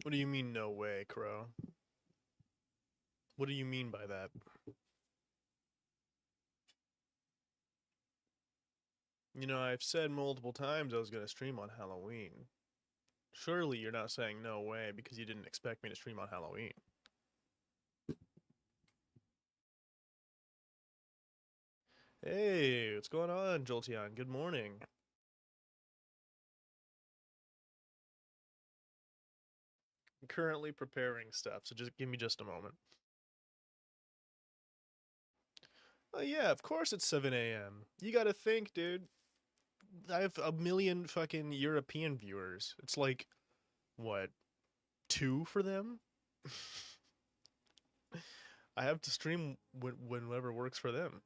What do you mean, no way, Crow? What do you mean by that? You know, I've said multiple times I was going to stream on Halloween. Surely you're not saying no way because you didn't expect me to stream on Halloween. Hey, what's going on, Jolteon? Good morning. I'm currently preparing stuff, so just give me just a moment. Oh yeah, of course it's 7 a.m. You gotta think, dude. I have a million fucking European viewers. It's like, what, two for them? I have to stream whenever works for them.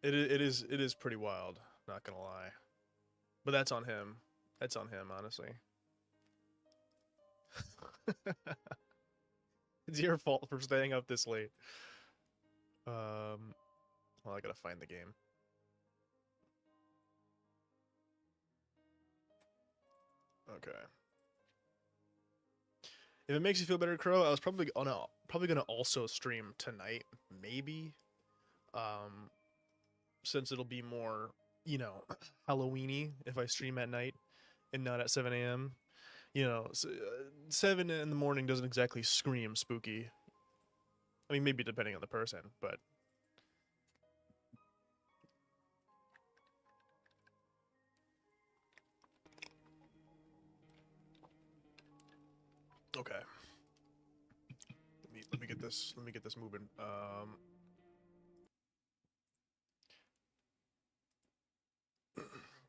It is pretty wild, not gonna lie. But that's on him. That's on him, honestly. It's your fault for staying up this late. Well, I gotta find the game. Okay. If it makes you feel better, Crow, I was probably gonna also stream tonight, maybe. Um, since it'll be more, you know, Halloweeny if I stream at night and not at 7 a.m. You know, 7 in the morning doesn't exactly scream spooky. I mean, maybe depending on the person, but okay. Let me get this moving.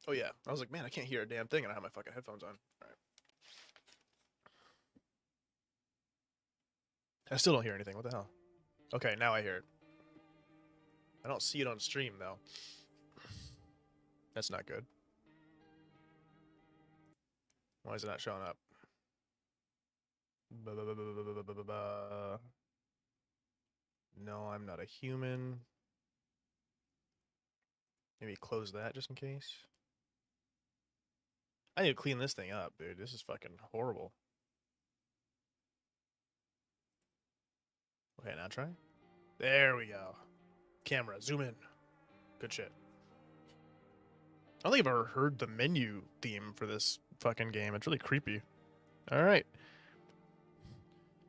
Oh yeah, I was like, man, I can't hear a damn thing, and I have my fucking headphones on. All right. I still don't hear anything. What the hell? Okay, now I hear it. I don't see it on stream though. That's not good. Why is it not showing up? No, I'm not a human. Maybe close that just in case. I need to clean this thing up, dude. This is fucking horrible. Okay, now try. There we go. Camera, zoom in. Good shit. I don't think I've ever heard the menu theme for this fucking game. It's really creepy. Alright.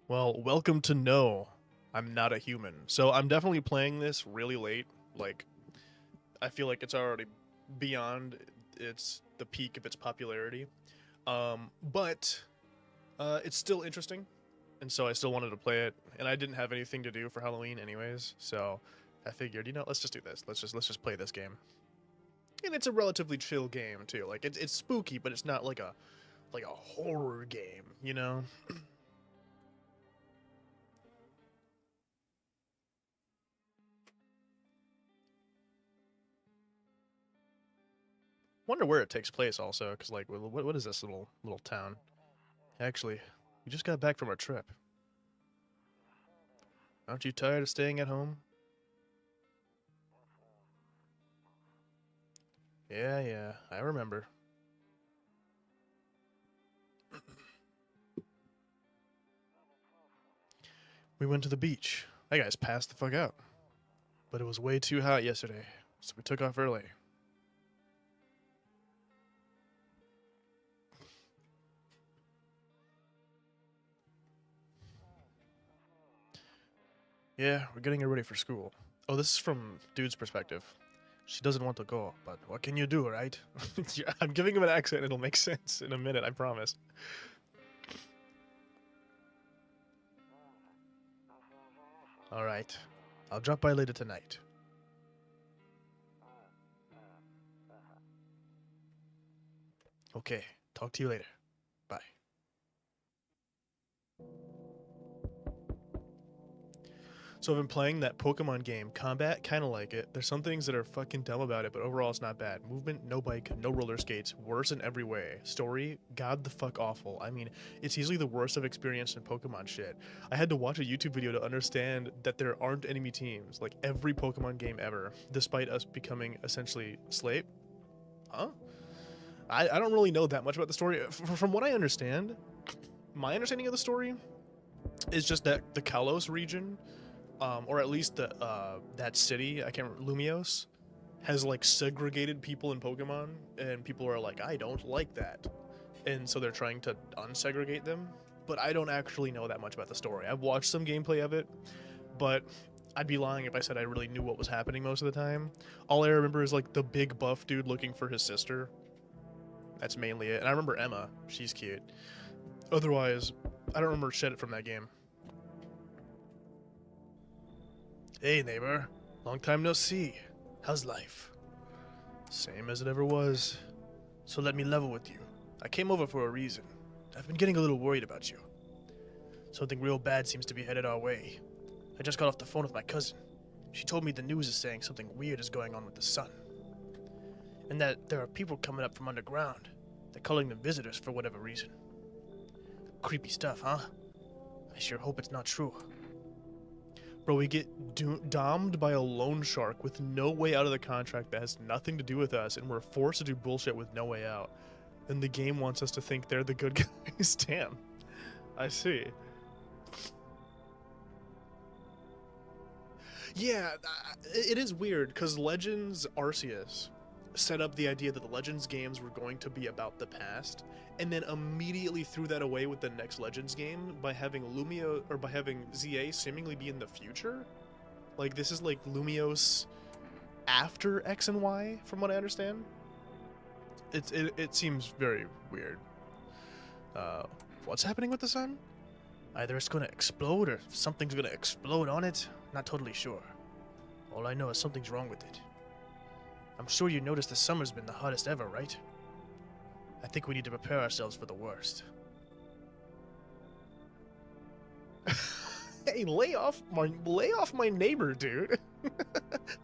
Well, welcome to No. I'm not a human. So I'm definitely playing this really late. Like, I feel like it's already beyond the peak of its popularity. But it's still interesting, and so I still wanted to play it. And I didn't have anything to do for Halloween, anyways. So I figured, you know, let's just do this. Let's just play this game. And it's a relatively chill game too. Like it's spooky, but it's not like a horror game, you know. Wonder where it takes place also, because like, what is this little town? Actually, we just got back from our trip. Aren't you tired of staying at home? Yeah, yeah, I remember. We went to the beach. That guy's passed the fuck out. But it was way too hot yesterday, so we took off early. Yeah, we're getting her ready for school. Oh, this is from dude's perspective. She doesn't want to go, but what can you do, right? Yeah, I'm giving him an accent. It'll make sense in a minute, I promise. All right. I'll drop by later tonight. Okay. Talk to you later. Bye. So I've been playing that Pokemon game, Combat, kind of like it. There's some things that are fucking dumb about it, but overall it's not bad. Movement, no bike, no roller skates, worse in every way. Story, god the fuck awful. I mean, it's easily the worst I've experienced in Pokemon shit. I had to watch a YouTube video to understand that there aren't enemy teams, like every Pokemon game ever, despite us becoming essentially slave. Huh? I don't really know that much about the story. From what I understand, my understanding of the story is just that the Kalos region, or at least the that city, I can't remember, Lumios, has like segregated people in Pokemon, and people are like, I don't like that, and so they're trying to unsegregate them. But I don't actually know that much about the story. I've watched some gameplay of it, but I'd be lying if I said I really knew what was happening most of the time. All I remember is like the big buff dude looking for his sister. That's mainly it. And I remember Emma. She's cute. Otherwise, I don't remember shit from that game. Hey, neighbor. Long time no see. How's life? Same as it ever was. So let me level with you. I came over for a reason. I've been getting a little worried about you. Something real bad seems to be headed our way. I just got off the phone with my cousin. She told me the news is saying something weird is going on with the sun. And that there are people coming up from underground. They're calling them visitors for whatever reason. Creepy stuff, huh? I sure hope it's not true. Bro, we get domed by a loan shark with no way out of the contract that has nothing to do with us, and we're forced to do bullshit with no way out. And the game wants us to think they're the good guys. Damn. I see. Yeah, it is weird, because Legends Arceus set up the idea that the Legends games were going to be about the past, and then immediately threw that away with the next Legends game by having Lumio, or by having ZA seemingly be in the future. Like, this is like Lumios after X and Y, from what I understand. It seems very weird. What's happening with the sun? Either it's gonna explode, or something's gonna explode on it. Not totally sure. All I know is something's wrong with it. I'm sure you noticed the summer's been the hottest ever, right? I think we need to prepare ourselves for the worst. Hey, lay off my neighbor, dude.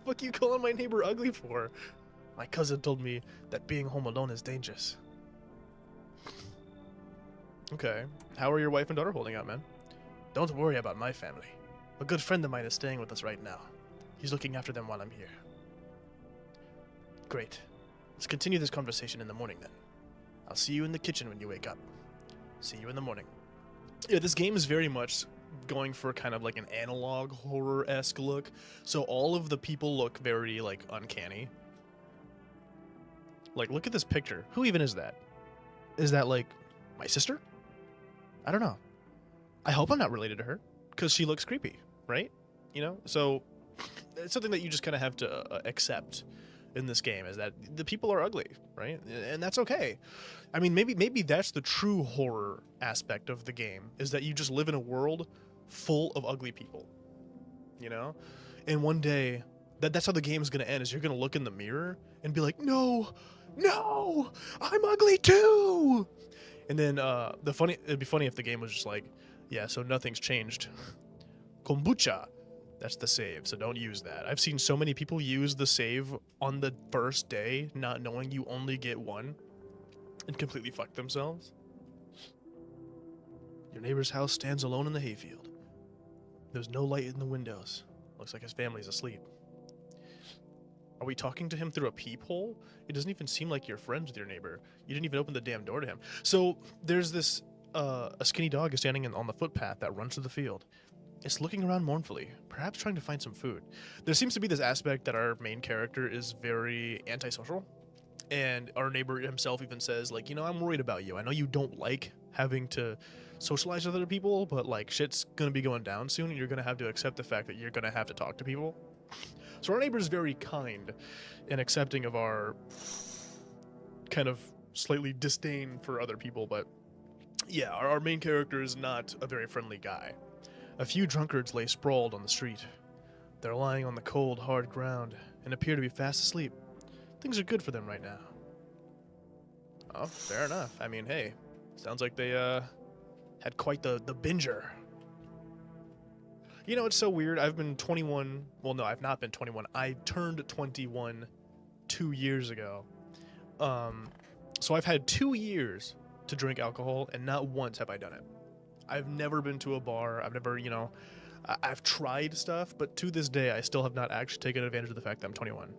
What you calling my neighbor ugly for? My cousin told me that being home alone is dangerous. Okay. How are your wife and daughter holding out, man? Don't worry about my family. A good friend of mine is staying with us right now. He's looking after them while I'm here. Great. Let's continue this conversation in the morning then. I'll see you in the kitchen when you wake up. See you in the morning. Yeah, this game is very much going for kind of like an analog horror-esque look. So all of the people look very like uncanny. Like, look at this picture. Who even is that? Is that like my sister? I don't know. I hope I'm not related to her, because she looks creepy, right? You know? So it's something that you just kind of have to accept in this game, is that the people are ugly, right? And that's okay. I mean, maybe that's the true horror aspect of the game, is that you just live in a world full of ugly people, you know? And one day, that's how the game is going to end, is you're going to look in the mirror and be like, no, I'm ugly too! And then it'd be funny if the game was just like, yeah, so nothing's changed. Kombucha. That's the save, so don't use that. I've seen so many people use the save on the first day, not knowing you only get one, and completely fuck themselves. Your neighbor's house stands alone in the hayfield. There's no light in the windows. Looks like his family's asleep. Are we talking to him through a peephole? It doesn't even seem like you're friends with your neighbor. You didn't even open the damn door to him. So there's this, a skinny dog is standing on the footpath that runs to the field. It's looking around mournfully, perhaps trying to find some food. There seems to be this aspect that our main character is very antisocial, and our neighbor himself even says, like, you know, I'm worried about you. I know you don't like having to socialize with other people, but, like, shit's gonna be going down soon, and you're gonna have to accept the fact that you're gonna have to talk to people. So our neighbor is very kind and accepting of our kind of slightly disdain for other people, but yeah, our main character is not a very friendly guy. A few drunkards lay sprawled on the street. They're lying on the cold, hard ground and appear to be fast asleep. Things are good for them right now. Oh, fair enough. I mean, hey, sounds like they had quite the binger. You know, it's so weird. I've been 21. Well, no, I've not been 21. I turned 21 2 years ago. So I've had 2 years to drink alcohol, and not once have I done it. I've never been to a bar. I've never, you know, I've tried stuff, but to this day, I still have not actually taken advantage of the fact that I'm 21.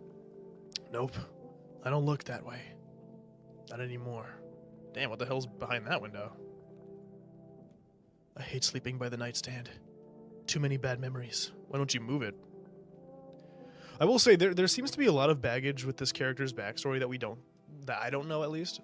Nope. I don't look that way. Not anymore. Damn, what the hell's behind that window? I hate sleeping by the nightstand. Too many bad memories. Why don't you move it? I will say there seems to be a lot of baggage with this character's backstory that I don't know at least.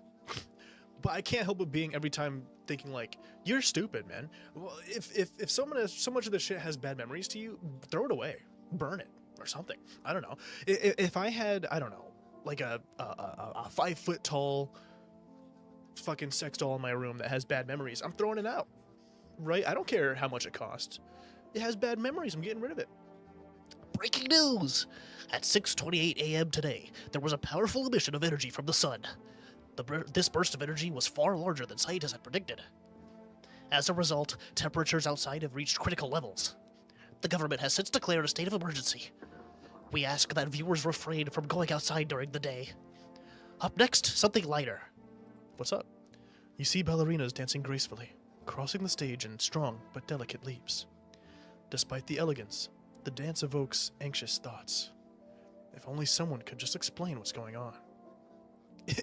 But I can't help but being every time thinking like, you're stupid, man. Well, if someone has so much of this shit has bad memories to you, throw it away, burn it or something. I don't know. If I had, I don't know, like a 5 foot tall fucking sex doll in my room that has bad memories, I'm throwing it out. Right? I don't care how much it costs. It has bad memories. I'm getting rid of it. Breaking news! At 6:28 a.m. today, there was a powerful emission of energy from the sun. This burst of energy was far larger than scientists had predicted. As a result, temperatures outside have reached critical levels. The government has since declared a state of emergency. We ask that viewers refrain from going outside during the day. Up next, something lighter. What's up? You see ballerinas dancing gracefully, crossing the stage in strong but delicate leaps. Despite the elegance, the dance evokes anxious thoughts. If only someone could just explain what's going on.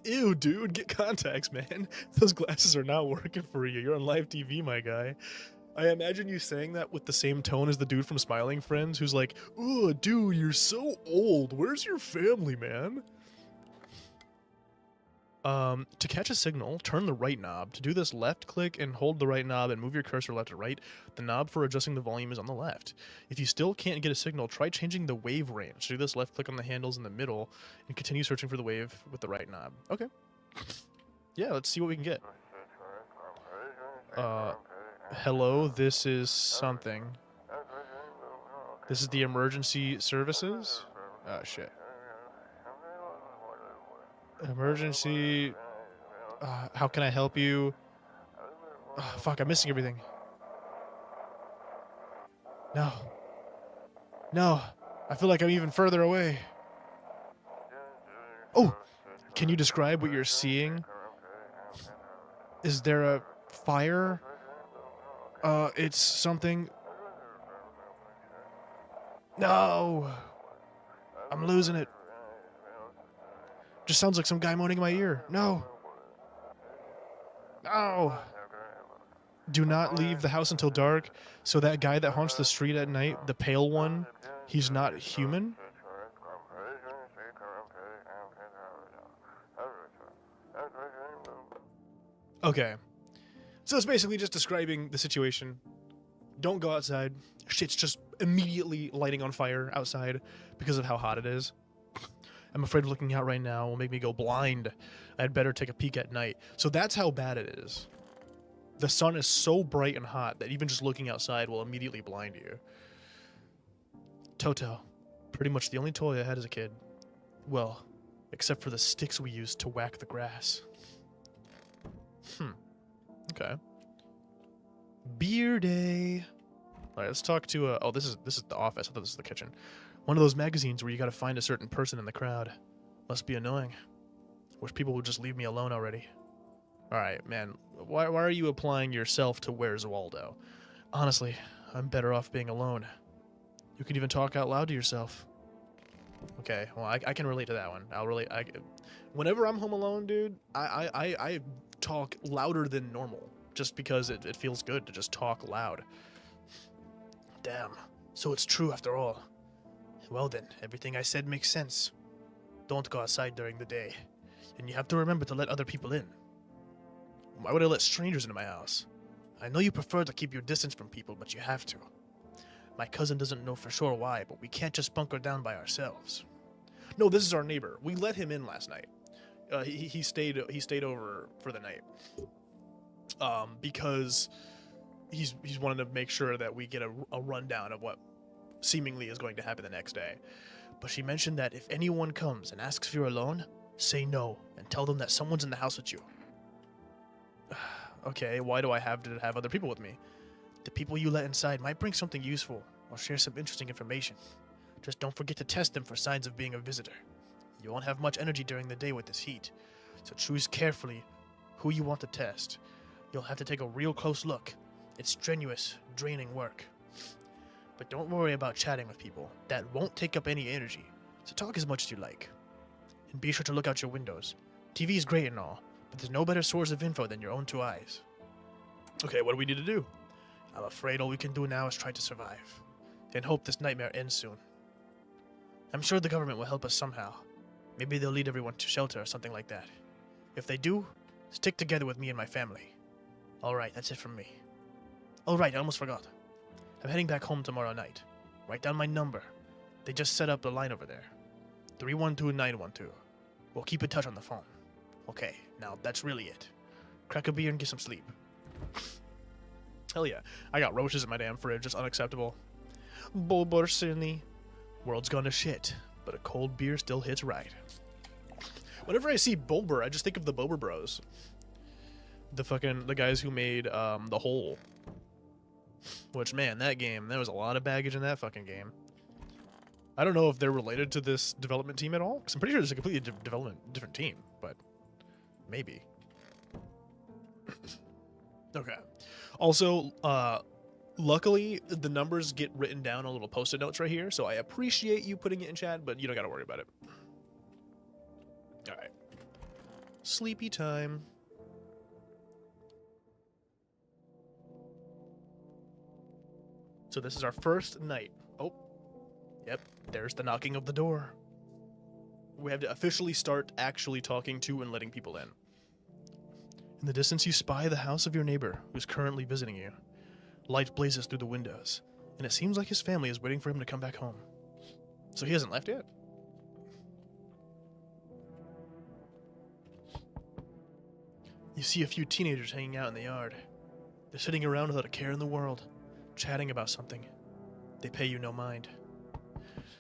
Ew, dude, get contacts, man. Those glasses are not working for you. You're on live TV, my guy. I imagine you saying that with the same tone as the dude from Smiling Friends who's like, "Oh, dude, you're so old. Where's your family, man?" To catch a signal, turn the right knob. To do this, left click and hold the right knob and move your cursor left to right. The knob for adjusting the volume is on the left. If you still can't get a signal, try changing the wave range. To do this, left click on the handles in the middle and continue searching for the wave with the right knob. Okay. Yeah, let's see what we can get. Hello, this is something. This is the emergency services? Oh, shit. Emergency. How can I help you? Oh, fuck, I'm missing everything. No. No. I feel like I'm even further away. Oh! Can you describe what you're seeing? Is there a fire? It's something. No! I'm losing it. Just sounds like some guy moaning in my ear. No. No. Do not leave the house until dark. So that guy that haunts the street at night, the pale one, he's not human? Okay. So it's basically just describing the situation. Don't go outside. Shit's just immediately lighting on fire outside because of how hot it is. I'm afraid looking out right now will make me go blind. I'd better take a peek at night. So that's how bad it is. The sun is so bright and hot that even just looking outside will immediately blind you. Toto. Pretty much the only toy I had as a kid. Well, except for the sticks we used to whack the grass. Okay. Beer day. Alright, let's talk to oh, this is the office. I thought this was the kitchen. One of those magazines where you gotta find a certain person in the crowd. Must be annoying. Wish people would just leave me alone already. Alright, man. Why are you applying yourself to Where's Waldo? Honestly, I'm better off being alone. You can even talk out loud to yourself. Okay, well, I can relate to that one. Whenever I'm home alone, dude, I talk louder than normal. Just because it feels good to just talk loud. Damn. So it's true after all. Well then, everything I said makes sense. Don't go outside during the day. And you have to remember to let other people in. Why would I let strangers into my house? I know you prefer to keep your distance from people, but you have to. My cousin doesn't know for sure why, but we can't just bunker down by ourselves. No, this is our neighbor. We let him in last night. He stayed over for the night. Because he's wanted to make sure that we get a rundown of what seemingly is going to happen the next day. But she mentioned that if anyone comes and asks if you're alone, say no and tell them that someone's in the house with you. Okay, why do I have to have other people with me? The people you let inside might bring something useful or share some interesting information. Just don't forget to test them for signs of being a visitor. You won't have much energy during the day with this heat, so choose carefully who you want to test. You'll have to take a real close look. It's strenuous, draining work. But don't worry about chatting with people. That won't take up any energy, so talk as much as you like. And be sure to look out your windows. TV is great and all, but there's no better source of info than your own two eyes. Okay, what do we need to do? I'm afraid all we can do now is try to survive, and hope this nightmare ends soon. I'm sure the government will help us somehow. Maybe they'll lead everyone to shelter or something like that. If they do, stick together with me and my family. Alright, that's it from me. Oh right, I almost forgot. I'm heading back home tomorrow night. Write down my number. They just set up a line over there. 312-912. We'll keep in touch on the phone. Okay, now that's really it. Crack a beer and get some sleep. Hell yeah. I got roaches in my damn fridge. It's unacceptable. Boborsini. World's gone to shit, but a cold beer still hits right. Whenever I see Bober, I just think of the Bober Bros. The guys who made The Hole. Which, man, that game, there was a lot of baggage in that fucking game. I don't know if they're related to this development team at all, because I'm pretty sure it's a completely different team, but maybe. Okay. Also, luckily, the numbers get written down on little post-it notes right here, so I appreciate you putting it in chat, but you don't gotta worry about it. Alright. Sleepy time. So this is our first night. Oh. Yep, there's the knocking of the door. We have to officially start actually talking to and letting people in. In the distance, you spy the house of your neighbor, who's currently visiting you. Light blazes through the windows, and it seems like his family is waiting for him to come back home. So he hasn't left yet? You see a few teenagers hanging out in the yard. They're sitting around without a care in the world, chatting about something. They pay you no mind.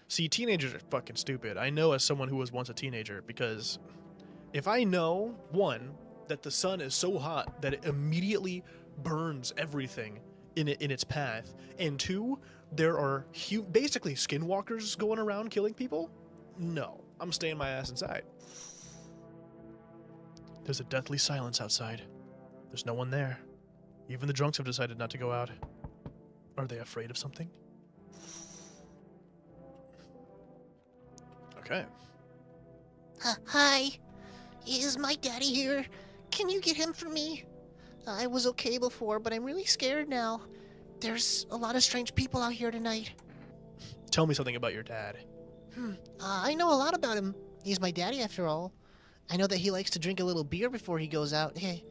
See, teenagers are fucking stupid. I know as someone who was once a teenager, because if I know, one, that the sun is so hot that it immediately burns everything in its path, and two, there are basically skinwalkers going around killing people, no, I'm staying my ass inside. There's a deathly silence outside. There's no one there. Even the drunks have decided not to go out. Are they afraid of something? Okay. Hi. Is my daddy here? Can you get him for me? I was okay before, but I'm really scared now. There's a lot of strange people out here tonight. Tell me something about your dad. I know a lot about him. He's my daddy after all. I know that he likes to drink a little beer before he goes out. Hey,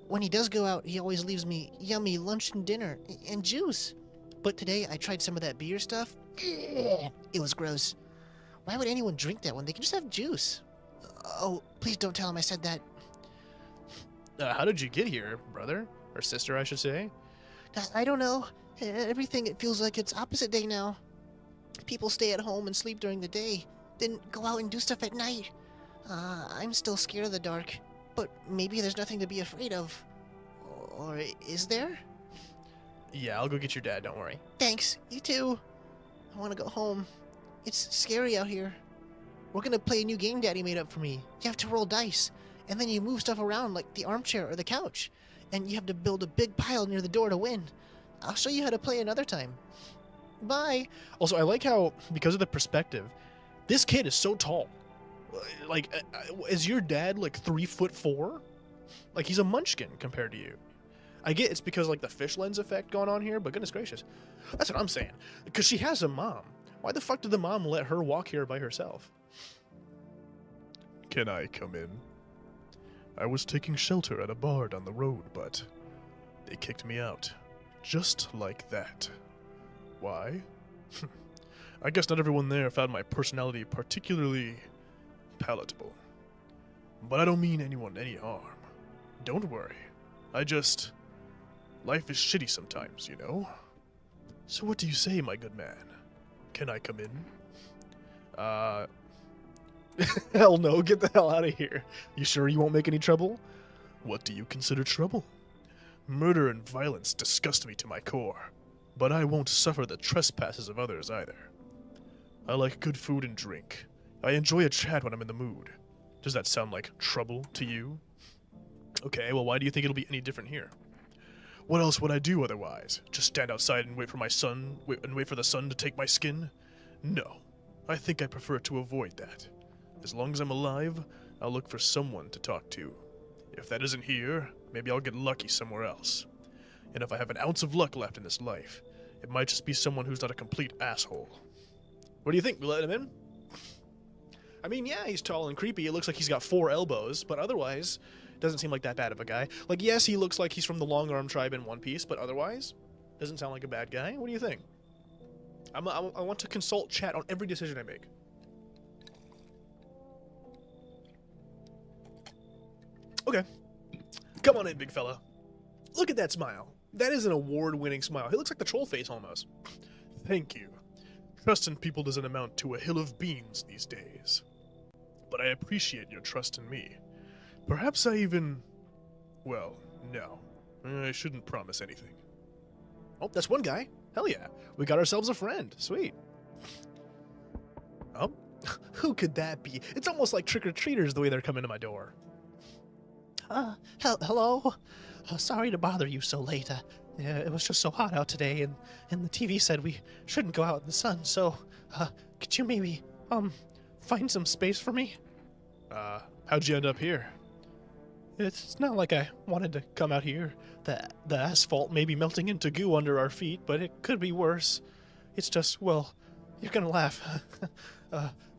when he does go out, he always leaves me yummy lunch and dinner and juice. But today I tried some of that beer stuff. It was gross. Why would anyone drink that when they can just have juice? Oh, please don't tell him I said that. How did you get here, brother? Or sister, I should say? I don't know. Everything, it feels like it's opposite day now. People stay at home and sleep during the day, then go out and do stuff at night. I'm still scared of the dark, but maybe there's nothing to be afraid of. Or is there? Yeah, I'll go get your dad, don't worry. Thanks, you too. I want to go home. It's scary out here. We're gonna play a new game Daddy made up for me. You have to roll dice, and then you move stuff around like the armchair or the couch, and you have to build a big pile near the door to win. I'll show you how to play another time. Bye. Also, I like how, because of the perspective, this kid is so tall. Like, is your dad like 3'4"? Like, he's a munchkin compared to you. I get it's because like the fish lens effect going on here, but goodness gracious. That's what I'm saying. Because she has a mom. Why the fuck did the mom let her walk here by herself? Can I come in? I was taking shelter at a bar down the road, but they kicked me out. Just like that. Why? I guess not everyone there found my personality particularly palatable. But I don't mean anyone any harm. Don't worry. Life is shitty sometimes, you know? So what do you say, my good man? Can I come in? Hell no, get the hell out of here. You sure you won't make any trouble? What do you consider trouble? Murder and violence disgust me to my core, but I won't suffer the trespasses of others either. I like good food and drink. I enjoy a chat when I'm in the mood. Does that sound like trouble to you? Okay, well, why do you think it'll be any different here? What else would I do otherwise? Just stand outside and wait for the sun to take my skin? No, I think I prefer to avoid that. As long as I'm alive, I'll look for someone to talk to. If that isn't here, maybe I'll get lucky somewhere else. And if I have an ounce of luck left in this life, it might just be someone who's not a complete asshole. What do you think? We let him in? I mean, yeah, he's tall and creepy. It looks like he's got 4 elbows, but otherwise, doesn't seem like that bad of a guy. Like, yes, he looks like he's from the Long Arm tribe in One Piece, but otherwise, doesn't sound like a bad guy. What do you think? I want to consult chat on every decision I make. Okay. Come on in, big fella. Look at that smile. That is an award-winning smile. He looks like the troll face almost. Thank you. Trust in people doesn't amount to a hill of beans these days. But I appreciate your trust in me. Perhaps I even... Well, no. I shouldn't promise anything. Oh, that's one guy. Hell yeah. We got ourselves a friend. Sweet. Oh, who could that be? It's almost like trick-or-treaters the way they're coming to my door. Hello? Sorry to bother you so late. It was just so hot out today, and the TV said we shouldn't go out in the sun, so, could you maybe, find some space for me? How'd you end up here? It's not like I wanted to come out here. The asphalt may be melting into goo under our feet, but it could be worse. It's just, well, you're gonna laugh.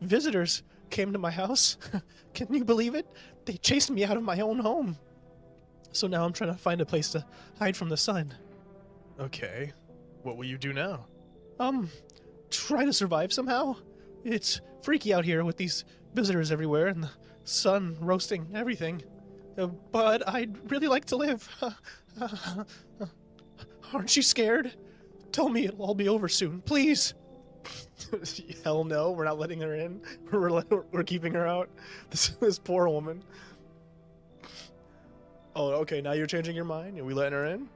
Visitors came to my house. Can you believe it? They chased me out of my own home. So now I'm trying to find a place to hide from the sun. Okay. What will you do now? Try to survive somehow. It's freaky out here with these visitors everywhere and the sun roasting everything. But I'd really like to live. Aren't you scared? Tell me it'll all be over soon, please. Hell no, we're not letting her in. We're keeping her out. This poor woman. Oh, okay, now you're changing your mind? Are we letting her in?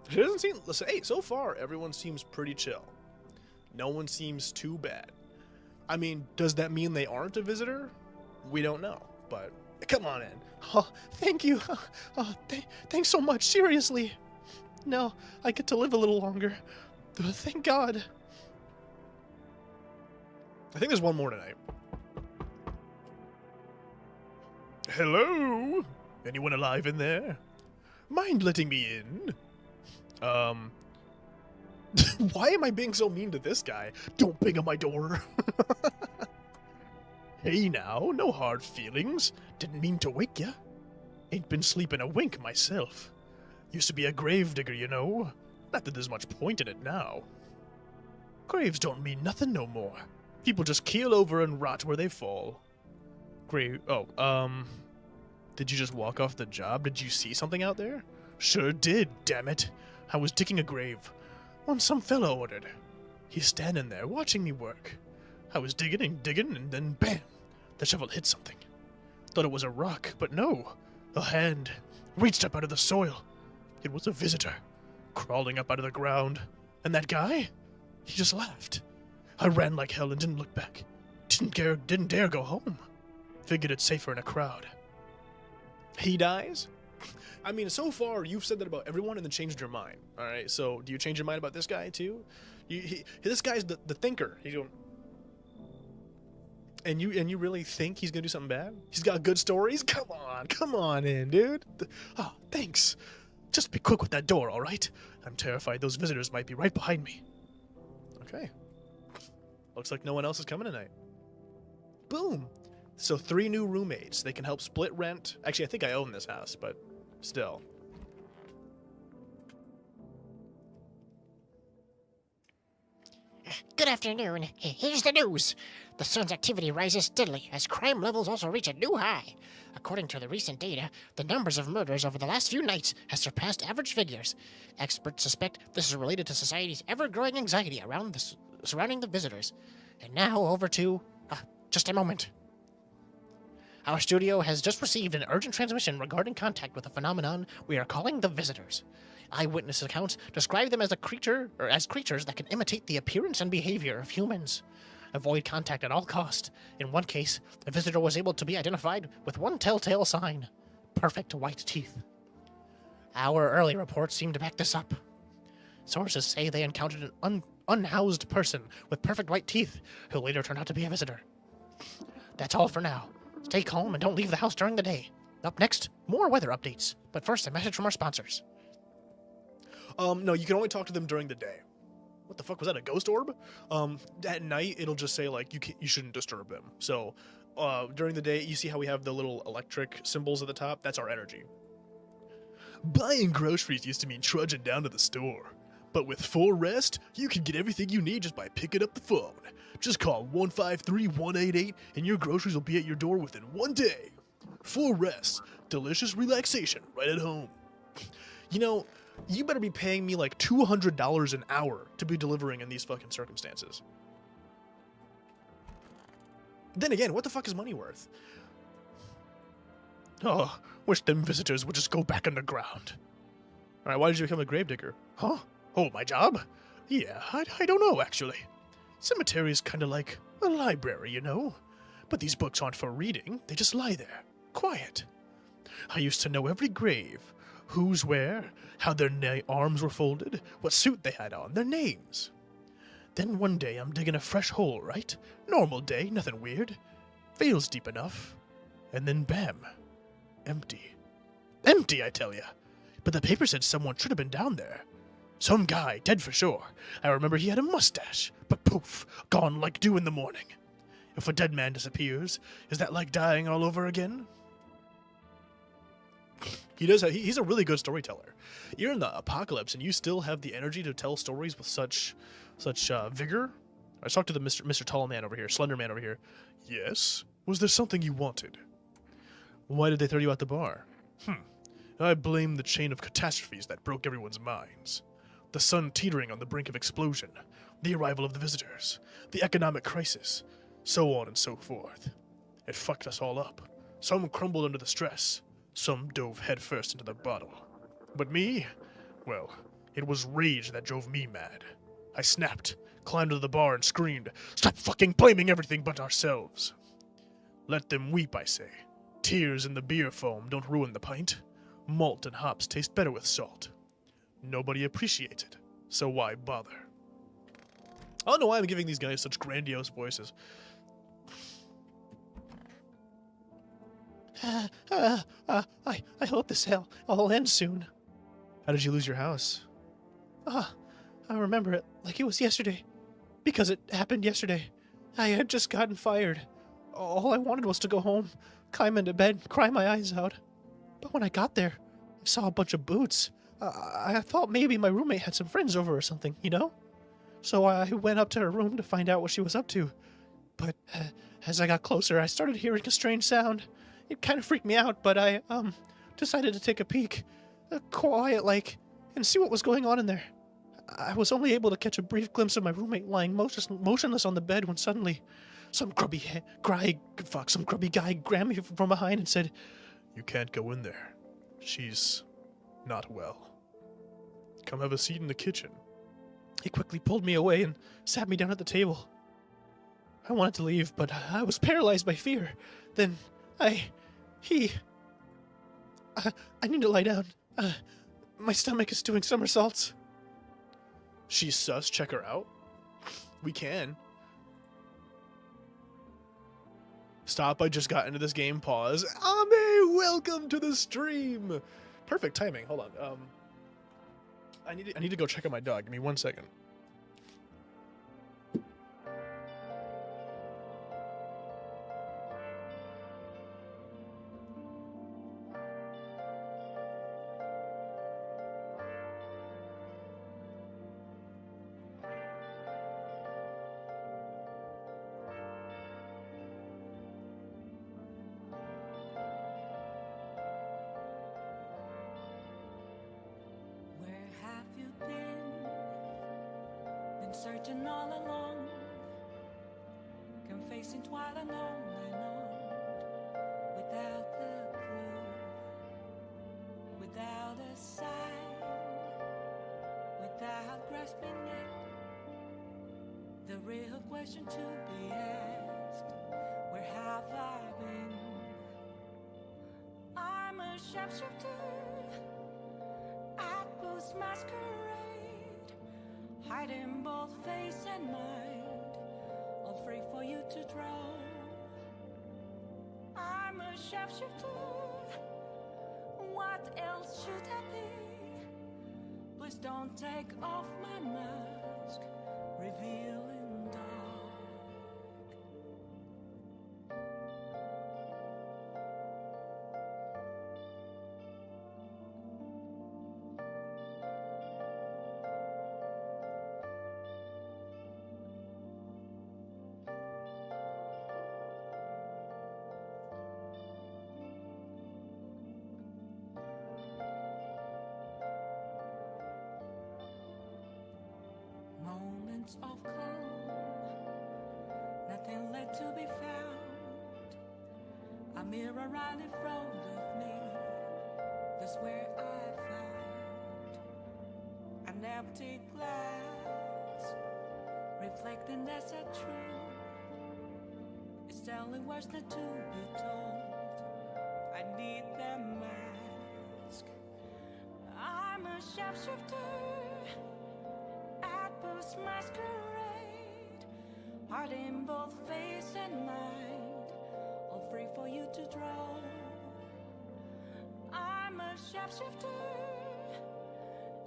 She doesn't seem... Listen, hey, so far, everyone seems pretty chill. No one seems too bad. I mean, does that mean they aren't a visitor? We don't know, but come on in. Oh, thank you. Thanks so much, seriously. Now I get to live a little longer. Thank God. I think there's one more tonight. Hello? Anyone alive in there? Mind letting me in? Why am I being so mean to this guy? Don't bang on my door. Hey now, no hard feelings. Didn't mean to wake ya. Ain't been sleeping a wink myself. Used to be a gravedigger, you know. Not that there's much point in it now. Graves don't mean nothing no more. People just keel over and rot where they fall. Did you just walk off the job? Did you see something out there? Sure did, damn it. I was digging a grave. One some fellow ordered. He's standing there watching me work. I was digging and then bam! The shovel hit something. Thought it was a rock, but no. A hand reached up out of the soil. It was a visitor, crawling up out of the ground. And that guy? He just laughed. I ran like hell and didn't look back. Didn't dare go home. Figured it's safer in a crowd. He dies? I mean, so far, you've said that about everyone and then changed your mind. Alright, so do you change your mind about this guy, too? This guy's the thinker. He's going... And you really think he's gonna do something bad? He's got good stories? Come on in, dude. Oh, thanks. Just be quick with that door, alright? I'm terrified those visitors might be right behind me. Okay. Looks like no one else is coming tonight. Boom. So 3 new roommates. They can help split rent. Actually, I think I own this house, but still. Good afternoon. Here's the news. The sun's activity rises steadily as crime levels also reach a new high. According to the recent data, the numbers of murders over the last few nights has surpassed average figures. Experts suspect this is related to society's ever-growing anxiety surrounding the visitors. And now over to... just a moment. Our studio has just received an urgent transmission regarding contact with a phenomenon we are calling the visitors. Eyewitness accounts describe them as creatures that can imitate the appearance and behavior of humans. Avoid contact at all costs. In one case, the visitor was able to be identified with one telltale sign: perfect white teeth. Our early reports seem to back this up. Sources say they encountered an unhoused person with perfect white teeth who later turned out to be a visitor. That's all for now. Stay calm and don't leave the house during the day. Up next, more weather updates. But first, a message from our sponsors. No, you can only talk to them during the day. What the fuck was that? A ghost orb? At night it'll just say like you shouldn't disturb them. So, during the day, you see how we have the little electric symbols at the top? That's our energy. Buying groceries used to mean trudging down to the store. But with full rest, you can get everything you need just by picking up the phone. Just call 153-188 and your groceries will be at your door within 1 day. Full rest, delicious relaxation right at home. You know, you better be paying me like $200 an hour to be delivering in these fucking circumstances. Then again, what the fuck is money worth? Oh, wish them visitors would just go back underground. Alright, why did you become a gravedigger? Huh? Oh, my job? Yeah, I don't know, actually. Cemetery is kind of like a library, you know? But these books aren't for reading, they just lie there, quiet. I used to know every grave, who's where, how their arms were folded, what suit they had on, their names. Then one day I'm digging a fresh hole, right? Normal day, nothing weird. Feels deep enough. And then bam. Empty. Empty, I tell ya. But the paper said someone should have been down there. Some guy, dead for sure. I remember he had a mustache, but poof, gone like dew in the morning. If a dead man disappears, is that like dying all over again? He's a really good storyteller. You're in the apocalypse and you still have the energy to tell stories with such vigor. I talked to the Mr. Tall Man over here, Slender Man over here. Yes? Was there something you wanted? Why did they throw you out the bar? I blame the chain of catastrophes that broke everyone's minds. The sun teetering on the brink of explosion, the arrival of the visitors, the economic crisis, so on and so forth. It fucked us all up. Some crumbled under the stress. Some dove headfirst into the bottle. But me? Well, it was rage that drove me mad. I snapped, climbed to the bar and screamed, "Stop fucking blaming everything but ourselves!" Let them weep, I say. Tears in the beer foam don't ruin the pint. Malt and hops taste better with salt. Nobody appreciates it, so why bother? I don't know why I'm giving these guys such grandiose voices. I hope this all ends soon. How did you lose your house? I remember it like it was yesterday. Because it happened yesterday. I had just gotten fired. All I wanted was to go home, climb into bed, cry my eyes out. But when I got there, I saw a bunch of boots. I thought maybe my roommate had some friends over or something, you know? So I went up to her room to find out what she was up to. But as I got closer, I started hearing a strange sound. It kind of freaked me out, but I decided to take a peek, quiet like, and see what was going on in there. I was only able to catch a brief glimpse of my roommate lying motionless on the bed when suddenly some grubby guy grabbed me from behind and said, "You can't go in there. She's not well. Come have a seat in the kitchen." He quickly pulled me away and sat me down at the table. I wanted to leave, but I was paralyzed by fear. Then I need to lie down. My stomach is doing somersaults. She's sus, check her out. We can. Stop, I just got into this game, pause. Ame, welcome to the stream! Perfect timing, hold on. I need to go check on my dog, give me 1 second. Searching all along, confessing while and on and on, without the clue, without a sign, without grasping it. The real question to be asked: where have I been? I'm a sharpshooter at Booth's masquerade, hiding both face and mind, all free for you to draw. a sharpshooter. What else should I be? Please don't take off my mask, revealing dark. Moments of calm, nothing left to be found. A mirror right in front of me, that's where I found an empty glass, reflecting that's a truth. It's telling words not to be told. I need that mask. I'm a sharpshooter. Masquerade, heart in both face and mind, all free for you to draw. I'm a sharpshooter,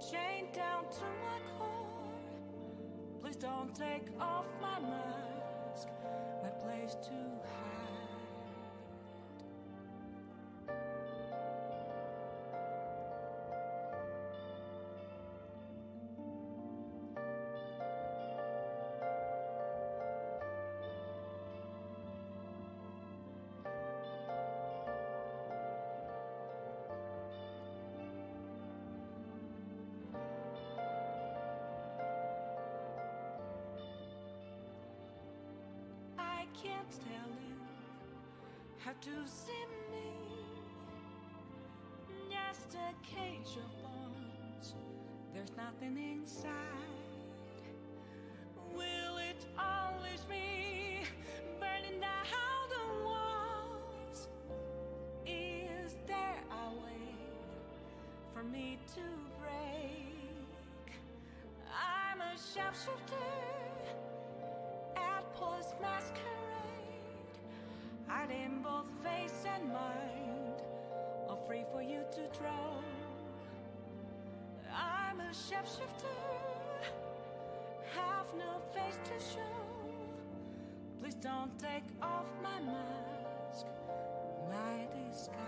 chained down to my core. Please don't take off my mask, my place to hide. I can't tell you how to see me. Just a cage of bones, there's nothing inside. Will it always be burning down the walls? Is there a way for me to break? I'm a sharpshooter at post masquerade, hiding both face and mind, all free for you to draw. I'm a sharpshooter, have no face to show. Please don't take off my mask, my disguise.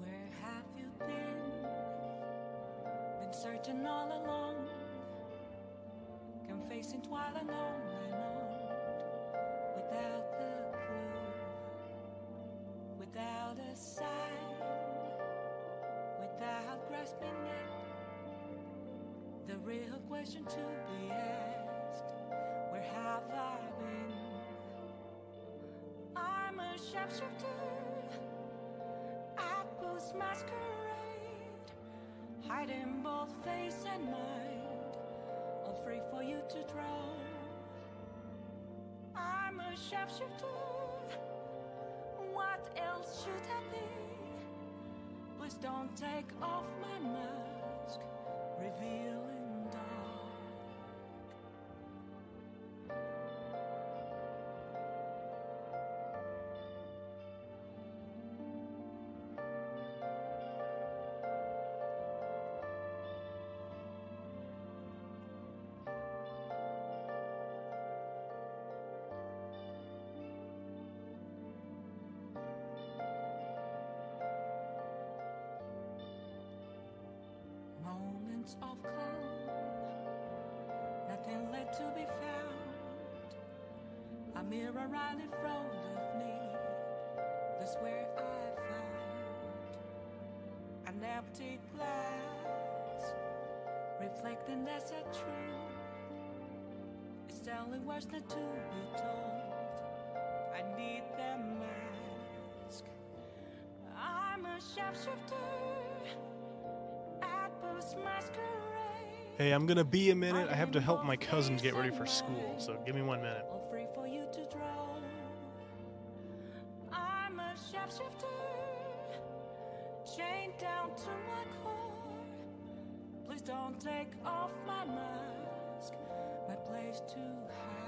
Where have you been? Been searching all along, confessing while and on, without a clue, without a sign, without grasping it. The real question to be asked: where have I been? I'm a sharpshooter, masquerade, hiding both face and mind, all free for you to draw. I'm a sharpshooter, what else should I be? Please don't take off my mask, revealing dark. Moments of calm, nothing left to be found. A mirror right in front of me, that's where I found an empty glass, reflecting that's a truth. It's telling words not to be told. I need the mask. I'm a shapeshifter at Post Masquerade. Hey, I'm gonna be a minute. I have to help my cousins get ready for school, so give me 1 minute. All free for you to draw. I'm a shapeshifter, chained down to my core. Please don't take off my mask, my place to hide.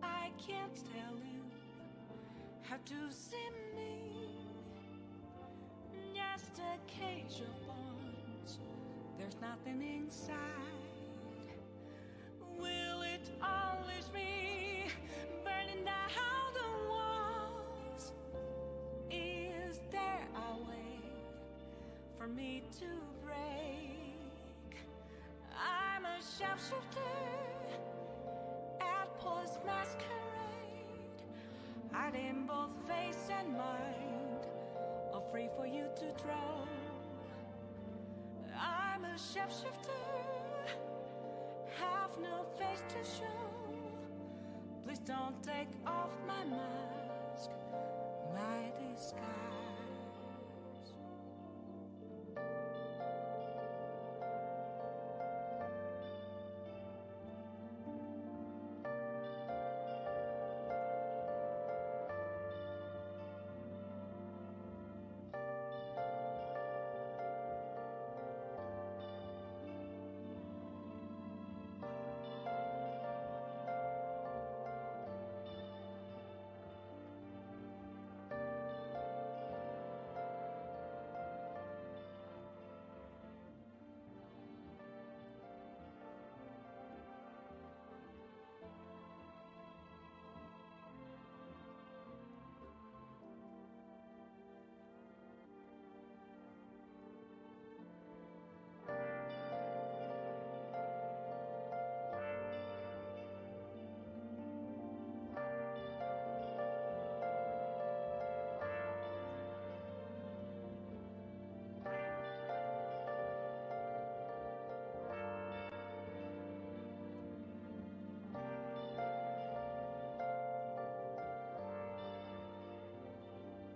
I can't tell you how to see me. Just a cage of bones. There's nothing inside. Will it always be burning down the walls? Is there a way for me to break? I'm a sharpshooter at Post Masquerade, hiding both face and mind, all free for you to draw. I'm a shapeshifter, have no face to show. Please don't take off my mask, my disguise.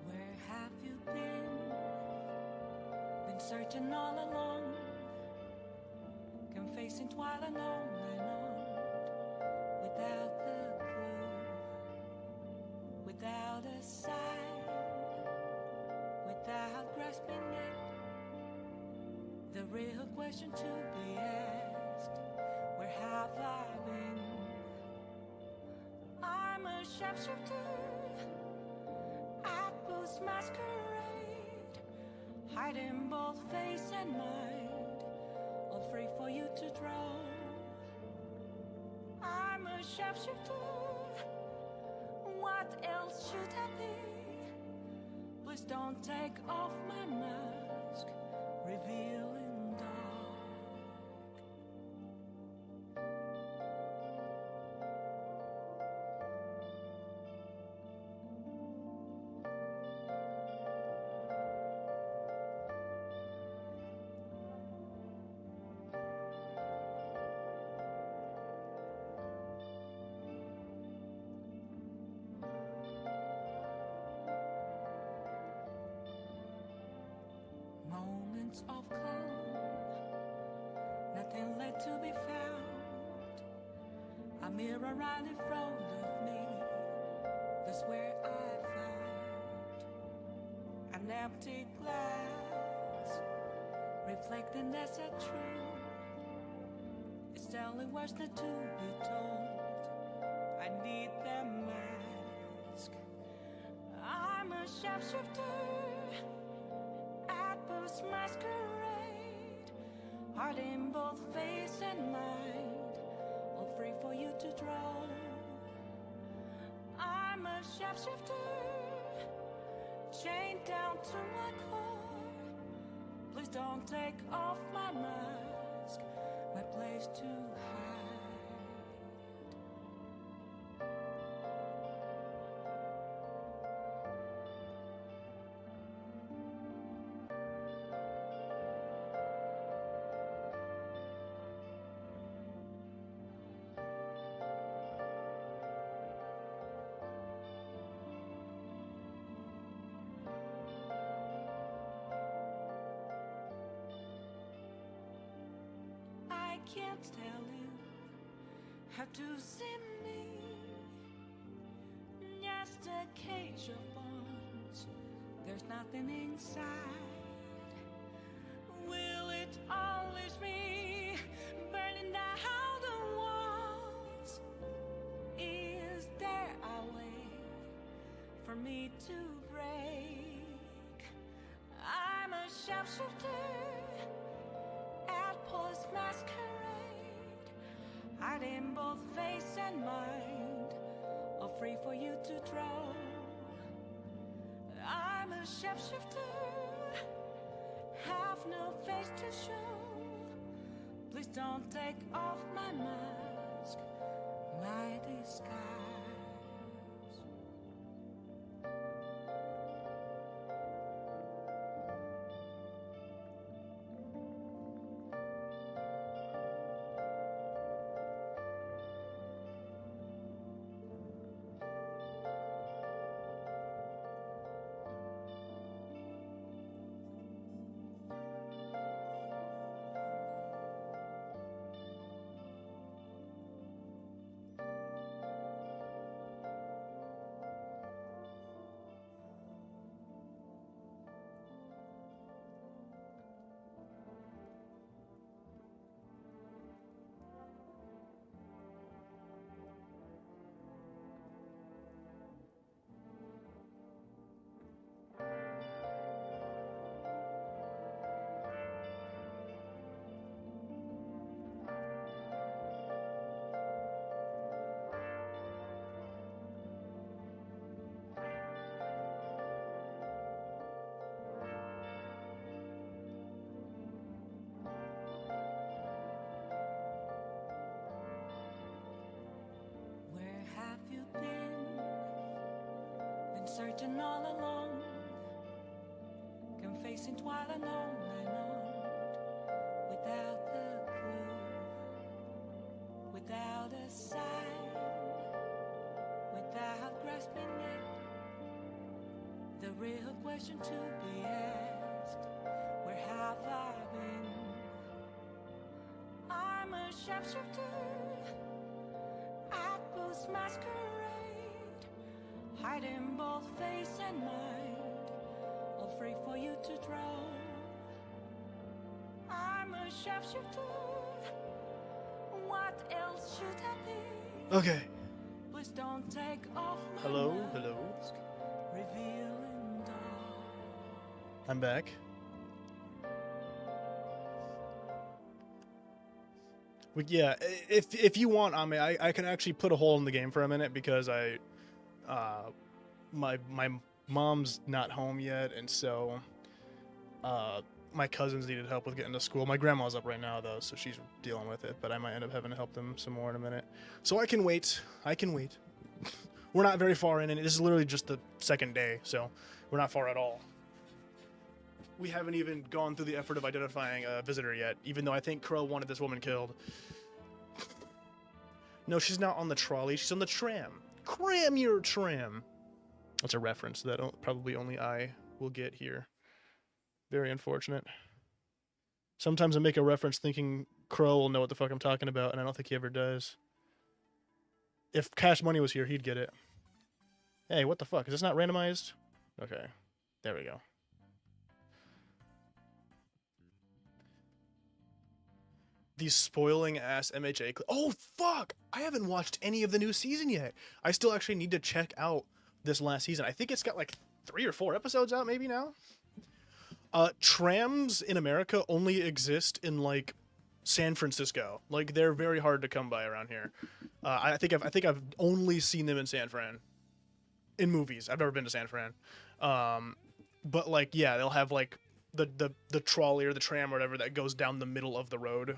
Where have you been? Been searching all along, confessing twilight on and on, without the clue, without a sign, without grasping it. The real question to be asked: where have I been? I'm a sharpshooter at Post Masquerade, hiding both face and mind, all free for you to draw. I'm a sharpshooter, what else should I be? Please don't take off my mask, revealing dark. Moments of calm, nothing left to be found. A mirror right in front of me, that's where I found an empty glass, reflecting that's a truth. It's Stanley was not to be told. I need that mask. I'm a shapeshifter at Boost Masquerade, heart in both face and mind, all free for you to draw. I'm a shapeshifter, chained down to my core. Please don't take off my mask, my place to hide. I can't tell you how to see me. Just a cage of bones, there's nothing inside. Will it always be burning down the walls? Is there a way for me to break? I'm a shapeshifter at Post Masquerade, hiding both face and mind, all free for you to draw. I'm a shapeshifter, have no face to show. Please don't take off my mask, my disguise. Where have you been? Been searching all along, confessing twilight on and on, without a clue, without a sign, without grasping it. The real question to be asked: where have I been? I'm a shapeshifter at Boost Masquerade, hiding both face and mind, all free for you to draw. I'm a shapeshifter, what else should I be? Okay. Please don't take off my Hello, mask, hello. revealing dark. I'm back. Yeah, if you want, Ame, I can actually put a hole in the game for a minute because my mom's not home yet, and so my cousins needed help with getting to school. My grandma's up right now though, so she's dealing with it, but I might end up having to help them some more in a minute. So I can wait. We're not very far in, and this is literally just the second day, so we're not far at all. We haven't even gone through the effort of identifying a visitor yet, even though I think Crow wanted this woman killed. No, she's not on the trolley. She's on the tram. Cram your tram. That's a reference that probably only I will get here. Very unfortunate. Sometimes I make a reference thinking Crow will know what the fuck I'm talking about, and I don't think he ever does. If Cash Money was here, he'd get it. Hey, what the fuck? Is this not randomized? Okay. There we go. these spoiling ass MHA. Oh fuck! I haven't watched any of the new season yet. I still actually need to check out this last season. I think it's got like 3 or 4 episodes out maybe now. Trams in America only exist in like San Francisco. Like they're very hard to come by around here. I think I've only seen them in San Fran. In movies. I've never been to San Fran. But like yeah, they'll have like the trolley or the tram or whatever that goes down the middle of the road.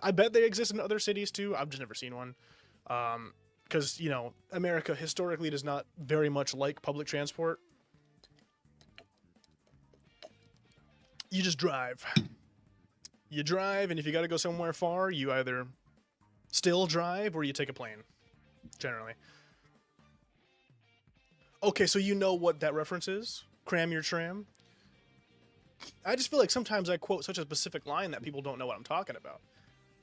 I bet they exist in other cities too. I've just never seen one. Because, you know, America historically does not very much like public transport. You just drive. You drive, and if you got to go somewhere far, you either still drive or you take a plane, generally. Okay, so you know what that reference is? Cram your tram? I just feel like sometimes I quote such a specific line that people don't know what I'm talking about.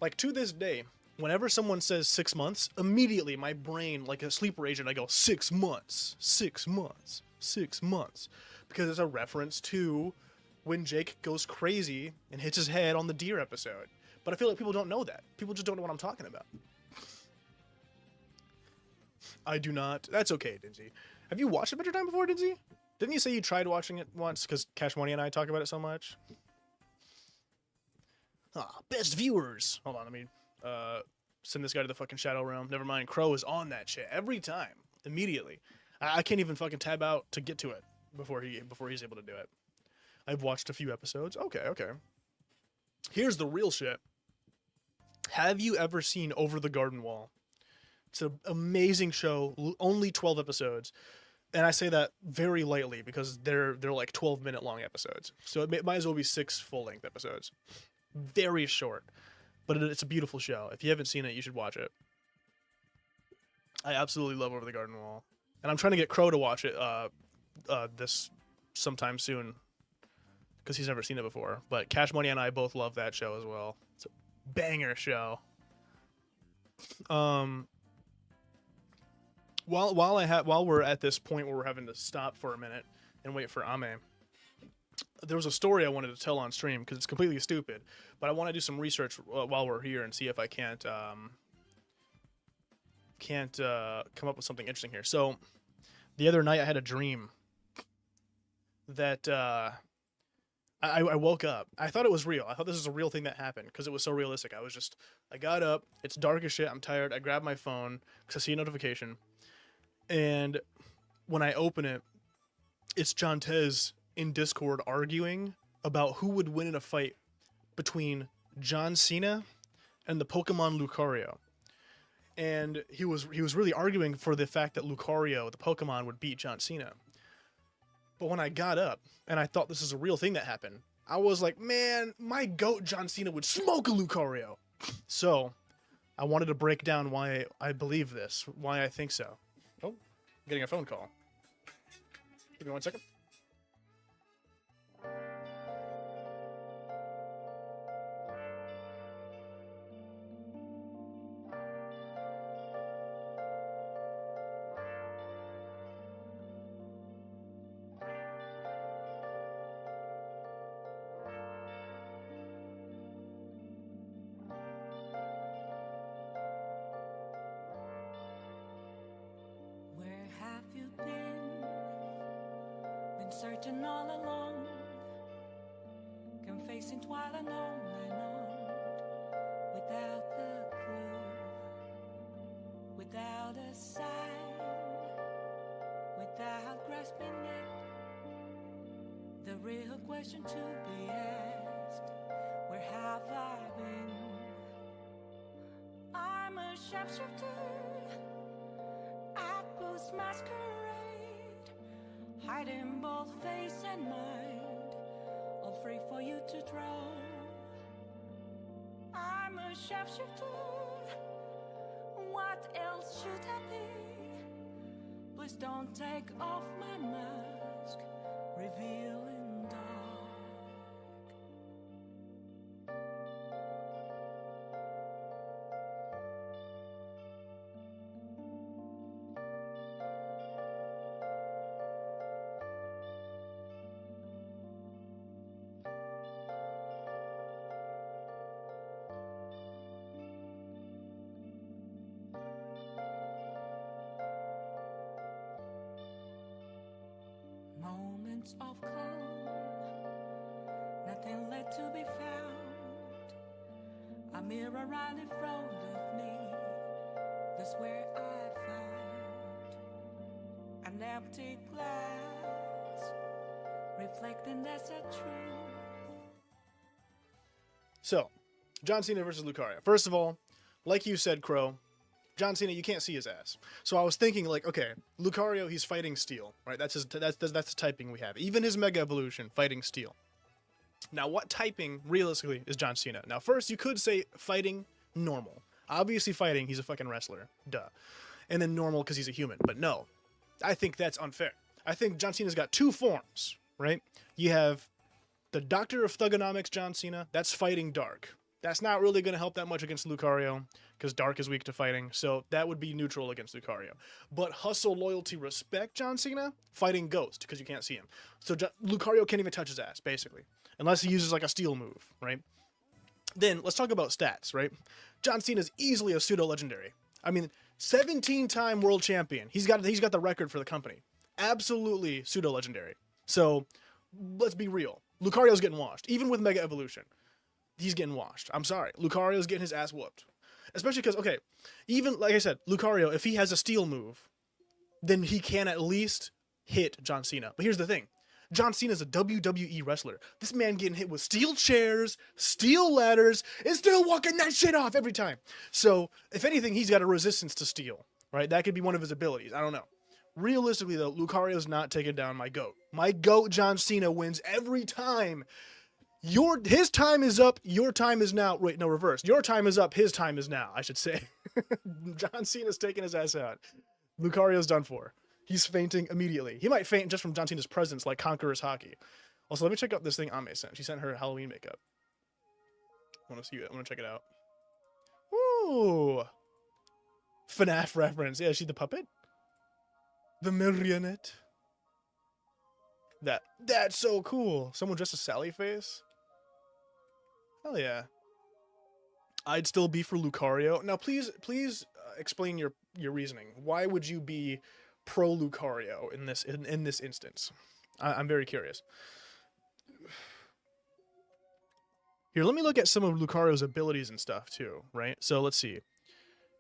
Like, to this day, whenever someone says 6 months, immediately my brain, like a sleeper agent, I go, 6 months, 6 months, 6 months. Because it's a reference to when Jake goes crazy and hits his head on the deer episode. But I feel like people don't know that. People just don't know what I'm talking about. I do not. That's okay, Dinzy. Have you watched Adventure Time before, Dinzy? Didn't you say you tried watching it once because Cash Money and I talk about it so much? Best viewers. Hold on, let me send this guy to the fucking Shadow Realm. Never mind, Crow is on that shit every time, immediately. I can't even fucking tab out to get to it before he's able to do it. I've watched a few episodes. Okay. Here's the real shit. Have you ever seen Over the Garden Wall? It's an amazing show, only 12 episodes. And I say that very lightly because they're like 12-minute long episodes. So it might as well be 6 full-length episodes. Very short. But it's a beautiful show. If you haven't seen it, you should watch it. I absolutely love Over the Garden Wall. And I'm trying to get Crow to watch it this sometime soon. Because he's never seen it before. But Cash Money and I both love that show as well. It's a banger show. While we're at this point where we're having to stop for a minute and wait for Ame, there was a story I wanted to tell on stream because it's completely stupid, but I want to do some research while we're here and see if I can't come up with something interesting here. So the other night I had a dream that I woke up. I thought it was real. I thought this was a real thing that happened because it was so realistic. I got up. It's dark as shit. I'm tired. I grab my phone because I see a notification. And when I open it, it's John Tez in Discord arguing about who would win in a fight between John Cena and the Pokemon Lucario. And he was really arguing for the fact that Lucario, the Pokemon, would beat John Cena. But when I got up and I thought this is a real thing that happened, I was like, man, my goat John Cena would smoke a Lucario. So I wanted to break down why I believe this, why I think so. Oh, I'm getting a phone call. Give me 1 second. Where have you been? Been searching all along, confessing while alone and on, without a clue, without a sign, without grasping it. The real question to be asked: where have I been? I'm a sharpshooter at Post Masquerade, hiding both face and mind, all free for you to draw. I'm a sharpshooter, what else should I be? Please don't take off my mask, revealing dark. moments of calm, nothing left to be found. A mirror right in front of me, that's where I found an empty glass, reflecting that's a truth. So, John Cena versus Lucario. First of all, like you said, Crow, John Cena, you can't see his ass. So I was thinking, like, okay, Lucario, he's fighting steel, right? That's the typing we have. Even his Mega Evolution, fighting steel. Now, what typing, realistically, is John Cena? Now, first, you could say fighting normal. Obviously, fighting, he's a fucking wrestler. Duh. And then normal because he's a human. But no, I think that's unfair. I think John Cena's got two forms, right? You have the Doctor of Thugonomics, John Cena. That's fighting dark. That's not really going to help that much against Lucario because dark is weak to fighting. So that would be neutral against Lucario. But hustle, loyalty, respect, John Cena, fighting ghost because you can't see him. So Lucario can't even touch his ass, basically. Unless he uses like a steel move, right? Then let's talk about stats, right? John Cena's easily a pseudo-legendary. I mean, 17-time world champion. He's got the record for the company. Absolutely pseudo-legendary. So let's be real. Lucario's getting washed. Even with Mega Evolution, he's getting washed. I'm sorry. Lucario's getting his ass whooped. Especially because, okay, even, like I said, Lucario, if he has a steel move, then he can at least hit John Cena. But here's the thing. John Cena's a WWE wrestler. This man getting hit with steel chairs, steel ladders, and still walking that shit off every time. So, if anything, he's got a resistance to steel, right? That could be one of his abilities. I don't know. Realistically, though, Lucario's not taking down my GOAT. My GOAT, John Cena, wins every time. His time is up, your time is now. Wait, no, reverse. Your time is up, his time is now, I should say. John Cena's taking his ass out. Lucario's done for. He's fainting immediately. He might faint just from John Cena's presence, like Conqueror's Hockey. Also, let me check out this thing Ame sent. She sent her Halloween makeup. I want to see it. I want to check it out. Ooh. FNAF reference. Yeah, is she the puppet? The marionette. That's so cool. Someone dressed as Sally face? Hell yeah. I'd still be for Lucario. Now, please explain your reasoning. Why would you be pro Lucario in this instance? I'm very curious. Here, let me look at some of Lucario's abilities and stuff too, right? So let's see.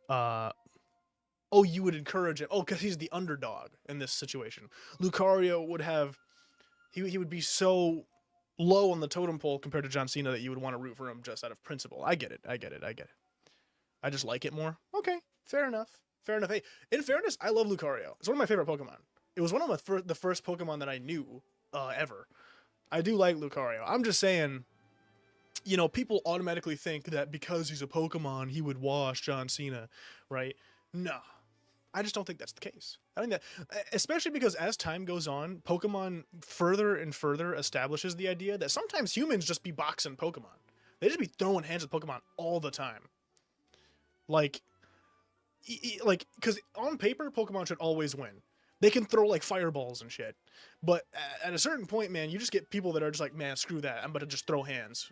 Oh, you would encourage it. Oh, because he's the underdog in this situation. Lucario would have, he would be so low on the totem pole compared to John Cena that you would want to root for him just out of principle. I get it. I just like it more. Okay, fair enough. Hey, in fairness, I love Lucario. It's one of my favorite Pokemon. It was one of the first Pokemon that I knew ever. I do like Lucario. I'm just saying, you know, people automatically think that because he's a Pokemon, he would wash John Cena, right? No. I just don't think that's the case. I think that, especially because as time goes on, Pokemon further and further establishes the idea that sometimes humans just be boxing Pokemon. They just be throwing hands at Pokemon all the time. Like, because on paper, Pokemon should always win. They can throw, like, fireballs and shit. But at a certain point, man, you just get people that are just like, man, screw that. I'm about to just throw hands.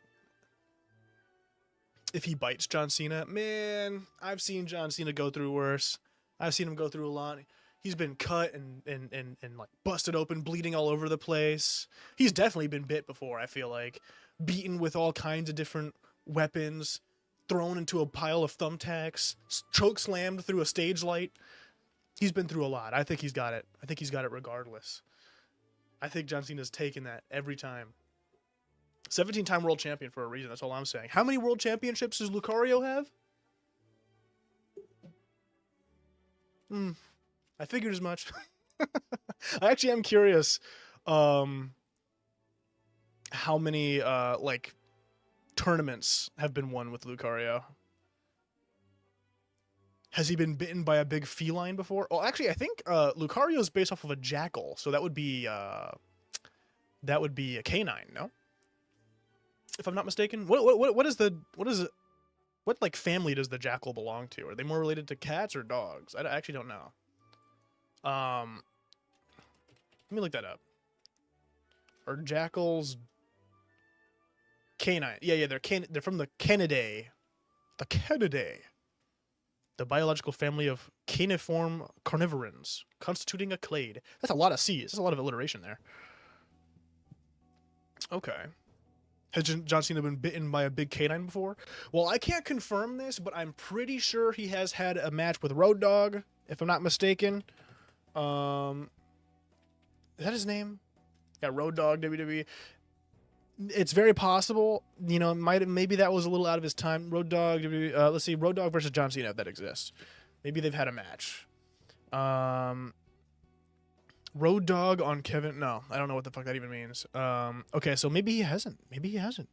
If he bites John Cena, man, I've seen John Cena go through worse. I've seen him go through a lot. He's been cut and like busted open, bleeding all over the place. He's definitely been bit before, I feel like. Beaten with all kinds of different weapons, thrown into a pile of thumbtacks, choke slammed through a stage light. He's been through a lot. I think he's got it. I think he's got it regardless. I think John Cena's taken that every time. 17-time world champion for a reason. That's all I'm saying. How many world championships does Lucario have? I figured as much. I actually am curious how many like tournaments have been won with Lucario. Has he been bitten by a big feline before? Oh, actually, I think Lucario is based off of a jackal, so that would be a canine, no? If I'm not mistaken. What like family does the jackal belong to? Are they more related to cats or dogs? I actually don't know. Let me look that up. Are jackals canine? Yeah, they're from the Canidae. The Canidae. The biological family of caniform carnivorans, constituting a clade. That's a lot of C's. That's a lot of alliteration there. Okay. Has John Cena been bitten by a big canine before? Well, I can't confirm this, but I'm pretty sure he has had a match with Road Dogg, if I'm not mistaken. Is that his name? Yeah, Road Dogg, WWE. It's very possible. You know, maybe that was a little out of his time. Road Dogg, WWE. Let's see, Road Dogg versus John Cena, if that exists. Maybe they've had a match. Road Dogg on Kevin. No, I don't know what the fuck that even means. Okay, so maybe he hasn't. Maybe he hasn't.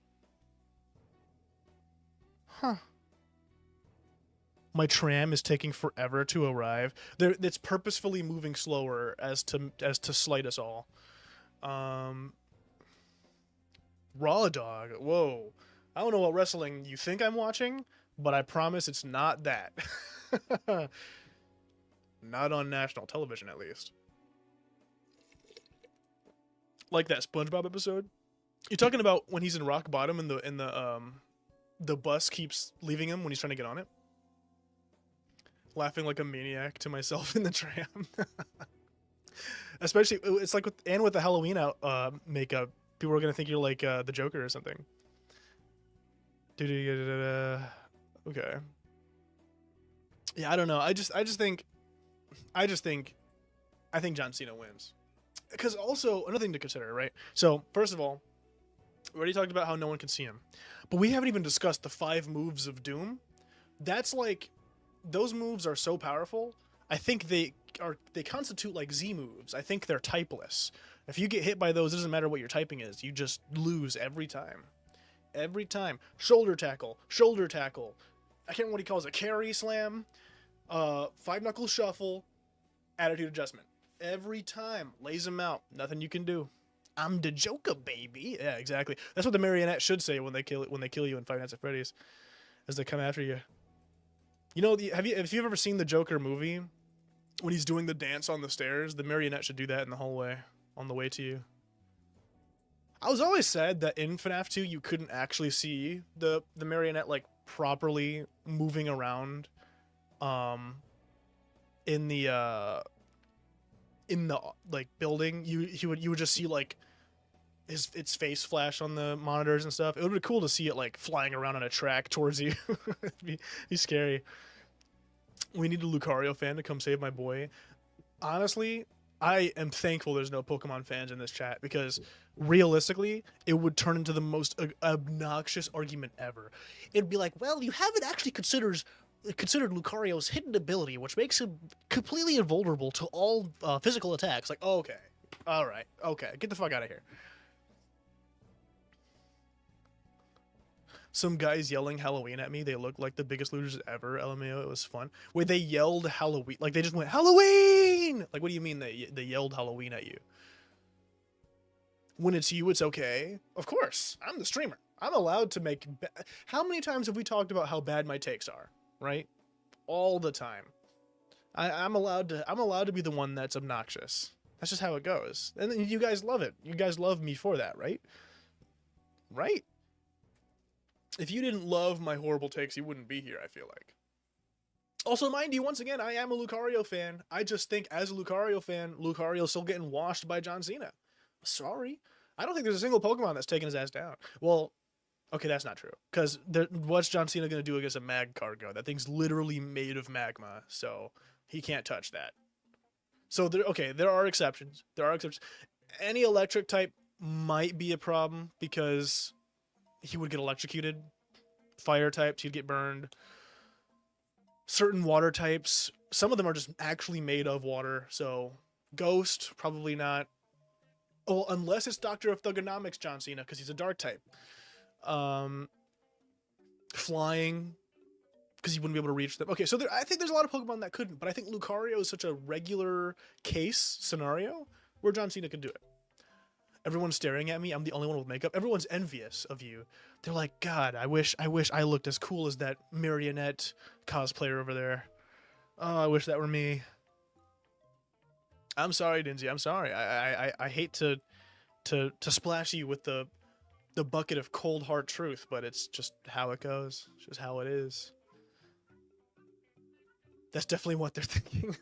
Huh. My tram is taking forever to arrive. It's purposefully moving slower as to slight us all. Raw Dog. Whoa. I don't know what wrestling you think I'm watching, but I promise it's not that. Not on national television, at least. Like that SpongeBob episode. You're talking about when he's in rock bottom and the bus keeps leaving him when he's trying to get on it. Laughing like a maniac to myself in the tram. Especially, it's like with the Halloween makeup. People are gonna think you're like the Joker or something. Okay. Yeah, I don't know. I think John Cena wins. Because also, another thing to consider, right? So, first of all, we already talked about how no one can see him. But we haven't even discussed the 5 moves of Doom. That's like, those moves are so powerful. I think they constitute like Z moves. I think they're typeless. If you get hit by those, it doesn't matter what your typing is. You just lose every time. Every time. Shoulder tackle. I can't remember what he calls it. Carry slam. 5-knuckle shuffle. Attitude adjustment. Every time. Lays him out. Nothing you can do. I'm the Joker, baby. Yeah, exactly. That's what the marionette should say when they kill you in Five Nights at Freddy's, as they come after you. You know, have you ever seen the Joker movie? When he's doing the dance on the stairs, the marionette should do that in the hallway on the way to you. I was always sad that in FNAF 2 you couldn't actually see the marionette like properly moving around in the like building. You would just see like its face flash on the monitors and stuff. It would be cool to see it like flying around on a track towards you. It'd be scary. We need a Lucario fan to come save my boy. Honestly, I am thankful there's no Pokemon fans in this chat, because realistically, it would turn into the most obnoxious argument ever. It'd be like, well, you haven't actually considered Lucario's hidden ability, which makes him completely invulnerable to all physical attacks. Like, oh, okay, all right, okay, get the fuck out of here. Some guys yelling Halloween at me. They look like the biggest losers ever. LMAO, it was fun. Wait, they yelled Halloween. Like, they just went, Halloween! Like, what do you mean they yelled Halloween at you? When it's you, it's okay. Of course. I'm the streamer. I'm allowed to make... How many times have we talked about how bad my takes are? Right? All the time. I'm allowed to be the one that's obnoxious. That's just how it goes. And then you guys love it. You guys love me for that, right? Right? If you didn't love my horrible takes, you wouldn't be here, I feel like. Also, mind you, once again, I am a Lucario fan. I just think, as a Lucario fan, Lucario's still getting washed by John Cena. Sorry. I don't think there's a single Pokemon that's taken his ass down. Well, okay, that's not true. Because what's John Cena going to do against a Magcargo? That thing's literally made of magma, so he can't touch that. So, there are exceptions. Any electric type might be a problem, because he would get electrocuted. Fire types, he'd get burned. Certain water types, some of them are just actually made of water. So, Ghost, probably not. Oh, unless it's Doctor of Thugonomics John Cena, because he's a dark type. Flying, because you wouldn't be able to reach them. Okay, so I think there's a lot of Pokemon that couldn't, but I think Lucario is such a regular case scenario where John Cena could do it. Everyone's staring at me. I'm the only one with makeup. Everyone's envious of you. They're like, God, I wish I looked as cool as that marionette cosplayer over there. Oh, I wish that were me. I'm sorry, Dinzy. I'm sorry. I hate to splash you with the bucket of cold hard truth, but it's just how it goes. It's just how it is. That's definitely what they're thinking.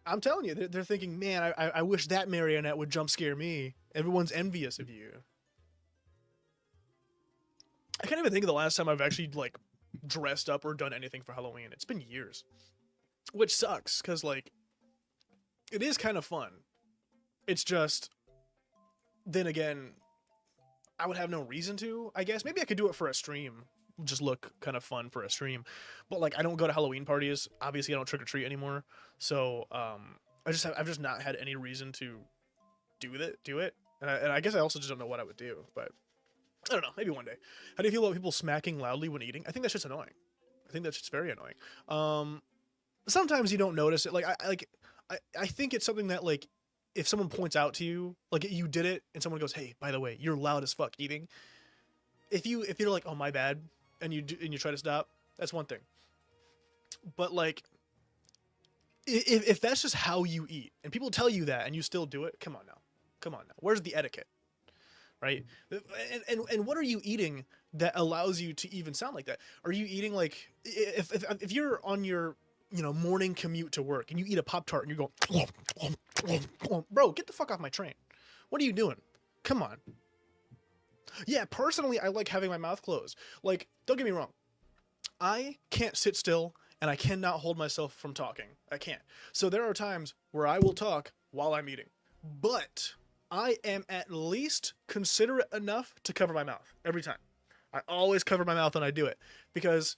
I'm telling you, they're thinking, man, I wish that marionette would jump scare me. Everyone's envious of you. I can't even think of the last time I've actually like dressed up or done anything for Halloween. It's been years, which sucks because like it is kind of fun. It's just then again, I would have no reason to. I guess maybe I could do it for a stream. Just look kind of fun for a stream, but like I don't go to Halloween parties. Obviously, I don't trick or treat anymore. So I've just not had any reason to do it. And I guess I also just don't know what I would do. But I don't know. Maybe one day. How do you feel about people smacking loudly when eating? I think that's just annoying. I think that's just very annoying. Sometimes you don't notice it. Like I think it's something that like if someone points out to you, like you did it, and someone goes, "Hey, by the way, you're loud as fuck eating." If you're like, "Oh, my bad," and you try to stop, that's one thing. But like, if that's just how you eat, and people tell you that, and you still do it, come on now. Where's the etiquette, right? And what are you eating that allows you to even sound like that? Are you eating like if you're on your morning commute to work and you eat a Pop-Tart and you go, bro, get the fuck off my train. What are you doing? Come on. Yeah, personally, I like having my mouth closed. Like, don't get me wrong. I can't sit still and I cannot hold myself from talking. I can't. So there are times where I will talk while I'm eating. But I am at least considerate enough to cover my mouth every time. I always cover my mouth when I do it because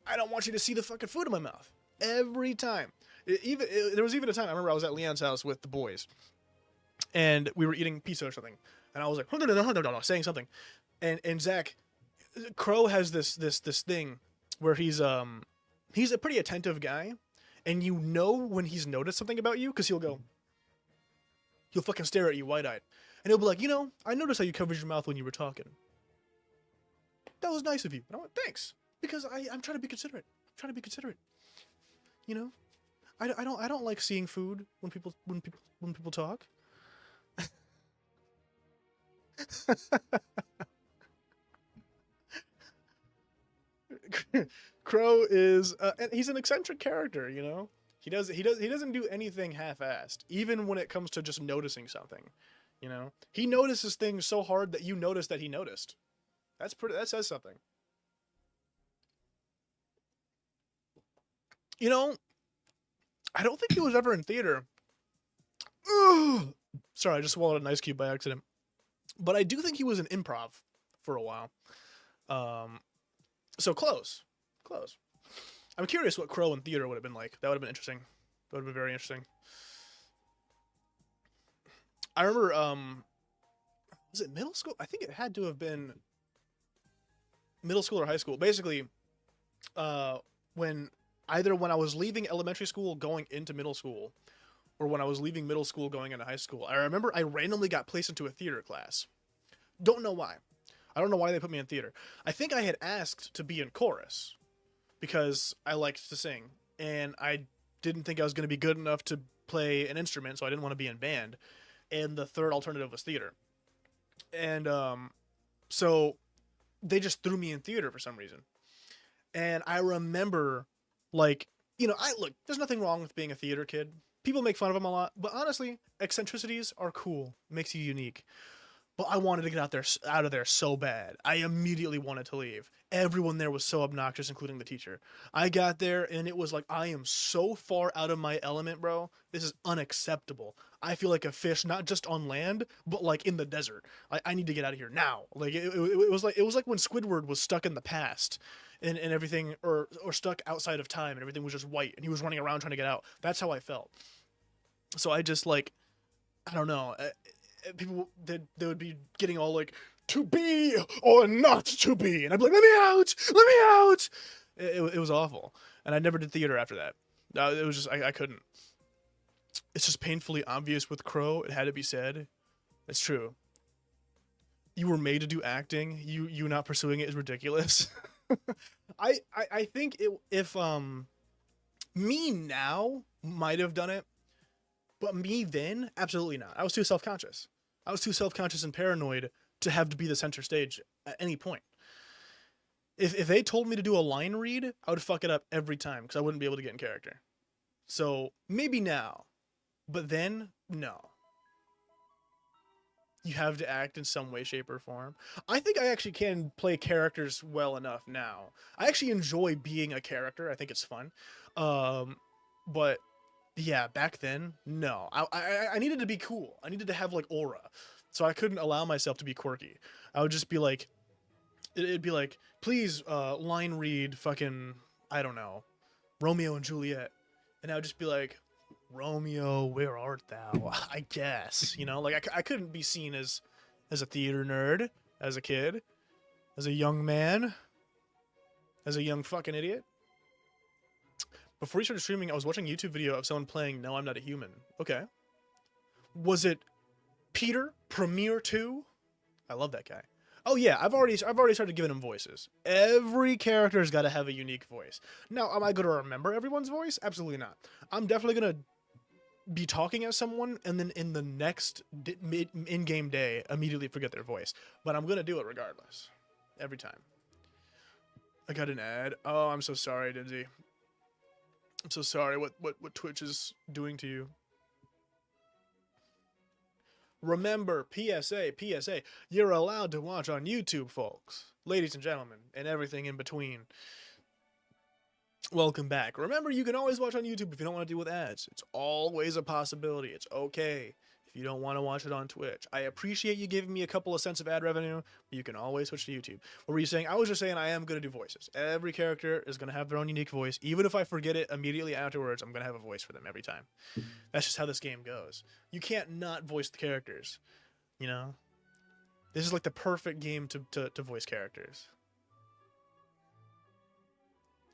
I don't want you to see the fucking food in my mouth. Every time. There was even a time, I remember I was at Leon's house with the boys and we were eating pizza or something. And I was like, saying something. And Zach, Crow has this thing where he's a pretty attentive guy. And you know when he's noticed something about you because he'll fucking stare at you wide-eyed. And he'll be like, I noticed how you covered your mouth when you were talking. That was nice of you. And I went, thanks. Because I'm trying to be considerate. I don't like seeing food when people talk. Crow is and he's an eccentric character, He doesn't do anything half-assed, even when it comes to just noticing something, He notices things so hard that you notice that he noticed. That says something. I don't think he was ever in theater. Ugh. Sorry, I just swallowed an ice cube by accident. But I do think he was in improv for a while. So close. I'm curious what Crow in theater would have been like. That would have been interesting. That would have been very interesting. I remember, was it middle school? I think it had to have been middle school or high school. Basically, when I was leaving elementary school going into middle school, or when I was leaving middle school going into high school, I remember I randomly got placed into a theater class. Don't know why. I don't know why they put me in theater. I think I had asked to be in chorus because I liked to sing, and I didn't think I was going to be good enough to play an instrument, so I didn't want to be in band. And the third alternative was theater. And so they just threw me in theater for some reason. And I remember, like, there's nothing wrong with being a theater kid. People make fun of them a lot, but honestly, eccentricities are cool. Makes you unique. But I wanted to get out of there so bad. I immediately wanted to leave. Everyone there was so obnoxious, including the teacher. I got there and it was like, I am so far out of my element, bro. This is unacceptable. I feel like a fish, not just on land, but like in the desert. I need to get out of here now. Like it was like when Squidward was stuck in the past and everything, or stuck outside of time and everything was just white and he was running around trying to get out. That's how I felt. So I just I don't know. People they would be getting all like, to be or not to be, and I'd be like, let me out. It was awful, and I never did theater after that. It was just I couldn't. It's just painfully obvious with Crow. It had to be said. It's true. You were made to do acting. You not pursuing it is ridiculous. I think if me now might have done it. But me then, absolutely not. I was too self-conscious. I was too self-conscious and paranoid to have to be the center stage at any point. If they told me to do a line read, I would fuck it up every time because I wouldn't be able to get in character. So maybe now, but then, no. You have to act in some way, shape, or form. I think I actually can play characters well enough now. I actually enjoy being a character. I think it's fun. Um, but yeah, back then, no. I needed to be cool. I needed to have like aura, so I couldn't allow myself to be quirky. I would just be like, it'd be like, please, line read, fucking, I don't know, Romeo and Juliet, and I would just be like, Romeo, where art thou? I guess, you know, like I couldn't be seen as a theater nerd, as a kid, as a young man, as a young fucking idiot. Before we started streaming, I was watching a YouTube video of someone playing No, I'm Not a Human. Okay. Was it Peter Premiere 2? I love that guy. Oh yeah, I've already started giving him voices. Every character's got to have a unique voice. Now, am I going to remember everyone's voice? Absolutely not. I'm definitely going to be talking at someone and then in the next in-game day immediately forget their voice. But I'm going to do it regardless. Every time. I got an ad. Oh, I'm so sorry, Dinsey. I'm so sorry what Twitch is doing to you. Remember, PSA, you're allowed to watch on YouTube, folks. Ladies and gentlemen, and everything in between. Welcome back. Remember, you can always watch on YouTube if you don't want to deal with ads. It's always a possibility. It's okay if you don't want to watch it on Twitch. I appreciate you giving me a couple of cents of ad revenue, but you can always switch to YouTube. What were you saying? I was just saying I am going to do voices. Every character is going to have their own unique voice. Even if I forget it immediately afterwards, I'm going to have a voice for them every time. That's just how this game goes. You can't not voice the characters, you know? This is like the perfect game to voice characters.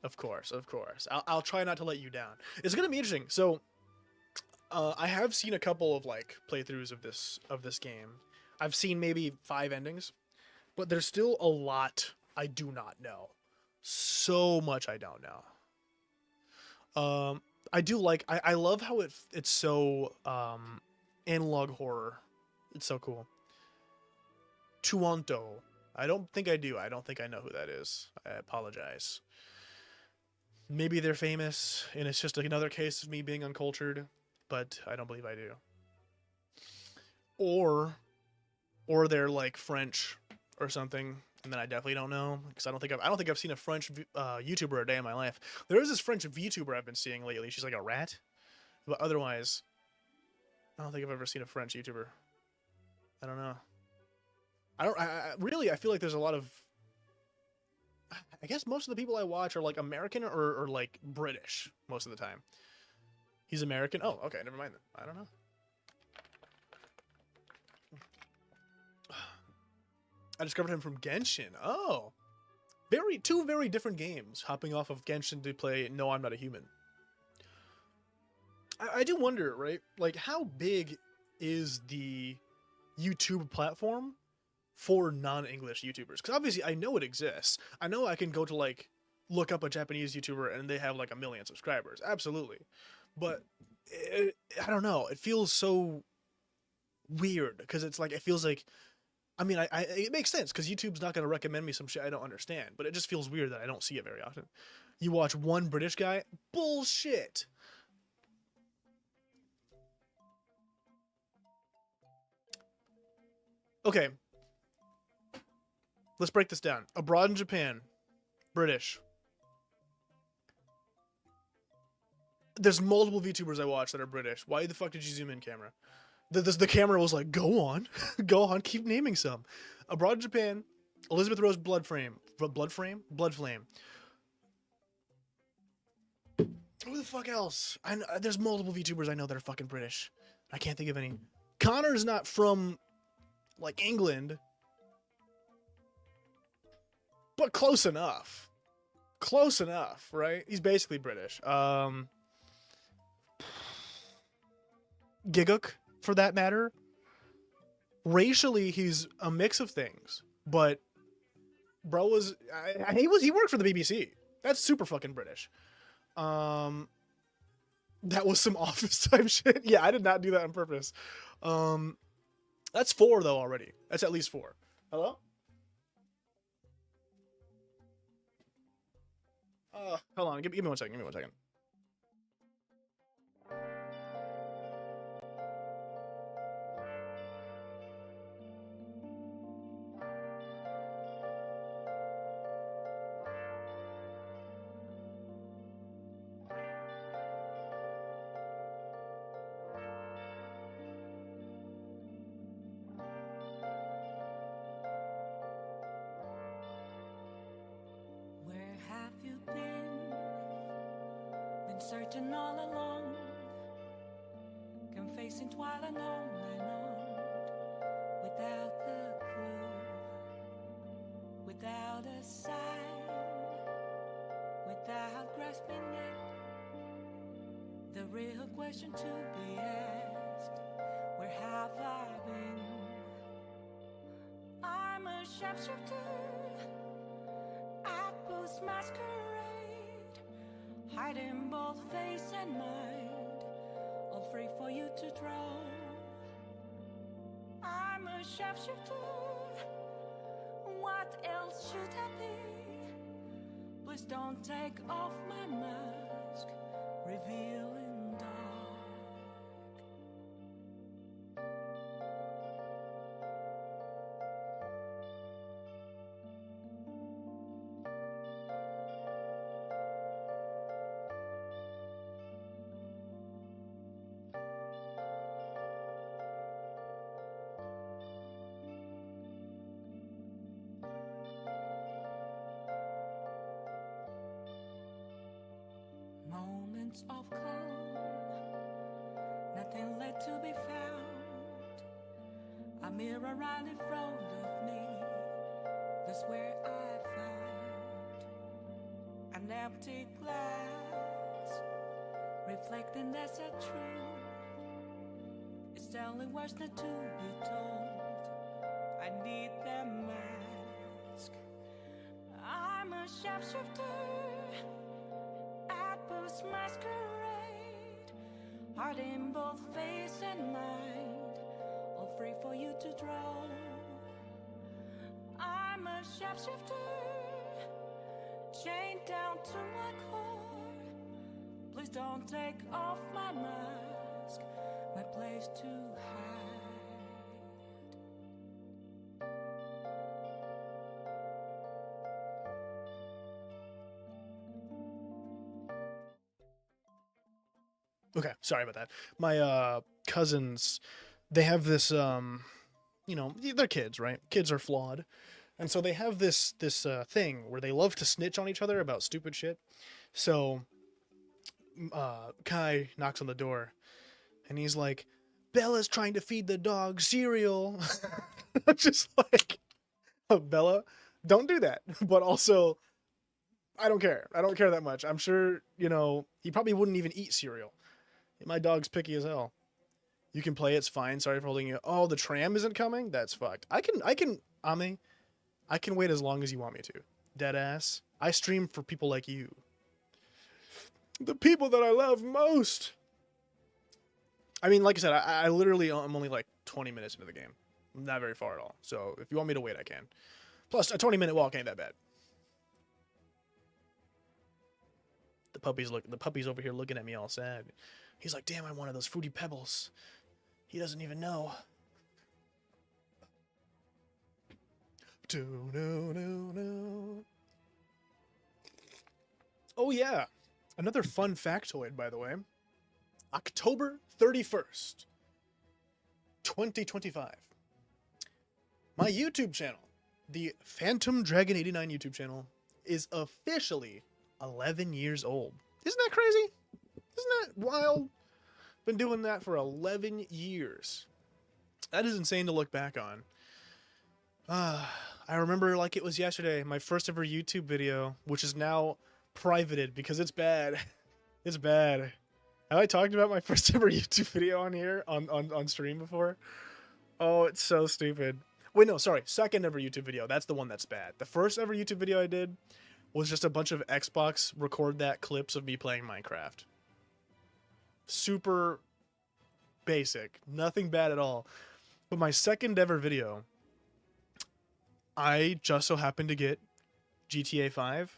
Of course. I'll try not to let you down. It's going to be interesting. So, I have seen a couple of like playthroughs of this game. I've seen maybe 5 endings, but there's still a lot I do not know. So much I don't know. I do like I love how it's so analog horror. It's so cool. Tuonto. I don't think I do. I don't think I know who that is. I apologize. Maybe they're famous, and it's just another case of me being uncultured. But I don't believe I do. Or they're like French or something, and then I definitely don't know because I don't think I've seen a French YouTuber a day in my life. There is this French VTuber I've been seeing lately. She's like a rat, but otherwise, I don't think I've ever seen a French YouTuber. I don't know. I feel like there's a lot of. I guess most of the people I watch are like American or like British most of the time. He's American? Oh, okay, never mind then. I don't know. I discovered him from Genshin. Oh. Two very different games, hopping off of Genshin to play No, I'm Not a Human. I do wonder, right? Like, how big is the YouTube platform for non-English YouTubers? Because obviously I know it exists. I know I can go to, like, look up a Japanese YouTuber and they have, like, 1 million subscribers. Absolutely. But I don't know. It feels so weird because it's like it feels like. I mean, it makes sense because YouTube's not going to recommend me some shit I don't understand. But it just feels weird that I don't see it very often. You watch one British guy, bullshit. Okay, let's break this down. Abroad in Japan, British. There's multiple VTubers I watch that are British. Why the fuck did you zoom in, camera? The camera was like, go on, go on, keep naming some. Abroad in Japan, Elizabeth Rose Bloodflame. Who the fuck else? There's multiple VTubers I know that are fucking British. I can't think of any. Connor's not from, like, England. But close enough. Close enough, right? He's basically British. Giguk, for that matter. Racially, he's a mix of things, but bro he worked for the BBC. That's super fucking British. That was some Office type shit. Yeah, I did not do that on purpose. That's 4 though already. That's at least 4. Hello? Hold on. Give me 1 second. Give me 1 second. you been searching all along, confessing while and on, without a clue, without a sign, without grasping it. The real question to be asked, where have I been? I'm a sharpshooter at Post Masquerade, hiding both face and mind, all free for you to draw. I'm a sharpshooter, what else should I be? Please don't take off my mask, revealing dark. Moments of calm, nothing left to be found. A mirror right in front of me, that's where I found an empty glass, reflecting that's a truth. It's only words not to be told. I need that mask. I'm a sharpshooter at Post Masquerade, heart in both face and mind, all free for you to draw. I'm a sharpshooter, chained down to my core. Please don't take off my mask, my place to hide. Okay, sorry about that. My cousins, they have this you know, they're kids, right? Kids are flawed. And so they have this thing where they love to snitch on each other about stupid shit. So Kai knocks on the door and he's like, "Bella's trying to feed the dog cereal." I'm just like, "Oh, Bella, don't do that." But also, I don't care. I don't care that much. I'm sure, you know, he probably wouldn't even eat cereal. My dog's picky as hell. You can play, it's fine. Sorry for holding you. Oh, the tram isn't coming? That's fucked. I can, Ame, I can wait as long as you want me to. Deadass. I stream for people like you. The people that I love most. I mean, like I said, I literally am only like 20 minutes into the game. Not very far at all. So if you want me to wait, I can. Plus, a 20-minute walk ain't that bad. The puppy's over here looking at me all sad. He's like, "Damn, I wanted those Fruity Pebbles." He doesn't even know. No. Oh yeah, another fun factoid, by the way. October 31st, 2025. My YouTube channel, the Phantom Dragon 89 YouTube channel, is officially 11 years old. Isn't that crazy? Isn't that wild? Been doing that for 11 years. That is insane to look back on. I remember like it was yesterday, my first ever YouTube video, which is now privated because it's bad. It's bad. Have I talked about my first ever YouTube video on here, on stream before? Oh, it's so stupid. Wait, no, sorry. Second ever YouTube video. That's the one that's bad. The first ever YouTube video I did was just a bunch of Xbox record that clips of me playing Minecraft. Super basic. Nothing bad at all. But my second ever video, I just so happened to get GTA 5.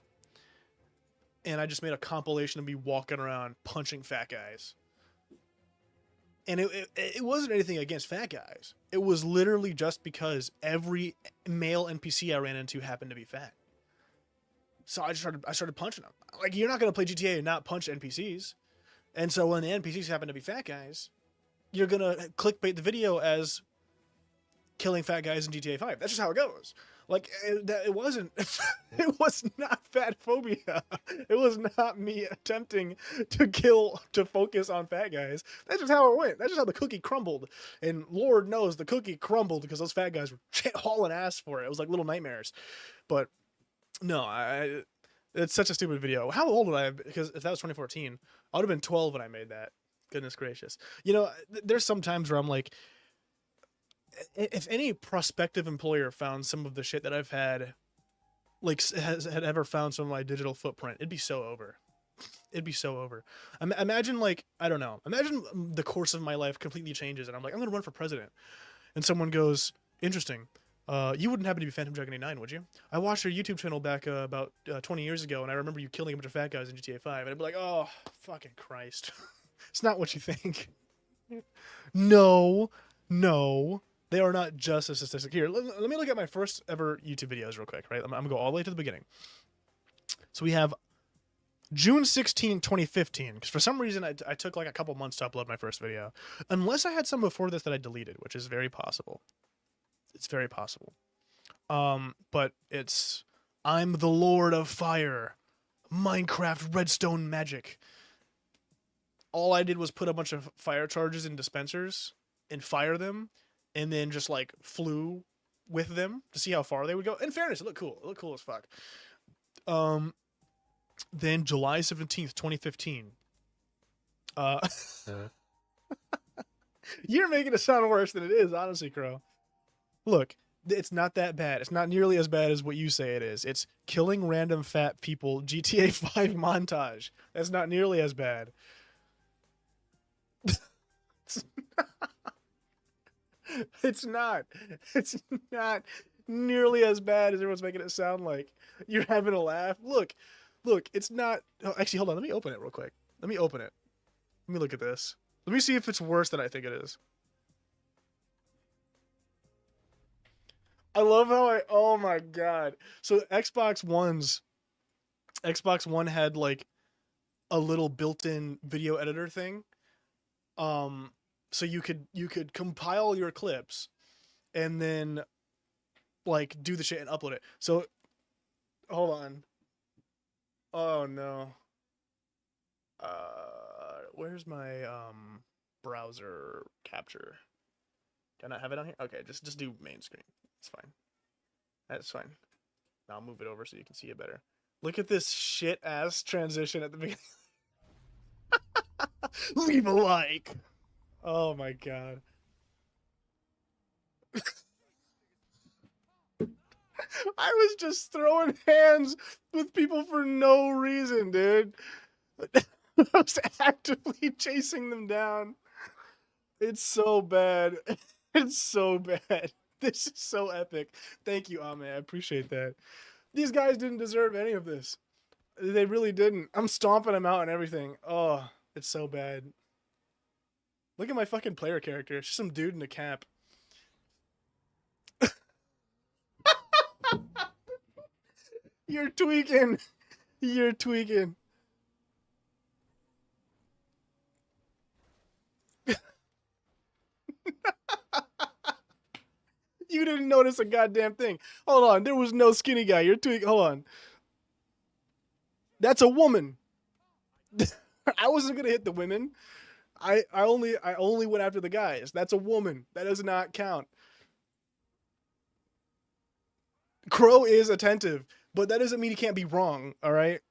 And I just made a compilation of me walking around punching fat guys. And it wasn't anything against fat guys. It was literally just because every male NPC I ran into happened to be fat. So I started punching them. Like, you're not going to play GTA and not punch NPCs. And so when the NPCs happen to be fat guys, you're going to clickbait the video as killing fat guys in GTA 5. That's just how it goes. Like it wasn't. It was not fat phobia. It was not me attempting to focus on fat guys. That's just how it went. That's just how the cookie crumbled. And Lord knows the cookie crumbled because those fat guys were hauling ass for it. It was like little nightmares. But no, it's such a stupid video. How old would I have? Because if that was 2014, I would have been 12 when I made that. Goodness gracious. You know, there's some times where I'm like, if any prospective employer found some of the shit that I've had, like had ever found some of my digital footprint, it'd be so over. It'd be so over. Imagine, like, I don't know. Imagine the course of my life completely changes, and I'm like, I'm gonna run for president, and someone goes, interesting. You wouldn't happen to be Phantom Dragon 89, would you? I watched your YouTube channel back about 20 years ago, and I remember you killing a bunch of fat guys in GTA 5. And I'd be like, oh, fucking Christ. It's not what you think. No. They are not just a statistic. Here, let me look at my first ever YouTube videos real quick, right? I'm going to go all the way to the beginning. So we have June 16, 2015, because for some reason I took like a couple months to upload my first video. Unless I had some before this that I deleted, which is very possible. It's very possible. But it's I'm the Lord of Fire, Minecraft Redstone Magic. All I did was put a bunch of fire charges in dispensers and fire them, and then just like flew with them to see how far they would go. In fairness, it looked cool. It looked cool as fuck. Then July 17th, 2015. You're making it sound worse than it is, honestly, Crow. Look, it's not that bad. It's not nearly as bad as what you say it is. It's killing random fat people GTA 5 montage. That's not nearly as bad. It's not nearly as bad as everyone's making it sound like. You're having a laugh. Look, it's not. Oh, actually, hold on. Let me open it real quick. Let me open it. Let me look at this. Let me see if it's worse than I think it is. I love how oh my God. So Xbox One had like a little built-in video editor thing. So you could compile your clips and then like do the shit and upload it. So hold on. Oh no. Where's my browser capture? Can I have it on here? Okay, just do main screen. It's fine. That's fine. Now I'll move it over so you can see it better. Look at this shit ass transition at the beginning. Leave a like. Oh my God. I was just throwing hands with people for no reason, dude. I was actively chasing them down. It's so bad. It's so bad. This is so epic. Thank you, Ame. I appreciate that. These guys didn't deserve any of this. They really didn't. I'm stomping them out and everything. Oh, it's so bad. Look at my fucking player character. It's just some dude in a cap. You're tweaking. You're tweaking. You didn't notice a goddamn thing. Hold on. There was no skinny guy. You're tweaking. Hold on. That's a woman. I wasn't going to hit the women. I only went after the guys. That's a woman. That does not count. Crow is attentive, but that doesn't mean he can't be wrong, all right?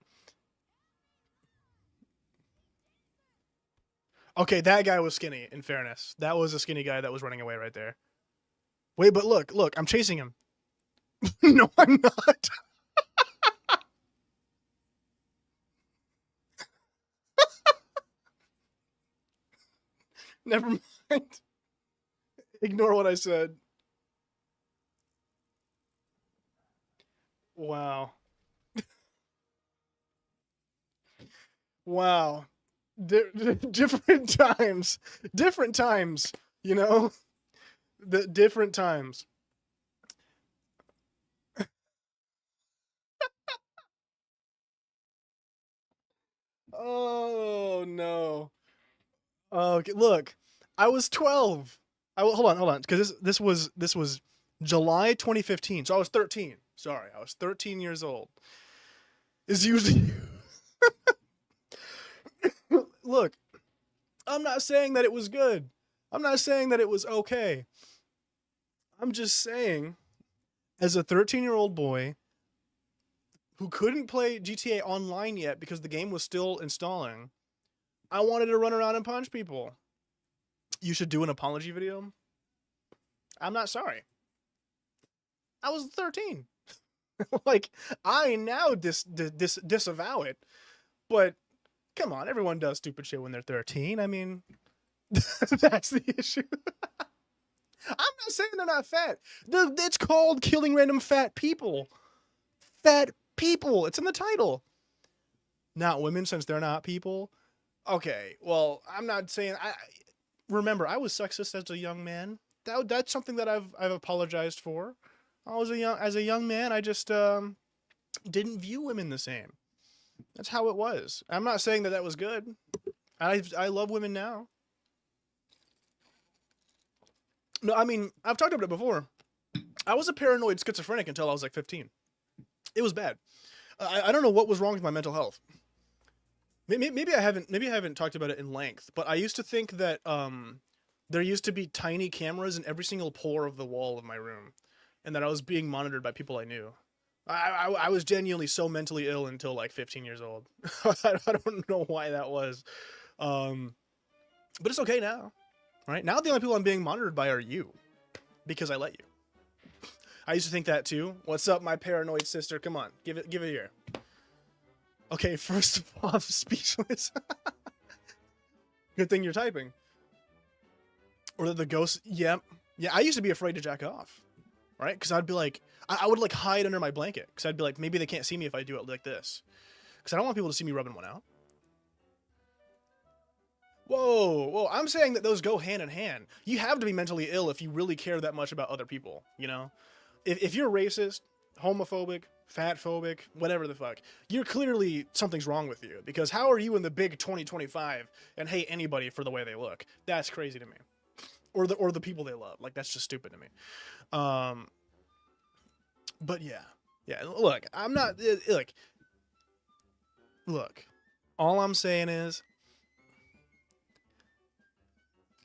Okay, that guy was skinny, in fairness. That was a skinny guy that was running away right there. Wait, but look, I'm chasing him. No, I'm not. Never mind. Ignore what I said. Wow. Wow. Different times. Different times, you know? The different times. Oh no. Okay, look. I was 12. hold on, because this was July 2015, so I was 13. Sorry, I was 13 years old. Is usually look. I'm not saying that it was good. I'm not saying that it was okay. I'm just saying, as a 13-year-old boy who couldn't play GTA Online yet because the game was still installing, I wanted to run around and punch people. You should do an apology video. I'm not sorry. I was 13. Like, I now disavow it. But, come on, everyone does stupid shit when they're 13. I mean, that's the issue. I'm not saying they're not fat. It's called killing random fat people. Fat people. It's in the title. Not women, since they're not people. Okay, well, I'm not saying... Remember, I was sexist as a young man. That's something that I've apologized for. As a young man, I just didn't view women the same. That's how it was. I'm not saying that was good. I love women now. No, I mean, I've talked about it before. I was a paranoid schizophrenic until I was like 15. It was bad. I don't know what was wrong with my mental health. Maybe I haven't talked about it in length, but I used to think that there used to be tiny cameras in every single pore of the wall of my room, and that I was being monitored by people I knew. I was genuinely so mentally ill until like 15 years old. I don't know why that was, but it's okay now. Right now, the only people I'm being monitored by are you, because I let you. I used to think that too. What's up, my paranoid sister? Come on, give it here. Okay, first of all, I'm speechless. Good thing you're typing. Or that the ghost. Yeah. I used to be afraid to jack off, right? Because I'd be like, I would like hide under my blanket, because I'd be like, maybe they can't see me if I do it like this, because I don't want people to see me rubbing one out. Whoa, I'm saying that those go hand in hand. You have to be mentally ill if you really care that much about other people, you know? If you're racist, homophobic, fatphobic, whatever the fuck, you're clearly, something's wrong with you, because how are you in the big 2025 and hate anybody for the way they look? That's crazy to me. Or the people they love. Like, that's just stupid to me. But yeah, look, I'm not, look, all I'm saying is,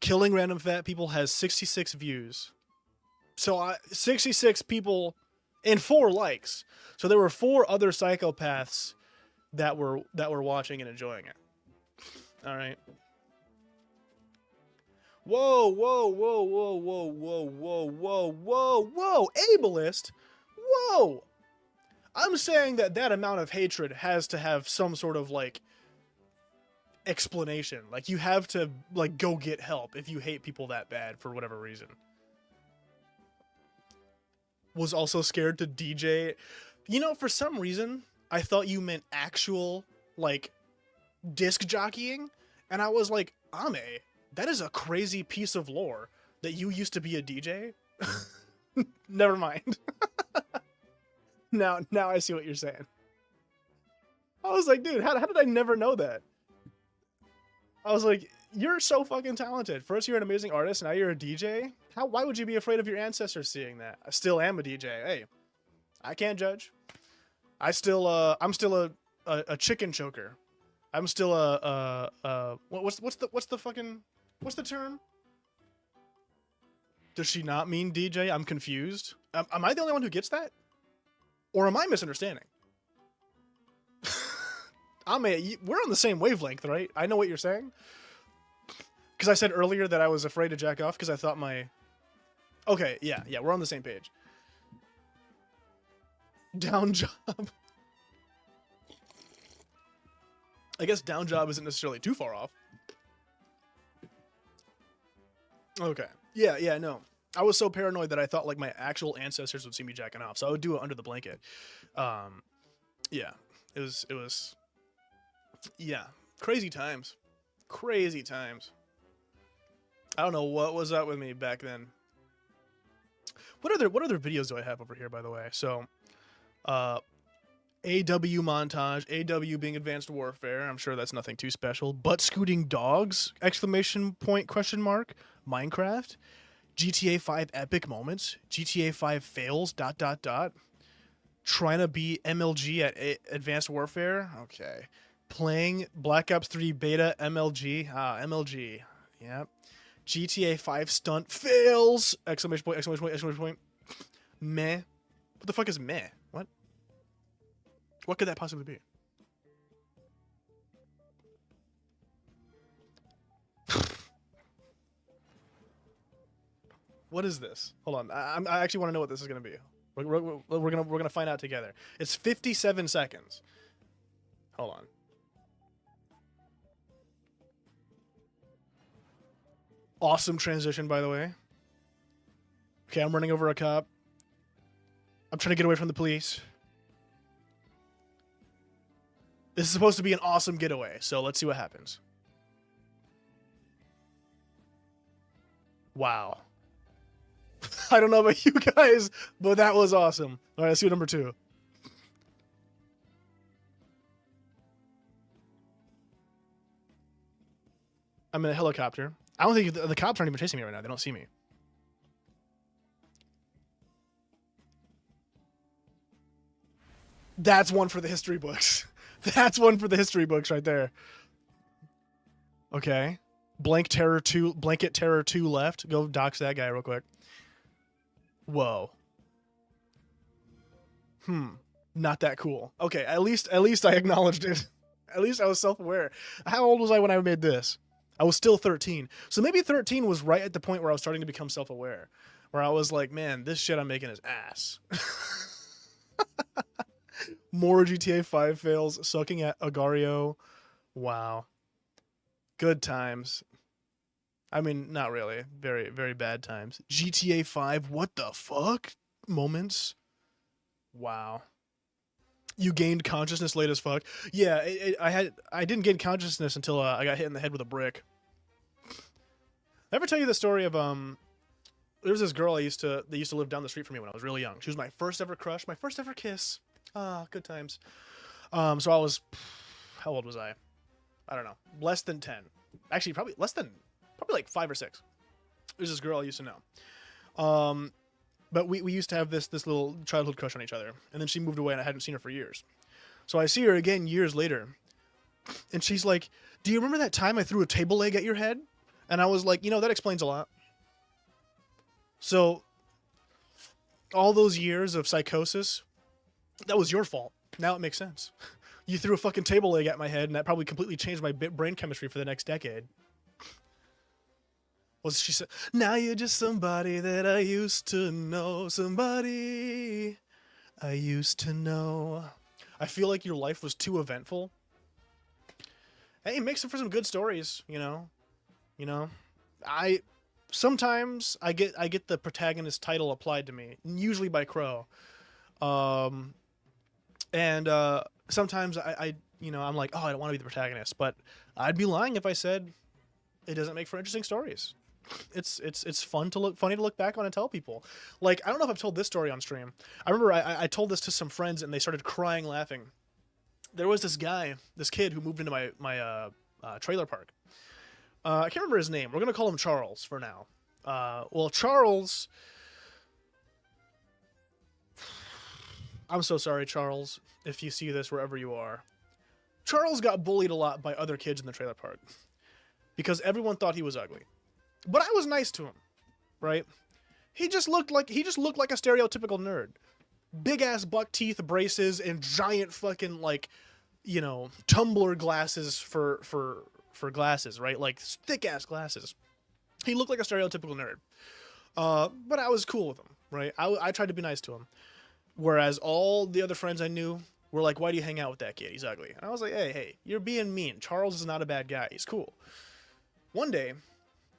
killing random fat people has 66 views. So 66 people and 4 likes. So there were 4 other psychopaths that were watching and enjoying it. All right. Whoa, ableist? Whoa. I'm saying that amount of hatred has to have some sort of like explanation. Like, you have to like go get help if you hate people that bad for whatever reason. Was also scared to DJ. You know, for some reason, I thought you meant actual like disc jockeying, and I was like, Ame, that is a crazy piece of lore that you used to be a DJ. Never mind. Now I see what you're saying. I was like, dude, how did I never know that? I was like, you're so fucking talented. First, you're an amazing artist. Now you're a DJ. Why would you be afraid of your ancestors seeing that? I still am a DJ. Hey, I can't judge. I'm still a chicken choker. I'm still what's the term? Does she not mean DJ? I'm confused. Am I the only one who gets that? Or am I misunderstanding? We're on the same wavelength, right? I know what you're saying. Because I said earlier that I was afraid to jack off because I thought my... Okay, yeah, we're on the same page. Down job. I guess down job isn't necessarily too far off. Okay. Yeah, no. I was so paranoid that I thought like my actual ancestors would see me jacking off, so I would do it under the blanket. Yeah. It was yeah, crazy times. Crazy times. I don't know what was up with me back then. What other videos do I have over here, by the way? So, AW montage, AW being Advanced Warfare. I'm sure that's nothing too special. Butt scooting dogs! Exclamation point, question mark. Minecraft. GTA 5 epic moments. GTA 5 fails. ... Trying to beat MLG at Advanced Warfare. Okay. Playing Black Ops 3 beta MLG. MLG. Yep. GTA 5 stunt fails! Exclamation point, exclamation point, exclamation point. Meh. What the fuck is meh? What? What could that possibly be? What is this? Hold on. I actually want to know what this is going to be. We're gonna find out together. It's 57 seconds. Hold on. Awesome transition, by the way. Okay, I'm running over a cop. I'm trying to get away from the police. This is supposed to be an awesome getaway, so let's see what happens. Wow. I don't know about you guys, but that was awesome. All right, let's see number 2. I'm in a helicopter. I don't think the cops aren't even chasing me right now. They don't see me. That's one for the history books. That's one for the history books right there. Okay. Blanket Terror 2 left. Go dox that guy real quick. Whoa. Not that cool. Okay, at least I acknowledged it. At least I was self-aware. How old was I when I made this? I was still 13. So maybe 13 was right at the point where I was starting to become self-aware. Where I was like, man, this shit I'm making is ass. More GTA 5 fails. Sucking at Agario. Wow. Good times. I mean, not really. Very, very bad times. GTA 5, what the fuck? Moments. Wow. You gained consciousness late as fuck. Yeah, I didn't gain consciousness until I got hit in the head with a brick. I ever tell you the story of there was this girl that used to live down the street from me when I was really young. She was my first ever crush, my first ever kiss. Ah, good times. So I was, how old was I? I don't know, less than 10. Actually, probably like 5 or 6. There's this girl I used to know. But we used to have this little childhood crush on each other. And then she moved away and I hadn't seen her for years. So I see her again years later. And she's like, do you remember that time I threw a table leg at your head? And I was like, that explains a lot. So all those years of psychosis, that was your fault. Now it makes sense. You threw a fucking table leg at my head and that probably completely changed my brain chemistry for the next decade. Was she said, now you're just somebody that I used to know. Somebody I used to know. I feel like your life was too eventful. Hey, it makes it for some good stories, Sometimes I get the protagonist title applied to me, usually by Crow. And sometimes I'm like, oh, I don't want to be the protagonist, but I'd be lying if I said it doesn't make for interesting stories. It's funny to look back on and tell people. Like, I don't know if I've told this story on stream. I remember I told this to some friends and they started crying laughing. There was this kid who moved into my trailer park. I can't remember his name. We're gonna call him Charles for now. Well, Charles, I'm so sorry, Charles, if you see this wherever you are. Charles got bullied a lot by other kids in the trailer park because everyone thought he was ugly. But I was nice to him, right? He just looked like a stereotypical nerd. Big ass buck teeth, braces, and giant fucking tumbler glasses for glasses, right? Like thick ass glasses. He looked like a stereotypical nerd. But I was cool with him, right? I tried to be nice to him. Whereas all the other friends I knew were like, why do you hang out with that kid? He's ugly. And I was like, hey, you're being mean. Charles is not a bad guy. He's cool. One day,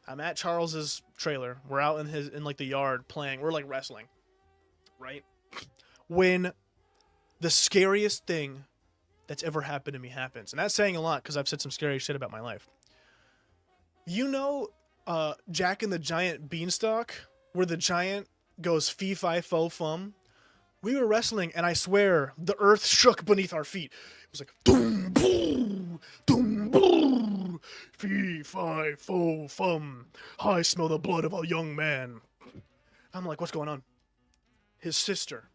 I'm at Charles's trailer. We're out in the yard playing. We're like wrestling, right? When the scariest thing that's ever happened to me happens. And that's saying a lot because I've said some scary shit about my life. Jack and the Giant Beanstalk, where the giant goes fee fi fo fum? We were wrestling, and I swear, the earth shook beneath our feet. It was like, doom, boom, doom, boom. Fee, fi, fo, fum. I smell the blood of a young man. I'm like, what's going on? His sister.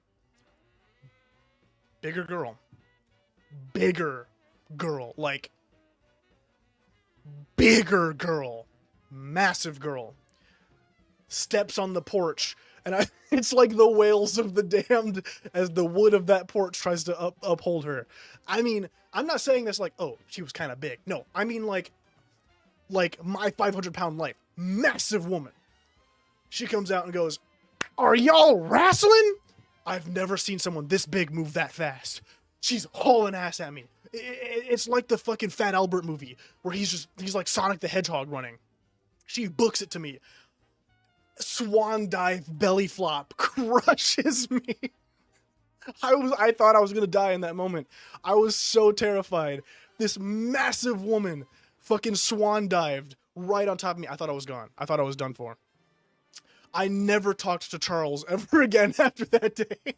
Bigger girl. Like, bigger girl. Massive girl. Steps on the porch. And it's like the wails of the damned as the wood of that porch tries to uphold her. I mean, I'm not saying this like, oh, she was kind of big. No, I mean like my 500-pound life. Massive woman. She comes out and goes, "Are y'all wrestling?" I've never seen someone this big move that fast. She's hauling ass at me. It's like the fucking Fat Albert movie where he's like Sonic the Hedgehog running. She books it to me. Swan dive belly flop crushes me. I thought I was gonna die in that moment. I was so terrified. This massive woman fucking swan dived right on top of me. I thought I was gone. I thought I was done for. I never talked to Charles ever again after that day.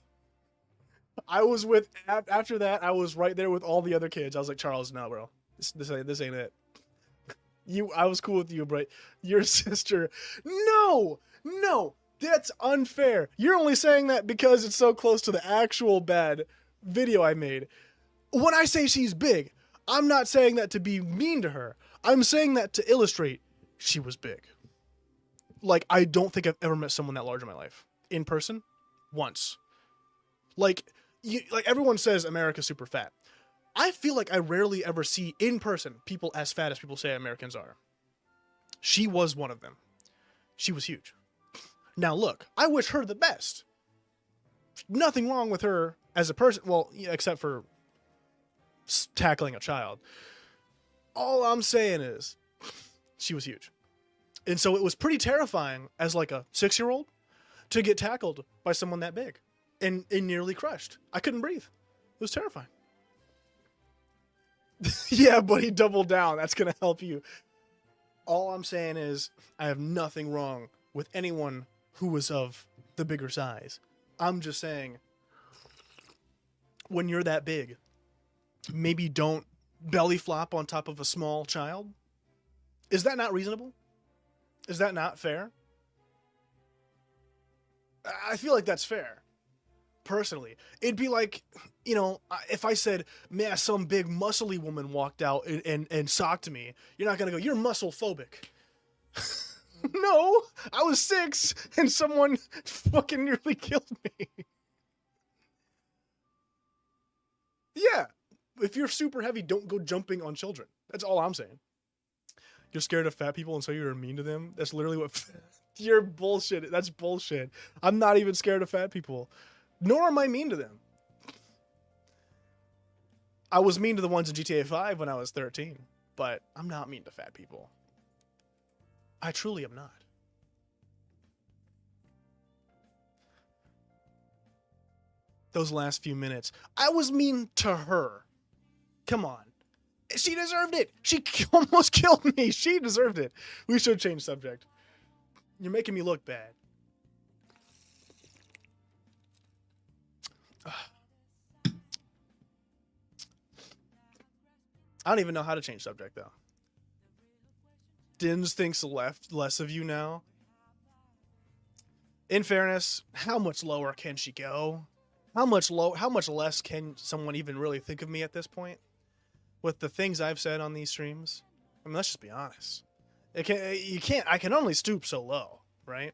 After that, I was right there with all the other kids. I was like, Charles, no, bro. This ain't it. I was cool with you, but your sister, no, that's unfair. You're only saying that because it's so close to the actual bad video I made. When I say she's big, I'm not saying that to be mean to her. I'm saying that to illustrate she was big. Like, I don't think I've ever met someone that large in my life. In person, once. Like everyone says America's super fat. I feel like I rarely ever see in person people as fat as people say Americans are. She was one of them. She was huge. Now look, I wish her the best. Nothing wrong with her as a person. Well, yeah, except for tackling a child. All I'm saying is she was huge. And so it was pretty terrifying as like a 6-year-old to get tackled by someone that big and nearly crushed. I couldn't breathe. It was terrifying. Yeah, but he doubled down. That's going to help you. All I'm saying is I have nothing wrong with anyone who was of the bigger size. I'm just saying when you're that big, maybe don't belly flop on top of a small child. Is that not reasonable? Is that not fair? I feel like that's fair. Personally, it'd be like, you know, if I said, man, some big muscly woman walked out and socked me, you're not gonna go, you're muscle phobic. No, I was 6 and someone fucking nearly killed me. Yeah, if you're super heavy, don't go jumping on children. That's all I'm saying. You're scared of fat people and so you're mean to them? That's literally what... You're bullshit. That's bullshit. I'm not even scared of fat people. Nor am I mean to them. I was mean to the ones in GTA 5 when I was 13, but I'm not mean to fat people. I truly am not. Those last few minutes, I was mean to her. Come on. She deserved it. She almost killed me. She deserved it. We should change subject. You're making me look bad. I don't even know how to change subject, though. Dins thinks less of you now. In fairness, how much lower can she go? How much less can someone even really think of me at this point? With the things I've said on these streams? I mean, let's just be honest. I can only stoop so low, right?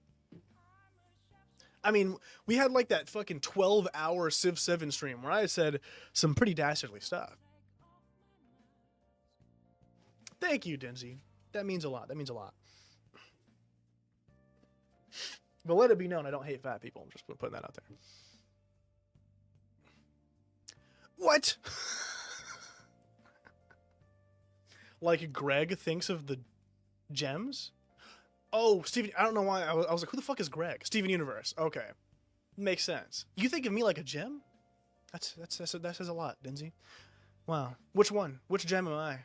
I mean, we had like that fucking 12-hour Civ 7 stream where I said some pretty dastardly stuff. Thank you, Dinzy. That means a lot. But let it be known, I don't hate fat people. I'm just putting that out there. What? Like Greg thinks of the gems? Oh, Steven, I don't know why. I was like, who the fuck is Greg? Steven Universe. Okay. Makes sense. You think of me like a gem? That says a lot, Dinzy. Wow. Which one? Which gem am I?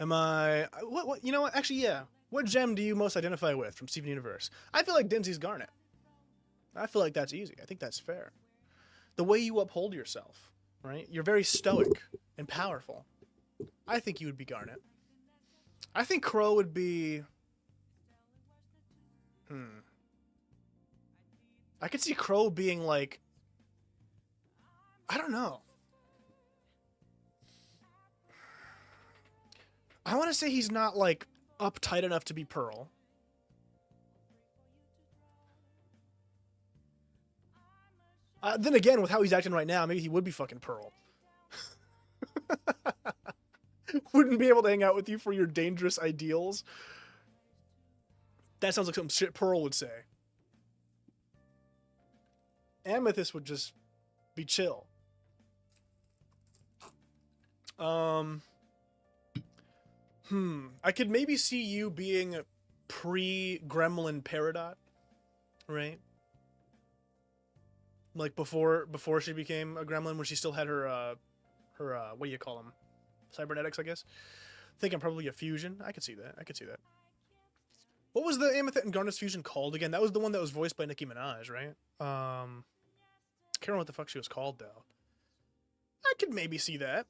Am I... What? You know what? Actually, yeah. What gem do you most identify with from Steven Universe? I feel like Dinzy's Garnet. I feel like that's easy. I think that's fair. The way you uphold yourself, right? You're very stoic and powerful. I think you would be Garnet. I think Crow would be. I could see Crow being like. I don't know. I want to say he's not like uptight enough to be Pearl. Then again, with how he's acting right now, maybe he would be fucking Pearl. Wouldn't be able to hang out with you for your dangerous ideals. That sounds like some shit Pearl would say. Amethyst would just be chill. I could maybe see you being pre-Gremlin Peridot, right? Like before she became a Gremlin, when she still had her what do you call them? Cybernetics, I guess. I think I'm probably a fusion. I could see that. What was the Amethyst and Garnet's fusion called again? That was the one that was voiced by Nicki Minaj, right? I can't remember what the fuck she was called though. I could maybe see that.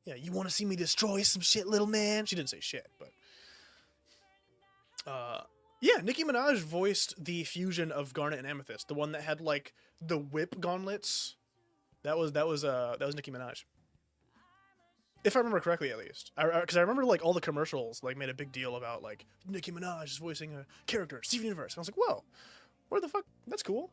Yeah, you want to see me destroy some shit, little man? She didn't say shit, but yeah, Nicki Minaj voiced the fusion of Garnet and Amethyst, the one that had like the whip gauntlets. That was Nicki Minaj. If I remember correctly, at least. Because I remember, like, all the commercials, like, made a big deal about, like, Nicki Minaj is voicing a character, Steven Universe. And I was like, whoa, where the fuck? That's cool.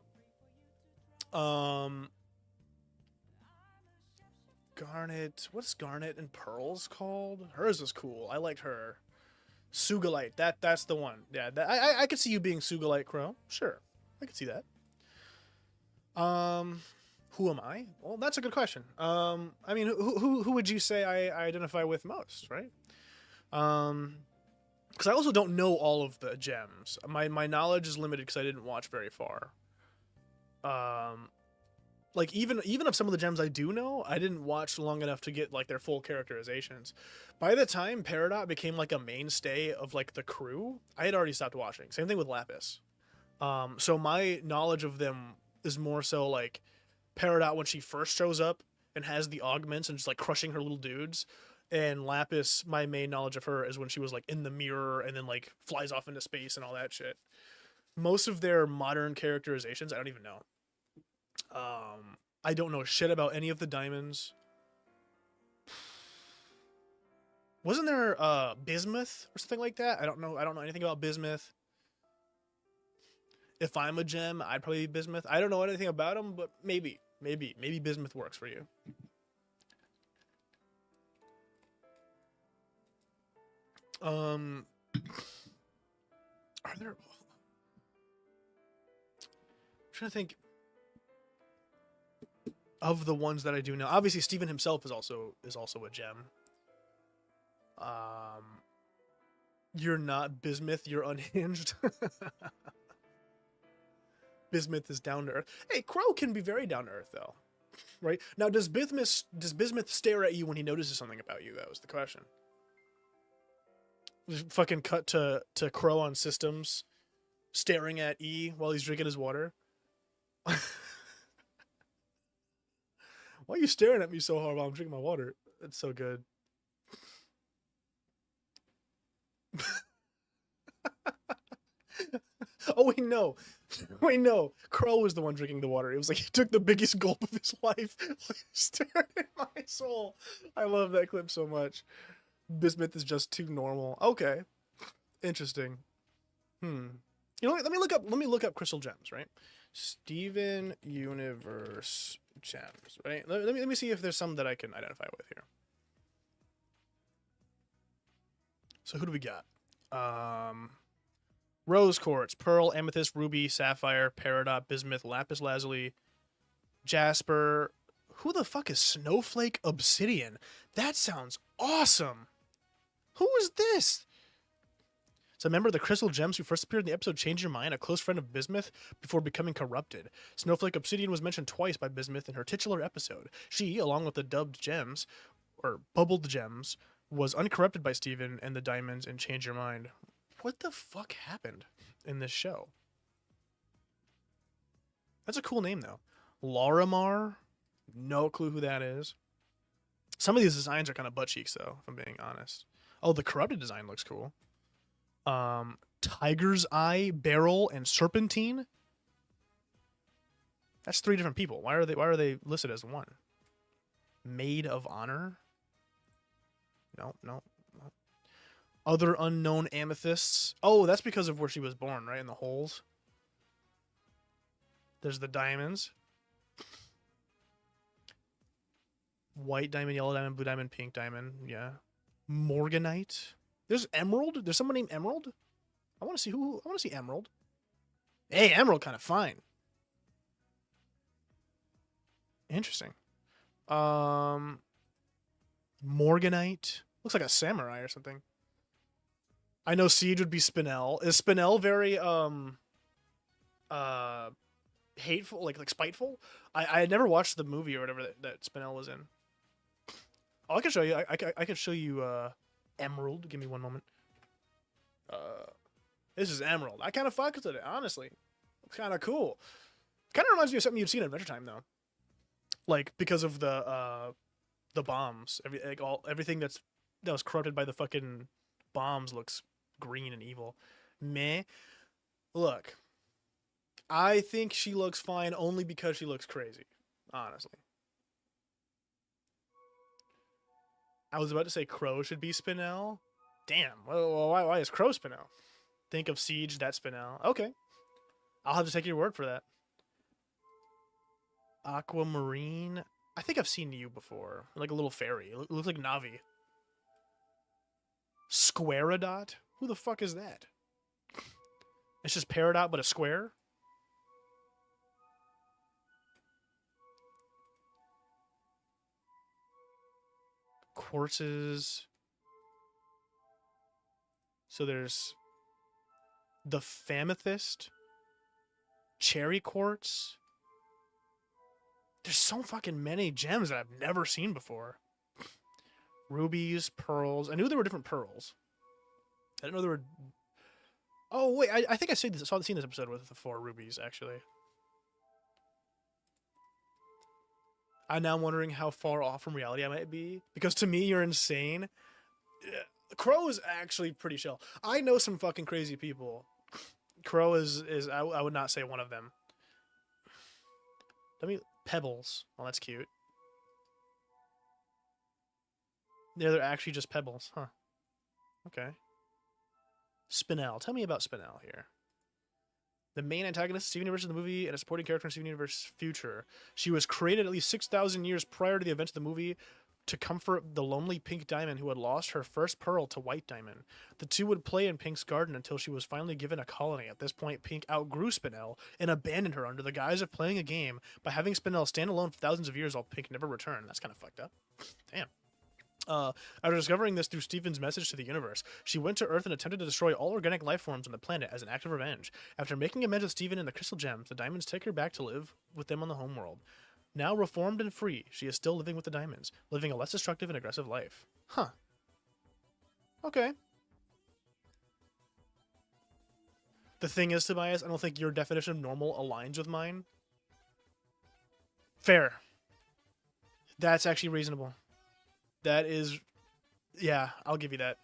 Garnet. What's Garnet and Pearl's called? Hers is cool. I liked her. Sugalite. That's the one. Yeah, I could see you being Sugalite Crow. Sure. I could see that. Who am I? Well, that's a good question. I mean, who would you say I identify with most, right? Because I also don't know all of the gems. My knowledge is limited because I didn't watch very far. Like even of some of the gems I do know, I didn't watch long enough to get like their full characterizations. By the time Peridot became like a mainstay of like the crew, I had already stopped watching. Same thing with Lapis. So my knowledge of them is more so like Peridot when she first shows up and has the augments and just like crushing her little dudes. And Lapis, my main knowledge of her is when she was like in the mirror and then like flies off into space and all that shit. Most of their modern characterizations, I don't even know. I don't know shit about any of the diamonds. Wasn't there Bismuth or something like that? I don't know anything about Bismuth. If I'm a gem, I'd probably be Bismuth. I don't know anything about him, but maybe Bismuth works for you. Are there? I'm trying to think of the ones that I do know. Obviously, Steven himself is also a gem. You're not Bismuth. You're unhinged. Bismuth is down to earth. Hey, Crow can be very down to earth though, right? Now, does Bismuth stare at you when he notices something about you? That was the question. Just fucking cut to Crow on systems, staring at E while he's drinking his water. Why are you staring at me so hard while I'm drinking my water? That's so good. Oh, wait, no. Wait, no. Crow was the one drinking the water. It was like he took the biggest gulp of his life. Staring at my soul. I love that clip so much. Bismuth is just too normal. Okay. Interesting. You know what? Let me look up crystal gems, right? Steven Universe gems, right? Let me see if there's some that I can identify with here. So who do we got? Rose quartz, pearl, amethyst, ruby, sapphire, peridot, bismuth, lapis lazuli, jasper. Who the fuck is snowflake obsidian? That sounds awesome. Who is this? So a member of the Crystal Gems who first appeared in the episode Change Your Mind, a close friend of Bismuth before becoming corrupted. Snowflake Obsidian was mentioned twice by Bismuth in her titular episode. She, along with the dubbed gems, or bubbled gems, was uncorrupted by Steven and the diamonds in Change Your Mind. What the fuck happened in this show? That's a cool name, though. Lauramar? No clue who that is. Some of these designs are kind of butt cheeks, though, if I'm being honest. Oh, the corrupted design looks cool. Tiger's Eye, Beryl, and Serpentine. That's 3 different people. Why are they listed as one? Maid of Honor? No, no. No. Other unknown amethysts. Oh, that's because of where she was born, right? In the holes. There's the diamonds. White diamond, yellow diamond, blue diamond, pink diamond. Yeah. Morganite. There's Emerald. There's someone named Emerald. I want to see Emerald. Hey, Emerald kind of fine. Interesting. Morganite. Looks like a samurai or something. I know Siege would be Spinel. Is Spinel very hateful, like spiteful? I had never watched the movie or whatever that Spinel was in. Oh, I can show you. I can show you Emerald. Give me one moment. This is Emerald. I kind of fuck with it, honestly. It's kind of cool. Kind of reminds me of something you'd seen in Adventure Time, though. Like because of the bombs, everything that was corrupted by the fucking bombs looks green and evil. Meh. Look, I think she looks fine only because she looks crazy. Honestly, I was about to say Crow should be Spinel. Damn. Well, why is Crow Spinel? Think of Siege, that's Spinel. Okay, I'll have to take your word for that. Aquamarine. I think I've seen you before. Like a little fairy. It looks like Navi. Squareadot? Who the fuck is that? It's just Peridot, but a square? Quartzes. So there's the Famethyst. Cherry Quartz. There's so fucking many gems that I've never seen before. Rubies, pearls. I knew there were different pearls. I didn't know there were... Oh, wait. I think I seen this episode with the 4 rubies, actually. I'm now wondering how far off from reality I might be. Because to me, you're insane. Crow is actually pretty chill. I know some fucking crazy people. Crow is I would not say one of them. Pebbles. Oh, that's cute. Yeah, they're actually just pebbles, huh? Okay. Spinel. Tell me about Spinel here. The main antagonist of Steven Universe in the movie and a supporting character in Steven Universe Future. She was created at least 6,000 years prior to the events of the movie to comfort the lonely Pink Diamond who had lost her first pearl to White Diamond. The two would play in Pink's garden until she was finally given a colony. At this point, Pink outgrew Spinel and abandoned her under the guise of playing a game by having Spinel stand alone for thousands of years while Pink never returned. That's kind of fucked up. Damn. After discovering this through Steven's message to the universe, she went to Earth and attempted to destroy all organic life forms on the planet as an act of revenge. After making amends with Steven and the Crystal Gems, the Diamonds take her back to live with them on the homeworld. Now reformed and free, she is still living with the Diamonds, living a less destructive and aggressive life. Huh. Okay. The thing is, Tobias, I don't think your definition of normal aligns with mine. Fair. That's actually reasonable. That is... Yeah, I'll give you that.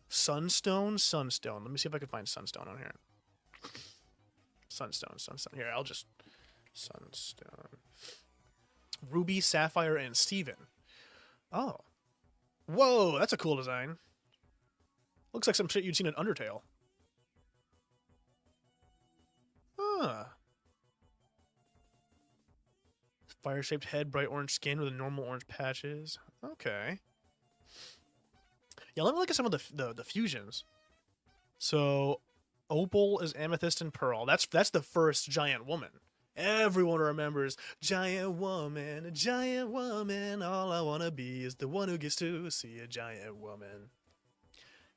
Sunstone? Sunstone. Let me see if I can find Sunstone on here. Sunstone. Here, I'll just... Sunstone. Ruby, Sapphire, and Steven. Oh. Whoa, that's a cool design. Looks like some shit you'd seen in Undertale. Huh. Fire-shaped head, bright orange skin with normal orange patches. Okay. Yeah, let me look at some of the fusions. So, opal is amethyst and pearl. That's the first giant woman. Everyone remembers giant woman, all I want to be is the one who gets to see a giant woman.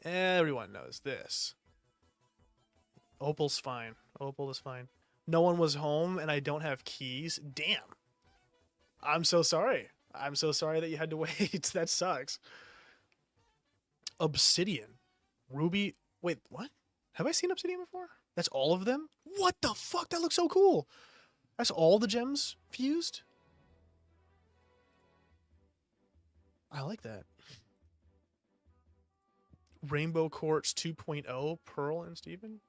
Everyone knows this. Opal's fine. Opal is fine. No one was home and I don't have keys. Damn. I'm so sorry. I'm so sorry that you had to wait. That sucks. Obsidian. Ruby. Wait, what? Have I seen Obsidian before? That's all of them? What the fuck? That looks so cool. That's all the gems fused? I like that. Rainbow Quartz 2.0, Pearl and Steven?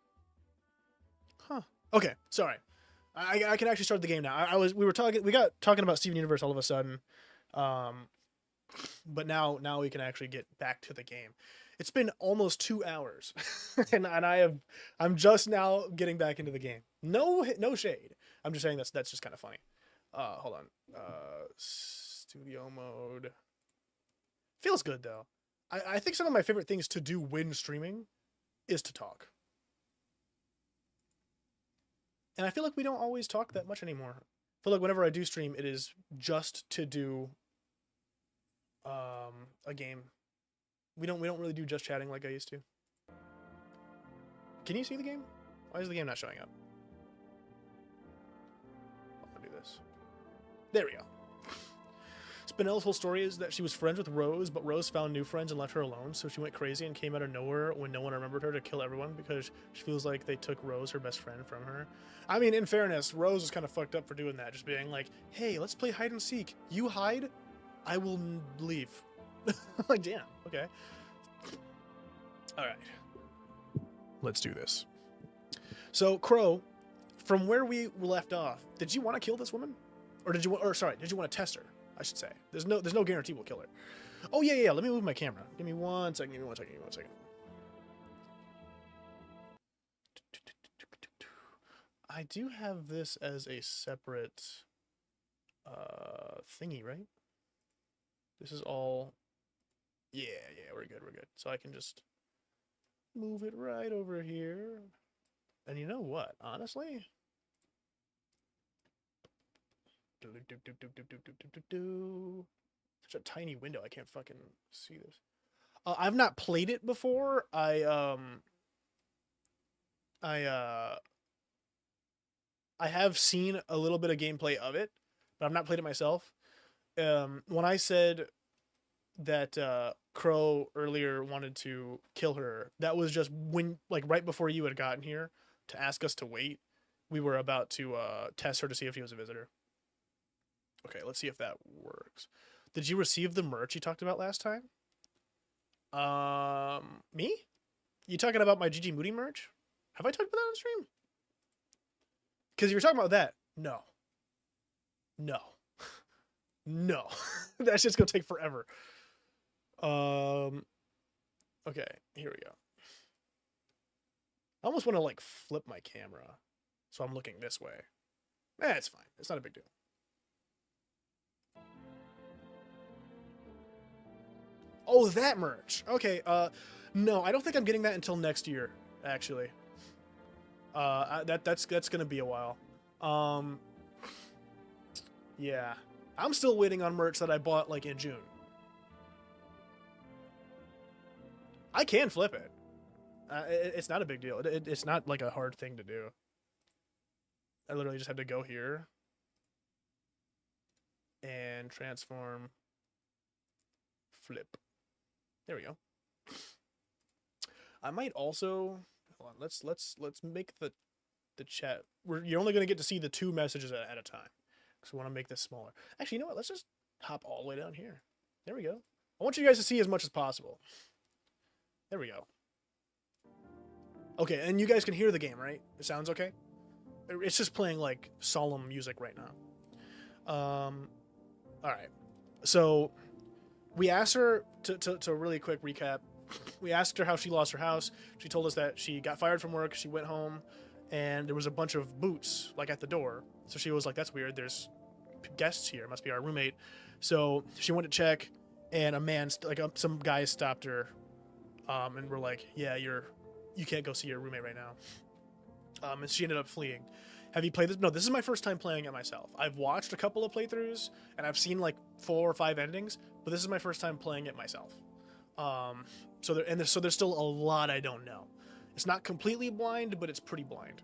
Huh. Okay, sorry. I can actually start the game now. We got talking about Steven Universe all of a sudden. But now we can actually get back to the game. It's been almost 2 hours, and I'm just now getting back into the game. No shade. I'm just saying that's just kind of funny. Hold on. Studio mode. Feels good though. I think some of my favorite things to do when streaming is to talk. And I feel like we don't always talk that much anymore. I feel like whenever I do stream, it is just to do a game. We don't really do just chatting like I used to. Can you see the game? Why is the game not showing up? I'll do this. There we go. Spinella's whole story is that she was friends with Rose, but Rose found new friends and left her alone, so she went crazy and came out of nowhere when no one remembered her to kill everyone because she feels like they took Rose, her best friend, from her. I mean, in fairness, Rose was kind of fucked up for doing that, just being like, hey, let's play hide and seek. You hide, I will leave. Like, damn, okay. All right. Let's do this. So, Crow, from where we left off, did you want to kill this woman? Or did you want to test her? I should say. There's no guarantee we'll kill her. Oh, yeah. Let me move my camera. Give me one second. I do have this as a separate thingy, right? This is all... Yeah, we're good. So I can just move it right over here. And you know what? Honestly... Such a tiny window, I can't fucking see this. I've not played it before. I have seen a little bit of gameplay of it, but I've not played it myself. When I said that Crow earlier wanted to kill her, that was just when, like, right before you had gotten here to ask us to wait. We were about to test her to see if she was a visitor. Okay, let's see if that works. Did you receive the merch you talked about last time? Me? You talking about my GG Moody merch? Have I talked about that on stream? Because you were talking about that. No. No. That's just gonna take forever. Okay, here we go. I almost want to, like, flip my camera so I'm looking this way. It's fine. It's not a big deal. Oh, that merch. Okay, no, I don't think I'm getting that until next year, actually. That's gonna be a while. Yeah. I'm still waiting on merch that I bought, like, in June. I can flip it. It's not a big deal. It's not, like, a hard thing to do. I literally just had to go here and transform, flip. There we go. I might also... Hold on, let's make the chat... You're only going to get to see the 2 messages at a time. Because we want to make this smaller. Actually, you know what? Let's just hop all the way down here. There we go. I want you guys to see as much as possible. There we go. Okay, and you guys can hear the game, right? It sounds okay? It's just playing, like, solemn music right now. Alright. So... We asked her, to really quick recap, we asked her how she lost her house. She told us that she got fired from work, she went home, and there was a bunch of boots, like, at the door. So she was like, that's weird, there's guests here, must be our roommate. So she went to check, and some guys stopped her, and were like, yeah, you can't go see your roommate right now. And she ended up fleeing. Have you played this? No, this is my first time playing it myself. I've watched a couple of playthroughs, and I've seen, like, 4 or 5 endings, but this is my first time playing it myself. So there's still a lot I don't know. It's not completely blind, but it's pretty blind.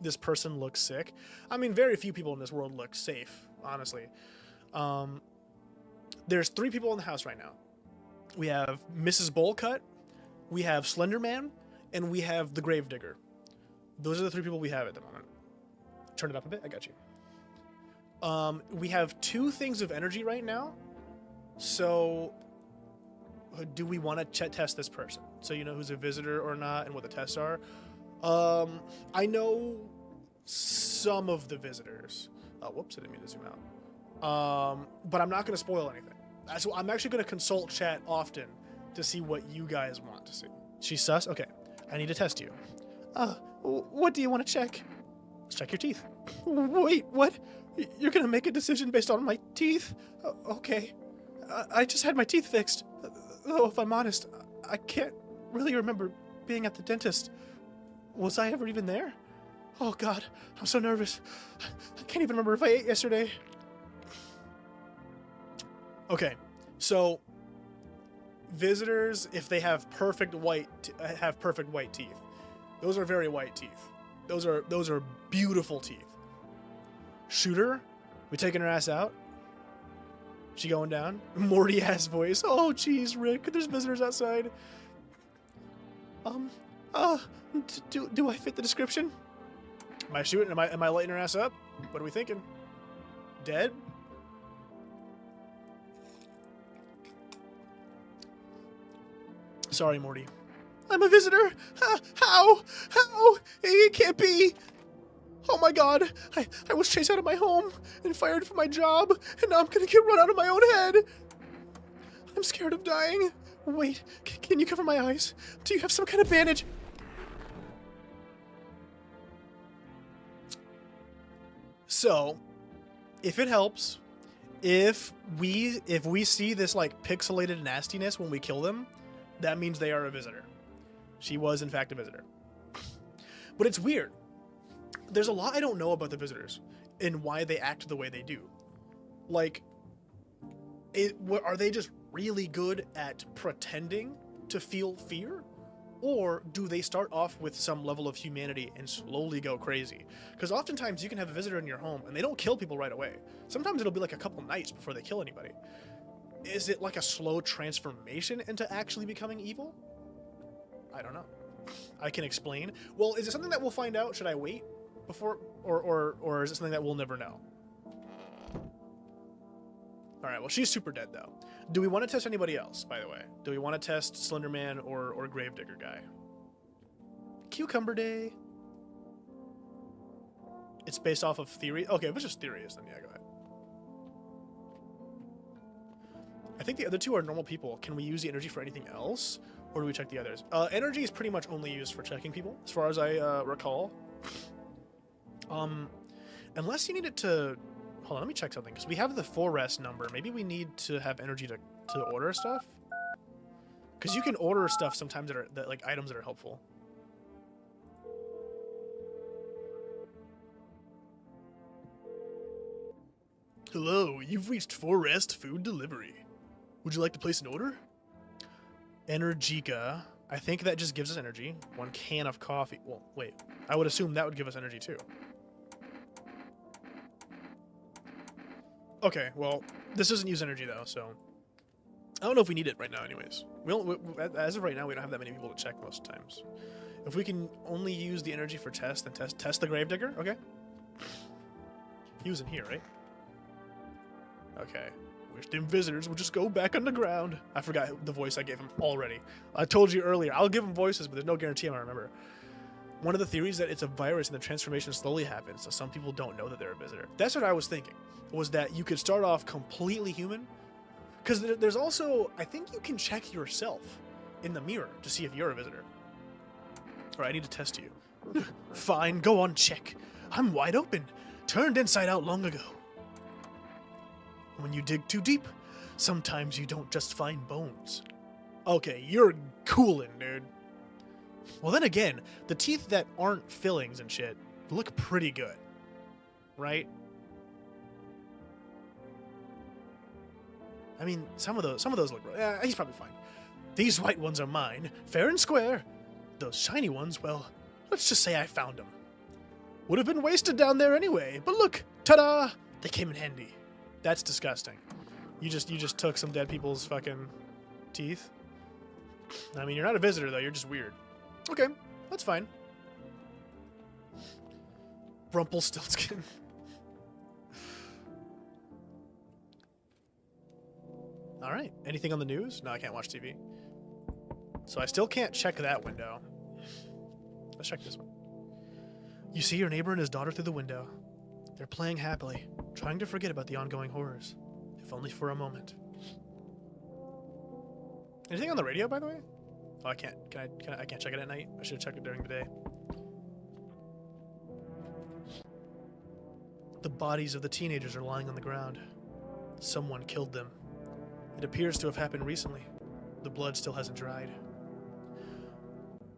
This person looks sick. I mean, very few people in this world look safe, honestly. There's 3 people in the house right now. We have Mrs. Bowlcut, we have Slender Man, and we have the Gravedigger. Those are the 3 people we have at the moment. Turn it up a bit. I got you. We have 2 things of energy right now. So, do we want to test this person? so you know who's a visitor or not and what the tests are. I know some of the visitors. Oh, whoops, I didn't mean to zoom out. But I'm not going to spoil anything. So I'm actually going to consult chat often to see what you guys want to see. She's sus? Okay. I need to test you. What do you want to check? Let's check your teeth. Wait, what? You're going to make a decision based on my teeth? Okay. I just had my teeth fixed. Though, if I'm honest, I can't really remember being at the dentist. Was I ever even there? Oh, God. I'm so nervous. I can't even remember if I ate yesterday. Okay, so visitors, if they have perfect white teeth, those are very white teeth. Those are beautiful teeth. Shooter, we taking her ass out? She going down? Morty ass voice. Oh, jeez, Rick, there's visitors outside. Do I fit the description? Am I shooting? Am I lighting her ass up? What are we thinking? Dead? Sorry, Morty. I'm a visitor? How? It can't be. Oh my god. I was chased out of my home and fired from my job, and now I'm gonna get run out of my own head. I'm scared of dying. Wait, can you cover my eyes? Do you have some kind of bandage? So, if it helps, if we see this like pixelated nastiness when we kill them, that means they are a visitor. She was, in fact, a visitor. But it's weird. There's a lot I don't know about the visitors and why they act the way they do. Like, are they just really good at pretending to feel fear? Or do they start off with some level of humanity and slowly go crazy? Because oftentimes you can have a visitor in your home and they don't kill people right away. Sometimes it'll be like a couple nights before they kill anybody. Is it like a slow transformation into actually becoming evil? I don't know. I can explain. Well, is it something that we'll find out? Should I wait before, or is it something that we'll never know? All right. Well, she's super dead though. Do we want to test anybody else? By the way, do we want to test Slenderman or Gravedigger guy? Cucumber Day. It's based off of theory. Okay, if it's just theories, then yeah, go ahead. I think the other two are normal people. Can we use the energy for anything else? Or do we check the others? Energy is pretty much only used for checking people, as far as I recall. Unless you need it to... Hold on, let me check something. Because we have the forest number. Maybe we need to have energy to order stuff? Because you can order stuff sometimes that like items that are helpful. Hello, you've reached Forest Food Delivery. Would you like to place an order? Energica. I think that just gives us energy. 1 can of coffee. Well, wait. I would assume that would give us energy too. Okay, well, this doesn't use energy though, so... I don't know if we need it right now anyways. As of right now, we don't have that many people to check most times. If we can only use the energy for test, then test the Gravedigger? Okay. He was in here, right? Okay. Wish them visitors would just go back underground. I forgot the voice I gave him already. I told you earlier, I'll give him voices, but there's no guarantee I'm gonna remember. One of the theories that it's a virus and the transformation slowly happens, so some people don't know that they're a visitor. That's what I was thinking, was that you could start off completely human, because there's also, I think you can check yourself in the mirror to see if you're a visitor. All right, I need to test you. Fine, go on, check. I'm wide open, turned inside out long ago. When you dig too deep, sometimes you don't just find bones. Okay, you're coolin', dude. Well, then again, the teeth that aren't fillings and shit look pretty good, right? I mean, some of those look. He's probably fine. These white ones are mine, fair and square. Those shiny ones, well, let's just say I found them. Would have been wasted down there anyway. But look, ta-da! They came in handy. That's disgusting. You just took some dead people's fucking teeth. I mean, you're not a visitor though. You're just weird. Okay, that's fine. Rumpelstiltskin. All right. Anything on the news? No, I can't watch TV. So I still can't check that window. Let's check this one. You see your neighbor and his daughter through the window. They're playing happily, trying to forget about the ongoing horrors, if only for a moment. Anything on the radio, by the way? Oh, I can't. I can't check it at night. I should have checked it during the day. The bodies of the teenagers are lying on the ground. Someone killed them. It appears to have happened recently. The blood still hasn't dried.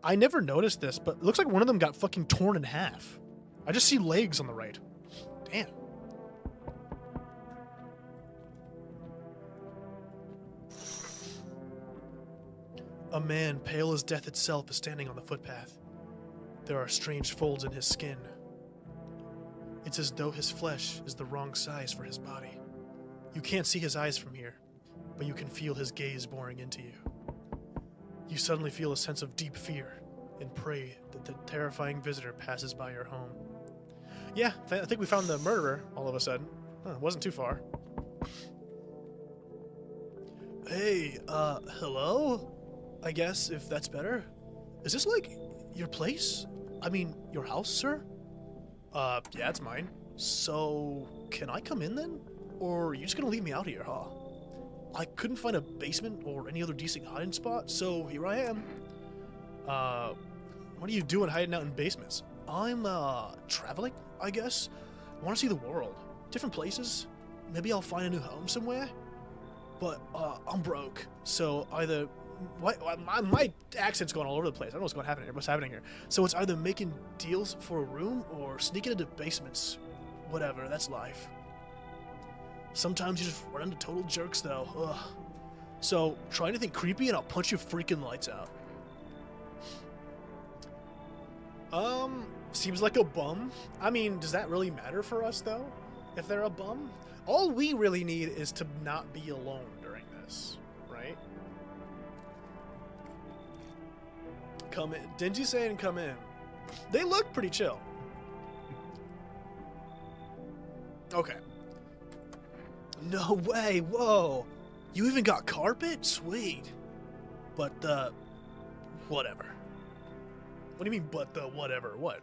I never noticed this, but it looks like one of them got fucking torn in half. I just see legs on the right. Damn. A man, pale as death itself, is standing on the footpath. There are strange folds in his skin. It's as though his flesh is the wrong size for his body. You can't see his eyes from here, but you can feel his gaze boring into you. You suddenly feel a sense of deep fear and pray that the terrifying visitor passes by your home. Yeah, I think we found the murderer all of a sudden. Huh, it wasn't too far. Hey, hello? I guess, if that's better. Is this, like, your place? I mean, your house, sir? Yeah, it's mine. So, can I come in then? Or are you just gonna leave me out here, huh? I couldn't find a basement or any other decent hiding spot, so here I am. What are you doing hiding out in basements? I'm, traveling, I guess. I want to see the world. Different places. Maybe I'll find a new home somewhere. But, I'm broke, so either... My accent's going all over the place. I don't know what's happening here. So it's either making deals for a room or sneaking into basements. Whatever, that's life. Sometimes you just run into total jerks, though. Ugh. So try anything creepy and I'll punch your freaking lights out. Seems like a bum. I mean, does that really matter for us, though? If they're a bum? All we really need is to not be alone during this, right? Come in. Dingy saying come in. They look pretty chill. Okay. No way, whoa. You even got carpet? Sweet. But, whatever. What do you mean, but the whatever? What?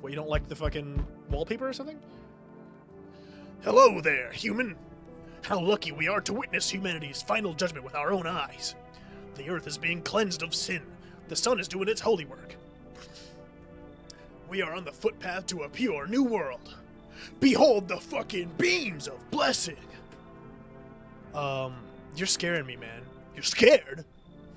What, you don't like the fucking wallpaper or something? Hello there, human. How lucky we are to witness humanity's final judgment with our own eyes. The earth is being cleansed of sin. The sun is doing its holy work. We are on the footpath to a pure new world. Behold the fucking beams of blessing. You're scaring me, man. You're scared?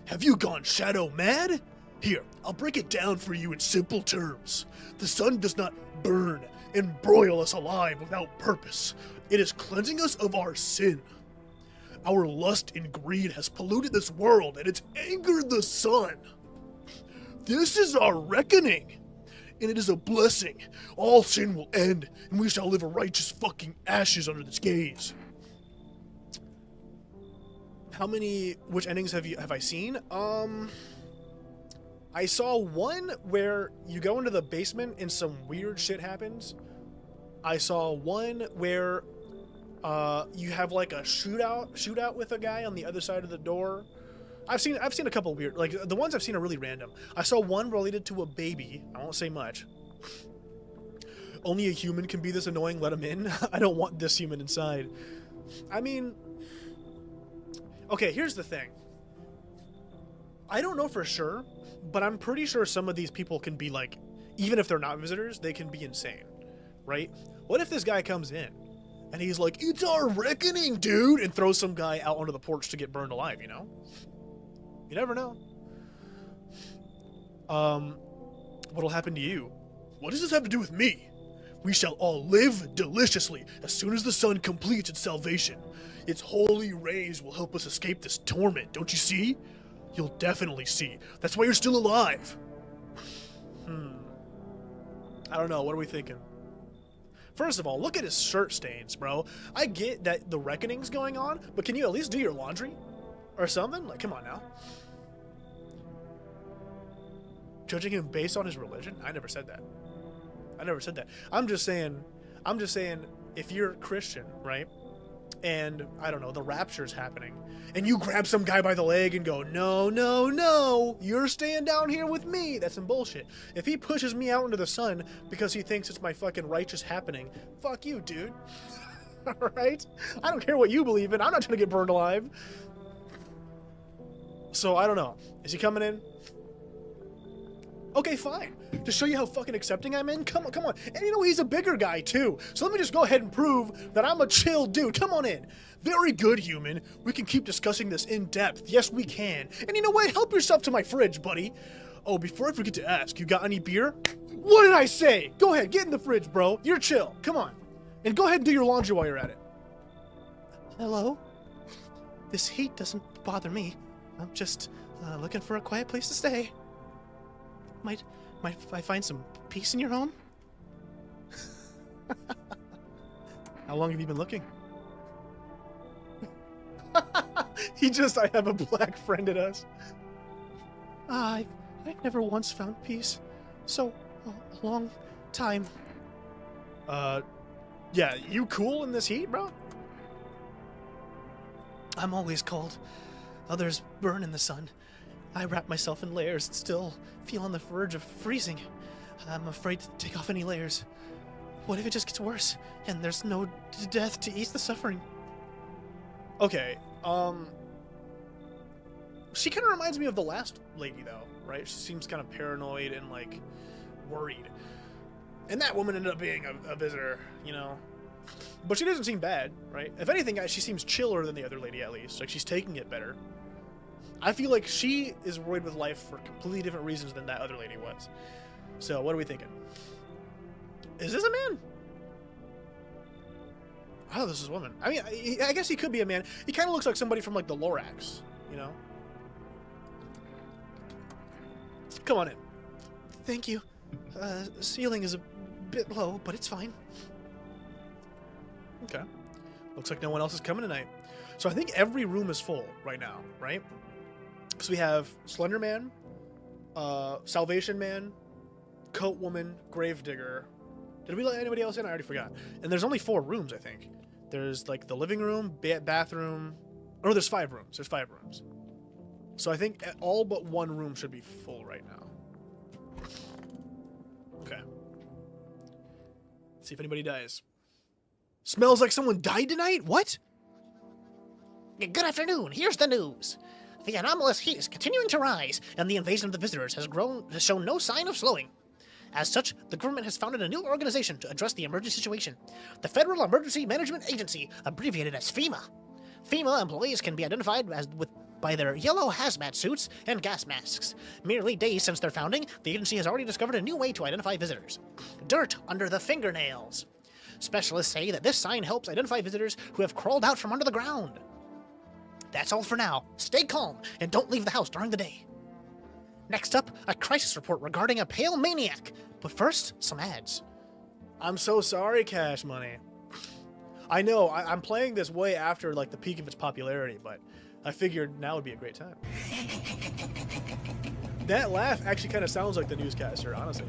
Have you gone shadow mad? Here, I'll break it down for you in simple terms. The sun does not burn and broil us alive without purpose. It is cleansing us of our sin. Our lust and greed has polluted this world, and it's angered the sun. This is our reckoning, and it is a blessing. All sin will end, and we shall live a righteous fucking ashes under this gaze. Which endings have I seen? I saw one where you go into the basement and some weird shit happens. I saw one where you have like a shootout with a guy on the other side of the door. I've seen a couple weird, like the ones I've seen are really random. I saw one related to a baby. I won't say much. Only a human can be this annoying, let him in. I don't want this human inside. I mean, okay, here's the thing. I don't know for sure, but I'm pretty sure some of these people can be like, even if they're not visitors, they can be insane, right? What if this guy comes in and he's like, it's our reckoning, dude, and throws some guy out onto the porch to get burned alive, you know? You never know. What'll happen to you? What does this have to do with me? We shall all live deliciously as soon as the sun completes its salvation. Its holy rays will help us escape this torment, don't you see? You'll definitely see. That's why you're still alive. I don't know. What are we thinking? First of all, look at his shirt stains, bro. I get that the reckoning's going on, but can you at least do your laundry? Or something? Like, come on now. Judging him based on his religion? I never said that. I never said that. I'm just saying, if you're Christian, right? and I don't know, the rapture's happening, and you grab some guy by the leg and go, no, no, no, you're staying down here with me. That's some bullshit. If he pushes me out into the sun because he thinks it's my fucking righteous happening, fuck you, dude. Alright? I don't care what you believe in. I'm not trying to get burned alive. So, I don't know. Is he coming in? Okay, fine. To show you how fucking accepting I'm in? Come on. And you know, he's a bigger guy, too. So let me just go ahead and prove that I'm a chill dude. Come on in. Very good, human. We can keep discussing this in depth. Yes, we can. And you know what? Help yourself to my fridge, buddy. Oh, before I forget to ask, you got any beer? What did I say? Go ahead, get in the fridge, bro. You're chill. Come on. And go ahead and do your laundry while you're at it. Hello? This heat doesn't bother me. I'm just looking for a quiet place to stay. Might I find some peace in your home? How long have you been looking? I have a black friend at us. I've never once found peace. So, a long time. Yeah, you cool in this heat, bro? I'm always cold. Others burn in the sun. I wrap myself in layers and still feel on the verge of freezing. I'm afraid to take off any layers. What if it just gets worse and there's no death to ease the suffering? Okay, she kind of reminds me of the last lady, though, right? She seems kind of paranoid and, like, worried. And that woman ended up being a visitor, you know? But she doesn't seem bad, right? If anything, she seems chiller than the other lady, at least. Like, she's taking it better. I feel like she is worried with life for completely different reasons than that other lady was. So, what are we thinking? Is this a man? Oh, this is a woman. I mean, I guess he could be a man. He kind of looks like somebody from, like, the Lorax, you know? Come on in. Thank you. Ceiling is a bit low, but it's fine. Okay. Looks like no one else is coming tonight. So I think every room is full right now, right? So we have Slender Man, Salvation Man, Coat Woman, Gravedigger. Did we let anybody else in? I already forgot. And there's only 4 rooms, I think. There's like the living room, bathroom. Oh, there's 5 rooms. There's 5 rooms. So I think all but 1 room should be full right now. Okay. Let's see if anybody dies. Smells like someone died tonight? What? Good afternoon. Here's the news. The anomalous heat is continuing to rise, and the invasion of the visitors has shown no sign of slowing. As such, the government has founded a new organization to address the emergency situation, the Federal Emergency Management Agency, abbreviated as FEMA. FEMA employees can be identified by their yellow hazmat suits and gas masks. Merely days since their founding, the agency has already discovered a new way to identify visitors. Dirt under the fingernails. Specialists say that this sign helps identify visitors who have crawled out from under the ground. That's all for now. Stay calm and don't leave the house during the day. Next up, a crisis report regarding a pale maniac. But first, some ads. I'm so sorry, Cash Money. I know, I'm playing this way after like the peak of its popularity, but I figured now would be a great time. That laugh actually kind of sounds like the newscaster, honestly.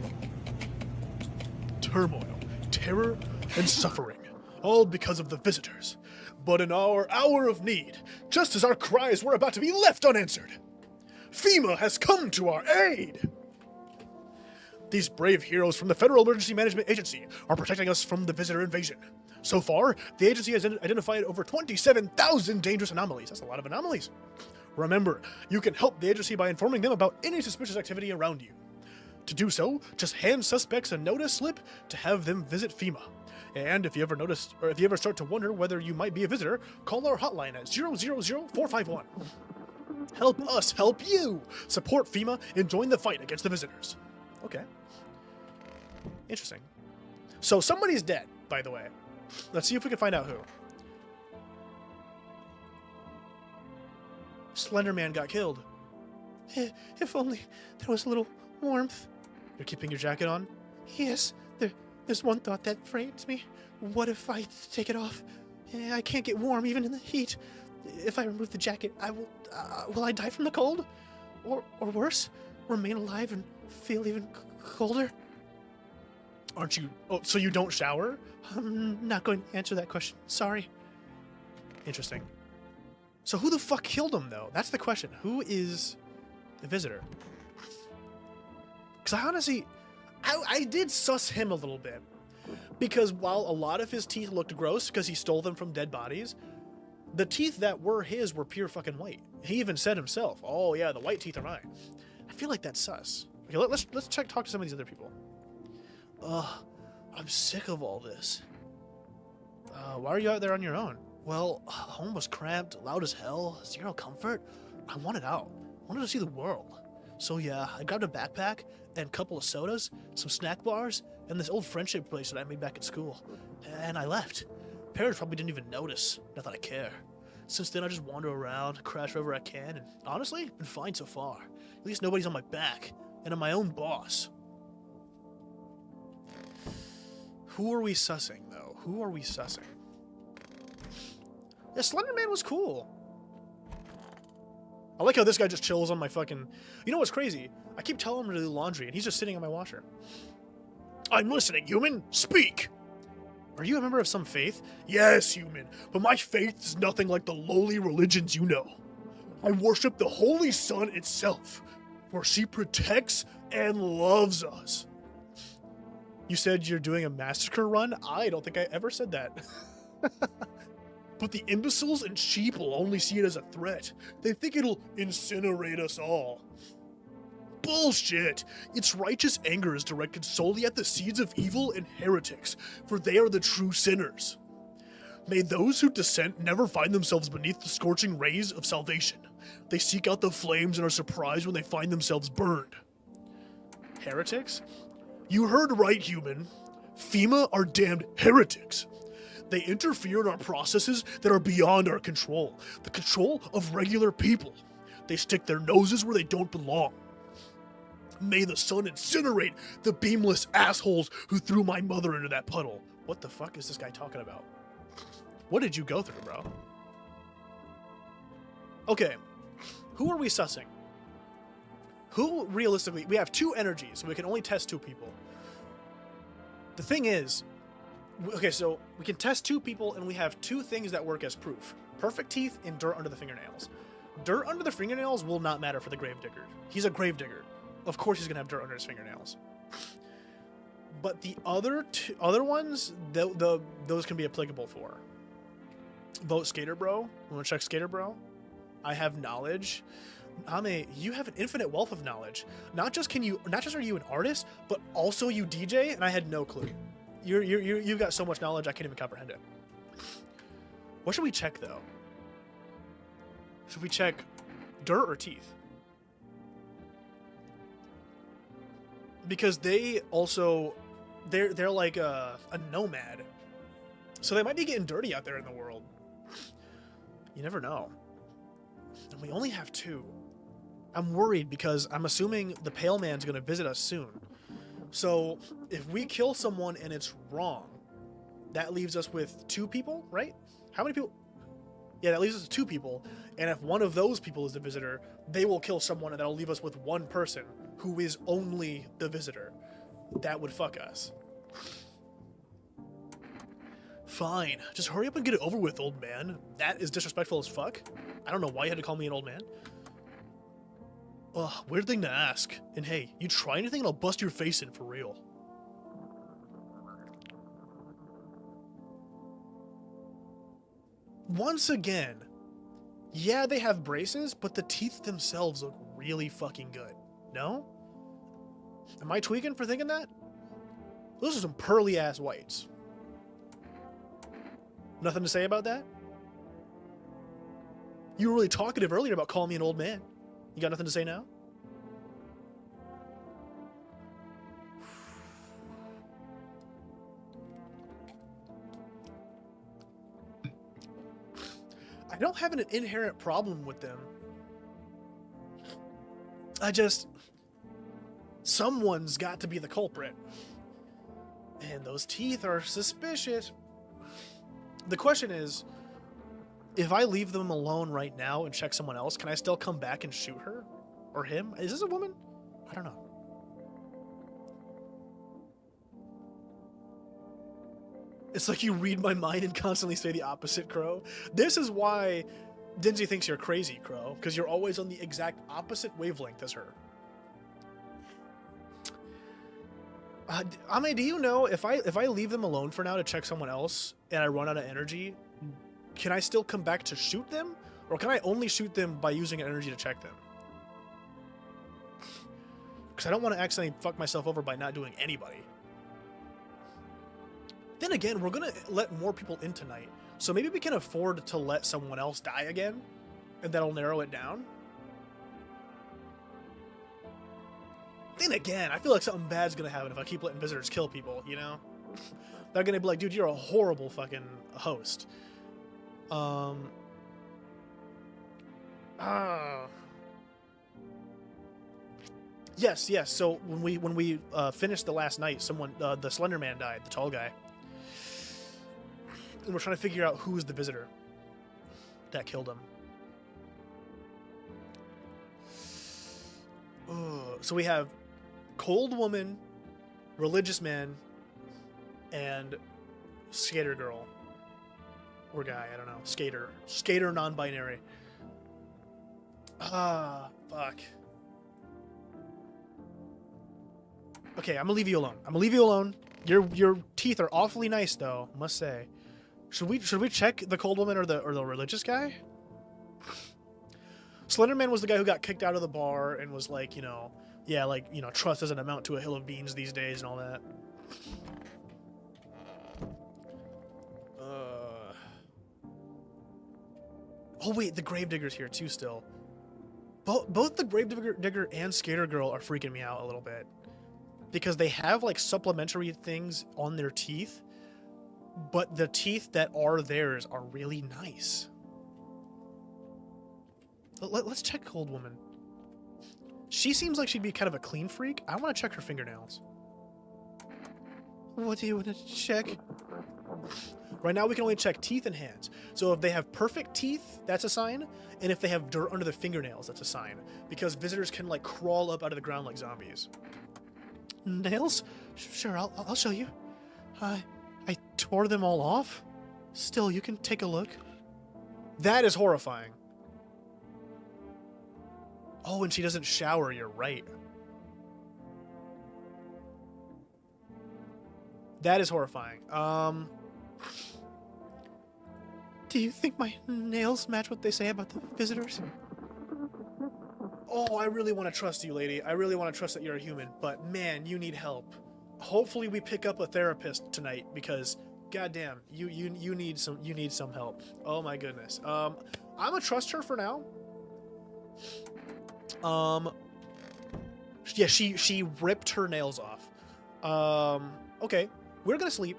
Turmoil, terror, and suffering, all because of the visitors. But in our hour of need, just as our cries were about to be left unanswered, FEMA has come to our aid! These brave heroes from the Federal Emergency Management Agency are protecting us from the visitor invasion. So far, the agency has identified over 27,000 dangerous anomalies. That's a lot of anomalies. Remember, you can help the agency by informing them about any suspicious activity around you. To do so, just hand suspects a notice slip to have them visit FEMA. And if you ever start to wonder whether you might be a visitor, call our hotline at 000-451. Help us help you! Support FEMA and join the fight against the visitors. Okay. Interesting. So somebody's dead, by the way. Let's see if we can find out who. Slender Man got killed. If only there was a little warmth. You're keeping your jacket on? Yes, there's one thought that frightens me. What if I take it off? I can't get warm even in the heat. If I remove the jacket, will I die from the cold? Or worse, remain alive and feel even colder? Aren't you... Oh, so you don't shower? I'm not going to answer that question. Sorry. Interesting. So who the fuck killed him, though? That's the question. Who is the visitor? Because I honestly... I did suss him a little bit. Because while a lot of his teeth looked gross because he stole them from dead bodies, the teeth that were his were pure fucking white. He even said himself, oh yeah, the white teeth are mine. I feel like that's sus. Okay, let's talk to some of these other people. Ugh, I'm sick of all this. Why are you out there on your own? Well, home was cramped, loud as hell, zero comfort. I wanted out. I wanted to see the world. So yeah, I grabbed a backpack and a couple of sodas, some snack bars, and this old friendship bracelet I made back at school. And I left. Parents probably didn't even notice. Not that I care. Since then, I just wander around, crash wherever I can, and honestly, been fine so far. At least nobody's on my back, and I'm my own boss. Who are we sussing, though? Who are we sussing? Yeah, Slender Man was cool. I like how this guy just chills on my fucking... You know what's crazy? I keep telling him to do laundry, and he's just sitting on my washer. I'm listening, human. Speak! Are you a member of some faith? Yes, human, but my faith is nothing like the lowly religions you know. I worship the Holy Sun itself, for she protects and loves us. You said you're doing a massacre run? I don't think I ever said that. But the imbeciles and sheep will only see it as a threat. They think it'll incinerate us all. Bullshit! Its righteous anger is directed solely at the seeds of evil and heretics, for they are the true sinners. May those who dissent never find themselves beneath the scorching rays of salvation. They seek out the flames and are surprised when they find themselves burned. Heretics? You heard right, human. FEMA are damned heretics. They interfere in our processes that are beyond our control, the control of regular people. They stick their noses where they don't belong. May the sun incinerate the beamless assholes who threw my mother into that puddle. What the fuck is this guy talking about? What did you go through, bro? Okay, who are we sussing? Who, realistically, we have 2 energies, so we can only test 2 people. The thing is, okay, so we can test 2 people, and we have 2 things that work as proof. Perfect teeth and dirt under the fingernails. Dirt under the fingernails will not matter for the gravedigger. He's a gravedigger. Of course he's going to have dirt under his fingernails. But the other ones, those can be applicable for. Vote Skater Bro. You want to check Skater Bro? I have knowledge. Ame, you have an infinite wealth of knowledge. Not just are you an artist, but also you DJ, and I had no clue. You've got so much knowledge I can't even comprehend it. What should we check though? Should we check dirt or teeth? Because they also they're like a nomad. So they might be getting dirty out there in the world. You never know. And we only have 2. I'm worried because I'm assuming the Pale Man's going to visit us soon. So if we kill someone and it's wrong, that leaves us with 2 people, right? How many people? Yeah, that leaves us with 2 people. And if one of those people is the visitor, they will kill someone and that'll leave us with 1 person who is only the visitor. That would fuck us. Fine. Just hurry up and get it over with, old man. That is disrespectful as fuck. I don't know why you had to call me an old man. Ugh, weird thing to ask. And hey, you try anything and I'll bust your face in for real. Once again, yeah, they have braces, but the teeth themselves look really fucking good. No? Am I tweaking for thinking that? Those are some pearly ass whites. Nothing to say about that? You were really talkative earlier about calling me an old man. You got nothing to say now? I don't have an inherent problem with them. Someone's got to be the culprit. And those teeth are suspicious. The question is, if I leave them alone right now and check someone else, can I still come back and shoot her? Or him? Is this a woman? I don't know. It's like you read my mind and constantly say the opposite, Crow. This is why Dinzy thinks you're crazy, Crow, because you're always on the exact opposite wavelength as her. Ame, do you know if I leave them alone for now to check someone else and I run out of energy, can I still come back to shoot them? Or can I only shoot them by using energy to check them? Because I don't want to accidentally fuck myself over by not doing anybody. Then again, we're going to let more people in tonight. So maybe we can afford to let someone else die again. And that'll narrow it down. Then again, I feel like something bad's going to happen if I keep letting visitors kill people, you know? They're going to be like, dude, you're a horrible fucking host. Yes. So when we finished the last night, someone, the Slender Man died, the tall guy. And we're trying to figure out who is the visitor that killed him. So we have Cold Woman, Religious Man, and Skater Girl. Or guy, I don't know. Skater non-binary. Fuck. Okay, I'm gonna leave you alone. Your teeth are awfully nice, though, must say. Should we check the Cold Woman or the Religious guy? Slenderman was the guy who got kicked out of the bar and was like, trust doesn't amount to a hill of beans these days and all that. Oh wait, the Gravedigger's here too still. Both the Gravedigger and Skater Girl are freaking me out a little bit. Because they have like supplementary things on their teeth, but the teeth that are theirs are really nice. Let's check Cold Woman. She seems like she'd be kind of a clean freak. I want to check her fingernails. What do you want to check? Right now we can only check teeth and hands. So if they have perfect teeth, that's a sign. And if they have dirt under the fingernails, that's a sign. Because visitors can like crawl up out of the ground like zombies. Nails? Sure, I'll show you. I tore them all off. Still, you can take a look. That is horrifying. Oh, and she doesn't shower, you're right. That is horrifying. Do you think my nails match what they say about the visitors? Oh, I really want to trust you, lady. I really want to trust that you're a human, but man, you need help. Hopefully we pick up a therapist tonight because goddamn, you need some help. Oh my goodness. I'm gonna trust her for now. Yeah, she ripped her nails off. Okay, we're gonna sleep.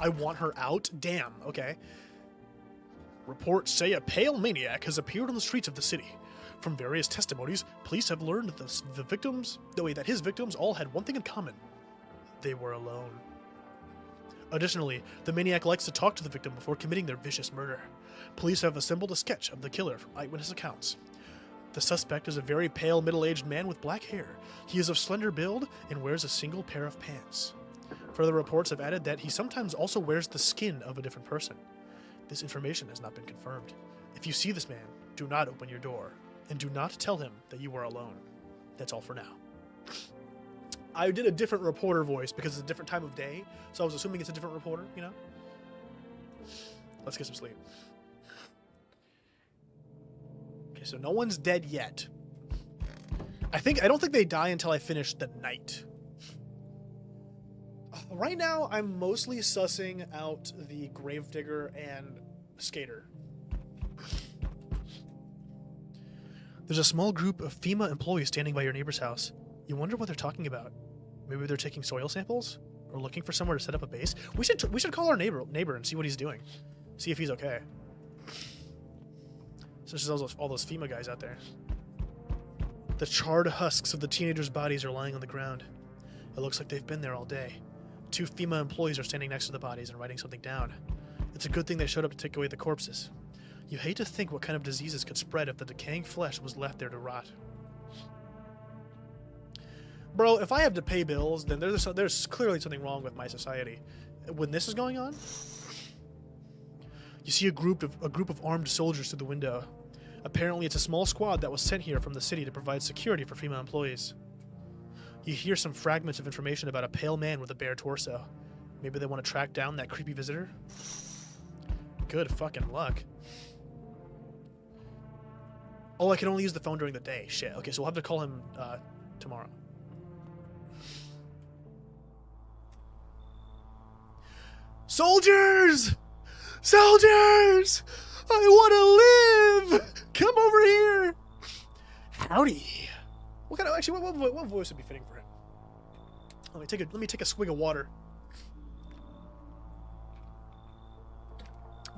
I want her out? Damn, okay. Reports say a pale maniac has appeared on the streets of the city. From various testimonies, police have learned that his victims all had one thing in common. They were alone. Additionally, the maniac likes to talk to the victim before committing their vicious murder. Police have assembled a sketch of the killer from eyewitness accounts. The suspect is a very pale, middle-aged man with black hair. He is of slender build and wears a single pair of pants. Further reports have added that he sometimes also wears the skin of a different person. This information has not been confirmed. If you see this man, do not open your door, and do not tell him that you are alone. That's all for now. I did a different reporter voice because it's a different time of day, so I was assuming it's a different reporter, you know? Let's get some sleep. Okay, so no one's dead yet. I don't think they die until I finish the night. Right now, I'm mostly sussing out the Gravedigger and Skater. There's a small group of FEMA employees standing by your neighbor's house. You wonder what they're talking about. Maybe they're taking soil samples? Or looking for somewhere to set up a base? We should call our neighbor and see what he's doing. See if he's okay. So there's all those FEMA guys out there. The charred husks of the teenagers' bodies are lying on the ground. It looks like they've been there all day. 2 FEMA employees are standing next to the bodies and writing something down. It's a good thing they showed up to take away the corpses. You hate to think what kind of diseases could spread if the decaying flesh was left there to rot. Bro, if I have to pay bills, then there's clearly something wrong with my society. When this is going on, you see a group of armed soldiers through the window. Apparently, it's a small squad that was sent here from the city to provide security for female employees. You hear some fragments of information about a pale man with a bare torso. Maybe they want to track down that creepy visitor? Good fucking luck. Oh, I can only use the phone during the day. Shit. Okay, so we'll have to call him tomorrow. Soldiers! Soldiers! I want to live! Come over here! Howdy. What voice would be fitting for him? Let me take a swig of water.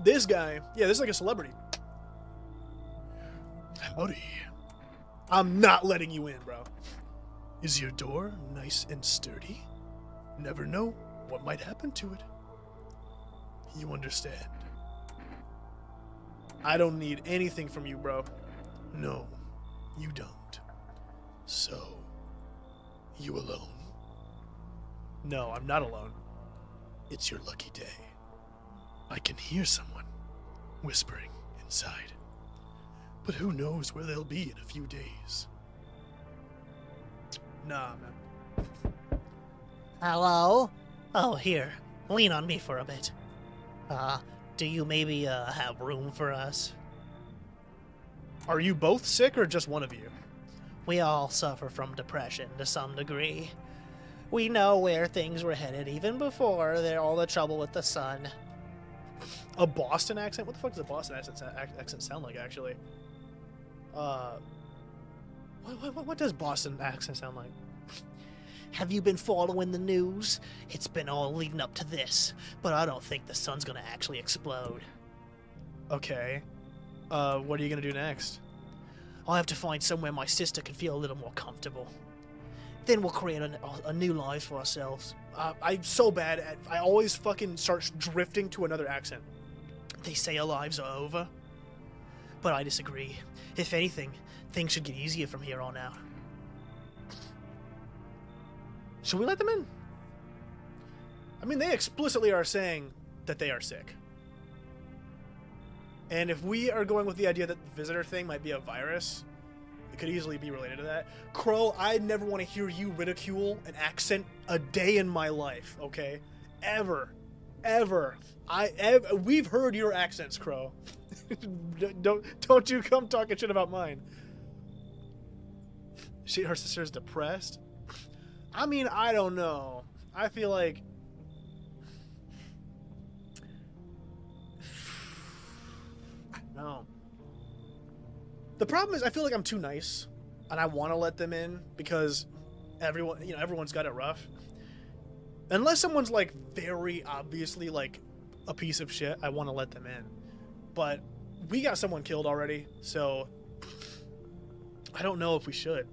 This guy, yeah, this is like a celebrity. Howdy. I'm not letting you in, bro. Is your door nice and sturdy? Never know what might happen to it. You understand? I don't need anything from you, bro. No, you don't. So, you alone? No, I'm not alone. It's your lucky day. I can hear someone whispering inside. But who knows where they'll be in a few days. Nah, man. Hello? Oh, here. Lean on me for a bit. Do you maybe, have room for us? Are you both sick or just one of you? We all suffer from depression to some degree. We know where things were headed even before all the trouble with the sun. A Boston accent? What the fuck does a Boston accent sound like, actually? What does Boston accent sound like? Have you been following the news? It's been all leading up to this, but I don't think the sun's gonna actually explode. Okay. What are you gonna do next? I'll have to find somewhere my sister can feel a little more comfortable. Then we'll create a new life for ourselves. I'm so bad at... I always fucking start drifting to another accent. They say our lives are over, but I disagree. If anything, things should get easier from here on out. Should we let them in? I mean, they explicitly are saying that they are sick. And if we are going with the idea that the visitor thing might be a virus, it could easily be related to that. Crow, I never want to hear you ridicule an accent a day in my life, okay? Ever. Ever. We've heard your accents, Crow. Don't you come talking shit about mine. Her sister's depressed? I mean, I don't know. I feel like... I don't know. The problem is I feel like I'm too nice, and I want to let them in because everyone's got it rough. Unless someone's like very obviously like a piece of shit, I want to let them in. But we got someone killed already, so I don't know if we should.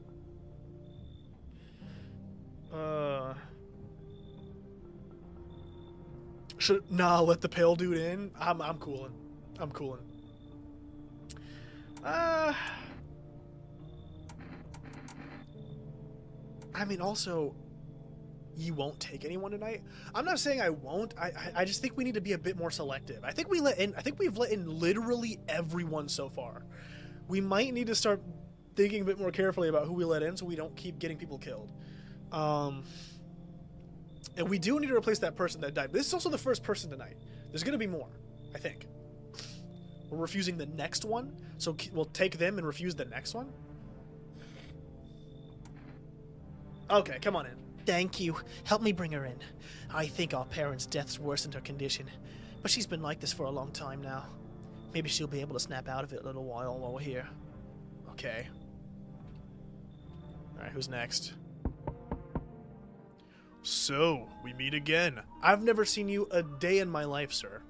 Let the pale dude in. I'm cooling. I'm cooling. I mean, also, you won't take anyone tonight. I'm not saying I won't. I just think we need to be a bit more selective. I think we've let in literally everyone so far. We might need to start thinking a bit more carefully about who we let in so we don't keep getting people killed. And we do need to replace that person that died. But this is also the first person tonight. There's going to be more, I think. We're refusing the next one, so we'll take them and refuse the next one. Okay, come on in. Thank you. Help me bring her in. I think our parents' deaths worsened her condition, but she's been like this for a long time now. Maybe she'll be able to snap out of it a little while we're here. Okay. Alright, who's next? So, we meet again. I've never seen you a day in my life, sir.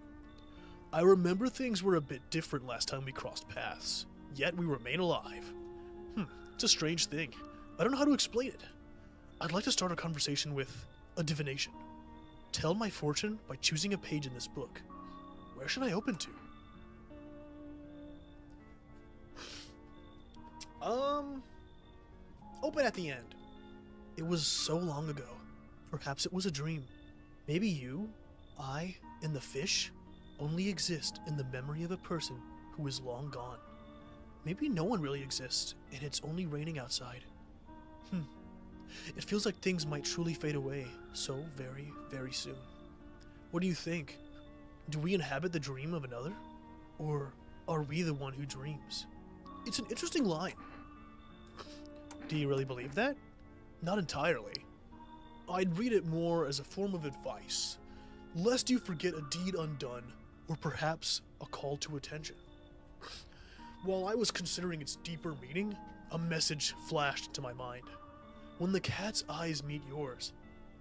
I remember things were a bit different last time we crossed paths, yet we remain alive. It's a strange thing. I don't know how to explain it. I'd like to start a conversation with a divination. Tell my fortune by choosing a page in this book. Where should I open to? Open at the end. It was so long ago. Perhaps it was a dream. Maybe you, I, and the fish only exist in the memory of a person who is long gone. Maybe no one really exists, and it's only raining outside. It feels like things might truly fade away so very, very soon. What do you think? Do we inhabit the dream of another? Or are we the one who dreams? It's an interesting line. Do you really believe that? Not entirely. I'd read it more as a form of advice, lest you forget a deed undone, or perhaps a call to attention. While I was considering its deeper meaning, a message flashed into my mind. When the cat's eyes meet yours,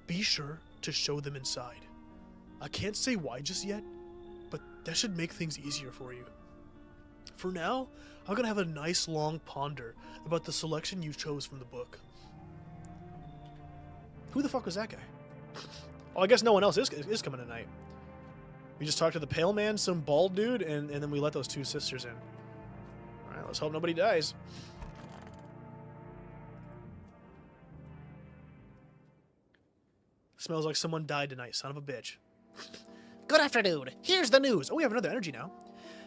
be sure to show them inside. I can't say why just yet, but that should make things easier for you. For now, I'm gonna have a nice long ponder about the selection you chose from the book. Who the fuck was that guy? Oh, I guess no one else is coming tonight. We just talked to the pale man, some bald dude, and then we let those two sisters in. Alright, let's hope nobody dies. Smells like someone died tonight, son of a bitch. Good afternoon. Here's the news. Oh, we have another energy now.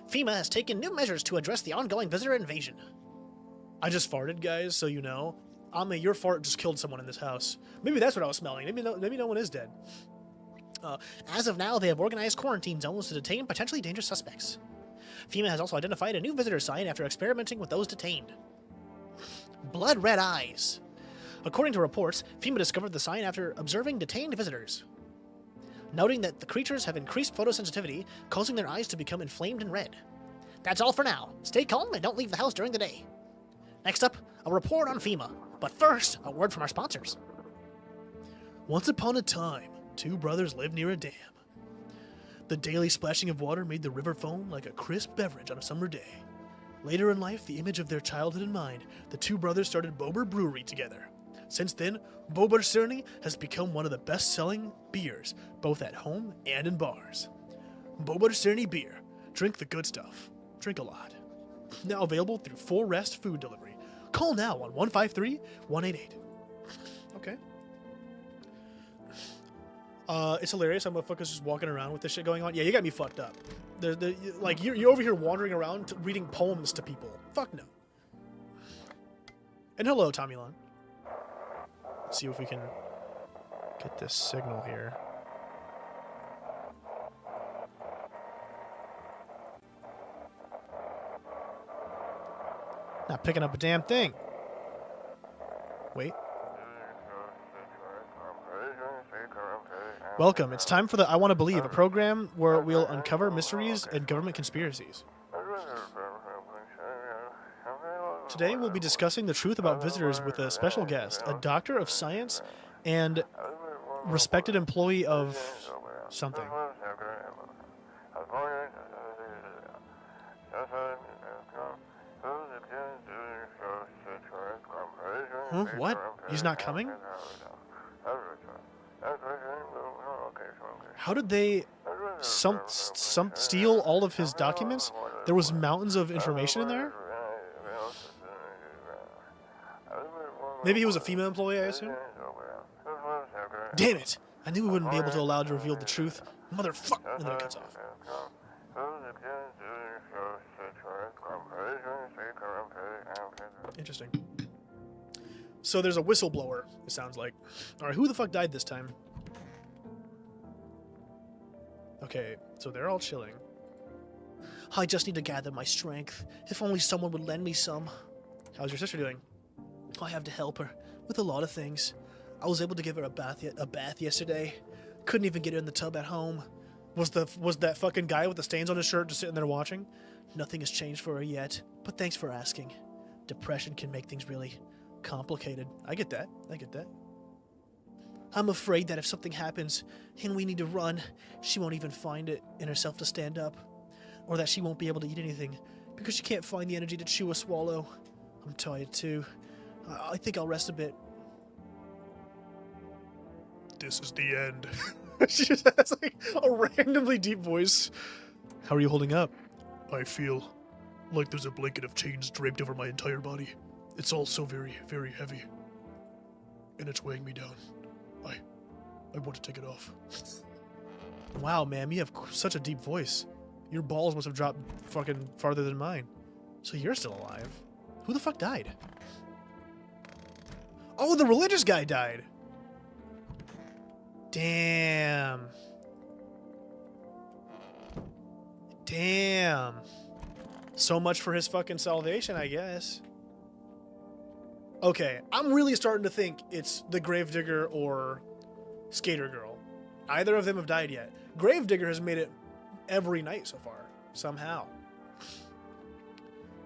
FEMA has taken new measures to address the ongoing visitor invasion. I just farted, guys, so you know. Your fart just killed someone in this house. Maybe that's what I was smelling. Maybe no one is dead. As of now, they have organized quarantine zones to detain potentially dangerous suspects. FEMA has also identified a new visitor sign after experimenting with those detained. Blood red eyes. According to reports, FEMA discovered the sign after observing detained visitors, noting that the creatures have increased photosensitivity, causing their eyes to become inflamed and red. That's all for now. Stay calm and don't leave the house during the day. Next up, a report on FEMA. But first, a word from our sponsors. Once upon a time, two brothers lived near a dam. The daily splashing of water made the river foam like a crisp beverage on a summer day. Later in life, the image of their childhood in mind, the two brothers started Bober Brewery together. Since then, Bober Cerny has become one of the best-selling beers, both at home and in bars. Bober Cerny beer. Drink the good stuff. Drink a lot. Now available through 4 Rest food delivery. Call now on 153-188. Okay. It's hilarious how motherfuckers just walking around with this shit going on. Yeah, you got me fucked up. You're over here wandering around reading poems to people. Fuck no. And hello, Tomulon. Let's see if we can get this signal here. Not picking up a damn thing. Wait. Welcome. It's time for the I Want to Believe, a program where we'll uncover mysteries and government conspiracies. Today we'll be discussing the truth about visitors with a special guest, a doctor of science and respected employee of something. Huh? What? He's not coming? How did they steal all of his documents? There was mountains of information in there? Maybe he was a female employee, I assume? Damn it! I knew we wouldn't be able to allow to reveal the truth. Motherfuck! And then it cuts off. Interesting. So there's a whistleblower, it sounds like. Alright, who the fuck died this time? Okay, so they're all chilling. I just need to gather my strength. If only someone would lend me some. How's your sister doing? I have to help her with a lot of things. I was able to give her a bath yesterday. Couldn't even get her in the tub at home. Was that fucking guy with the stains on his shirt just sitting there watching? Nothing has changed for her yet, but thanks for asking. Depression can make things really complicated. I get that. I'm afraid that if something happens and we need to run, she won't even find it in herself to stand up. Or that she won't be able to eat anything because she can't find the energy to chew or swallow. I'm tired too. I think I'll rest a bit. This is the end. She just has like a randomly deep voice. How are you holding up? I feel like there's a blanket of chains draped over my entire body. It's all so very, very heavy. and it's weighing me down. I want to take it off. Wow, man, you have such a deep voice. Your balls must have dropped fucking farther than mine. So you're still alive. Who the fuck died? Oh, the religious guy died. Damn. Damn. So much for his fucking salvation, I guess. Okay, I'm really starting to think it's the Gravedigger or Skater Girl. Either of them have died yet. Gravedigger has made it every night so far, somehow.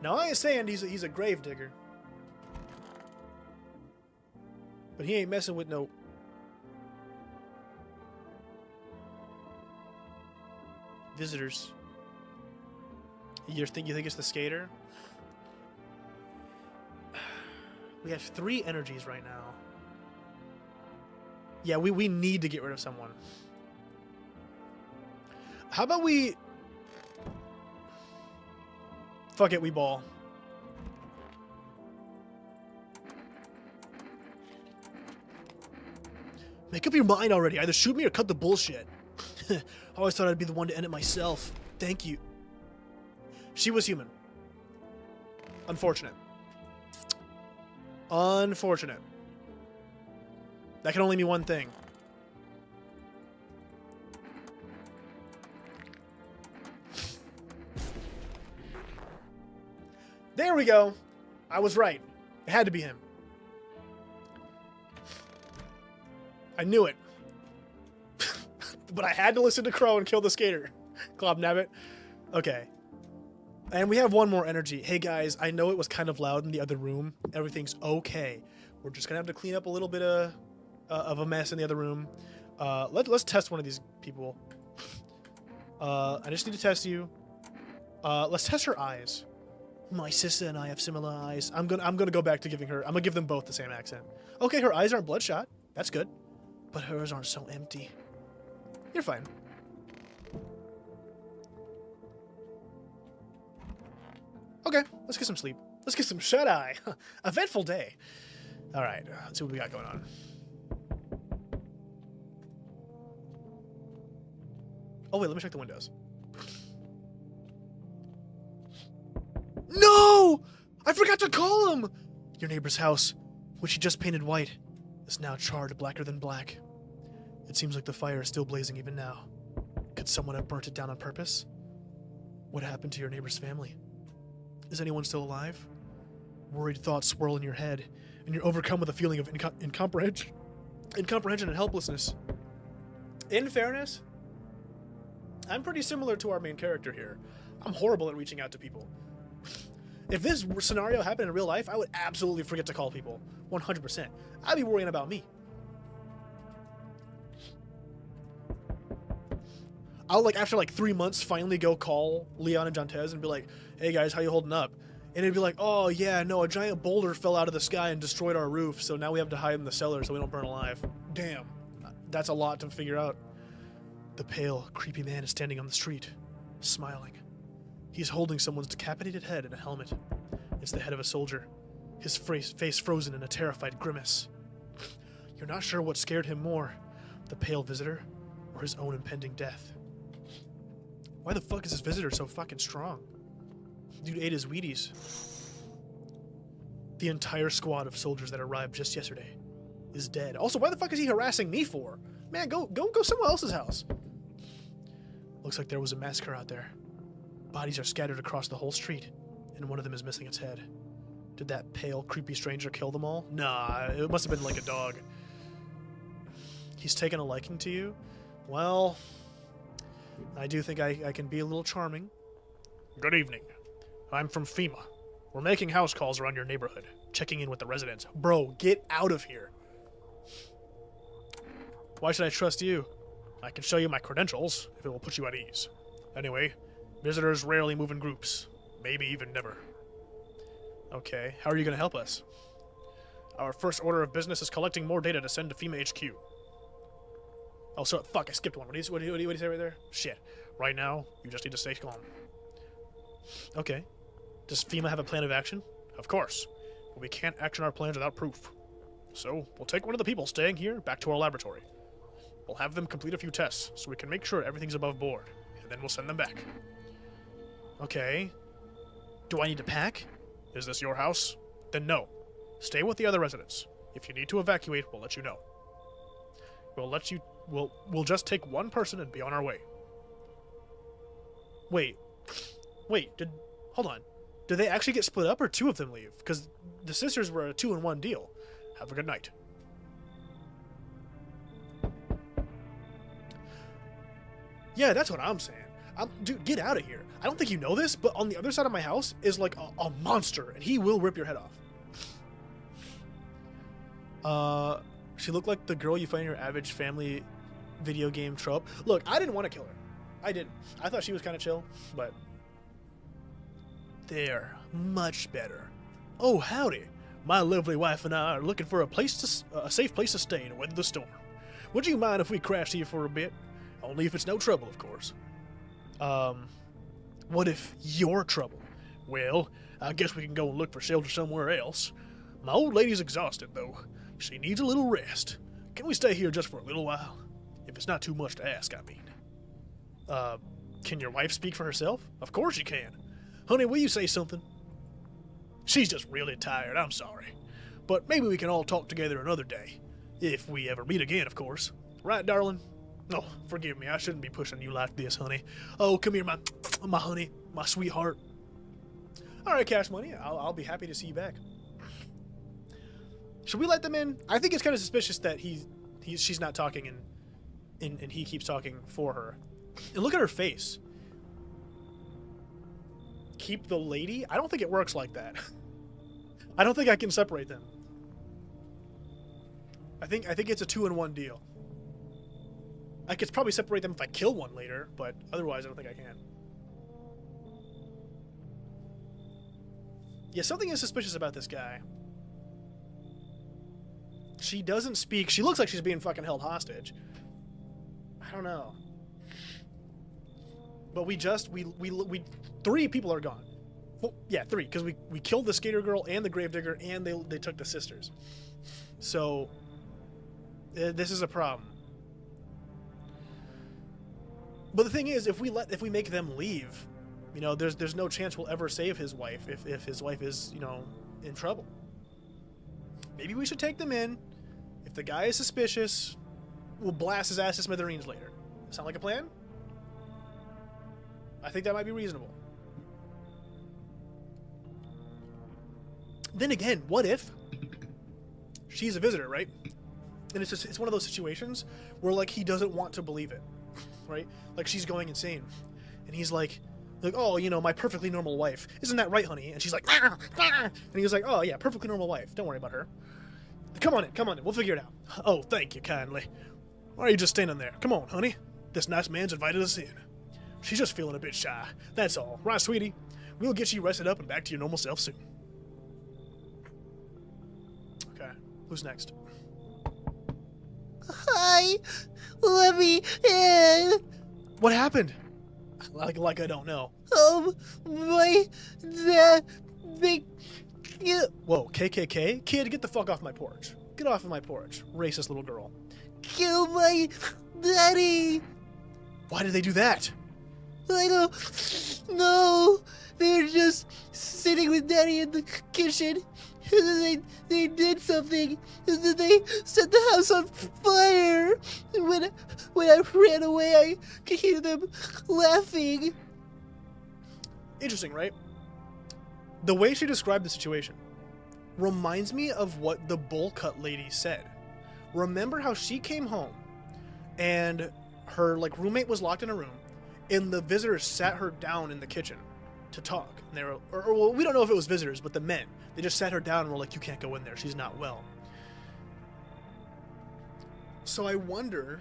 Now, I ain't saying he's a gravedigger, but he ain't messing with no... visitors. You think it's the skater? We have 3 energies right now. Yeah, we need to get rid of someone. How about we... Fuck it, we ball. Make up your mind already. Either shoot me or cut the bullshit. I always thought I'd be the one to end it myself. Thank you. She was human. Unfortunate. Unfortunate. That can only mean one thing. There we go. I was right. It had to be him. I knew it. But I had to listen to Crow and kill the skater. Glob Nabbit. Okay. And we have one more energy. Hey guys, I know it was kind of loud in the other room. Everything's okay. We're just gonna have to clean up a little bit of a mess in the other room. Let's test one of these people. I just need to test you. Let's test her eyes. My sister and I have similar eyes. I'm gonna go back to giving her. I'm gonna give them both the same accent. Okay, her eyes aren't bloodshot. That's good. But hers aren't so empty. You're fine. Okay, let's get some sleep. Let's get some shut-eye. Eventful day. All right, let's see what we got going on. Oh, wait, let me check the windows. No! I forgot to call him! Your neighbor's house, which he just painted white, is now charred blacker than black. It seems like the fire is still blazing even now. Could someone have burnt it down on purpose? What happened to your neighbor's family? Is anyone still alive? Worried thoughts swirl in your head, and you're overcome with a feeling of incomprehension and helplessness. In fairness, I'm pretty similar to our main character here. I'm horrible at reaching out to people. If this scenario happened in real life, I would absolutely forget to call people. 100%. I'd be worrying about me. I'll, after 3 months, finally go call Leon and Jontez and be like, hey guys, how you holding up? And it'd be like, oh yeah, no, a giant boulder fell out of the sky and destroyed our roof, so now we have to hide in the cellar so we don't burn alive. Damn. That's a lot to figure out. The pale, creepy man is standing on the street, smiling. He's holding someone's decapitated head in a helmet. It's the head of a soldier, his face frozen in a terrified grimace. You're not sure what scared him more, the pale visitor or his own impending death. Why the fuck is this visitor so fucking strong? Dude ate his Wheaties. The entire squad of soldiers that arrived just yesterday is dead. Also, why the fuck is he harassing me for? Man, go somewhere else's house. Looks like there was a massacre out there. Bodies are scattered across the whole street, and one of them is missing its head. Did that pale, creepy stranger kill them all? Nah, it must have been like a dog. He's taken a liking to you? Well, I do think I can be a little charming. Good evening. I'm from FEMA. We're making house calls around your neighborhood, checking in with the residents. Bro, get out of here. Why should I trust you? I can show you my credentials if it will put you at ease. Anyway, visitors rarely move in groups. Maybe even never. Okay, how are you going to help us? Our first order of business is collecting more data to send to FEMA HQ. Oh, so fuck, I skipped one. What do you say right there? Shit. Right now, you just need to stay calm. Okay. Does FEMA have a plan of action? Of course. But we can't action our plans without proof. So, we'll take one of the people staying here back to our laboratory. We'll have them complete a few tests so we can make sure everything's above board, and then we'll send them back. Okay. Do I need to pack? Is this your house? Then no. Stay with the other residents. If you need to evacuate, we'll let you know. We'll just take one person and be on our way. Wait, hold on. Did they actually get split up or two of them leave? Because the sisters were a 2-in-1 deal. Have a good night. Yeah, that's what I'm saying. Dude, get out of here. I don't think you know this, but on the other side of my house is like a monster, and he will rip your head off. She looked like the girl you find in your average family video game trope. Look, I didn't want to kill her. I didn't. I thought she was kind of chill, but they're much better. Oh, howdy. My lovely wife and I are looking for a safe place to stay to weather the storm. Would you mind if we crashed here for a bit? Only if it's no trouble, of course. What if you're trouble? Well, I guess we can go and look for shelter somewhere else. My old lady's exhausted, though. She needs a little rest. Can we stay here just for a little while? If it's not too much to ask, I mean. Can your wife speak for herself? Of course you can. Honey, will you say something? She's just really tired, I'm sorry. But maybe we can all talk together another day. If we ever meet again, of course. Right, darling? Oh, forgive me, I shouldn't be pushing you like this, honey. Oh, come here, my honey, my sweetheart. All right, Cash Money, I'll be happy to see you back. Should we let them in? I think it's kind of suspicious that she's not talking and he keeps talking for her. And look at her face. Keep the lady? I don't think it works like that. I don't think I can separate them. I think it's a 2-in-1 deal. I could probably separate them if I kill one later, but otherwise I don't think I can. Yeah, something is suspicious about this guy. She doesn't speak. She looks like she's being fucking held hostage. I don't know. But we 3 people are gone. Well, yeah, 3, because we killed the skater girl and the gravedigger, and they took the sisters. So this is a problem. But the thing is, if we make them leave, you know, there's no chance we'll ever save his wife if his wife is, you know, in trouble. Maybe we should take them in. If the guy is suspicious, we'll blast his ass to smithereens later. Sound like a plan? I think that might be reasonable. Then again, what if she's a visitor, right? And it's one of those situations where, like, he doesn't want to believe it, right? Like, she's going insane. And he's like, oh, you know, my perfectly normal wife. Isn't that right, honey? And she's like, ah, ah. And he was like, oh, yeah, perfectly normal wife. Don't worry about her. Come on in. We'll figure it out. Oh, thank you kindly. Why are you just standing there? Come on, honey. This nice man's invited us in. She's just feeling a bit shy. That's all. Right, sweetie? We'll get you rested up and back to your normal self soon. Okay. Who's next? Hi. Let me in. What happened? Like I don't know. My dad, Whoa, KKK? Kid, get the fuck off my porch. Get off of my porch, racist little girl. kill my daddy. Why did they do that? I don't know. They're just sitting with Daddy in the kitchen, and then they did something, and then they set the house on fire. And when I ran away, I could hear them laughing. Interesting, right? The way she described the situation reminds me of what the bowl cut lady said. Remember how she came home and her roommate was locked in a room, and the visitors sat her down in the kitchen to talk. And they were, well, we don't know if it was visitors, but the men, they just sat her down and were like, "You can't go in there. She's not well." So I wonder,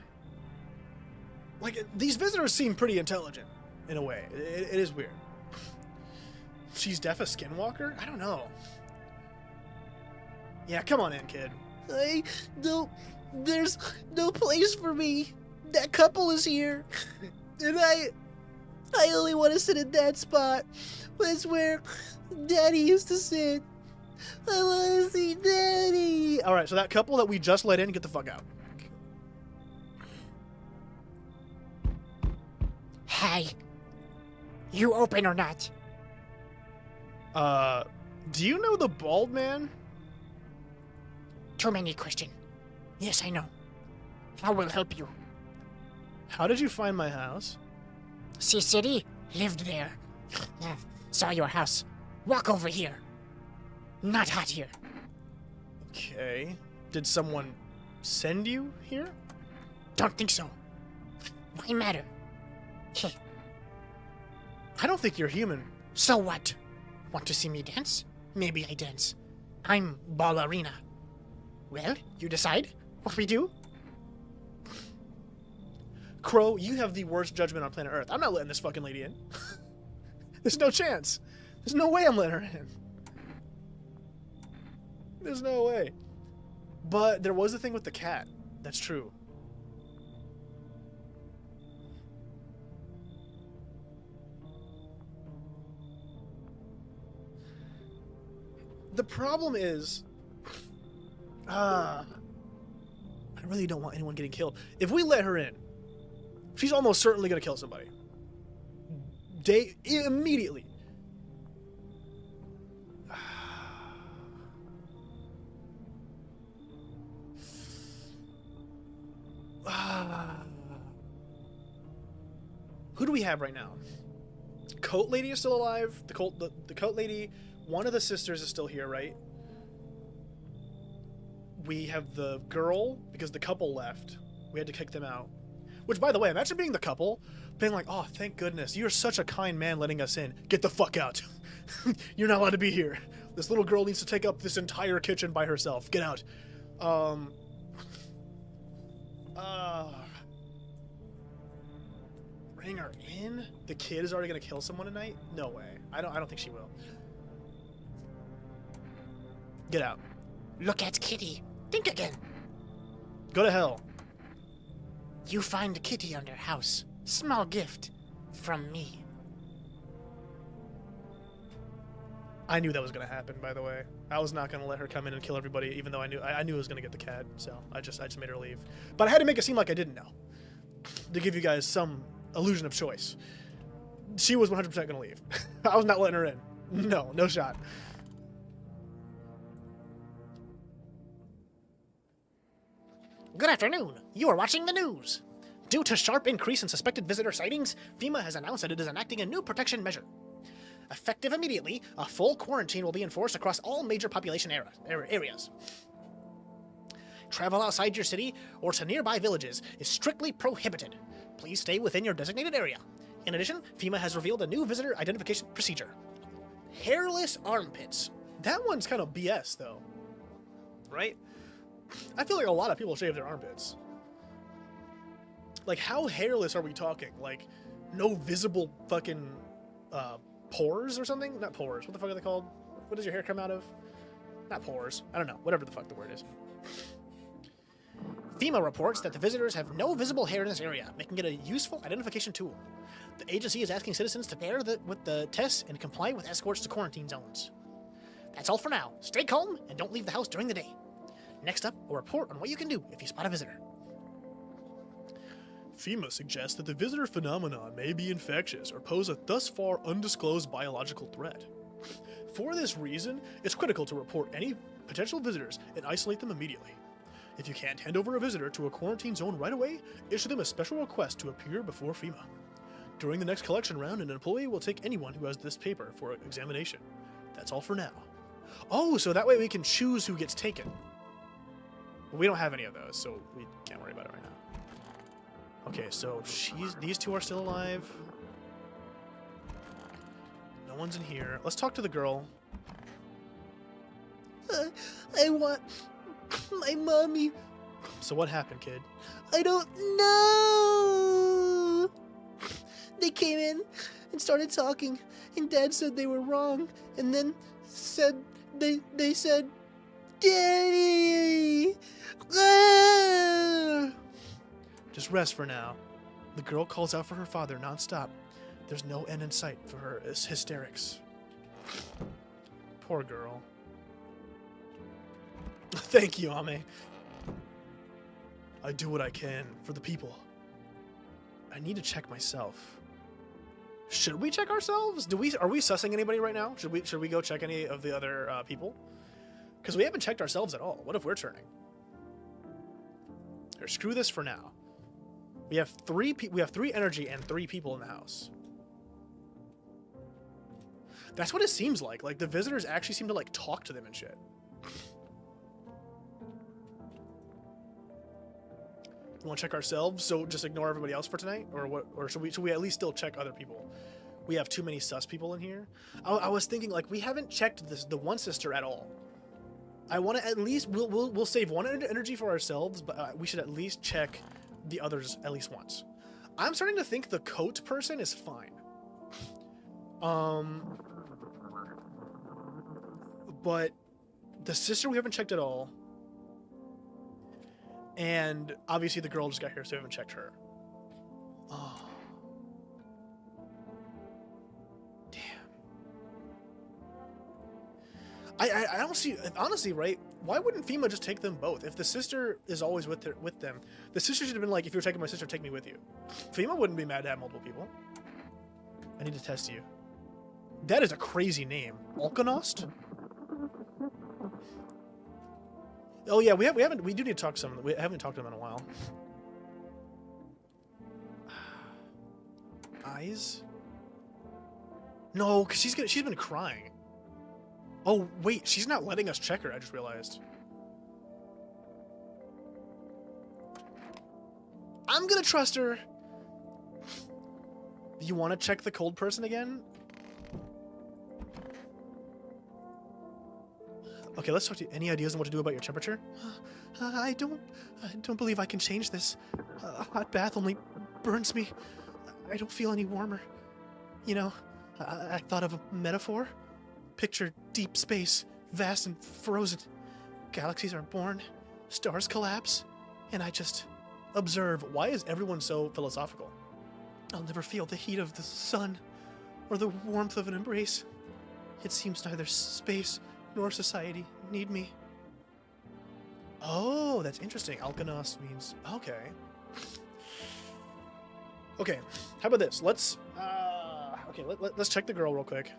these visitors seem pretty intelligent in a way. It is weird. She's deaf a skinwalker? I don't know. Yeah, come on in, kid. There's no place for me. That couple is here. And I only want to sit in that spot. That's where Daddy used to sit. I want to see Daddy. All right, so that couple that we just let in, get the fuck out. Hi. You open or not? Do you know the bald man? Too many question. Yes, I know. I will help you. How did you find my house? See city? Lived there. Saw your house. Walk over here. Not hot here. Okay. Did someone send you here? Don't think so. Why matter? I don't think you're human. So what? Want to see me dance? Maybe I dance. I'm ballerina. Well, you decide what we do. Crow, you have the worst judgment on planet Earth. I'm not letting this fucking lady in. There's no chance. There's no way I'm letting her in. There's no way. But there was a thing with the cat. That's true. The problem is, I really don't want anyone getting killed. If we let her in, she's almost certainly going to kill somebody. Immediately. Who do we have right now? Coat Lady is still alive. The Coat Lady, one of the sisters is still here, right? We have the girl, because the couple left. We had to kick them out. Which, by the way, imagine being the couple, being like, oh, thank goodness, you're such a kind man letting us in. Get the fuck out. You're not allowed to be here. This little girl needs to take up this entire kitchen by herself. Get out. Bring her in? The kid is already gonna kill someone tonight? No way. I don't think she will. Get out. Look at Kitty. Think again. Go to hell. You find Kitty under house. Small gift from me. I knew that was gonna happen, by the way. I was not gonna let her come in and kill everybody, even though I knew it was gonna get the cat. So I just made her leave. But I had to make it seem like I didn't know, to give you guys some illusion of choice. She was 100% gonna leave. I was not letting her in. No shot. Good afternoon. You are watching the news. Due to sharp increase in suspected visitor sightings, FEMA has announced that it is enacting a new protection measure. Effective immediately, a full quarantine will be enforced across all major population areas. Travel outside your city or to nearby villages is strictly prohibited. Please stay within your designated area. In addition, FEMA has revealed a new visitor identification procedure. Hairless armpits. That one's kind of BS, though. Right? I feel like a lot of people shave their armpits. Like, how hairless are we talking? Like, no visible fucking pores or something? Not pores. What the fuck are they called? What does your hair come out of? Not pores. I don't know. Whatever the fuck the word is. FEMA reports that the visitors have no visible hair in this area, making it a useful identification tool. The agency is asking citizens to bear with the tests and comply with escorts to quarantine zones. That's all for now. Stay calm and don't leave the house during the day. Next up, a report on what you can do if you spot a visitor. FEMA suggests that the visitor phenomenon may be infectious or pose a thus far undisclosed biological threat. For this reason, it's critical to report any potential visitors and isolate them immediately. If you can't hand over a visitor to a quarantine zone right away, issue them a special request to appear before FEMA. During the next collection round, an employee will take anyone who has this paper for examination. That's all for now. Oh, so that way we can choose who gets taken. But we don't have any of those, so we can't worry about it right now. Okay, so these two are still alive. No one's in here. Let's talk to the girl. I want my mommy. So what happened, kid? I don't know. They came in and started talking, and Dad said they were wrong, and then said they said, Daddy! Ah! Just rest for now. The girl calls out for her father nonstop. There's no end in sight for her hysterics. Poor girl. Thank you, Ame. I do what I can for the people. I need to check myself. Should we check ourselves? Are we sussing anybody right now? Should we go check any of the other people? Because we haven't checked ourselves at all. What if we're turning? Here, screw this for now. We have three energy and 3 people in the house. That's what it seems like. Like the visitors actually seem to like talk to them and shit. We want to check ourselves, so just ignore everybody else for tonight, or what? Or should we at least still check other people? We have too many sus people in here. I was thinking like we haven't checked the one sister at all. I want to at least we'll save 1 energy for ourselves, but we should at least check the others at least once. I'm starting to think the coat person is fine. But the sister we haven't checked at all. And obviously the girl just got here, so we haven't checked her. Oh. Damn. I don't see, honestly, right? Why wouldn't FEMA just take them both? If the sister is always with them, the sister should have been like, if you're taking my sister, take me with you. FEMA wouldn't be mad to have multiple people. I need to test you. That is a crazy name. Alkanost? Oh yeah, we do need to talk to someone. We haven't talked to them in a while. Eyes? No, because she's been crying. Oh wait, she's not letting us check her, I just realized. I'm gonna trust her. You wanna check the cold person again? Okay, let's talk to you. Any ideas on what to do about your temperature? I don't believe I can change this. A hot bath only burns me. I don't feel any warmer. You know, I thought of a metaphor. Picture deep space, vast and frozen. Galaxies are born, stars collapse, and I just observe. Why is everyone so philosophical? I'll never feel the heat of the sun or the warmth of an embrace. It seems neither space nor society need me. Oh, that's interesting. Alkanos means okay. Okay, how about this? Let's check the girl real quick.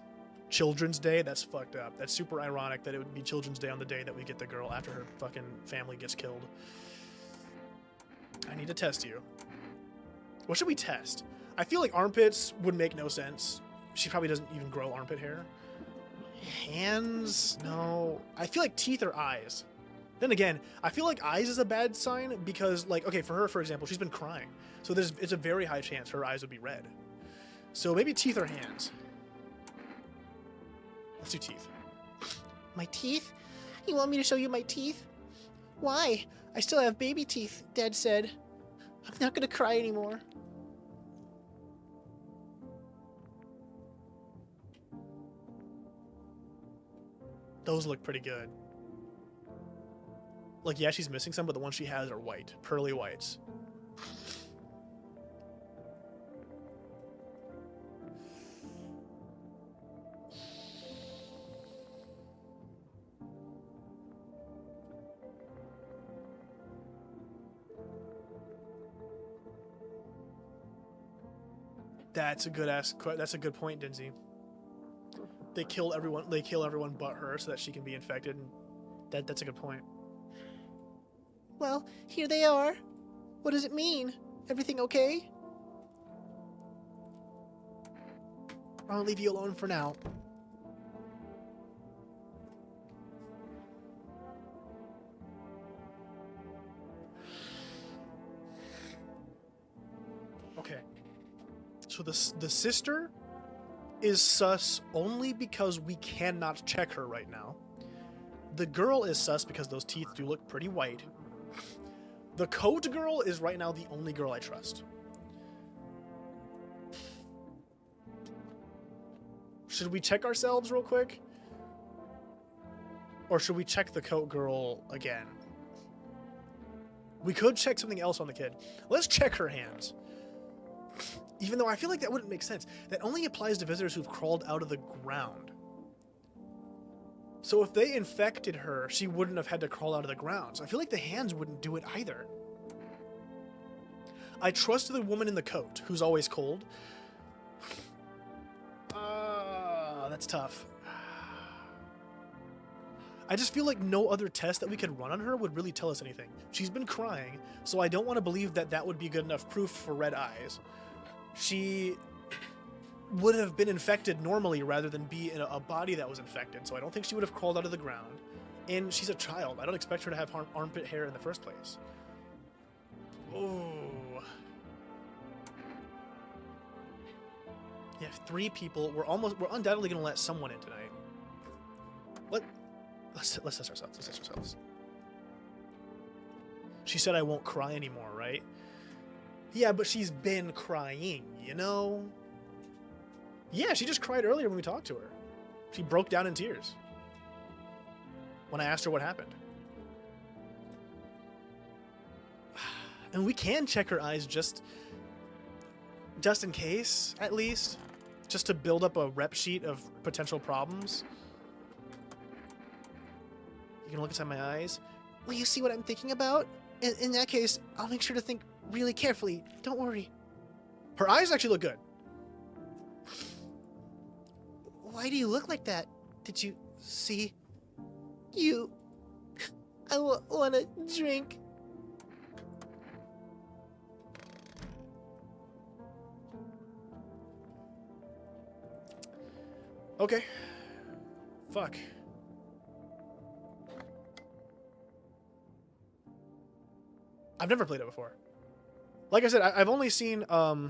Children's Day, that's fucked up. That's super ironic that it would be Children's Day on the day that we get the girl after her fucking family gets killed. I need to test you. What should we test? I feel like armpits would make no sense. She probably doesn't even grow armpit hair. Hands? No. I feel like teeth or eyes. Then again, I feel like eyes is a bad sign because, like, okay, for her, for example, she's been crying. So it's a very high chance her eyes would be red. So maybe teeth or hands. Let's do teeth. My teeth? You want me to show you my teeth? Why? I still have baby teeth, Dad said. I'm not gonna cry anymore. Those look pretty good. Like, yeah, she's missing some, but the ones she has are white. Pearly whites. That's a good point, Dinzy. They kill everyone but her so that she can be infected, and that's a good point. Well, here they are. What does it mean? Everything okay? I'll leave you alone for now. Okay. So the sister is sus only because we cannot check her right now. The girl is sus because those teeth do look pretty white. The code girl is right now the only girl I trust. Should we check ourselves real quick? Or should we check the coat girl again? We could check something else on the kid. Let's check her hands. Even though I feel like that wouldn't make sense. That only applies to visitors who've crawled out of the ground. So if they infected her, she wouldn't have had to crawl out of the ground. So I feel like the hands wouldn't do it either. I trust the woman in the coat, who's always cold. That's tough. I just feel like no other test that we could run on her would really tell us anything. She's been crying, so I don't want to believe that that would be good enough proof for red eyes. She would have been infected normally rather than be in a body that was infected, so I don't think she would have crawled out of the ground. And she's a child. I don't expect her to have armpit hair in the first place. Oh. Yeah, 3 people. We're undoubtedly going to let someone in tonight. Let's test ourselves. She said I won't cry anymore, right? Yeah, but she's been crying, you know? Yeah, she just cried earlier when we talked to her. She broke down in tears when I asked her what happened. And we can check her eyes just in case, at least. Just to build up a rep sheet of potential problems. You can look inside my eyes. Will you see what I'm thinking about? In that case, I'll make sure to think really carefully. Don't worry. Her eyes actually look good. Why do you look like that? Did you see? I want to drink. Okay. Fuck. I've never played it before. Like I said, I've only seen a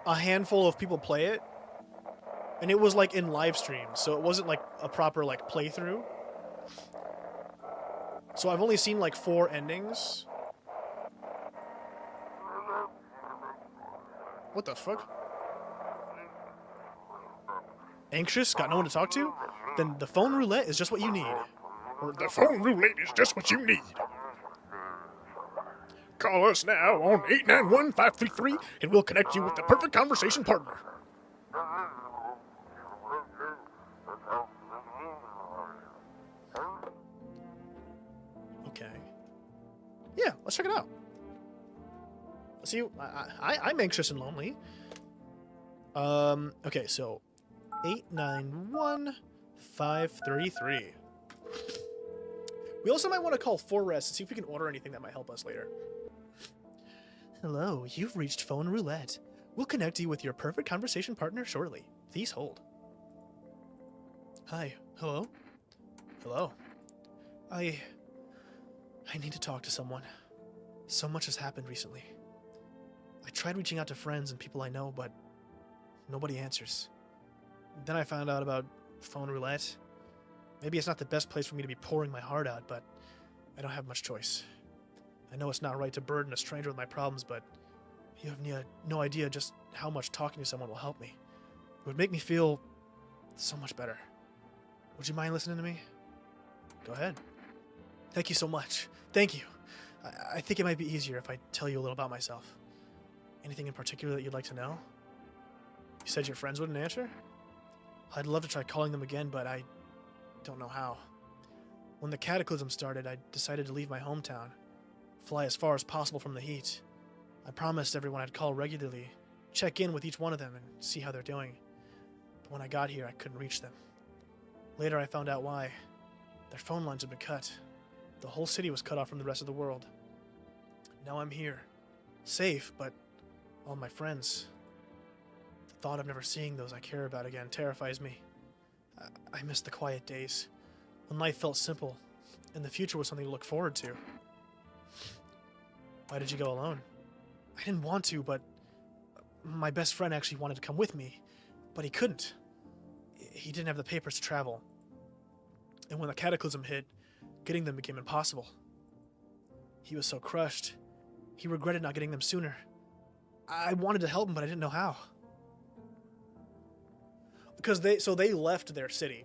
handful of people play it, and it was like in live streams, so it wasn't like a proper like playthrough. So I've only seen like 4 endings. What the fuck? Anxious? Got no one to talk to? Then the phone roulette is just what you need. Or the phone roulette is just what you need. Call us now on 891-533 and we'll connect you with the perfect conversation partner. Okay. Yeah, let's check it out. See, I'm anxious and lonely. Okay, so 891-533. We also might want to call Forrest and see if we can order anything that might help us later. Hello, you've reached Phone Roulette. We'll connect you with your perfect conversation partner shortly. Please hold. Hi. Hello? Hello. I need to talk to someone. So much has happened recently. I tried reaching out to friends and people I know, but nobody answers. Then I found out about Phone Roulette. Maybe it's not the best place for me to be pouring my heart out, but I don't have much choice. I know it's not right to burden a stranger with my problems, but you have no idea just how much talking to someone will help me. It would make me feel so much better. Would you mind listening to me? Go ahead. Thank you so much. Thank you. I think it might be easier if I tell you a little about myself. Anything in particular that you'd like to know? You said your friends wouldn't answer? I'd love to try calling them again, but I don't know how. When the cataclysm started, I decided to leave my hometown, fly as far as possible from the heat. I promised everyone I'd call regularly, check in with each one of them and see how they're doing. But when I got here, I couldn't reach them. Later, I found out why. Their phone lines had been cut. The whole city was cut off from the rest of the world. Now I'm here, safe, but all my friends. The thought of never seeing those I care about again terrifies me. I miss the quiet days, when life felt simple, and the future was something to look forward to. Why did you go alone? I didn't want to, but my best friend actually wanted to come with me, but he couldn't. He didn't have the papers to travel. And when the cataclysm hit, getting them became impossible. He was so crushed. He regretted not getting them sooner. I wanted to help him, but I didn't know how. Because they left their city.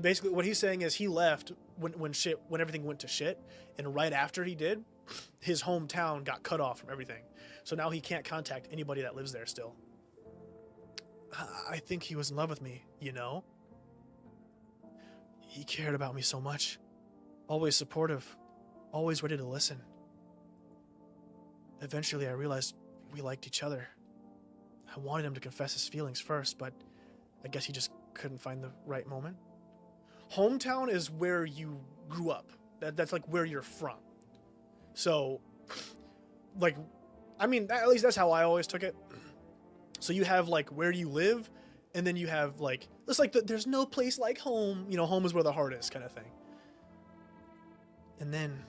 Basically, what he's saying is he left when everything went to shit, and right after he did, his hometown got cut off from everything. So now he can't contact anybody that lives there still. I think he was in love with me, you know? He cared about me so much. Always supportive. Always ready to listen. Eventually, I realized we liked each other. I wanted him to confess his feelings first, but I guess he just couldn't find the right moment. Hometown is where you grew up. That's like where you're from. So, like, I mean, at least that's how I always took it. So you have like where you live, and then you have like it's like there's no place like home. You know, home is where the heart is, kind of thing. And then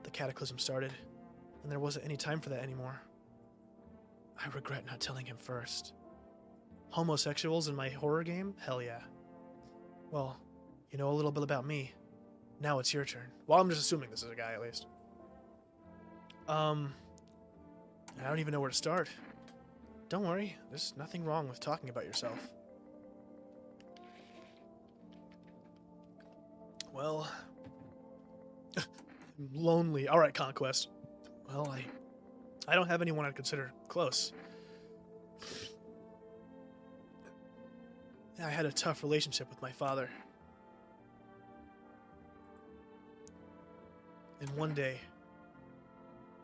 the cataclysm started, and there wasn't any time for that anymore. I regret not telling him first. Homosexuals in my horror game? Hell yeah. Well, you know a little bit about me. Now it's your turn. Well, I'm just assuming this is a guy, at least. I don't even know where to start. Don't worry, there's nothing wrong with talking about yourself. Well, I'm lonely. All right, Conquest. Well, I don't have anyone I'd consider close. I had a tough relationship with my father. And one day,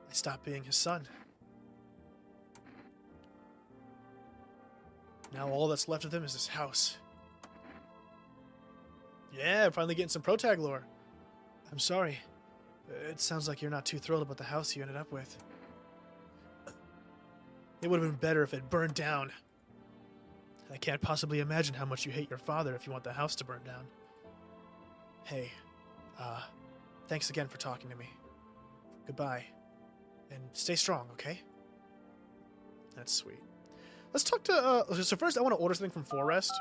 I stopped being his son. Now all that's left of him is this house. Yeah, finally getting some protag lore. I'm sorry. It sounds like you're not too thrilled about the house you ended up with. It would have been better if it burned down. I can't possibly imagine how much you hate your father if you want the house to burn down. Hey, thanks again for talking to me. Goodbye. And stay strong, okay? That's sweet. Let's talk to, so first I want to order something from Forest.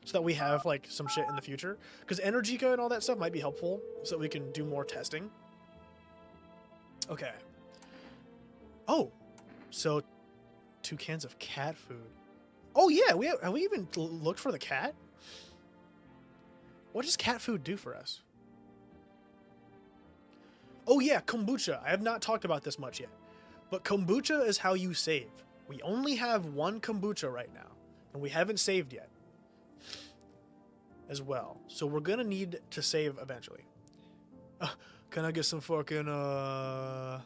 So that we have, like, some shit in the future. Because Energica and all that stuff might be helpful. So that we can do more testing. Okay. Oh! So, 2 cans of cat food. Oh yeah, have we even looked for the cat? What does cat food do for us? Oh yeah, kombucha. I have not talked about this much yet. But kombucha is how you save. We only have 1 kombucha right now. And we haven't saved yet. As well. So we're gonna need to save eventually. Can I get some fucking, I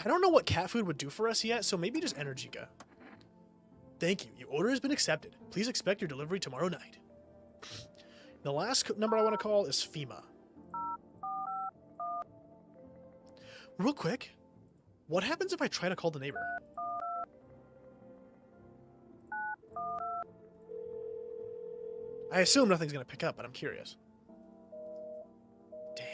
don't know what cat food would do for us yet, so maybe just Energica. Thank you. Your order has been accepted. Please expect your delivery tomorrow night. The last number I want to call is FEMA. Real quick, what happens if I try to call the neighbor? I assume nothing's going to pick up, but I'm curious. Damn.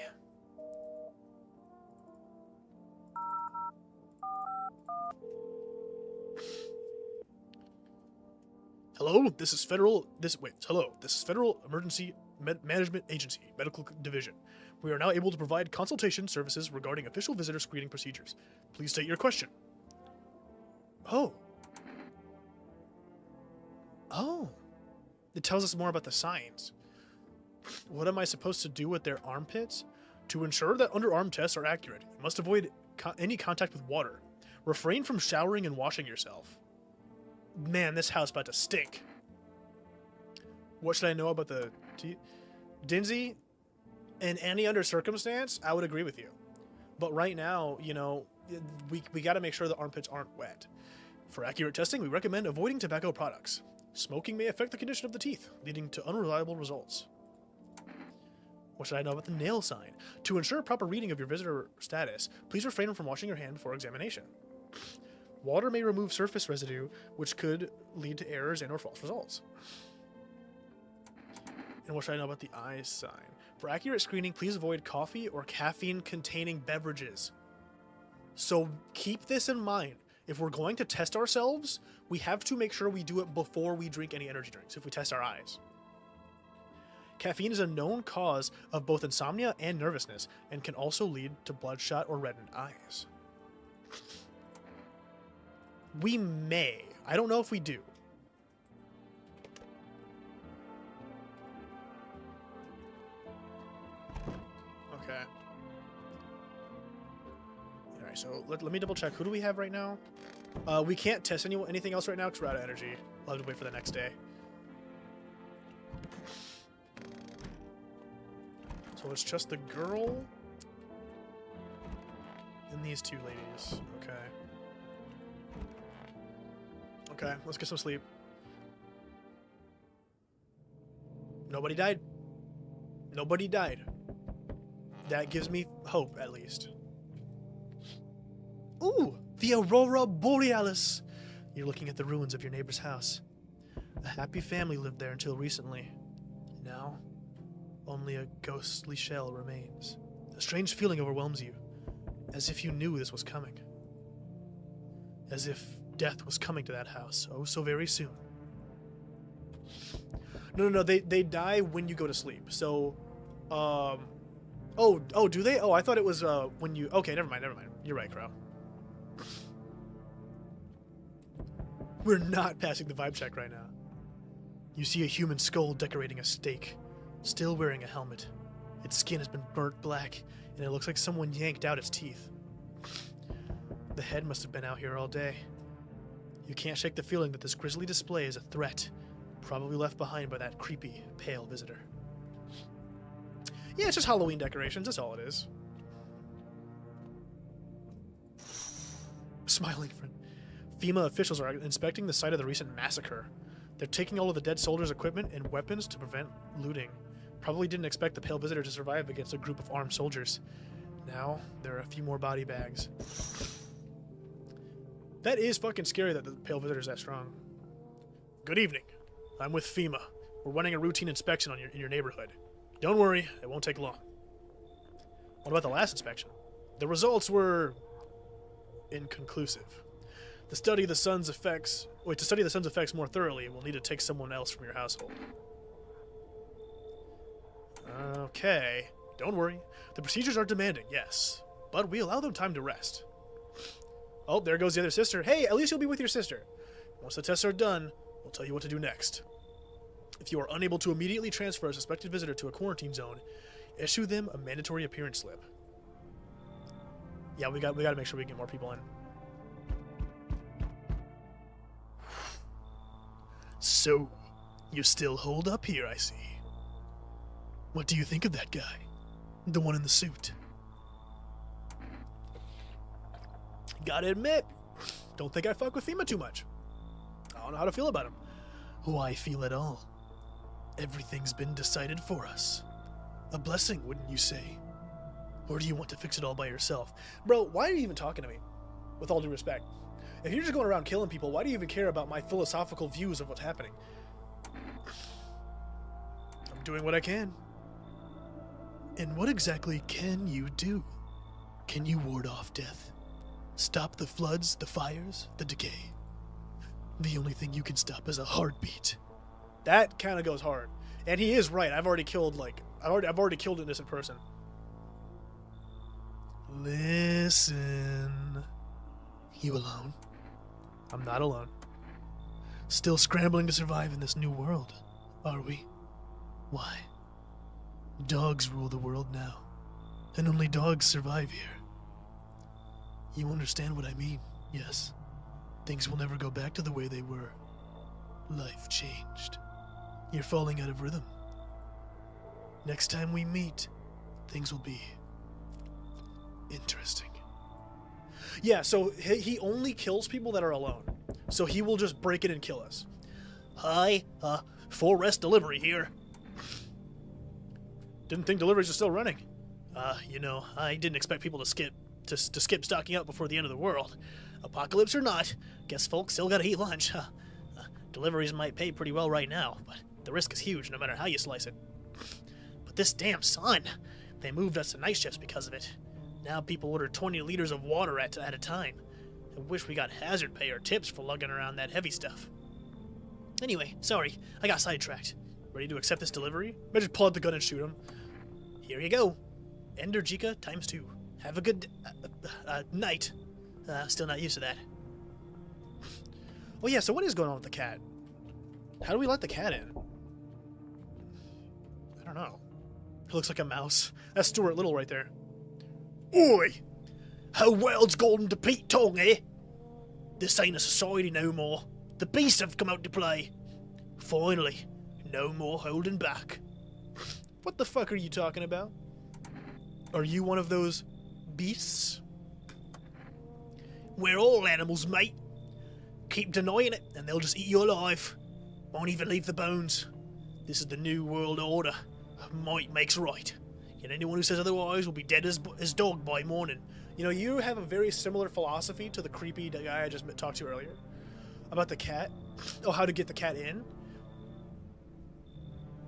Hello, this is Federal Emergency Management Agency, Medical Division. We are now able to provide consultation services regarding official visitor screening procedures. Please state your question. Oh. Oh. It tells us more about the signs. What am I supposed to do with their armpits? To ensure that underarm tests are accurate, you must avoid any contact with water. Refrain from showering and washing yourself. Man, this house about to stink. What should I know about the Dinzy? In any other circumstance, I would agree with you. But right now, you know, we got to make sure the armpits aren't wet. For accurate testing, we recommend avoiding tobacco products. Smoking may affect the condition of the teeth, leading to unreliable results. What should I know about the nail sign? To ensure proper reading of your visitor status, please refrain from washing your hand before examination. Water may remove surface residue, which could lead to errors and or false results. And what should I know about the eye sign? For accurate screening, please avoid coffee or caffeine-containing beverages. So keep this in mind. If we're going to test ourselves, we have to make sure we do it before we drink any energy drinks, if we test our eyes. Caffeine is a known cause of both insomnia and nervousness, and can also lead to bloodshot or reddened eyes. We may. I don't know if we do. Okay. Alright, so let me double check. Who do we have right now? We can't test anything else right now because we're out of energy. We'll have to wait for the next day. So it's just the girl and these two ladies. Okay. Okay, let's get some sleep. Nobody died. Nobody died. That gives me hope, at least. Ooh, the Aurora Borealis. You're looking at the ruins of your neighbor's house. A happy family lived there until recently. Now, only a ghostly shell remains. A strange feeling overwhelms you, as if you knew this was coming. As if death was coming to that house, oh so very soon. No, they die when you go to sleep. So, oh, do they? Oh, I thought it was when you. Okay, never mind. You're right, Crow. We're not passing the vibe check right now. You see a human skull decorating a stake, still wearing a helmet. Its skin has been burnt black, and it looks like someone yanked out its teeth. The head must have been out here all day. You can't shake the feeling that this grisly display is a threat, probably left behind by that creepy, pale visitor. Yeah, it's just Halloween decorations, that's all it is. Smiling friend. FEMA officials are inspecting the site of the recent massacre. They're taking all of the dead soldiers' equipment and weapons to prevent looting. Probably didn't expect the pale visitor to survive against a group of armed soldiers. Now, there are a few more body bags. That is fucking scary that the pale visitor's that strong. Good evening. I'm with FEMA. We're running a routine inspection in your neighborhood. Don't worry, it won't take long. What about the last inspection? The results were inconclusive. To study the sun's effects more thoroughly, we'll need to take someone else from your household. Okay. Don't worry. The procedures are demanding, yes. But we allow them time to rest. Oh, there goes the other sister. Hey, at least you'll be with your sister. Once the tests are done, we'll tell you what to do next. If you are unable to immediately transfer a suspected visitor to a quarantine zone, issue them a mandatory appearance slip. Yeah, we got to make sure we get more people in. So, you still hold up here, I see. What do you think of that guy? The one in the suit? Gotta admit, don't think I fuck with FEMA too much. I don't know how to feel about him. Why feel at all? Everything's been decided for us. A blessing, wouldn't you say? Or do you want to fix it all by yourself? Bro, why are you even talking to me? With all due respect. If you're just going around killing people, why do you even care about my philosophical views of what's happening? I'm doing what I can. And what exactly can you do? Can you ward off death? Stop the floods, the fires, the decay? The only thing you can stop is a heartbeat. That kind of goes hard. And he is right. I've already killed an innocent person. Listen. You alone? I'm not alone. Still scrambling to survive in this new world, are we? Why? Dogs rule the world now, and only dogs survive here. You understand what I mean, yes? Things will never go back to the way they were. Life changed. You're falling out of rhythm. Next time we meet, things will be interesting. Yeah, so he only kills people that are alone. So he will just break in and kill us. Hi, full rest delivery here. Didn't think deliveries are still running. I didn't expect people to skip stocking up before the end of the world. Apocalypse or not, guess folks still gotta eat lunch. Deliveries might pay pretty well right now, but the risk is huge no matter how you slice it. But this damn sun, they moved us to night shifts because of it. Now people order 20 liters of water at a time. I wish we got hazard pay or tips for lugging around that heavy stuff. Anyway, sorry, I got sidetracked. Ready to accept this delivery? I just pull out the gun and shoot him. Here you go. Ender Jika ×2. Have a good night. Still not used to that. Oh yeah, so what is going on with the cat? How do we let the cat in? I don't know. It looks like a mouse. That's Stuart Little right there. Oi! How wild's golden to Pete Tong, eh? This ain't a society no more. The beasts have come out to play. Finally, No more holding back. What the fuck are you talking about? Are you one of those beasts? We're all animals, mate. Keep denying it, and they'll just eat you alive. Won't even leave the bones. This is the new world order. Might makes right. And anyone who says otherwise will be dead as dog by morning. You know, you have a very similar philosophy to the creepy guy I just talked to earlier. About the cat. Oh, how to get the cat in.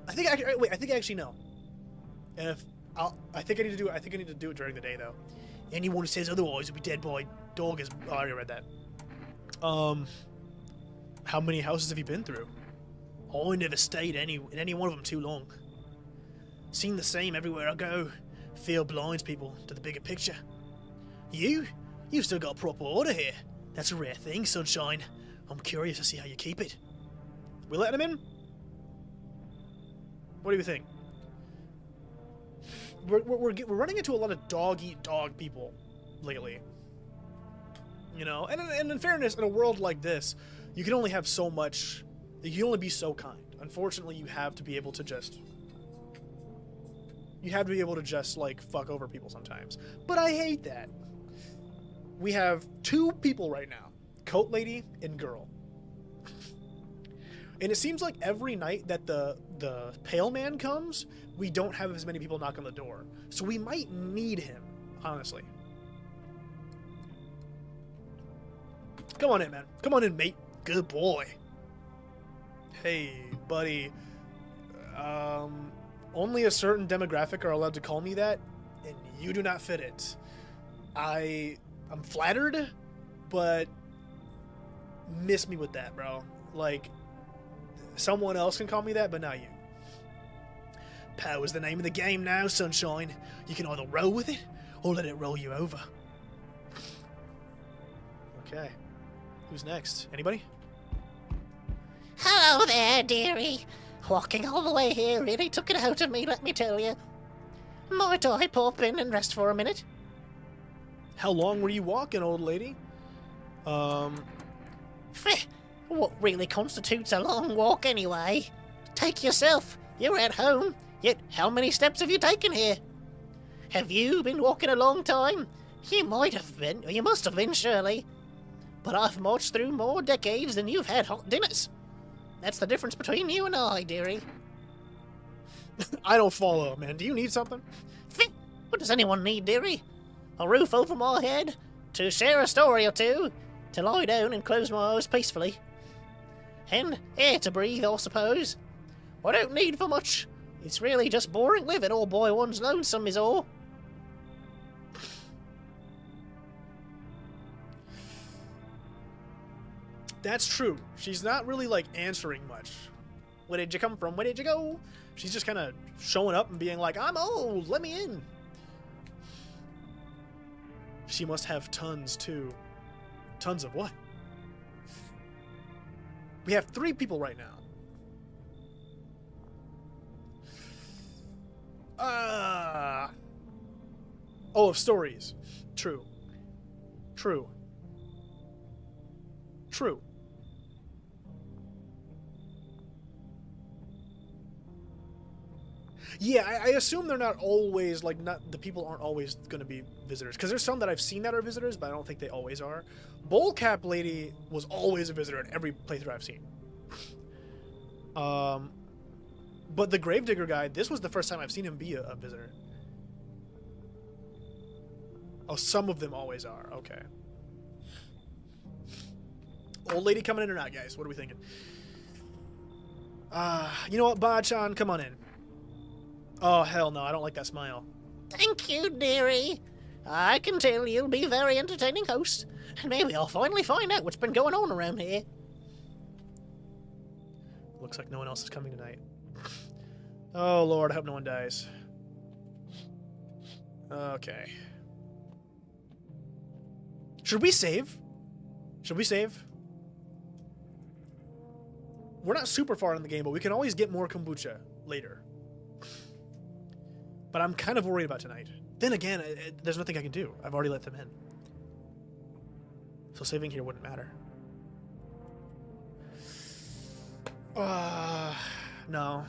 I think I actually know. And I think I need to do it during the day though. Anyone who says otherwise will be dead by dog is. Oh, I already read that. How many houses have you been through? I never stayed in any one of them too long. Seen the same everywhere I go. Fear blinds people to the bigger picture. You've still got proper order here. That's a rare thing, Sunshine. I'm curious to see how you keep it. We letting him in? What do you think? We're running into a lot of dog-eat-dog people lately. You know, and in fairness, in a world like this, you can only have so much. You can only be so kind. Unfortunately, you have to be able to just. You have to be able to just like fuck over people sometimes. But I hate that. We have two people right now, Coat Lady and Girl. And it seems like every night that the Pale Man comes, we don't have as many people knock on the door. So we might need him, honestly. Come on in, man. Come on in, mate. Good boy. Hey, buddy. Only a certain demographic are allowed to call me that, and you do not fit it. I'm flattered, but miss me with that, bro. Like, someone else can call me that, but not you. Power's the name of the game now, Sunshine. You can either roll with it, or let it roll you over. Okay. Who's next? Anybody? Hello there, dearie. Walking all the way here really took it out of me, let me tell you. Might I pop in and rest for a minute? How long were you walking, old lady? What really constitutes a long walk anyway? Take yourself. You're at home. Yet how many steps have you taken here? Have you been walking a long time? You might have been, or you must have been, surely. But I've marched through more decades than you've had hot dinners. That's the difference between you and I, dearie. I don't follow, man. Do you need something? What does anyone need, dearie? A roof over my head? To share a story or two? To lie down and close my eyes peacefully? And air to breathe, I suppose. I don't need for much. It's really just boring living all by one's lonesome is all. That's true. She's not really, like, answering much. Where did you come from? Where did you go? She's just kind of showing up and being like, I'm old. Let me in. She must have tons, too. Tons of what? We have 3 people right now. Oh, of stories. True. True. True. Yeah, I assume they're not always, like, the people aren't always going to be visitors. Because there's some that I've seen that are visitors, but I don't think they always are. Bowl Cap Lady was always a visitor in every playthrough I've seen. But the Gravedigger guy, this was the first time I've seen him be a visitor. Oh, some of them always are. Okay. Old lady coming in or not, guys? What are we thinking? You know what, Ba-chan, come on in. Oh, hell no, I don't like that smile. Thank you, dearie. I can tell you'll be a very entertaining host, and maybe I'll finally find out what's been going on around here. Looks like no one else is coming tonight. Oh, Lord, I hope no one dies. Okay. Should we save? Should we save? We're not super far in the game, but we can always get more kombucha later. But I'm kind of worried about tonight. Then again, there's nothing I can do. I've already let them in. So saving here wouldn't matter. No,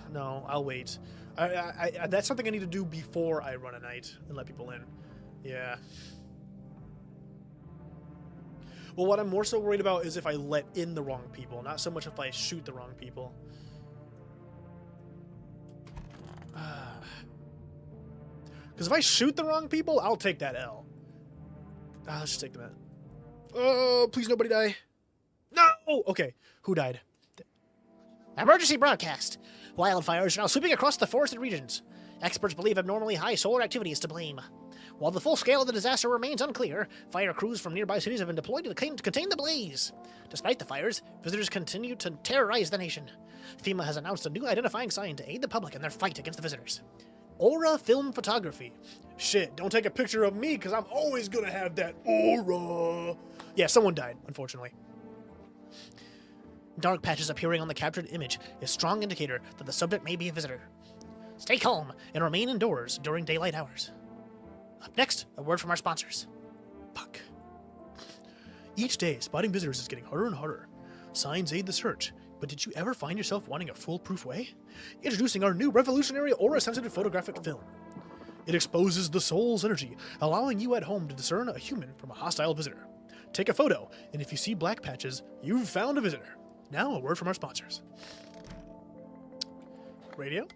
I'll wait. I that's something I need to do before I run a night and let people in. Yeah. Well, what I'm more so worried about is if I let in the wrong people, not so much if I shoot the wrong people. Because if I shoot the wrong people, I'll take that L. Let's just take the L. Oh, please nobody die. No! Okay, who died? Emergency broadcast. Wildfires are now sweeping across the forested regions. Experts believe abnormally high solar activity is to blame. While the full scale of the disaster remains unclear, fire crews from nearby cities have been deployed to contain the blaze. Despite the fires, visitors continue to terrorize the nation. FEMA has announced a new identifying sign to aid the public in their fight against the visitors. Aura film photography. Shit, don't take a picture of me because I'm always gonna have that aura. Yeah, someone died, unfortunately. Dark patches appearing on the captured image is a strong indicator that the subject may be a visitor. Stay calm and remain indoors during daylight hours. Up next, a word from our sponsors. Fuck. Each day, spotting visitors is getting harder and harder. Signs aid the search, but did you ever find yourself wanting a foolproof way? Introducing our new revolutionary aura-sensitive photographic film. It exposes the soul's energy, allowing you at home to discern a human from a hostile visitor. Take a photo, and if you see black patches, you've found a visitor. Now, a word from our sponsors. Radio?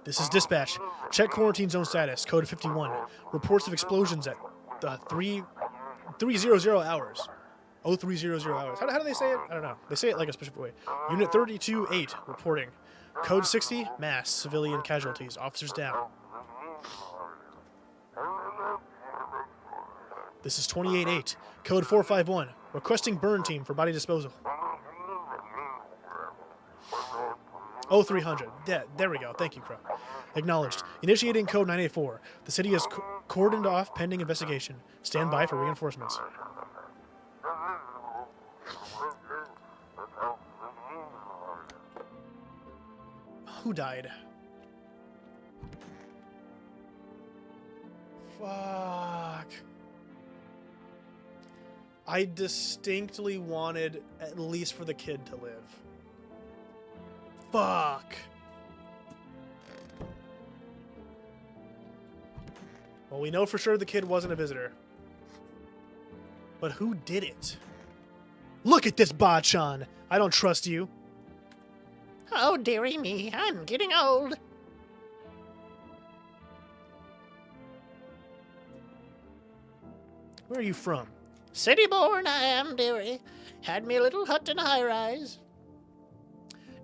This is dispatch. Check quarantine zone status. Code 51. Reports of explosions at 300 hours. 0300 hours. How do they say it? I don't know. They say it like a specific way. Unit 32-8 reporting. Code 60. Mass. Civilian casualties. Officers down. This is 28-8. Code 451. Requesting burn team for body disposal. 0300. There we go. Thank you, Crow. Acknowledged. Initiating code 984. The city is cordoned off pending investigation. Stand by for reinforcements. Who died? Fuck. I distinctly wanted at least for the kid to live. Fuck. Well, we know for sure the kid wasn't a visitor. But who did it? Look at this Bachan. I don't trust you. Oh, dearie me, I'm getting old. Where are you from? City born I am, dearie. Had me a little hut in a high-rise.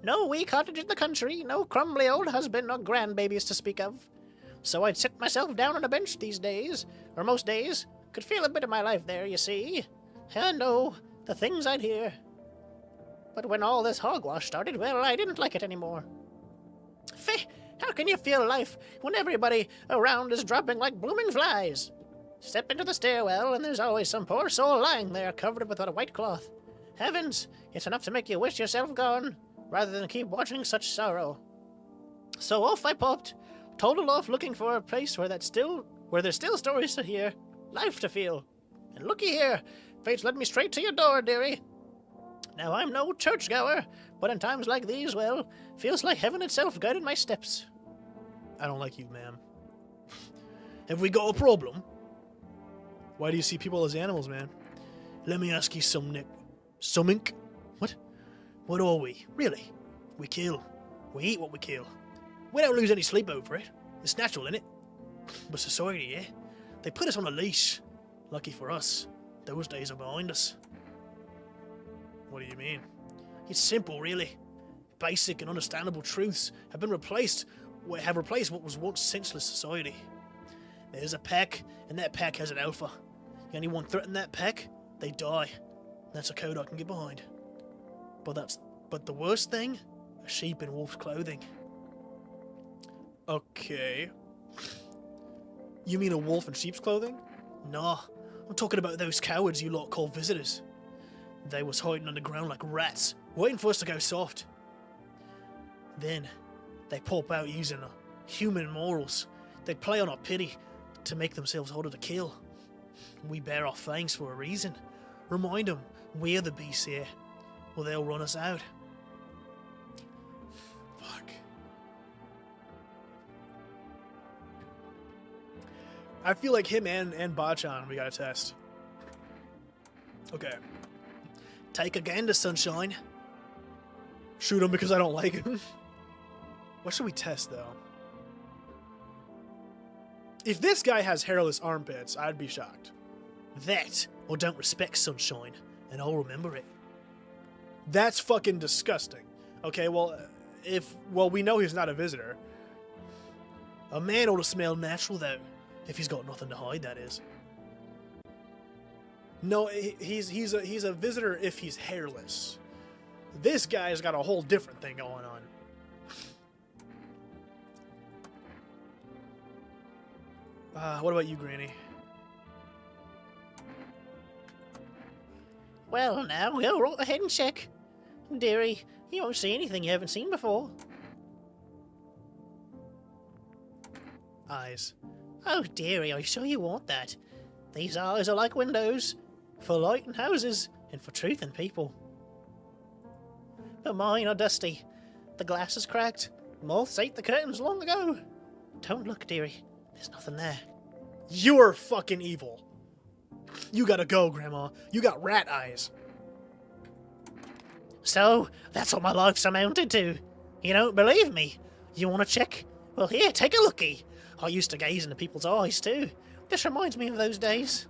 No wee cottage in the country, no crumbly old husband nor grandbabies to speak of. So I'd sit myself down on a bench these days, or most days. Could feel a bit of my life there, you see. And oh, the things I'd hear. But when all this hogwash started, well, I didn't like it anymore. Feh, how can you feel life when everybody around is dropping like blooming flies? Step into the stairwell, and there's always some poor soul lying there covered with a white cloth. Heavens, it's enough to make you wish yourself gone, rather than keep watching such sorrow. So off I popped, totaled off looking for a place where there's still stories to hear, life to feel. And looky here, fate's led me straight to your door, dearie. Now I'm no churchgoer, but in times like these, well, feels like heaven itself guided my steps. I don't like you, ma'am. Have we got a problem? Why do you see people as animals, man? Let me ask you something. Something? What? What are we? Really? We kill. We eat what we kill. We don't lose any sleep over it. It's natural, innit? But society, eh? They put us on a leash. Lucky for us, those days are behind us. What do you mean? It's simple, really. Basic and understandable truths have replaced what was once senseless society. There's a pack, and that pack has an alpha. Anyone threaten that pack, they die. That's a code I can get behind. But the worst thing? A sheep in wolf's clothing. Okay. You mean a wolf in sheep's clothing? Nah, I'm talking about those cowards you lot call visitors. They was hiding underground like rats, waiting for us to go soft. Then, they pop out using human morals. They play on our pity to make themselves harder to kill. We bear our fangs for a reason. Remind them we're the beasts here, or they'll run us out. I feel like him and Bachan we gotta test. Okay. Take a gander, sunshine. Shoot him because I don't like him. What should we test, though? If this guy has hairless armpits, I'd be shocked. That, or don't respect sunshine, and I'll remember it. That's fucking disgusting. Okay, well, we know he's not a visitor. A man ought to smell natural, though, if he's got nothing to hide, that is. No, he's a visitor if he's hairless. This guy's got a whole different thing going on. What about you, Granny? Well, now, go right ahead and check. Dearie, you won't see anything you haven't seen before. Eyes. Oh, dearie, I sure you want that. These eyes are like windows, for light in houses, and for truth in people. But mine are dusty. The glass is cracked. Moths ate the curtains long ago. Don't look, dearie. There's nothing there. You're fucking evil. You gotta go, Grandma. You got rat eyes. So, that's what my life's amounted to. You don't believe me? You want to check? Well, here, take a looky. I used to gaze into people's eyes, too. This reminds me of those days.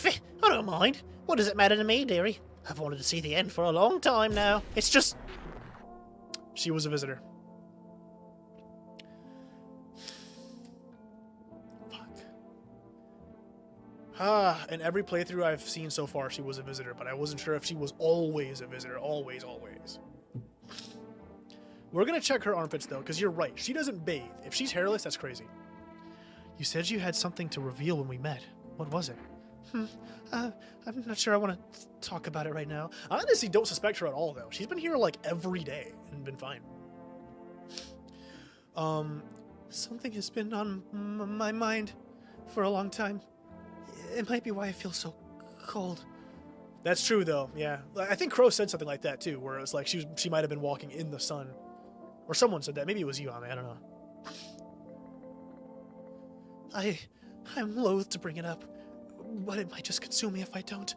I don't mind. What does it matter to me, dearie? I've wanted to see the end for a long time now. It's just... She was a visitor. Fuck. In every playthrough I've seen so far, she was a visitor, but I wasn't sure if she was always a visitor. Always, always. We're gonna check her armpits, though, because you're right. She doesn't bathe. If she's hairless, that's crazy. You said you had something to reveal when we met. What was it? I'm not sure I want to talk about it right now. I honestly don't suspect her at all, though. She's been here, like, every day and been fine. Something has been on my mind for a long time. It might be why I feel so cold. That's true, though, yeah. I think Crow said something like that, too, where it was like she might have been walking in the sun. Or someone said that. Maybe it was you, Ame. I don't know. I'm loath to bring it up, but it might just consume me if I don't.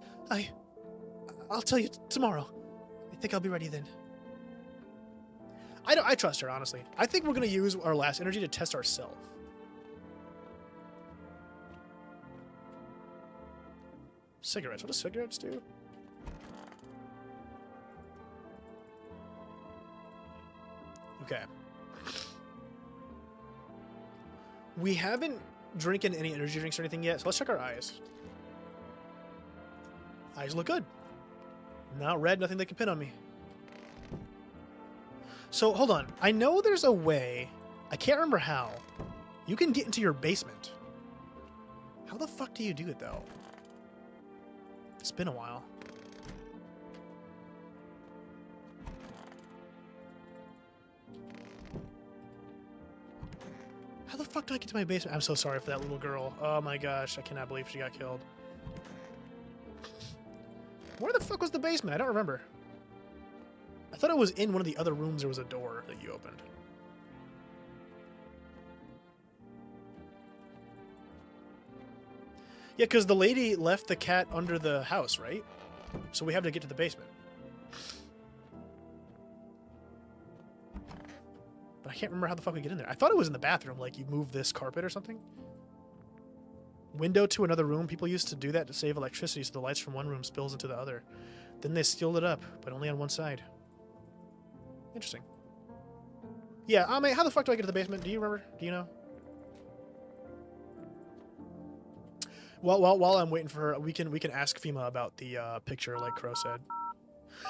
I'll tell you tomorrow. I think I'll be ready then. I trust her, honestly. I think we're going to use our last energy to test ourselves. Cigarettes. What do cigarettes do? Okay. We haven't drinking any energy drinks or anything yet, so let's check our eyes. Eyes look good. Not red, nothing they can pin on me. So, hold on. I know there's a way, I can't remember how, you can get into your basement. How the fuck do you do it, though? It's been a while. How the fuck do I get to my basement? I'm so sorry for that little girl. Oh my gosh, I cannot believe she got killed. Where the fuck was the basement? I don't remember. I thought it was in one of the other rooms there was a door that you opened. Yeah, because the lady left the cat under the house, right? So we have to get to the basement. But I can't remember how the fuck we get in there. I thought it was in the bathroom, like you move this carpet or something. Window to another room. People used to do that to save electricity so the lights from one room spills into the other. Then they sealed it up, but only on one side. Interesting. Yeah, Ame, how the fuck do I get to the basement? Do you remember? Do you know? While I'm waiting for her, we can ask Fima about the picture, like Crow said.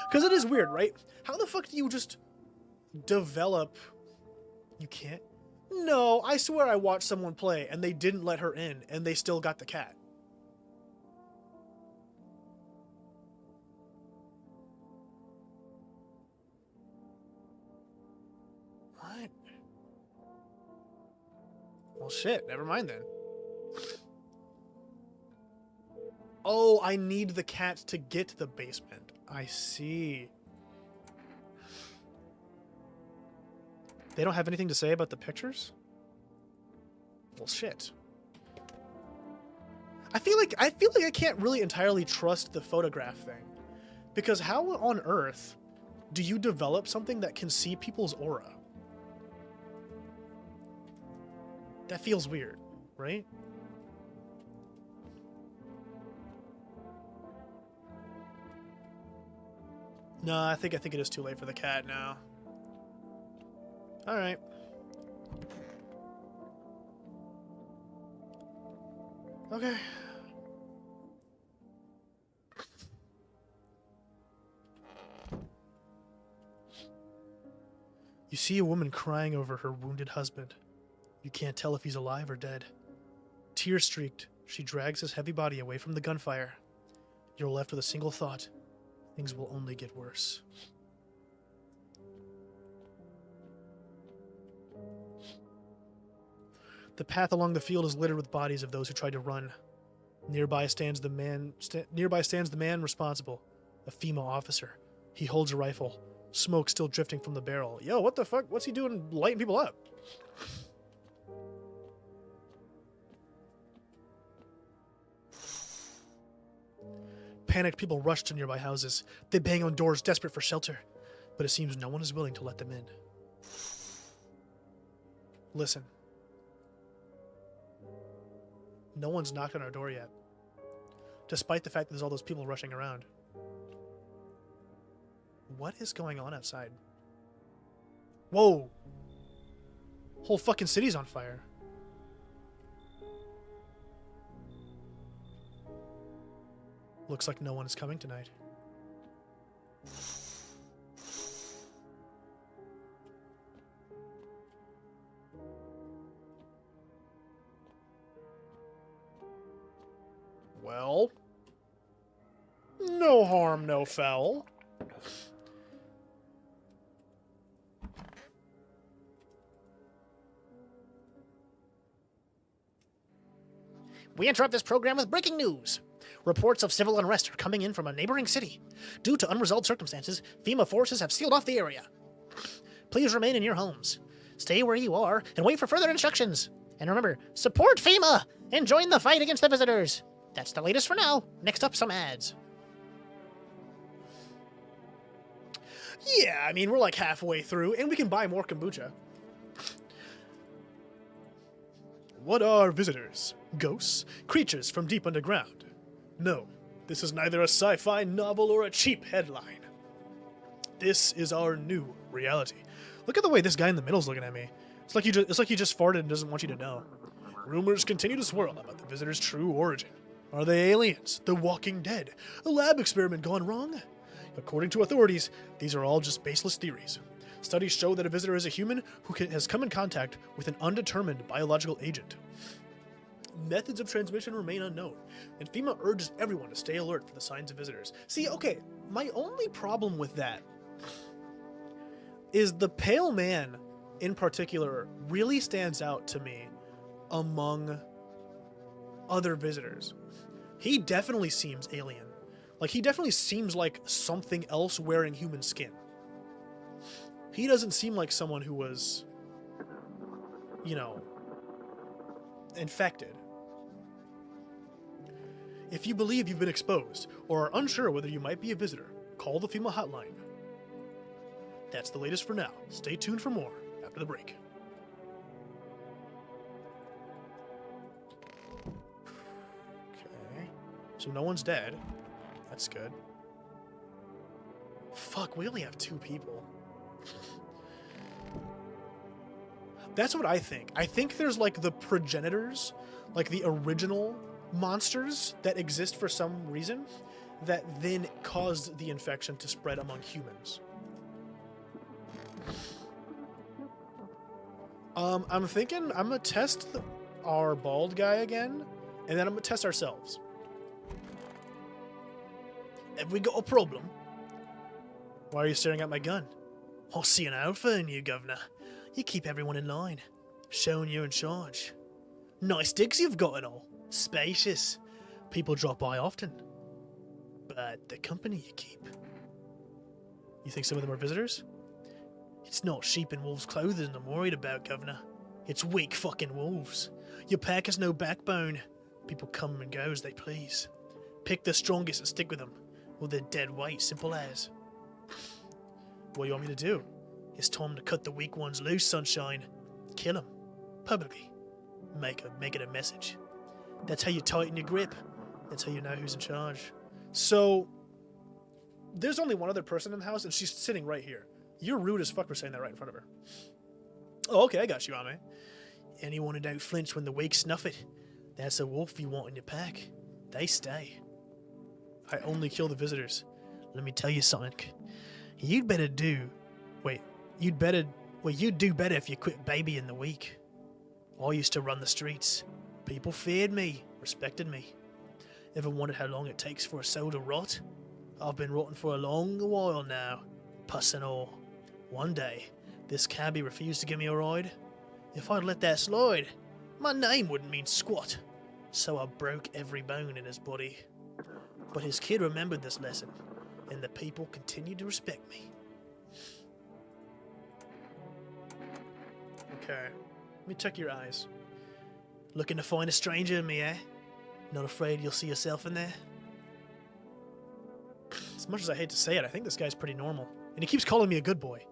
Because it is weird, right? How the fuck do you just develop... You can't? No, I swear I watched someone play, and they didn't let her in, and they still got the cat. What? Well, shit, never mind then. Oh, I need the cat to get to the basement. I see. They don't have anything to say about the pictures? Well, shit. I feel like I can't really entirely trust the photograph thing. Because how on earth do you develop something that can see people's aura? That feels weird, right? No, I think it is too late for the cat now. All right. Okay. You see a woman crying over her wounded husband. You can't tell if he's alive or dead. Tear-streaked, she drags his heavy body away from the gunfire. You're left with a single thought. Things will only get worse. The path along the field is littered with bodies of those who tried to run. Nearby stands the man responsible, a female officer. He holds a rifle, smoke still drifting from the barrel. Yo, what the fuck? What's he doing lighting people up? Panicked people rush to nearby houses. They bang on doors, desperate for shelter. But it seems no one is willing to let them in. Listen. No one's knocked on our door yet. Despite the fact that there's all those people rushing around. What is going on outside? Whoa! Whole fucking city's on fire. Looks like no one is coming tonight. Well, no harm, no foul. We interrupt this program with breaking news. Reports of civil unrest are coming in from a neighboring city. Due to unresolved circumstances, FEMA forces have sealed off the area. Please remain in your homes. Stay where you are and wait for further instructions. And remember, support FEMA and join the fight against the visitors. That's the latest for now. Next up, some ads. Yeah, I mean, we're like halfway through, and we can buy more kombucha. What are visitors? Ghosts? Creatures from deep underground? No, this is neither a sci-fi novel or a cheap headline. This is our new reality. Look at the way this guy in the middle is looking at me. It's like he just farted and doesn't want you to know. Rumors continue to swirl about the visitor's true origin. Are they aliens? The Walking Dead? A lab experiment gone wrong? According to authorities, these are all just baseless theories. Studies show that a visitor is a human who has come in contact with an undetermined biological agent. Methods of transmission remain unknown, and FEMA urges everyone to stay alert for the signs of visitors. See, okay, my only problem with that is the pale man in particular really stands out to me among other visitors. He definitely seems alien. Like, he definitely seems like something else wearing human skin. He doesn't seem like someone who was, you know, infected. If you believe you've been exposed, or are unsure whether you might be a visitor, call the FEMA hotline. That's the latest for now. Stay tuned for more after the break. Okay. So no one's dead. That's good. Fuck, we only have 2 people. That's what I think. I think there's like the progenitors, like the original monsters that exist for some reason that then caused the infection to spread among humans. I'm thinking I'm gonna test our bald guy again, and then I'm gonna test ourselves. Have we got a problem? Why are you staring at my gun? I'll see an alpha in you, Governor. You keep everyone in line, showing you're in charge. Nice digs you've got and all. Spacious. People drop by often. But the company you keep. You think some of them are visitors? It's not sheep in wolves' clothing I'm worried about, Governor. It's weak fucking wolves. Your pack has no backbone. People come and go as they please. Pick the strongest and stick with them, or they're dead weight, simple as. What do you want me to do? It's time to cut the weak ones loose, sunshine. Kill them. Publicly. Make it a message. That's how you tighten your grip. That's how you know who's in charge. So, there's only one other person in the house, and she's sitting right here. You're rude as fuck for saying that right in front of her. Oh, okay, I got you, Ame. Anyone who don't flinch when the weak snuff it, that's a wolf you want in your pack. They stay. I only kill the visitors. Let me tell you something. You'd do better if you quit babying the weak. I used to run the streets. People feared me, respected me. Ever wondered how long it takes for a soul to rot? I've been rotting for a long while now, pus and all. One day, this cabbie refused to give me a ride. If I'd let that slide, my name wouldn't mean squat. So I broke every bone in his body. But his kid remembered this lesson, and the people continued to respect me. Okay, let me check your eyes. Looking to find a stranger in me, eh? Not afraid you'll see yourself in there? As much as I hate to say it, I think this guy's pretty normal. And he keeps calling me a good boy.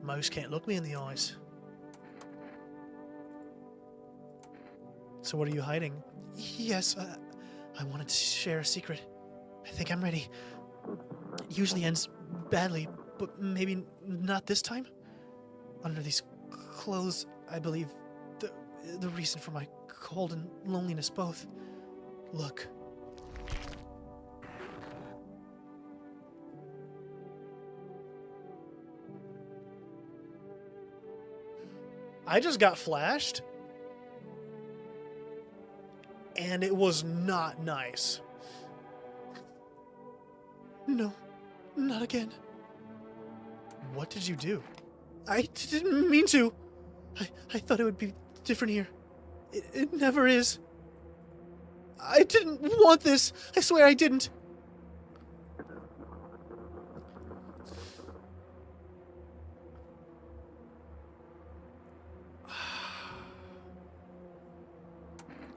Most can't look me in the eyes. So what are you hiding? Yes, I wanted to share a secret. I think I'm ready. It usually ends badly, but maybe not this time? Under these clothes, I believe the reason for my cold and loneliness both. Look. I just got flashed. And it was not nice. No, not again. What did you do? I didn't mean to. I thought it would be different here. It never is. I didn't want this. I swear I didn't.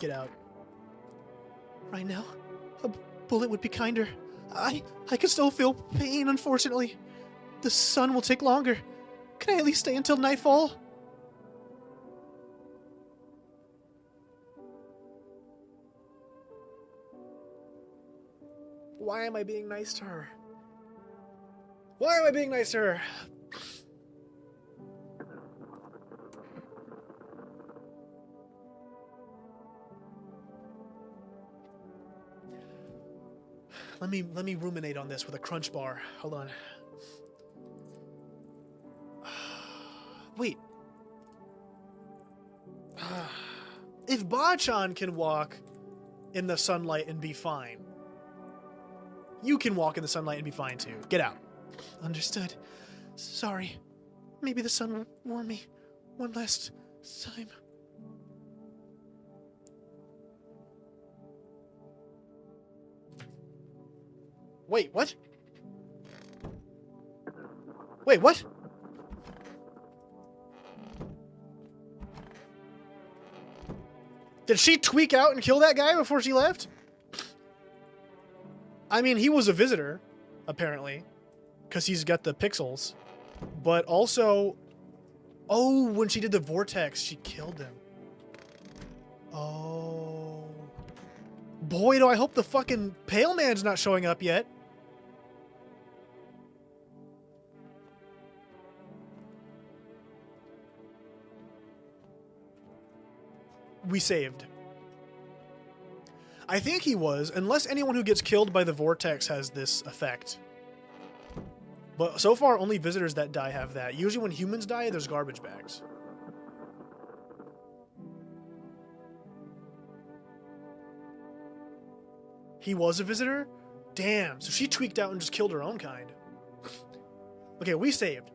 Get out. Right now, a bullet would be kinder. I can still feel pain, unfortunately. The sun will take longer. Can I at least stay until nightfall? Why am I being nice to her? Why am I being nice to her? Let me ruminate on this with a crunch bar. Hold on. Wait. If Ba-chan can walk in the sunlight and be fine, you can walk in the sunlight and be fine too. Get out. Understood. Sorry. Maybe the sun will warm me one last time. Wait, what? Wait, what? Did she tweak out and kill that guy before she left? I mean, he was a visitor, apparently, because he's got the pixels. But also, oh, when she did the vortex, she killed him. Oh. Boy, do I hope the fucking Pale Man's not showing up yet. We saved. I think he was, unless anyone who gets killed by the vortex has this effect. But so far, only visitors that die have that. Usually when humans die, there's garbage bags. He was a visitor? Damn, so she tweaked out and just killed her own kind. Okay, we saved.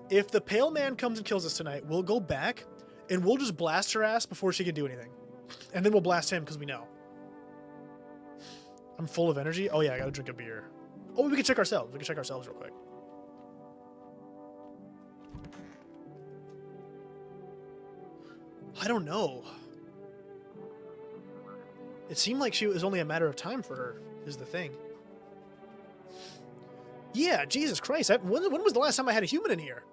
If the Pale Man comes and kills us tonight, we'll go back and we'll just blast her ass before she can do anything. And then we'll blast him because we know. I'm full of energy. Oh yeah, I gotta drink a beer. Oh, we can check ourselves. We can check ourselves real quick. I don't know. It seemed like it was only a matter of time for her, is the thing. Yeah, Jesus Christ. When was the last time I had a human in here?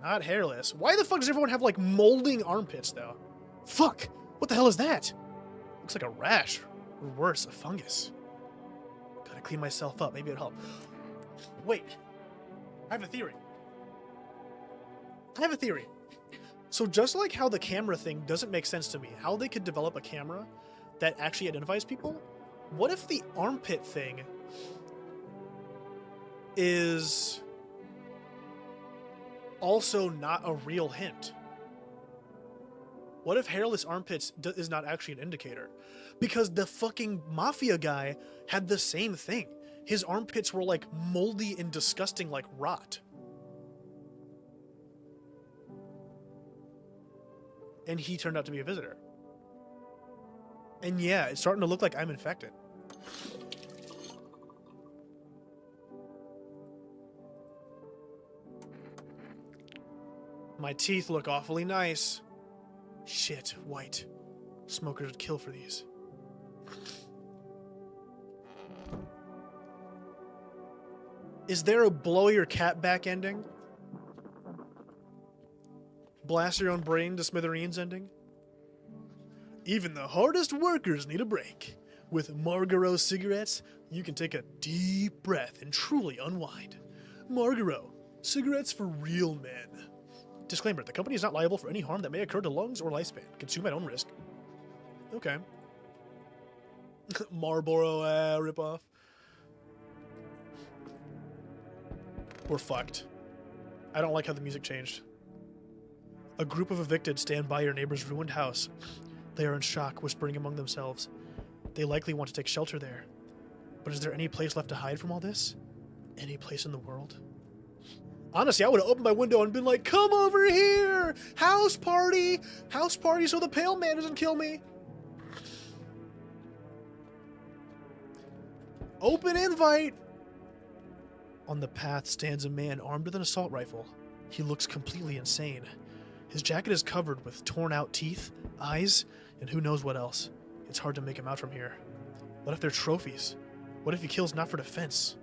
Not hairless. Why the fuck does everyone have, like, molding armpits, though? Fuck! What the hell is that? Looks like a rash. Or worse, a fungus. Gotta clean myself up. Maybe it'll help. Wait. I have a theory. So just like how the camera thing doesn't make sense to me, how they could develop a camera that actually identifies people, what if the armpit thing is also not a real hint? What if hairless armpits is not actually an indicator? Because the fucking mafia guy had the same thing. His armpits were like moldy and disgusting like rot. And he turned out to be a visitor. And yeah, it's starting to look like I'm infected. My teeth look awfully nice. Shit, white. Smokers would kill for these. Is there a blow your cat back ending? Blast your own brain to smithereens ending? Even the hardest workers need a break. With Marlboro cigarettes, you can take a deep breath and truly unwind. Marlboro, cigarettes for real men. Disclaimer, the company is not liable for any harm that may occur to lungs or lifespan. Consume at own risk. Okay. Marlboro ripoff. We're fucked. I don't like how the music changed. A group of evicted stand by your neighbor's ruined house. They are in shock, whispering among themselves. They likely want to take shelter there. But is there any place left to hide from all this? Any place in the world? Honestly, I would have opened my window and been like, come over here! House party! House party so the pale man doesn't kill me! Open invite! On the path stands a man armed with an assault rifle. He looks completely insane. His jacket is covered with torn out teeth, eyes, and who knows what else. It's hard to make him out from here. What if they're trophies? What if he kills not for defense,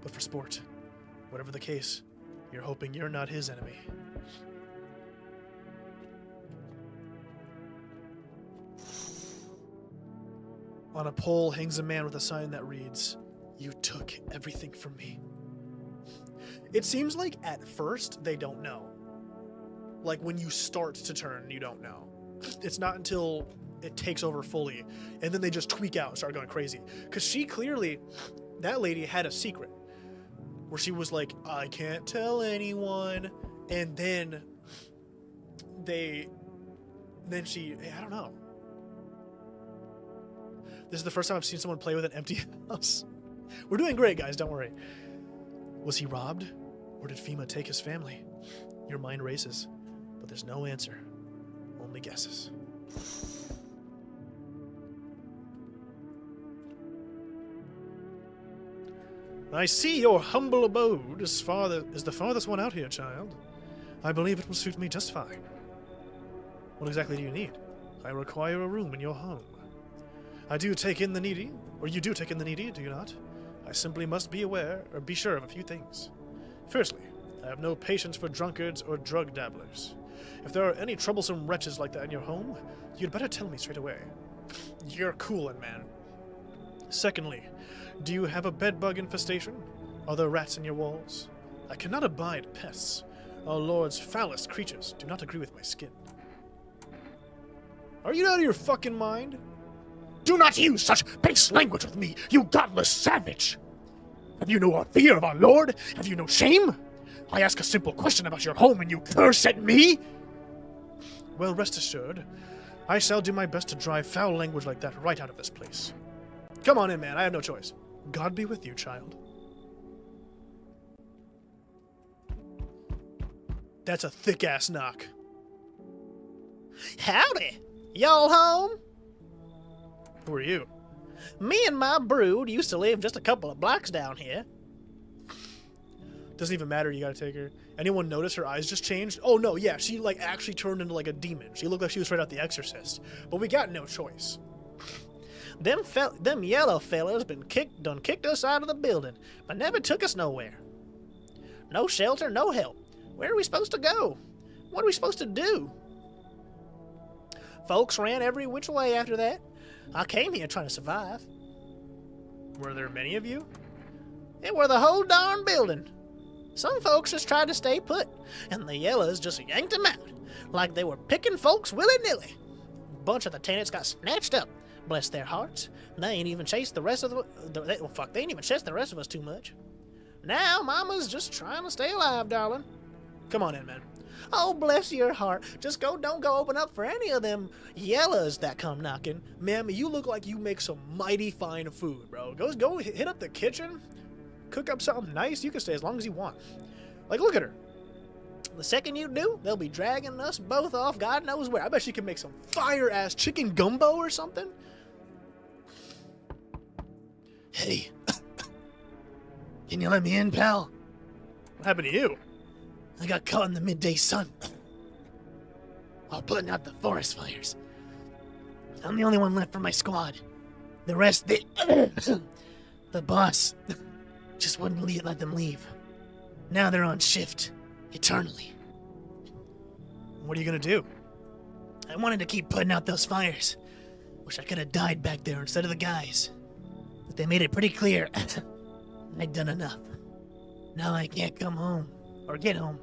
but for sport? Whatever the case, you're hoping you're not his enemy. On a pole hangs a man with a sign that reads, "You took everything from me." It seems like at first they don't know. Like when you start to turn, you don't know. It's not until it takes over fully, and then they just tweak out and start going crazy. Because she clearly, that lady had a secret where she was like, I can't tell anyone. And then I don't know. This is the first time I've seen someone play with an empty house. We're doing great, guys, don't worry. Was he robbed? Or did FEMA take his family? Your mind races, but there's no answer. Only guesses. I see your humble abode is the farthest one out here, child. I believe it will suit me just fine. What exactly do you need? I require a room in your home. I do take in the needy, or you do take in the needy, do you not? I simply must be sure of a few things. Firstly, I have no patience for drunkards or drug dabblers. If there are any troublesome wretches like that in your home, you'd better tell me straight away. You're coolin', man. Secondly, do you have a bedbug infestation? Are there rats in your walls? I cannot abide pests. Our Lord's foulest creatures do not agree with my skin. Are you out of your fucking mind? Do not use such base language with me, you godless savage! Have you no fear of our Lord? Have you no shame? I ask a simple question about your home and you curse at me? Well, rest assured, I shall do my best to drive foul language like that right out of this place. Come on in, man. I have no choice. God be with you, child. That's a thick-ass knock. Howdy! Y'all home? Who are you? Me and my brood used to live just a couple of blocks down here. Doesn't even matter, you gotta take her. Anyone notice her eyes just changed? Oh no, yeah, she like actually turned into like a demon. She looked like she was right out The Exorcist. But we got no choice. Them yellow fellas done kicked us out of the building, but never took us nowhere. No shelter, no help. Where are we supposed to go? What are we supposed to do? Folks ran every which way after that. I came here trying to survive. Were there many of you? It were the whole darn building. Some folks just tried to stay put, and the yellows just yanked them out, like they were picking folks willy-nilly. Bunch of the tenants got snatched up, bless their hearts. They ain't even chased the rest of they ain't even chased the rest of us too much. Now Mama's just trying to stay alive, darling. Come on in, man. Oh, bless your heart. Just don't go open up for any of them yellows that come knocking. Ma'am, you look like you make some mighty fine food, bro. Go hit up the kitchen, cook up something nice. You can stay as long as you want. Like, look at her. The second you do, they'll be dragging us both off God knows where. I bet she can make some fire-ass chicken gumbo or something. Hey, can you let me in, pal? What happened to you? I got caught in the midday sun while putting out the forest fires. I'm the only one left from my squad. The rest, the boss just wouldn't let them leave. Now they're on shift, eternally. What are you gonna do? I wanted to keep putting out those fires. Wish I could have died back there instead of the guys. But they made it pretty clear I'd done enough. Now I can't come home or get home.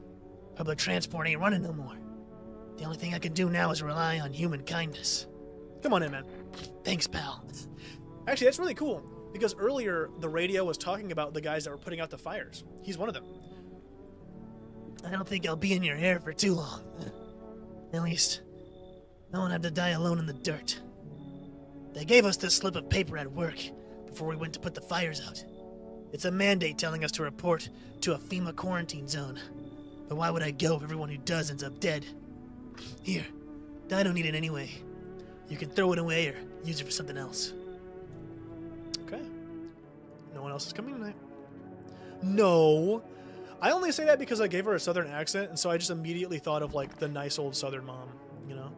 Public transport ain't running no more. The only thing I can do now is rely on human kindness. Come on in, man. Thanks, pal. Actually, that's really cool, because earlier the radio was talking about the guys that were putting out the fires. He's one of them. I don't think I'll be in your hair for too long. At least, I won't have to die alone in the dirt. They gave us this slip of paper at work before we went to put the fires out. It's a mandate telling us to report to a FEMA quarantine zone. But why would I go if everyone who does ends up dead? Here, I don't need it anyway. You can throw it away or use it for something else. Okay. No one else is coming tonight. No. I only say that because I gave her a southern accent, and so I just immediately thought of, like, the nice old southern mom, you know?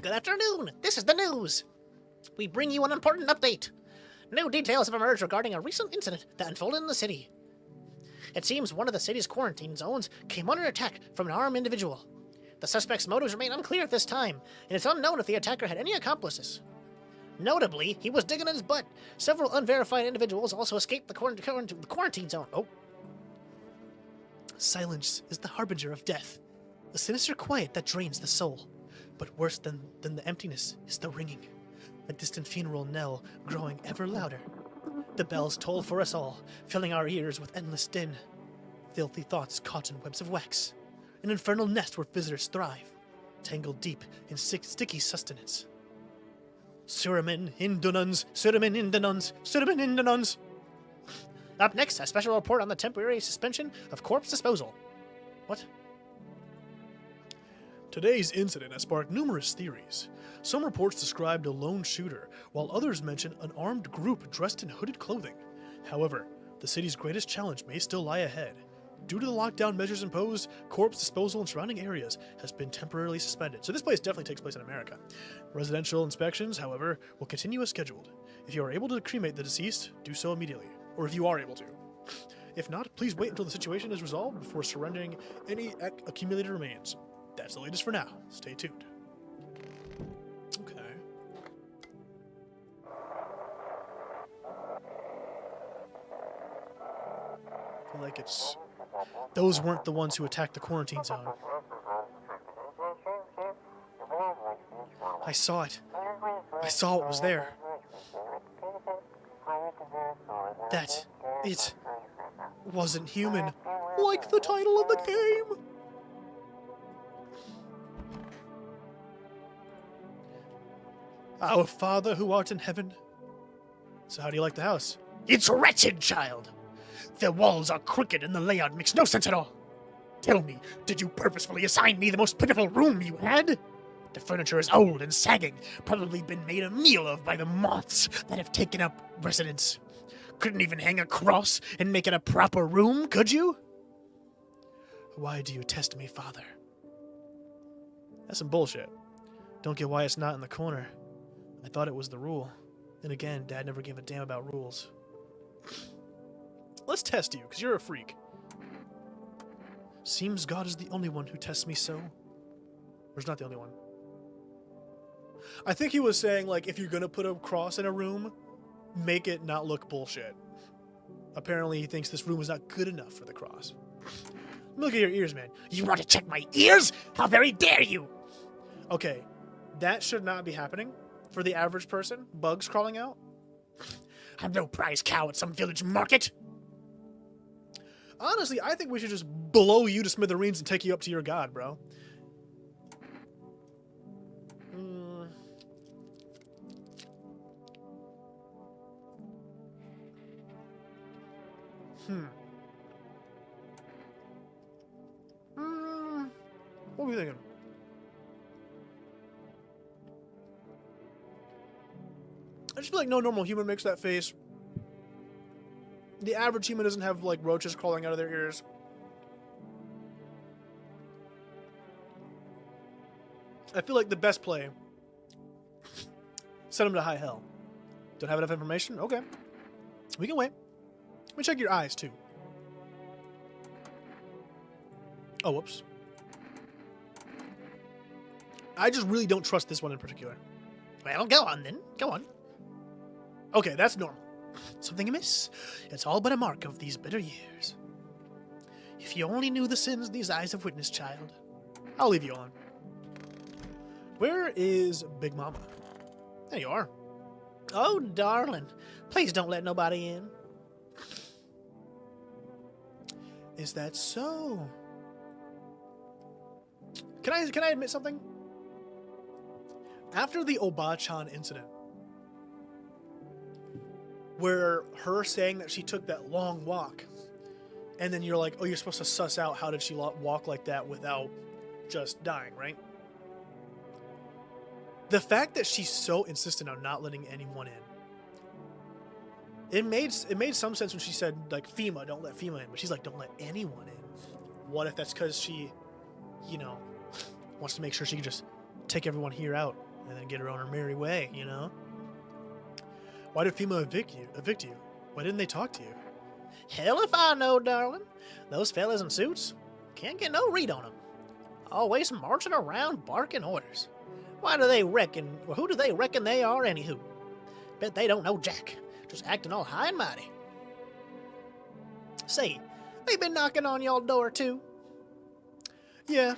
Good afternoon. This is the news. We bring you an important update. New details have emerged regarding a recent incident that unfolded in the city. It seems one of the city's quarantine zones came under attack from an armed individual. The suspect's motives remain unclear at this time, and it's unknown if the attacker had any accomplices. Notably, he was digging in his butt. Several unverified individuals also escaped the quarantine zone. Oh. Silence is the harbinger of death, a sinister quiet that drains the soul. But worse than the emptiness is the ringing. A distant funeral knell growing ever louder. The bells toll for us all, filling our ears with endless din. Filthy thoughts caught in webs of wax. An infernal nest where visitors thrive, tangled deep in sticky sustenance. Suramin Indununs, Suramin Indununs, Suramin Indununs. Up next, a special report on the temporary suspension of corpse disposal. What? Today's incident has sparked numerous theories. Some reports described a lone shooter, while others mention an armed group dressed in hooded clothing. However, the city's greatest challenge may still lie ahead. Due to the lockdown measures imposed, corpse disposal in surrounding areas has been temporarily suspended. So this place definitely takes place in America. Residential inspections, however, will continue as scheduled. If you are able to cremate the deceased, do so immediately. Or if you are able to. If not, please wait until the situation is resolved before surrendering any accumulated remains. That's the latest for now. Stay tuned. Okay. I feel like it's... Those weren't the ones who attacked the quarantine zone. I saw it. I saw what was there. That it wasn't human, like the title of the game. Our Father who art in heaven. So how do you like the house? It's wretched, child. The walls are crooked and the layout makes no sense at all. Tell me, did you purposefully assign me the most pitiful room you had? The furniture is old and sagging, probably been made a meal of by the moths that have taken up residence. Couldn't even hang a cross and make it a proper room, could you? Why do you test me, father? That's some bullshit. Don't get why it's not in the corner. I thought it was the rule. Then again, Dad never gave a damn about rules. Let's test you, because you're a freak. Seems God is the only one who tests me so. Or is not the only one. I think he was saying, like, if you're gonna put a cross in a room, make it not look bullshit. Apparently he thinks this room is not good enough for the cross. Look at your ears, man. You want to check my ears? How very dare you! Okay, that should not be happening for the average person. Bugs crawling out. I'm no prize cow at some village market. Honestly, I think we should just blow you to smithereens and take you up to your god, bro. What are we thinking? I just feel like no normal human makes that face. The average human doesn't have, like, roaches crawling out of their ears. I feel like the best play, send them to high hell. Don't have enough information? Okay. We can wait. Let me check your eyes, too. Oh, whoops. I just really don't trust this one in particular. Well, go on then. Go on. Okay, that's normal. Something amiss. It's all but a mark of these bitter years. If you only knew the sins these eyes have witnessed, child. I'll leave you on. Where is Big Mama? There you are. Oh, darling. Please don't let nobody in. Is that so? Can I admit something? After the Oba-chan incident, where her saying that she took that long walk, and then you're like, oh, you're supposed to suss out how did she walk like that without just dying, right? The fact that she's so insistent on not letting anyone in, it made some sense when she said, like, FEMA, don't let FEMA in, but she's like, don't let anyone in. What if that's because she, you know, wants to make sure she can just take everyone here out and then get her on her merry way, you know? Why did FEMA evict you? Why didn't they talk to you? Hell if I know, darling. Those fellas in suits can't get no read on them. Always marching around barking orders. Who do they reckon they are, anywho? Bet they don't know jack. Just acting all high and mighty. Say, they been knocking on y'all door, too? Yeah.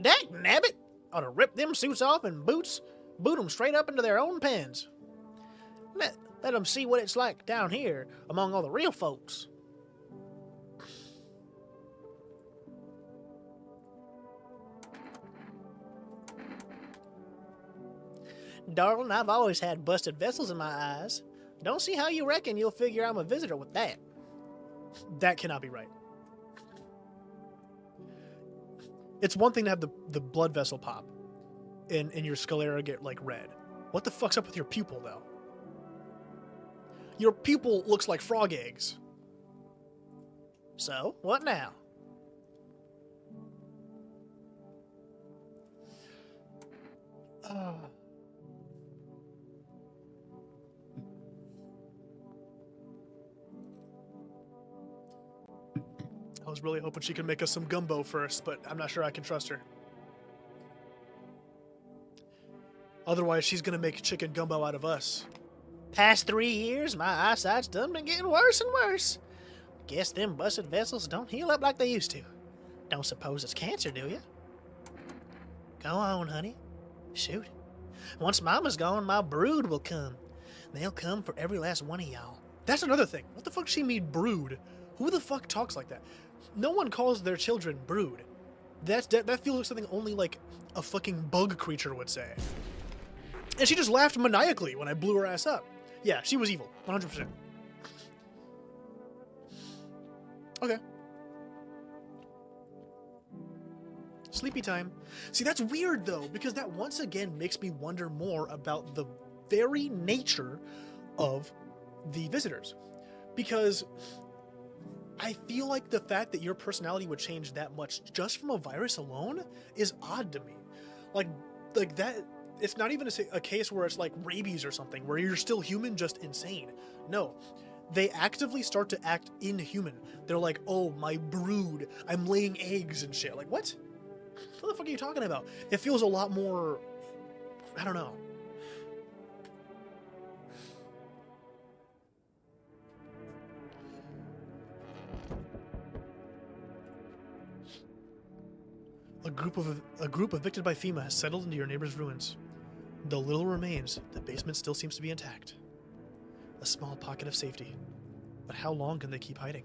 Dag nabbit! Ought to rip them suits off and boot them straight up into their own pens. Let them see what it's like down here among all the real folks. Darling, I've always had busted vessels in my eyes. Don't see how you reckon you'll figure I'm a visitor with that. That cannot be right. It's one thing to have the blood vessel pop and your sclera get, like, red. What the fuck's up with your pupil, though? Your pupil looks like frog eggs. So, what now? I was really hoping she could make us some gumbo first, but I'm not sure I can trust her. Otherwise, she's gonna make chicken gumbo out of us. Past 3 years, my eyesight's done been getting worse and worse. Guess them busted vessels don't heal up like they used to. Don't suppose it's cancer, do you? Go on, honey. Shoot. Once Mama's gone, my brood will come. They'll come for every last one of y'all. That's another thing. What the fuck does she mean, brood? Who the fuck talks like that? No one calls their children brood. That feels like something only, like, a fucking bug creature would say. And she just laughed maniacally when I blew her ass up. Yeah, she was evil. 100%. Okay. Sleepy time. See, that's weird though, because that once again makes me wonder more about the very nature of the visitors. Because I feel like the fact that your personality would change that much just from a virus alone is odd to me. Like that, it's not even a case where it's like rabies or something, where you're still human, just insane. No, they actively start to act inhuman. They're like, oh, my brood, I'm laying eggs and shit. Like, what? What the fuck are you talking about? It feels a lot more, I don't know. A group evicted by FEMA has settled into your neighbor's ruins. Though little remains, the basement still seems to be intact. A small pocket of safety. But how long can they keep hiding?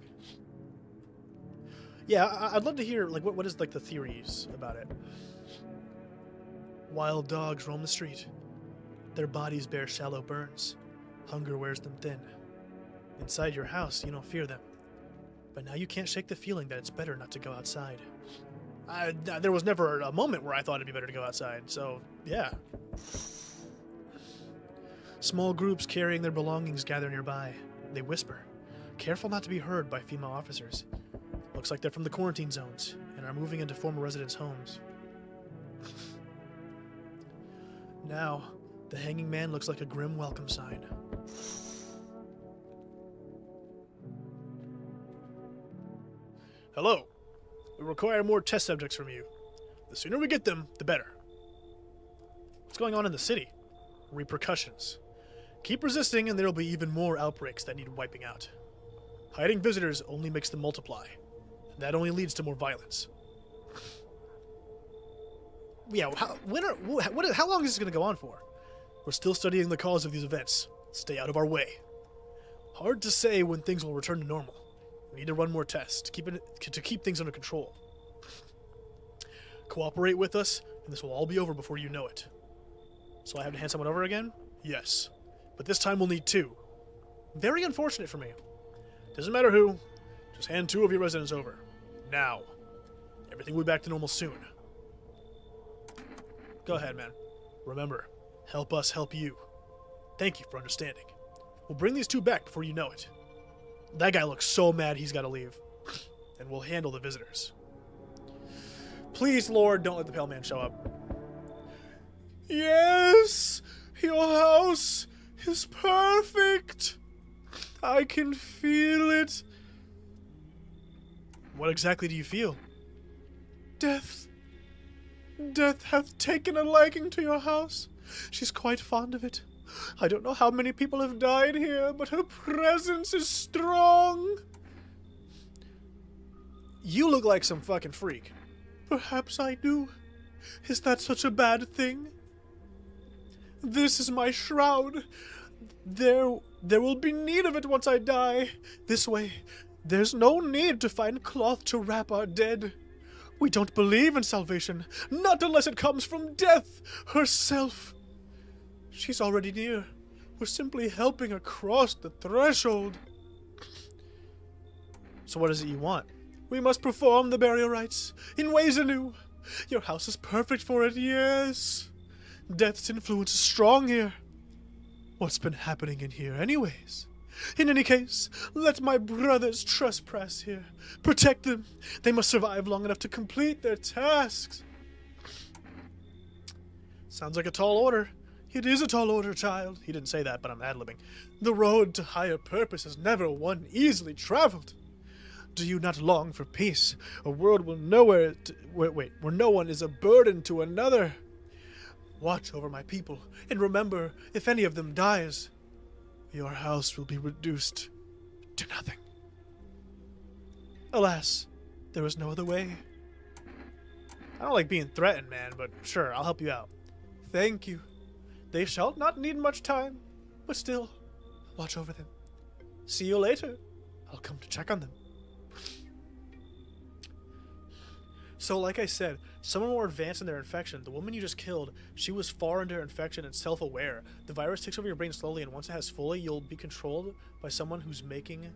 Yeah, I'd love to hear, like, what is, like, the theories about it. Wild dogs roam the street. Their bodies bear shallow burns. Hunger wears them thin. Inside your house, you don't fear them. But now you can't shake the feeling that it's better not to go outside. There was never a moment where I thought it'd be better to go outside, so, yeah. Small groups carrying their belongings gather nearby. They whisper, careful not to be heard by female officers. Looks like they're from the quarantine zones and are moving into former residents' homes. Now, the hanging man looks like a grim welcome sign. Hello. We require more test subjects from you. The sooner we get them, the better. What's going on in the city? Repercussions. Keep resisting and there will be even more outbreaks that need wiping out. Hiding visitors only makes them multiply. And that only leads to more violence. Yeah, how long is this going to go on for? We're still studying the cause of these events. Stay out of our way. Hard to say when things will return to normal. We need to run more tests to keep things under control. Cooperate with us, and this will all be over before you know it. So I have to hand someone over again? Yes. But this time we'll need 2. Very unfortunate for me. Doesn't matter who, just hand 2 of your residents over. Now. Everything will be back to normal soon. Go ahead, man. Remember, help us help you. Thank you for understanding. We'll bring these 2 back before you know it. That guy looks so mad he's got to leave. And we'll handle the visitors. Please, Lord, don't let the Pale Man show up. Yes! Your house is perfect! I can feel it. What exactly do you feel? Death. Death hath taken a liking to your house. She's quite fond of it. I don't know how many people have died here, but her presence is strong. You look like some fucking freak. Perhaps I do. Is that such a bad thing? This is my shroud. There will be need of it once I die. This way, there's no need to find cloth to wrap our dead. We don't believe in salvation, not unless it comes from death herself. She's already near. We're simply helping her cross the threshold. So what is it you want? We must perform the burial rites in ways anew. Your house is perfect for it, yes. Death's influence is strong here. What's been happening in here anyways? In any case, let my brothers trespass here. Protect them. They must survive long enough to complete their tasks. Sounds like a tall order. It is a tall order, child. He didn't say that, but I'm ad-libbing. The road to higher purpose is never one easily traveled. Do you not long for peace? A world where where no one is a burden to another. Watch over my people, and remember, if any of them dies, your house will be reduced to nothing. Alas, there is no other way. I don't like being threatened, man, but sure, I'll help you out. Thank you. They shall not need much time, but still, watch over them. See you later. I'll come to check on them. So, like I said, some are more advanced in their infection. The woman you just killed, she was far into her infection and self-aware. The virus takes over your brain slowly, and once it has fully, you'll be controlled by someone who's making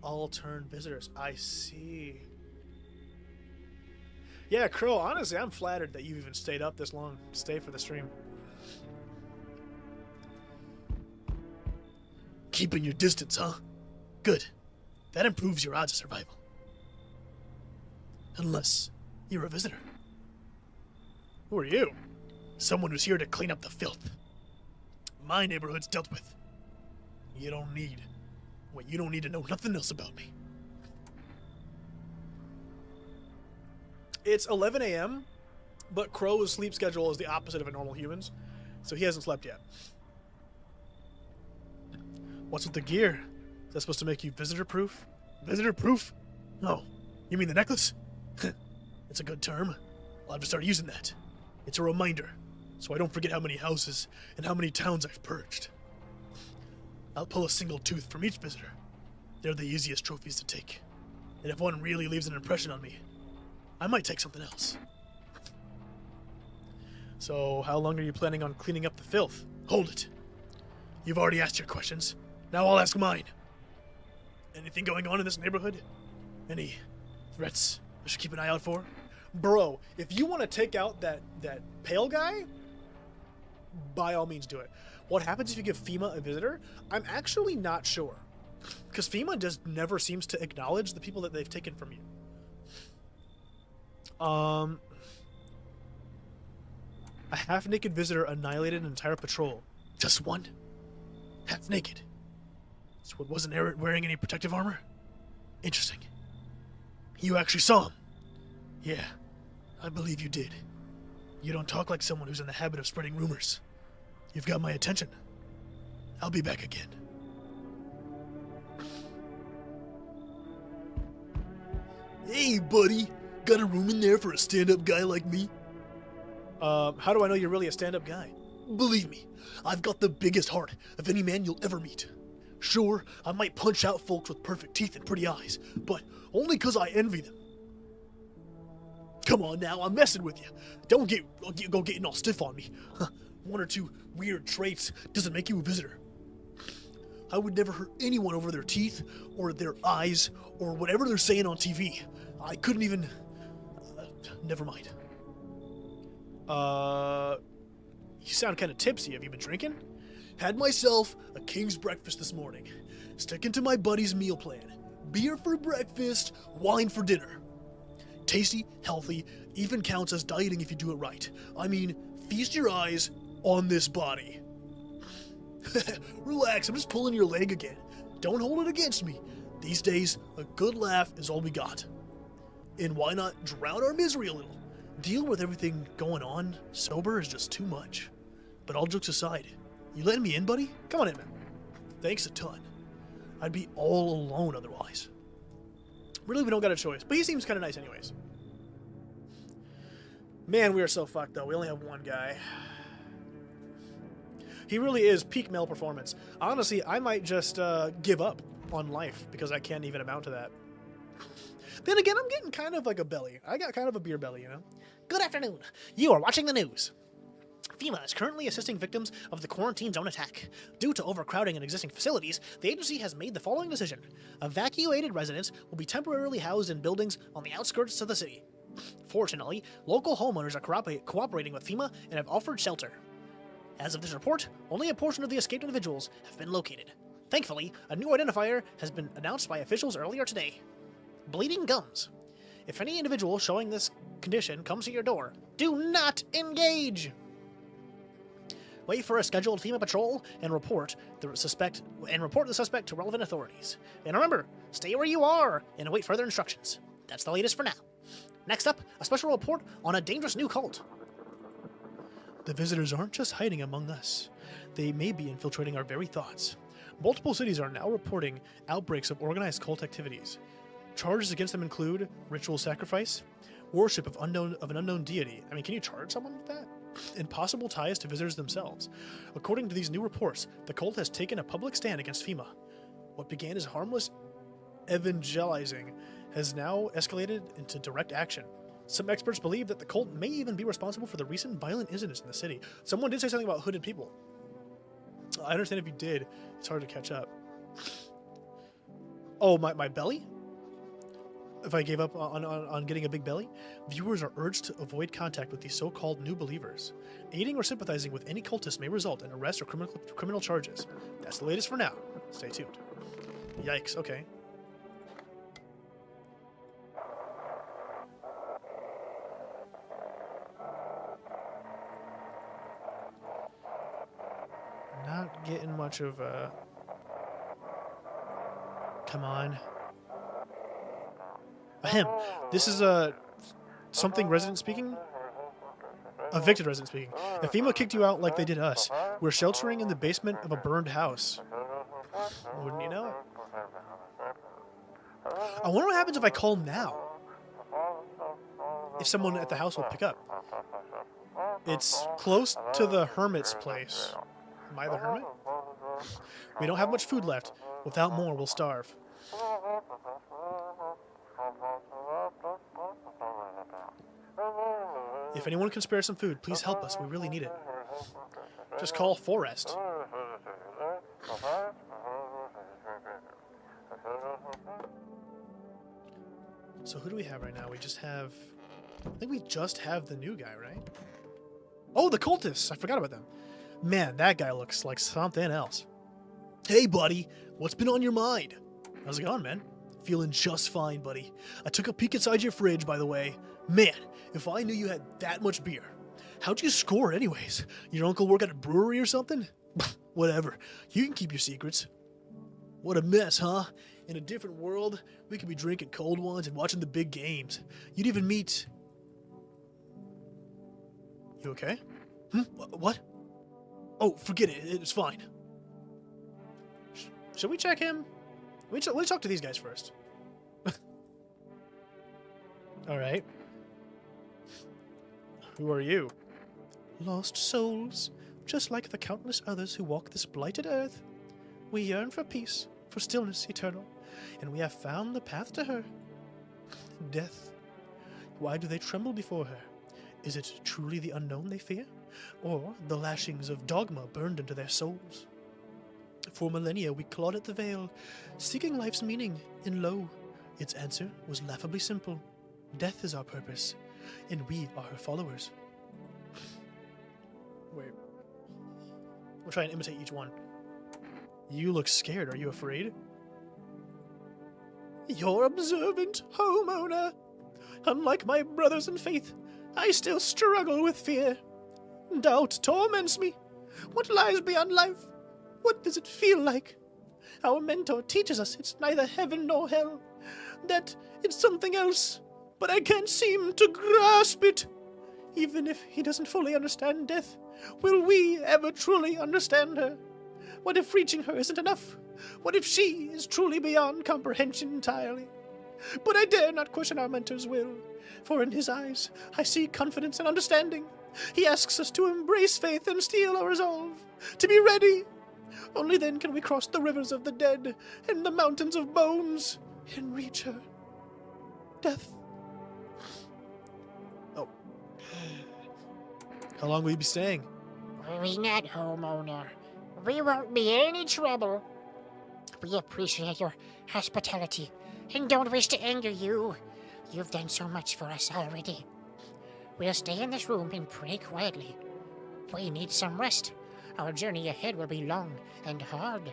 all turn visitors. I see. Yeah, Crow, honestly, I'm flattered that you even stayed up this long to stay for the stream. Keeping your distance, huh? Good. That improves your odds of survival. Unless you're a visitor. Who are you? Someone who's here to clean up the filth. My neighborhood's dealt with. You don't need to know nothing else about me. It's 11 a.m., but Crow's sleep schedule is the opposite of a normal human's, so he hasn't slept yet. What's with the gear? Is that supposed to make you visitor-proof? Visitor-proof? Oh, you mean the necklace? It's a good term. I'll have to start using that. It's a reminder, so I don't forget how many houses and how many towns I've purged. I'll pull a single tooth from each visitor. They're the easiest trophies to take. And if one really leaves an impression on me, I might take something else. So, how long are you planning on cleaning up the filth? Hold it. You've already asked your questions. Now I'll ask mine. Anything going on in this neighborhood? Any threats I should keep an eye out for? Bro, if you want to take out that pale guy, by all means do it. What happens if you give FEMA a visitor? I'm actually not sure. Because FEMA just never seems to acknowledge the people that they've taken from you. A half-naked visitor annihilated an entire patrol. Just one? Half-naked. So it wasn't wearing any protective armor? Interesting. You actually saw him? Yeah, I believe you did. You don't talk like someone who's in the habit of spreading rumors. You've got my attention. I'll be back again. Hey, buddy. Got a room in there for a stand-up guy like me? How do I know you're really a stand-up guy? Believe me, I've got the biggest heart of any man you'll ever meet. Sure, I might punch out folks with perfect teeth and pretty eyes, but only 'cause I envy them. Come on now, I'm messing with you. Don't go getting all stiff on me. One or two weird traits doesn't make you a visitor. I would never hurt anyone over their teeth, or their eyes, or whatever they're saying on TV. I couldn't even... never mind. You sound kind of tipsy. Have you been drinking? Had myself a king's breakfast this morning. Sticking to my buddy's meal plan. Beer for breakfast, wine for dinner. Tasty, healthy, even counts as dieting if you do it right. I mean, feast your eyes on this body. Relax, I'm just pulling your leg again. Don't hold it against me. These days, a good laugh is all we got. And why not drown our misery a little? Deal with everything going on sober is just too much. But all jokes aside, you letting me in, buddy? Come on in, man. Thanks a ton. I'd be all alone otherwise. Really, we don't got a choice. But he seems kind of nice anyways. Man, we are so fucked, though. We only have one guy. He really is peak male performance. Honestly, I might just give up on life because I can't even amount to that. Then again, I'm getting kind of like a belly. I got kind of a beer belly, you know? Good afternoon. You are watching the news. FEMA is currently assisting victims of the quarantine zone attack. Due to overcrowding in existing facilities, the agency has made the following decision. Evacuated residents will be temporarily housed in buildings on the outskirts of the city. Fortunately, local homeowners are cooperating with FEMA and have offered shelter. As of this report, only a portion of the escaped individuals have been located. Thankfully, a new identifier has been announced by officials earlier today. Bleeding gums. If any individual showing this condition comes to your door, do not engage! Wait for a scheduled FEMA patrol and report the suspect to relevant authorities. And remember, stay where you are and await further instructions. That's the latest for now. Next up, a special report on a dangerous new cult. The visitors aren't just hiding among us. They may be infiltrating our very thoughts. Multiple cities are now reporting outbreaks of organized cult activities. Charges against them include ritual sacrifice, worship of an unknown deity. I mean, can you charge someone with that? And possible ties to visitors themselves. According to these new reports, the cult has taken a public stand against FEMA. What began as harmless evangelizing has now escalated into direct action. Some experts believe that the cult may even be responsible for the recent violent incidents in the city. Someone did say something about hooded people. I understand if you did, it's hard to catch up. Oh, my belly? if I gave up on getting a big belly? Viewers are urged to avoid contact with these so-called new believers. Aiding or sympathizing with any cultist may result in arrest or criminal charges. That's the latest for now. Stay tuned. Yikes, okay. Not getting much of a... Come on. Ahem. This is something resident speaking? Evicted resident speaking. If FEMA kicked you out like they did us, we're sheltering in the basement of a burned house. Wouldn't you know it? I wonder what happens if I call now. If someone at the house will pick up. It's close to the hermit's place. Am I the hermit? We don't have much food left. Without more, we'll starve. If anyone can spare some food, please help us. We really need it. Just call Forrest. So who do we have right now? We just have... I think we just have the new guy, right? Oh, the cultists! I forgot about them. Man, that guy looks like something else. Hey, buddy. What's been on your mind? How's it going, man? Feeling just fine, buddy. I took a peek inside your fridge, by the way. Man, if I knew you had that much beer. How'd you score anyways? Your uncle work at a brewery or something? Whatever. You can keep your secrets. What a mess, huh? In a different world, we could be drinking cold ones and watching the big games. You'd even meet... You okay? What? Oh, forget it. It's fine. Should we check him? Let's talk to these guys first. All right. Who are you? Lost souls, just like the countless others who walk this blighted earth. We yearn for peace, for stillness eternal, and we have found the path to her. Death. Why do they tremble before her? Is it truly the unknown they fear? Or the lashings of dogma burned into their souls? For millennia we clawed at the veil, seeking life's meaning, and lo, its answer was laughably simple. Death is our purpose, and we are her followers. Wait. We'll try and imitate each one. You look scared. Are you afraid? You're observant, homeowner. Unlike my brothers in faith, I still struggle with fear. Doubt torments me. What lies beyond life? What does it feel like? Our mentor teaches us it's neither heaven nor hell, that it's something else, but I can't seem to grasp it. Even if he doesn't fully understand death, will we ever truly understand her? What if reaching her isn't enough? What if she is truly beyond comprehension entirely? But I dare not question our mentor's will, for in his eyes I see confidence and understanding. He asks us to embrace faith and steel our resolve, to be ready. Only then can we cross the rivers of the dead and the mountains of bones and reach her. Death. Oh. How long will you be staying? Worry not, homeowner. We won't be any trouble. We appreciate your hospitality and don't wish to anger you. You've done so much for us already. We'll stay in this room and pray quietly. We need some rest. Our journey ahead will be long and hard.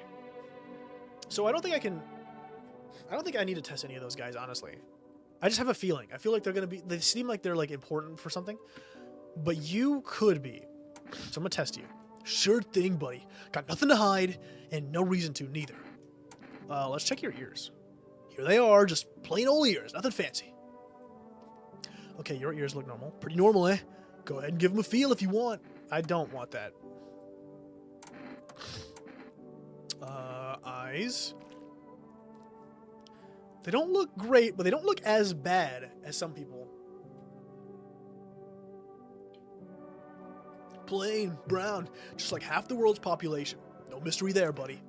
So I don't think I need to test any of those guys, honestly. I just have a feeling. I feel like they seem like they're like important for something. But you could be. So I'm gonna test you. Sure thing, buddy. Got nothing to hide and no reason to neither. Let's check your ears. Here they are, just plain old ears, nothing fancy. Okay, your ears look normal. Pretty normal, eh? Go ahead and give them a feel if you want. I don't want that. Eyes. They don't look great, but they don't look as bad as some people. Plain, brown, just like half the world's population. No mystery there, buddy.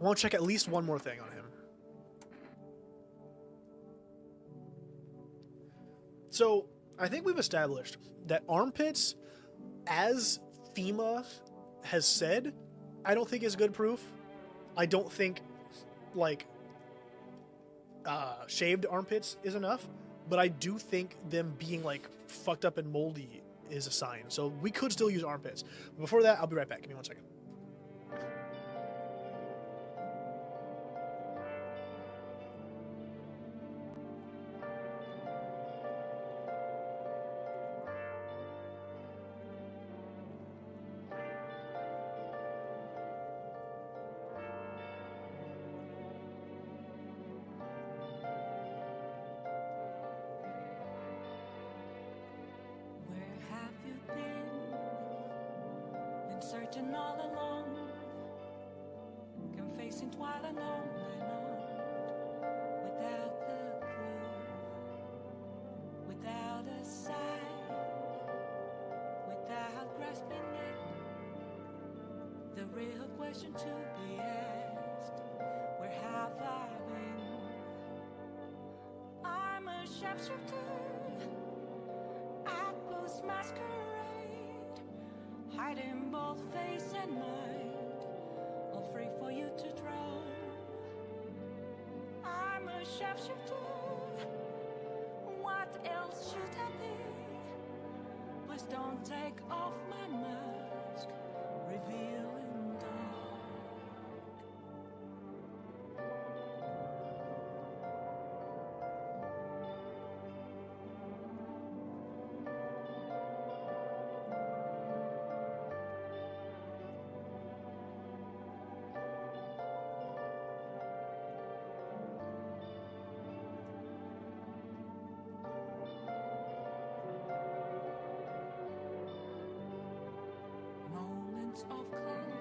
I want to check at least one more thing on him. So, I think we've established that armpits, as FEMA has said, I don't think is good proof. I don't think like shaved armpits is enough, but I do think them being like fucked up and moldy is a sign. So we could still use armpits. But before that, I'll be right back. Give me 1 second. Where have you been? Been searching all along, confessing twilight on and on, without a clue, without a sign, without grasping it. The real question to be asked: where have I been? I'm a sharpshooter at Booth's masquerade, hiding both face and mind, all free for you to draw. I'm a sharpshooter. What else should I be? Please don't take off my mask, revealing dark. Moments of calm,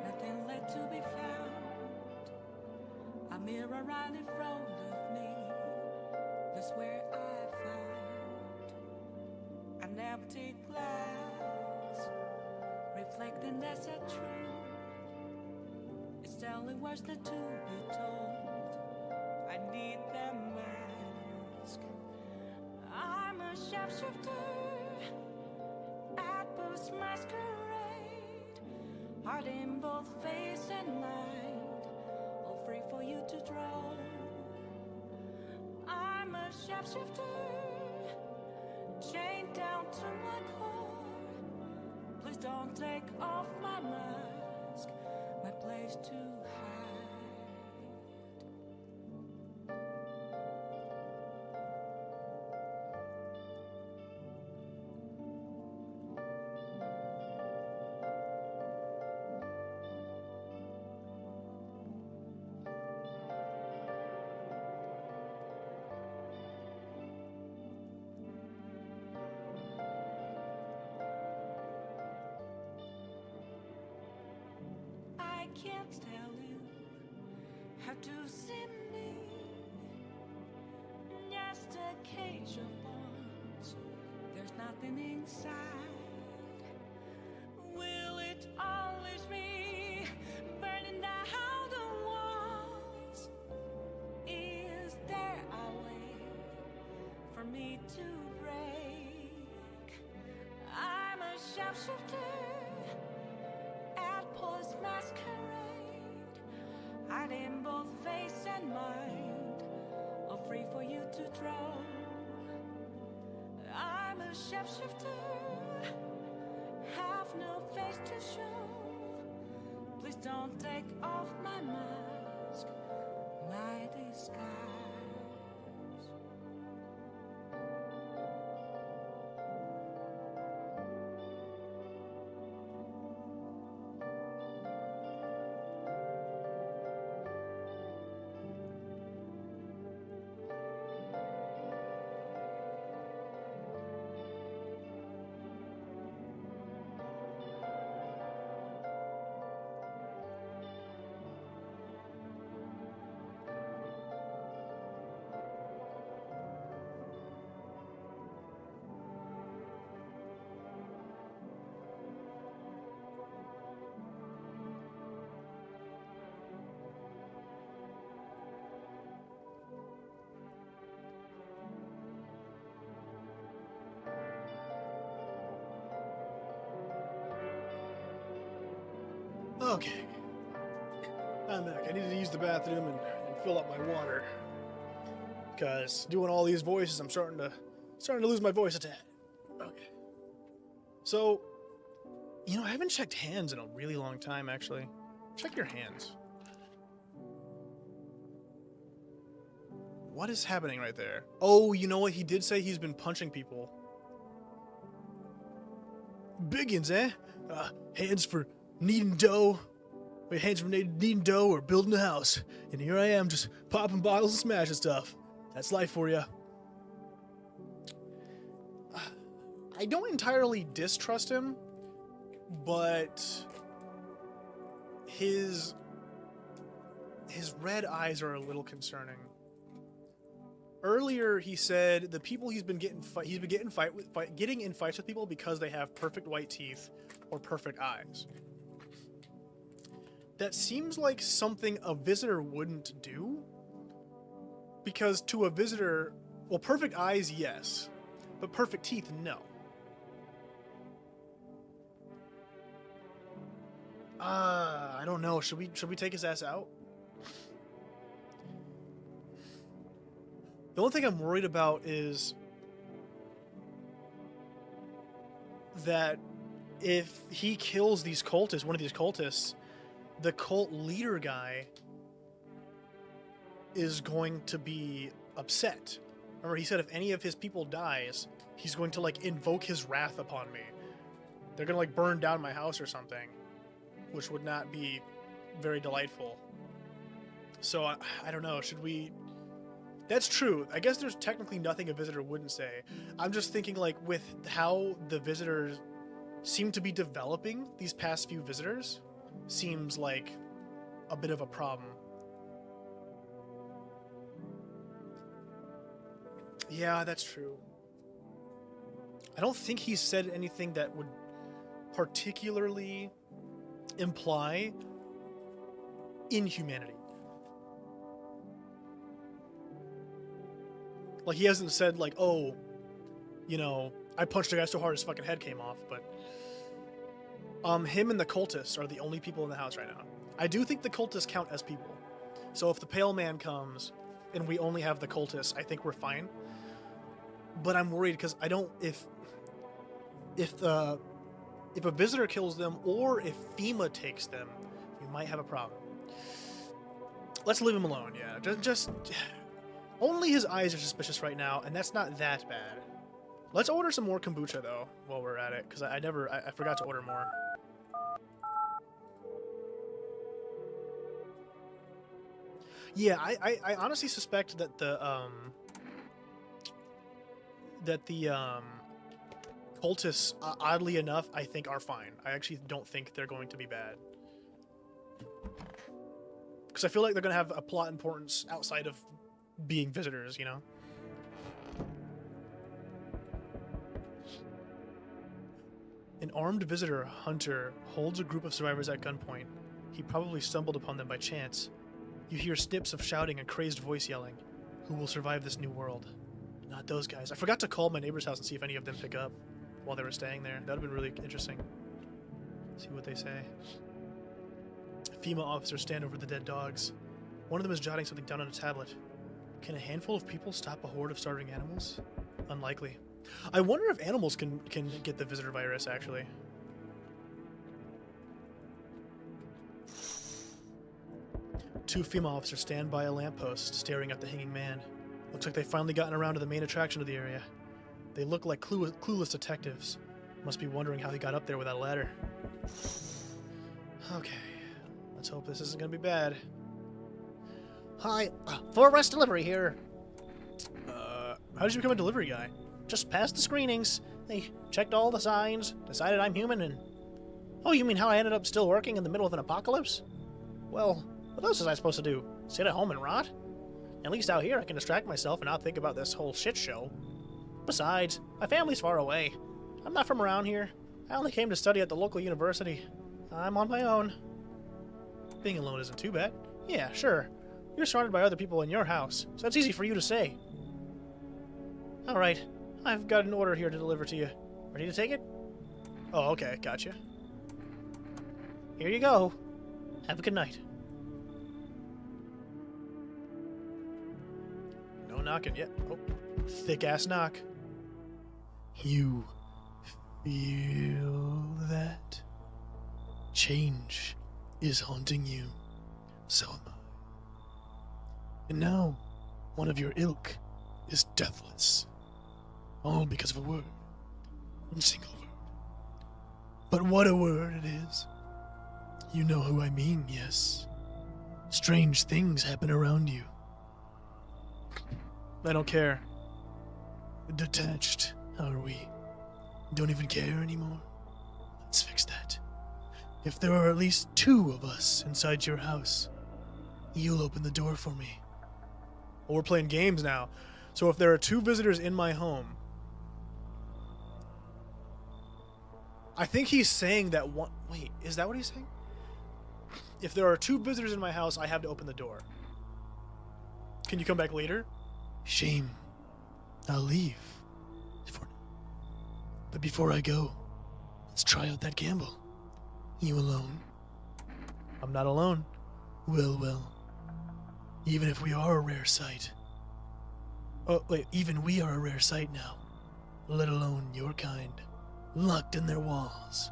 nothing left to be found. A mirror right in front of me, that's where I found an empty glass, reflecting that's a truth. It's telling words that to be told. I need that mask. I'm a sharpshooter at Booth's masquerade, heart in both face and mind, all free for you to draw. I'm a sharpshooter, chained down to my core. Please don't take off my mask, my place to hide. I can't tell you how to see me. Just a cage of bones, there's nothing inside. Will it always be burning down the walls? Is there a way for me to break? I'm a sharpshooter at Paul's masquerade, hiding both face and mind, all free for you to draw. I'm a sharpshooter, have no face to show. Please don't take off my mask, my disguise. Okay. I'm back. I needed to use the bathroom and fill up my water. Because doing all these voices, I'm starting to lose my voice a tad. Okay. So, you know, I haven't checked hands in a really long time, actually. Check your hands. What is happening right there? Oh, you know what? He did say he's been punching people. Biggins, eh? Hands for kneading dough. Wait, hands for kneading dough or building a house. And here I am just popping bottles and smashing stuff. That's life for you. I don't entirely distrust him, but his red eyes are a little concerning. Earlier, he said the people he's been getting in fights with people because they have perfect white teeth or perfect eyes. That seems like something a visitor wouldn't do. Because to a visitor, well, perfect eyes, yes, but perfect teeth, no. I don't know. Should we take his ass out? The only thing I'm worried about is that if he kills these cultists, one of these cultists, the cult leader guy is going to be upset. Remember, he said if any of his people dies, he's going to, like, invoke his wrath upon me. They're going to, like, burn down my house or something, which would not be very delightful. So, I don't know. Should we... That's true. I guess there's technically nothing a visitor wouldn't say. I'm just thinking, like, with how the visitors seem to be developing, these past few visitors, seems like a bit of a problem. Yeah, that's true. I don't think he said anything that would particularly imply inhumanity. Like, he hasn't said, like, oh, you know, I punched a guy so hard his fucking head came off, but... him and the cultists are the only people in the house right now. I do think the cultists count as people. So if the Pale Man comes and we only have the cultists, I think we're fine. But I'm worried because I don't... If a visitor kills them or if FEMA takes them, we might have a problem. Let's leave him alone, yeah. Just only his eyes are suspicious right now, and that's not that bad. Let's order some more kombucha, though, while we're at it, because I forgot to order more. Yeah, I honestly suspect that the cultists, oddly enough, I think are fine. I actually don't think they're going to be bad. Because I feel like they're going to have a plot importance outside of being visitors, you know? An armed visitor hunter holds a group of survivors at gunpoint. He probably stumbled upon them by chance. You hear snips of shouting and crazed voice yelling. Who will survive this new world? Not those guys. I forgot to call my neighbor's house and see if any of them pick up while they were staying there. That would have been really interesting. See what they say. FEMA officers stand over the dead dogs. One of them is jotting something down on a tablet. Can a handful of people stop a horde of starving animals? Unlikely. I wonder if animals can get the visitor virus, actually. Two FEMA officers stand by a lamppost, staring at the hanging man. Looks like they've finally gotten around to the main attraction of the area. They look like clueless detectives. Must be wondering how he got up there without a ladder. Okay, let's hope this isn't gonna be bad. Hi, 4 Rest Delivery here. How did you become a delivery guy? Just passed the screenings. They checked all the signs, decided I'm human, and... Oh, you mean how I ended up still working in the middle of an apocalypse? Well, what else was I supposed to do? Sit at home and rot? At least out here I can distract myself and not think about this whole shit show. Besides, my family's far away. I'm not from around here. I only came to study at the local university. I'm on my own. Being alone isn't too bad. Yeah, sure. You're surrounded by other people in your house, so it's easy for you to say. Alright, I've got an order here to deliver to you. Ready to take it? Oh, okay, gotcha. Here you go. Have a good night. knocking. Yeah. Oh, thick ass knock. You feel that? Change is haunting you. So am I. And now, one of your ilk is deathless. All because of a word. One single word. But what a word it is. You know who I mean, yes. Strange things happen around you. I don't care. Detached, are we? Don't even care anymore? Let's fix that. If there are at least 2 of us inside your house, you'll open the door for me. Well, we're playing games now. So if there are 2 visitors in my home, I think he's saying that one... Wait, is that what he's saying? If there are 2 visitors in my house, I have to open the door. Can you come back later? Shame. I'll leave. But before I go, let's try out that gamble. You alone? I'm not alone. Well. Even if we are a rare sight. Oh, wait, even we are a rare sight now. Let alone your kind. Locked in their walls.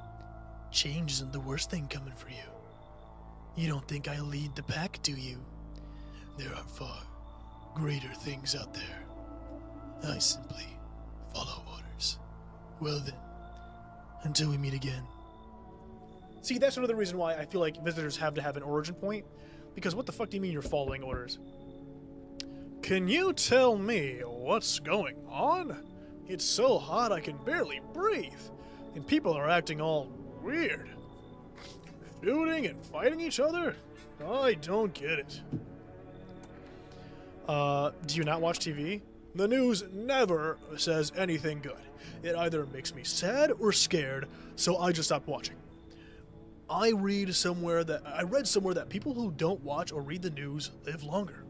Change isn't the worst thing coming for you. You don't think I lead the pack, do you? There are far greater things out there. I simply follow orders. Well then, until we meet again. See, that's another reason why I feel like visitors have to have an origin point. Because what the fuck do you mean you're following orders? Can you tell me what's going on? It's so hot I can barely breathe. And people are acting all weird. Shooting and fighting each other? I don't get it. Do you not watch TV? The news never says anything good. It either makes me sad or scared, so I just stopped watching. I read somewhere that people who don't watch or read the news live longer.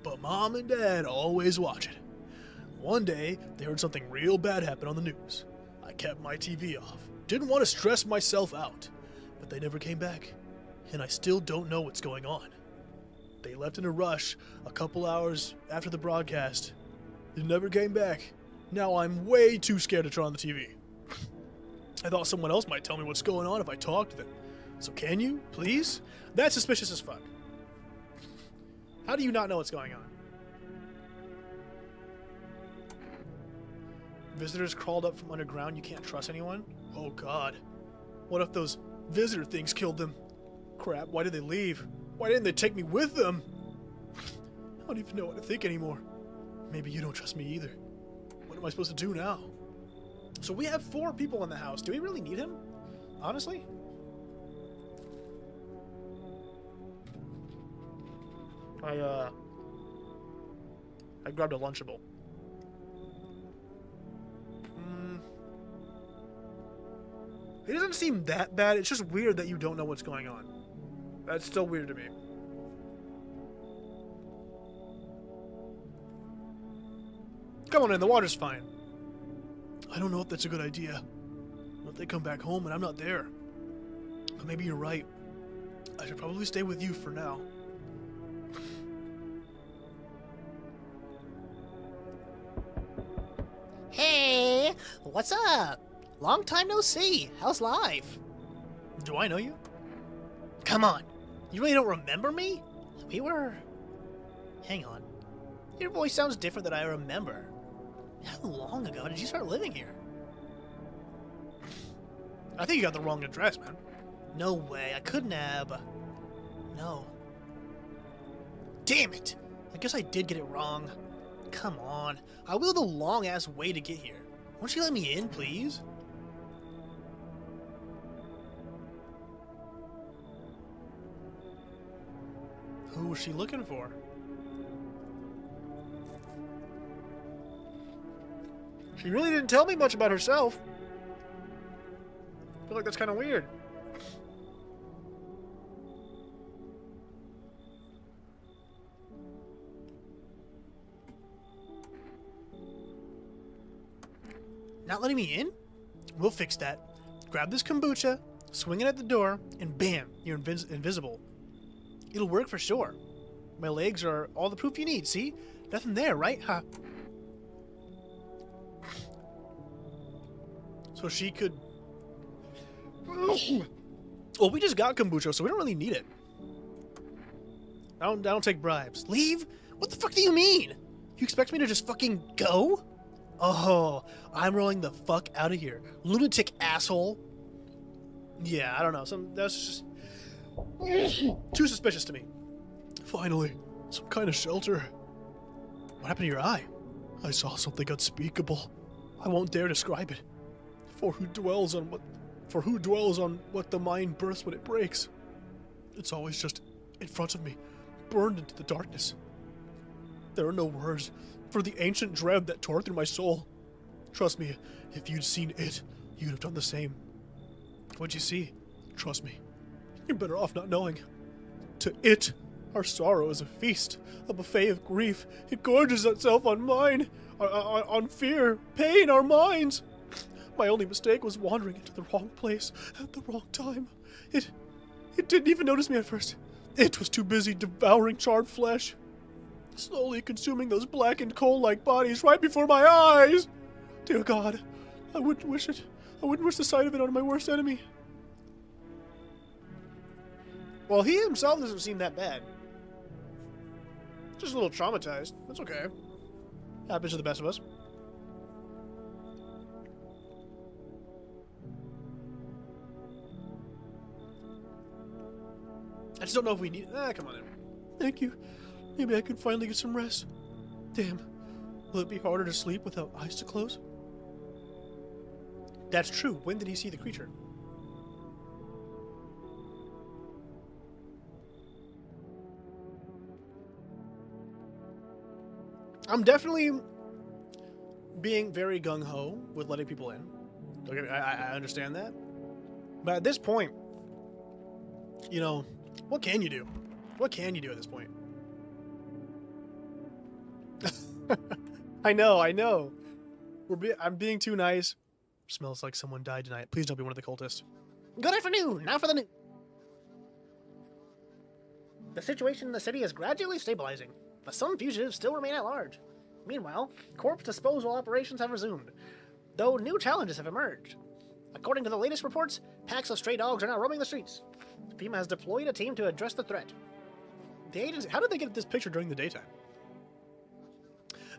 But Mom and Dad always watch it. One day, they heard something real bad happen on the news. I kept my TV off. Didn't want to stress myself out. But they never came back. And I still don't know what's going on. They left in a rush a couple hours after the broadcast. They never came back. Now I'm way too scared to turn on the TV. I thought someone else might tell me what's going on if I talked to them. So can you, please? That's suspicious as fuck. How do you not know what's going on? Visitors crawled up from underground. You can't trust anyone? Oh god. What if those visitor things killed them? Crap, why did they leave? Why didn't they take me with them? I don't even know what to think anymore. Maybe you don't trust me either. What am I supposed to do now? So we have 4 people in the house. Do we really need him? Honestly? I grabbed a Lunchable. It doesn't seem that bad. It's just weird that you don't know what's going on. That's still weird to me. Come on in, the water's fine. I don't know if that's a good idea. What if they come back home and I'm not there? But maybe you're right. I should probably stay with you for now. Hey, what's up? Long time no see. How's life? Do I know you? Come on. You really don't remember me? We were... Hang on. Your voice sounds different than I remember. How long ago did you start living here? I think you got the wrong address, man. No way. I couldn't have... No. Damn it. I guess I did get it wrong. Come on. I wheeled a long-ass way to get here. Won't you let me in, please? Who was she looking for? She really didn't tell me much about herself. I feel like that's kind of weird. Not letting me in? We'll fix that. Grab this kombucha, swing it at the door, and bam, you're invisible. It'll work for sure. My legs are all the proof you need, see? Nothing there, right? Huh? So she could... Well, we just got kombucha, so we don't really need it. I don't take bribes. Leave? What the fuck do you mean? You expect me to just fucking go? Oh, I'm rolling the fuck out of here. Lunatic asshole. Yeah, I don't know. That's just too suspicious to me. Finally, some kind of shelter. What happened to your eye? I saw something unspeakable. I won't dare describe it. For who dwells on what the mind births when it breaks? It's always just in front of me, burned into the darkness. There are no words for the ancient dread that tore through my soul. Trust me, if you'd seen it, you'd have done the same. What'd you see? Trust me, you're better off not knowing. To it, our sorrow is a feast, a buffet of grief. It gorges itself on mine, on fear, pain, our minds. My only mistake was wandering into the wrong place at the wrong time. It didn't even notice me at first. It was too busy devouring charred flesh, slowly consuming those blackened coal-like bodies right before my eyes. Dear God, I wouldn't wish it. I wouldn't wish the sight of it on my worst enemy. Well, he himself doesn't seem that bad. Just a little traumatized. That's okay. Happens to the best of us. I just don't know if we need... come on in. Thank you. Maybe I can finally get some rest. Damn. Will it be harder to sleep without eyes to close? That's true. When did he see the creature? I'm definitely being very gung-ho with letting people in. Okay, I understand that. But at this point, you know, what can you do? What can you do at this point? I know. I'm being too nice. Smells like someone died tonight. Please don't be one of the cultists. Good afternoon. Now for the news. The situation in the city is gradually stabilizing, but some fugitives still remain at large. Meanwhile, corpse disposal operations have resumed, though new challenges have emerged. According to the latest reports, packs of stray dogs are now roaming the streets. FEMA has deployed a team to address the threat. The agency, how did they get this picture during the daytime?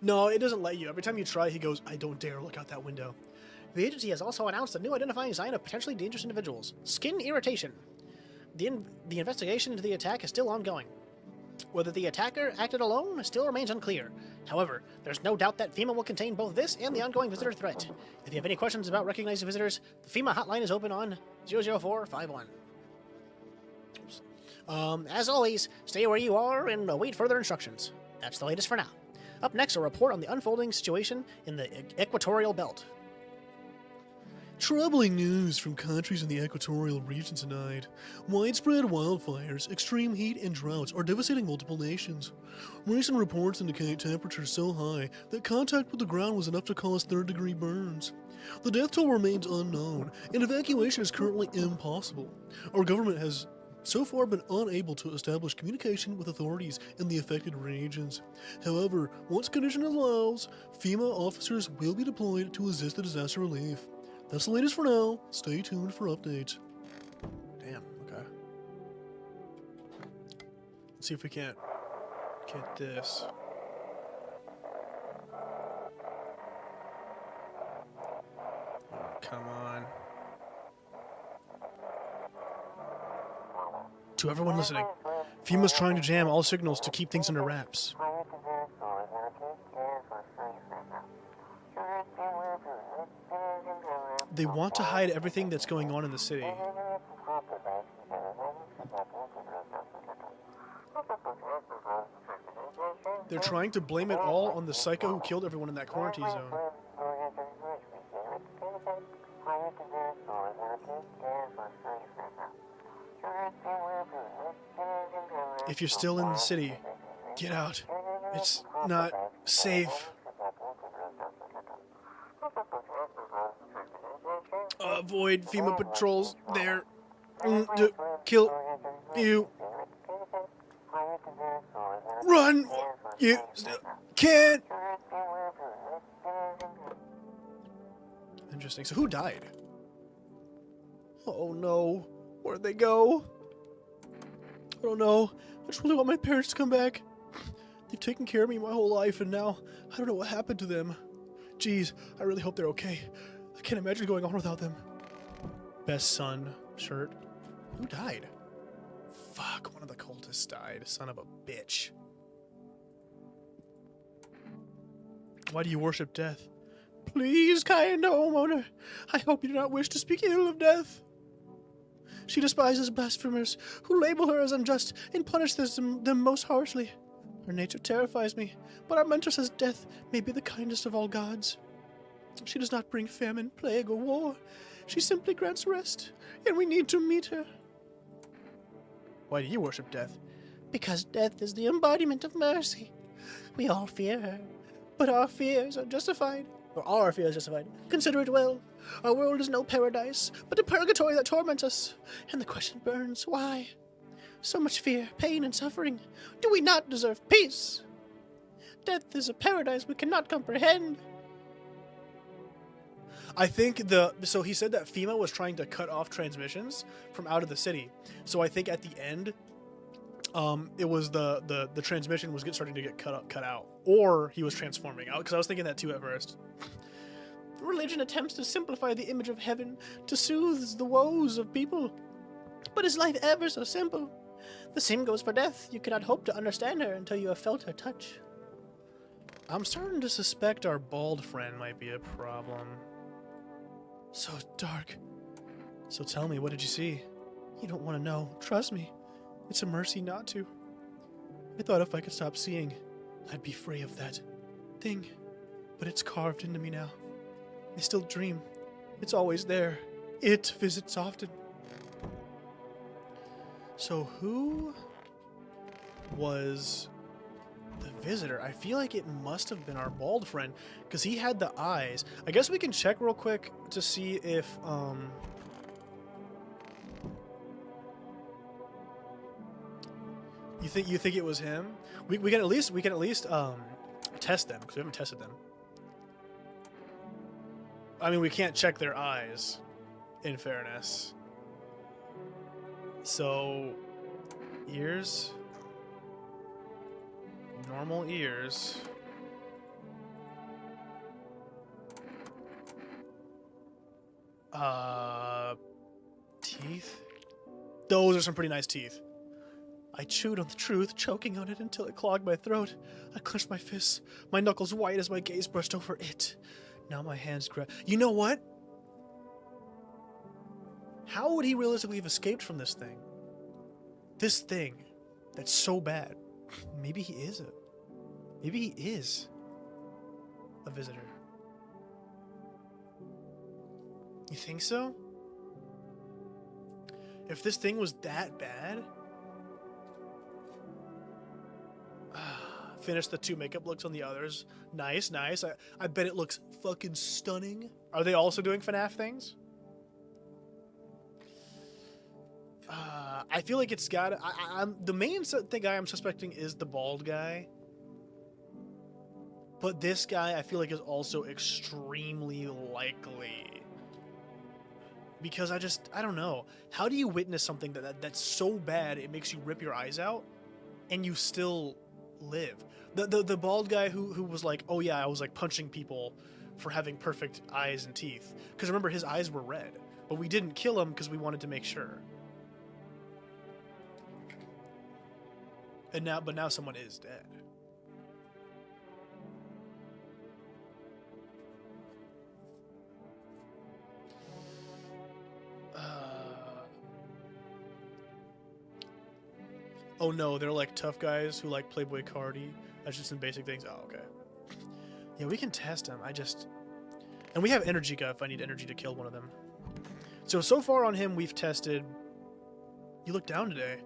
No, it doesn't let you. Every time you try, he goes, I don't dare look out that window. The agency has also announced a new identifying sign of potentially dangerous individuals: skin irritation. The investigation into the attack is still ongoing. Whether the attacker acted alone still remains unclear. However, there's no doubt that FEMA will contain both this and the ongoing visitor threat. If you have any questions about recognizing visitors, the FEMA hotline is open on 00451. As always, stay where you are and await further instructions. That's the latest for now. Up next, a report on the unfolding situation in the equatorial belt. Troubling news from countries in the equatorial region tonight. Widespread wildfires, extreme heat, and droughts are devastating multiple nations. Recent reports indicate temperatures so high that contact with the ground was enough to cause third-degree burns. The death toll remains unknown, and evacuation is currently impossible. Our government has so far been unable to establish communication with authorities in the affected regions. However, once condition allows, FEMA officers will be deployed to assist the disaster relief. That's the latest for now. Stay tuned for updates. Damn, okay. Let's see if we can't get this. Oh, come on. To everyone listening, FEMA's trying to jam all signals to keep things under wraps. They want to hide everything that's going on in the city. They're trying to blame it all on the psycho who killed everyone in that quarantine zone. If you're still in the city, get out. It's not safe. Avoid FEMA patrols there. To kill you. Run! You can't. Interesting. So who died? Oh no. Where'd they go? I don't know. I just really want my parents to come back. They've taken care of me my whole life, and now I don't know what happened to them. Jeez, I really hope they're okay. I can't imagine going on without them. Best son shirt. Who died? Fuck, one of the cultists died. Son of a bitch. Why do you worship death? Please, kind homeowner, I hope you do not wish to speak ill of death. She despises blasphemers who label her as unjust and punish them most harshly. Her nature terrifies me, but our mentor says death may be the kindest of all gods. She does not bring famine, plague, or war. She simply grants rest, and we need to meet her. Why do you worship death? Because death is the embodiment of mercy. We all fear her, but our fears are justified. Or are our fears justified? Consider it well. Our world is no paradise, but a purgatory that torments us. And the question burns, why? So much fear, pain, and suffering. Do we not deserve peace? Death is a paradise we cannot comprehend. I think so he said that FEMA was trying to cut off transmissions from out of the city. So I think at the end, it was the transmission was starting to get cut out, or he was transforming out, because I was thinking that too at first. Religion attempts to simplify the image of heaven to soothe the woes of people. But is life ever so simple? The same goes for death. You cannot hope to understand her until you have felt her touch. I'm starting to suspect our bald friend might be a problem. So dark. So tell me, what did you see? You don't want to know. Trust me. It's a mercy not to. I thought if I could stop seeing, I'd be free of that thing. But it's carved into me now. I still dream. It's always there. It visits often. So who was the visitor? I feel like it must have been our bald friend, because he had the eyes. I guess we can check real quick to see if you think it was him? We can at least test them, because we haven't tested them. I mean, we can't check their eyes, in fairness. So, ears. Normal ears. Teeth? Those are some pretty nice teeth. I chewed on the truth, choking on it until it clogged my throat. I clenched my fists, my knuckles white as my gaze brushed over it. Now my hands grab. You know what? How would he realistically have escaped from this thing? This thing that's so bad. Maybe he is a visitor. You think so? If this thing was that bad? Finish the 2 makeup looks on the others. Nice, nice. I bet it looks fucking stunning. Are they also doing FNAF things? I feel like it's got. I'm the main guy I'm suspecting is the bald guy. But this guy, I feel like, is also extremely likely. Because I don't know. How do you witness something that's so bad it makes you rip your eyes out, and you still live? The bald guy who was like, oh yeah, I was like punching people for having perfect eyes and teeth. Because remember, his eyes were red, but we didn't kill him because we wanted to make sure. And now someone is dead. Oh no, they're like tough guys who like Playboy Cardi. That's just some basic things. Oh, okay. Yeah, we can test him. And we have energy gun if I need energy to kill one of them. So far on him, we've tested. You look down today.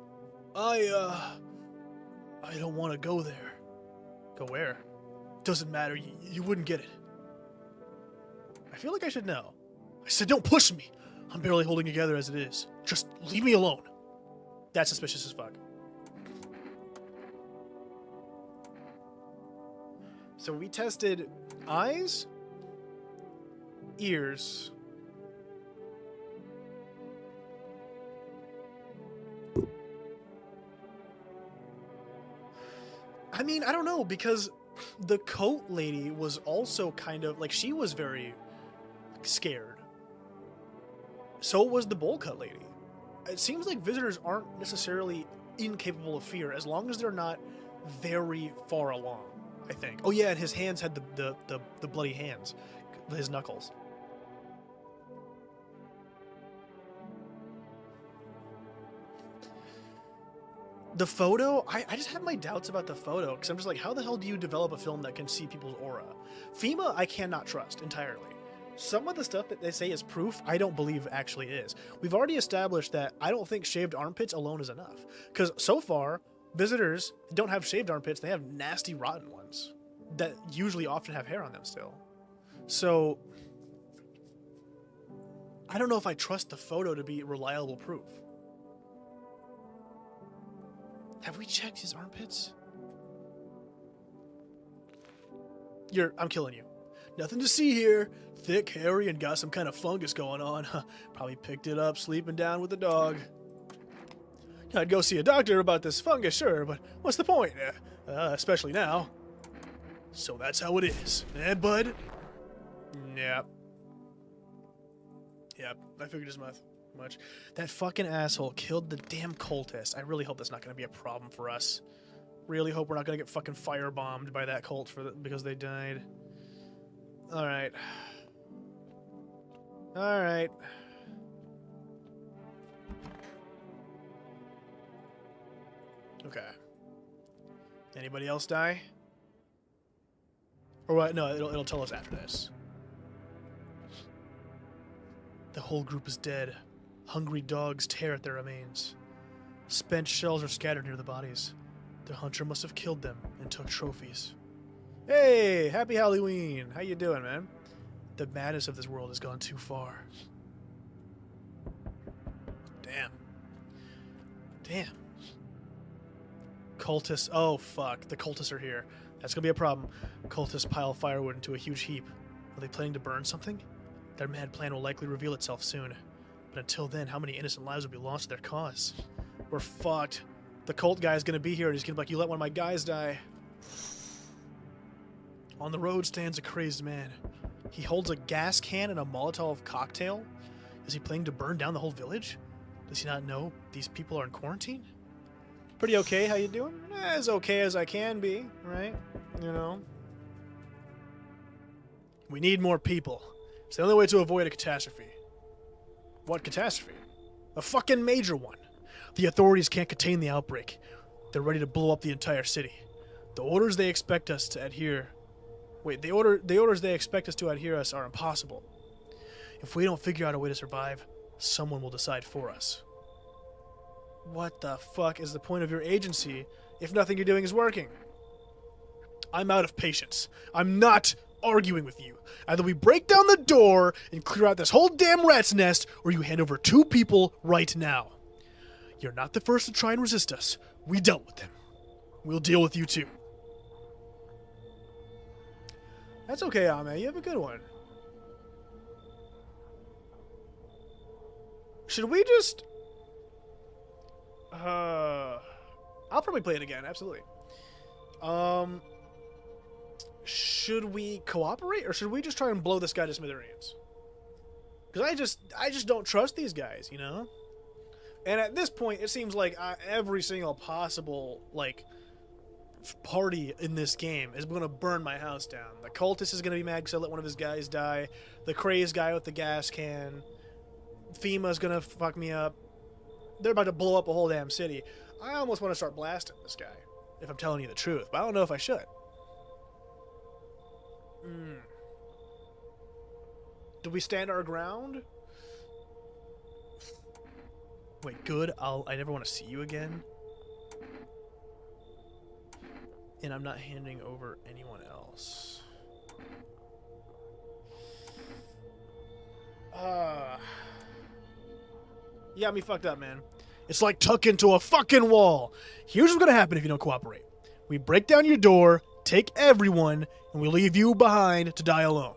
I don't want to go there. Go where? Doesn't matter. You wouldn't get it. I feel like I should know. I said, don't push me. I'm barely holding together as it is. Just leave me alone. That's suspicious as fuck. So we tested eyes, ears. I mean, I don't know, because the coat lady was also kind of, like, she was very scared. So was the bowl cut lady. It seems like visitors aren't necessarily incapable of fear as long as they're not very far along, I think. Oh yeah, and his hands had the bloody hands, his knuckles. The photo, I just have my doubts about the photo, because I'm just like, how the hell do you develop a film that can see people's aura? FEMA, I cannot trust entirely. Some of the stuff that they say is proof, I don't believe actually is. We've already established that I don't think shaved armpits alone is enough. Because so far, visitors don't have shaved armpits, they have nasty, rotten ones that usually often have hair on them still. So, I don't know if I trust the photo to be reliable proof. Have we checked his armpits? I'm killing you. Nothing to see here. Thick, hairy, and got some kind of fungus going on. Probably picked it up sleeping down with the dog. I'd go see a doctor about this fungus, sure, but what's the point? Especially now. So that's how it is. Eh, bud? Yep. Yep, I figured as much. That fucking asshole killed the damn cultist. I really hope that's not going to be a problem for us. Really hope we're not going to get fucking firebombed by that cult because they died. Alright. Alright. Okay. Anybody else die? Or what? No, it'll tell us after this. The whole group is dead. Hungry dogs tear at their remains. Spent shells are scattered near the bodies. The hunter must have killed them and took trophies. Hey, happy Halloween. How you doing, man? The madness of this world has gone too far. Damn. Damn. Cultists. Oh, fuck. The cultists are here. That's gonna be a problem. Cultists pile firewood into a huge heap. Are they planning to burn something? Their mad plan will likely reveal itself soon. But until then, how many innocent lives will be lost to their cause? We're fucked. The cult guy's gonna be here and he's gonna be like, you let one of my guys die. On the road stands a crazed man. He holds a gas can and a Molotov cocktail. Is he planning to burn down the whole village? Does he not know these people are in quarantine? Pretty okay, how you doing? As okay as I can be, right? You know? We need more people. It's the only way to avoid a catastrophe. What catastrophe? A fucking major one. The authorities can't contain the outbreak. They're ready to blow up the entire city. The orders they expect us to adhere... Wait, the orders they expect us to adhere us are impossible. If we don't figure out a way to survive, someone will decide for us. What the fuck is the point of your agency if nothing you're doing is working? I'm out of patience. I'm not arguing with you. Either we break down the door and clear out this whole damn rat's nest, or you hand over 2 people right now. You're not the first to try and resist us. We dealt with them. We'll deal with you too. That's okay, Ame. You have a good one. Should we just... I'll probably play it again, absolutely. Should we cooperate, or should we just try and blow this guy to smithereens? Because I just don't trust these guys, you know? And at this point, it seems like every single possible, like, party in this game is going to burn my house down. The cultist is going to be mad because I let one of his guys die. The crazed guy with the gas can. FEMA's going to fuck me up. They're about to blow up a whole damn city. I almost want to start blasting this guy, if I'm telling you the truth, but I don't know if I should. Do we stand our ground? Wait, good. I never want to see you again. And I'm not handing over anyone else. You got me fucked up, man. It's like tuck into a fucking wall. Here's what's gonna happen if you don't cooperate. We break down your door, take everyone, and we leave you behind to die alone.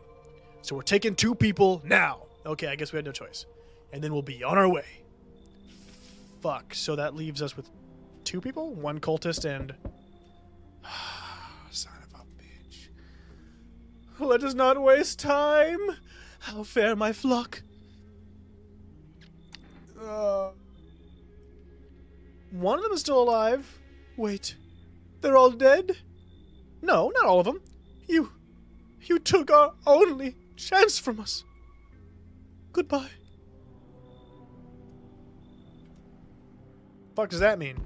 So we're taking 2 people now. Okay, I guess we had no choice. And then we'll be on our way. Fuck, so that leaves us with 2 people? 1 cultist and... Son of a bitch. Let us not waste time. How fare my flock? One of them is still alive. Wait, they're all dead? No, not all of them. You took our only chance from us. Goodbye. Fuck does that mean?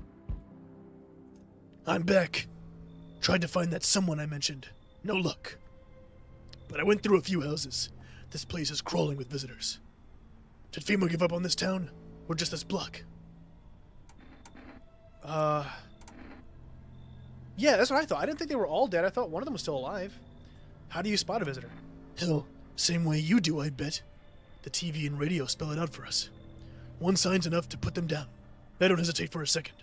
I'm back. Tried to find that someone I mentioned. No luck. But I went through a few houses. This place is crawling with visitors. Did FEMA give up on this town? Or just this block? Yeah, that's what I thought. I didn't think they were all dead. I thought one of them was still alive. How do you spot a visitor? Hell, same way you do, I bet. The TV and radio spell it out for us. One sign's enough to put them down. I don't hesitate for a second.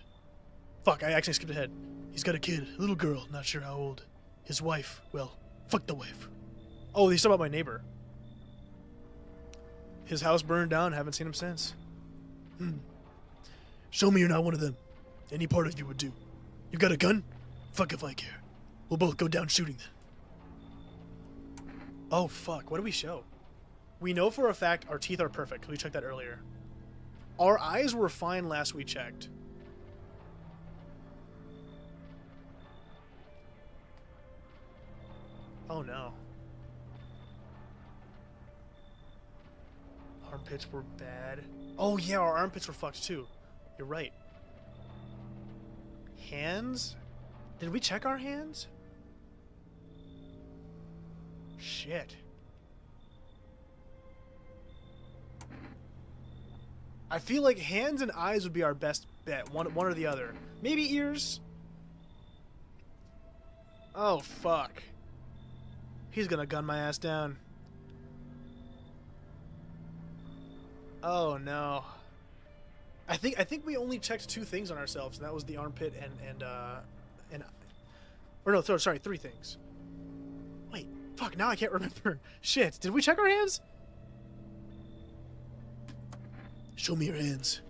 Fuck, I actually skipped ahead. He's got a kid, a little girl, not sure how old. His wife, well, fuck the wife. Oh, he's talking about my neighbor. His house burned down, haven't seen him since. Show me you're not one of them. Any part of you would do. You got a gun? Fuck if I care. We'll both go down shooting then. Oh fuck, what do we show? We know for a fact our teeth are perfect. We checked that earlier. Our eyes were fine last we checked. Oh no. Armpits were bad. Oh yeah, our armpits were fucked too. You're right. Hands? Did we check our hands? Shit. I feel like hands and eyes would be our best bet. One or the other. Maybe ears? Oh, fuck. He's gonna gun my ass down. Oh, no. I think we only checked 2 things on ourselves, and that was the armpit or no, sorry, 3 things. Wait, fuck, now I can't remember. Shit, did we check our hands? Show me your hands.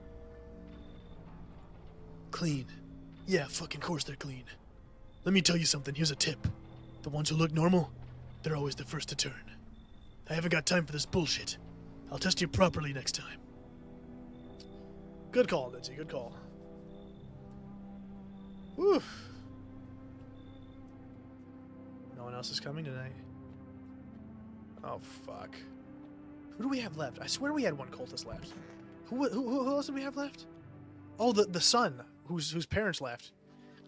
Clean. Yeah, fucking course they're clean. Let me tell you something, here's a tip. The ones who look normal, they're always the first to turn. I haven't got time for this bullshit. I'll test you properly next time. Good call, Lindsay, good call. Whew. No one else is coming tonight. Oh, fuck. Who do we have left? I swear we had 1 cultist left. Who else did we have left? Oh, the son, whose parents left.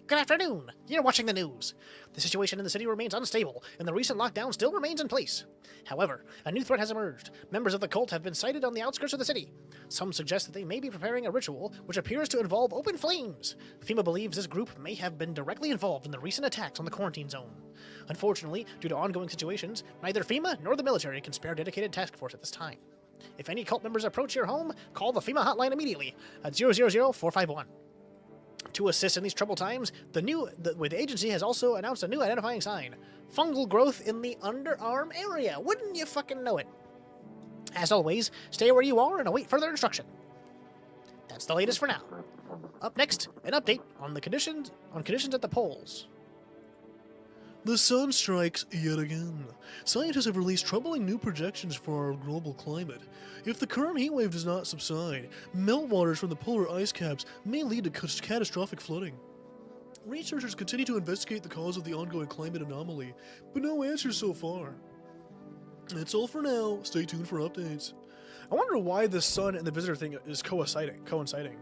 Good afternoon. You're watching the news. The situation in the city remains unstable, and the recent lockdown still remains in place. However, a new threat has emerged. Members of the cult have been sighted on the outskirts of the city. Some suggest that they may be preparing a ritual which appears to involve open flames. FEMA believes this group may have been directly involved in the recent attacks on the quarantine zone. Unfortunately, due to ongoing situations, neither FEMA nor the military can spare a dedicated task force at this time. If any cult members approach your home, call the FEMA hotline immediately at 000-451. To assist in these troubled times, the agency has also announced a new identifying sign: fungal growth in the underarm area. Wouldn't you fucking know it? As always, stay where you are and await further instruction. That's the latest for now. Up next, an update on conditions at the poles. The sun strikes yet again. Scientists have released troubling new projections for our global climate. If the current heat wave does not subside, meltwaters from the polar ice caps may lead to catastrophic flooding. Researchers continue to investigate the cause of the ongoing climate anomaly, but no answers so far. That's all for now. Stay tuned for updates. I wonder why the sun and the visitor thing is coinciding.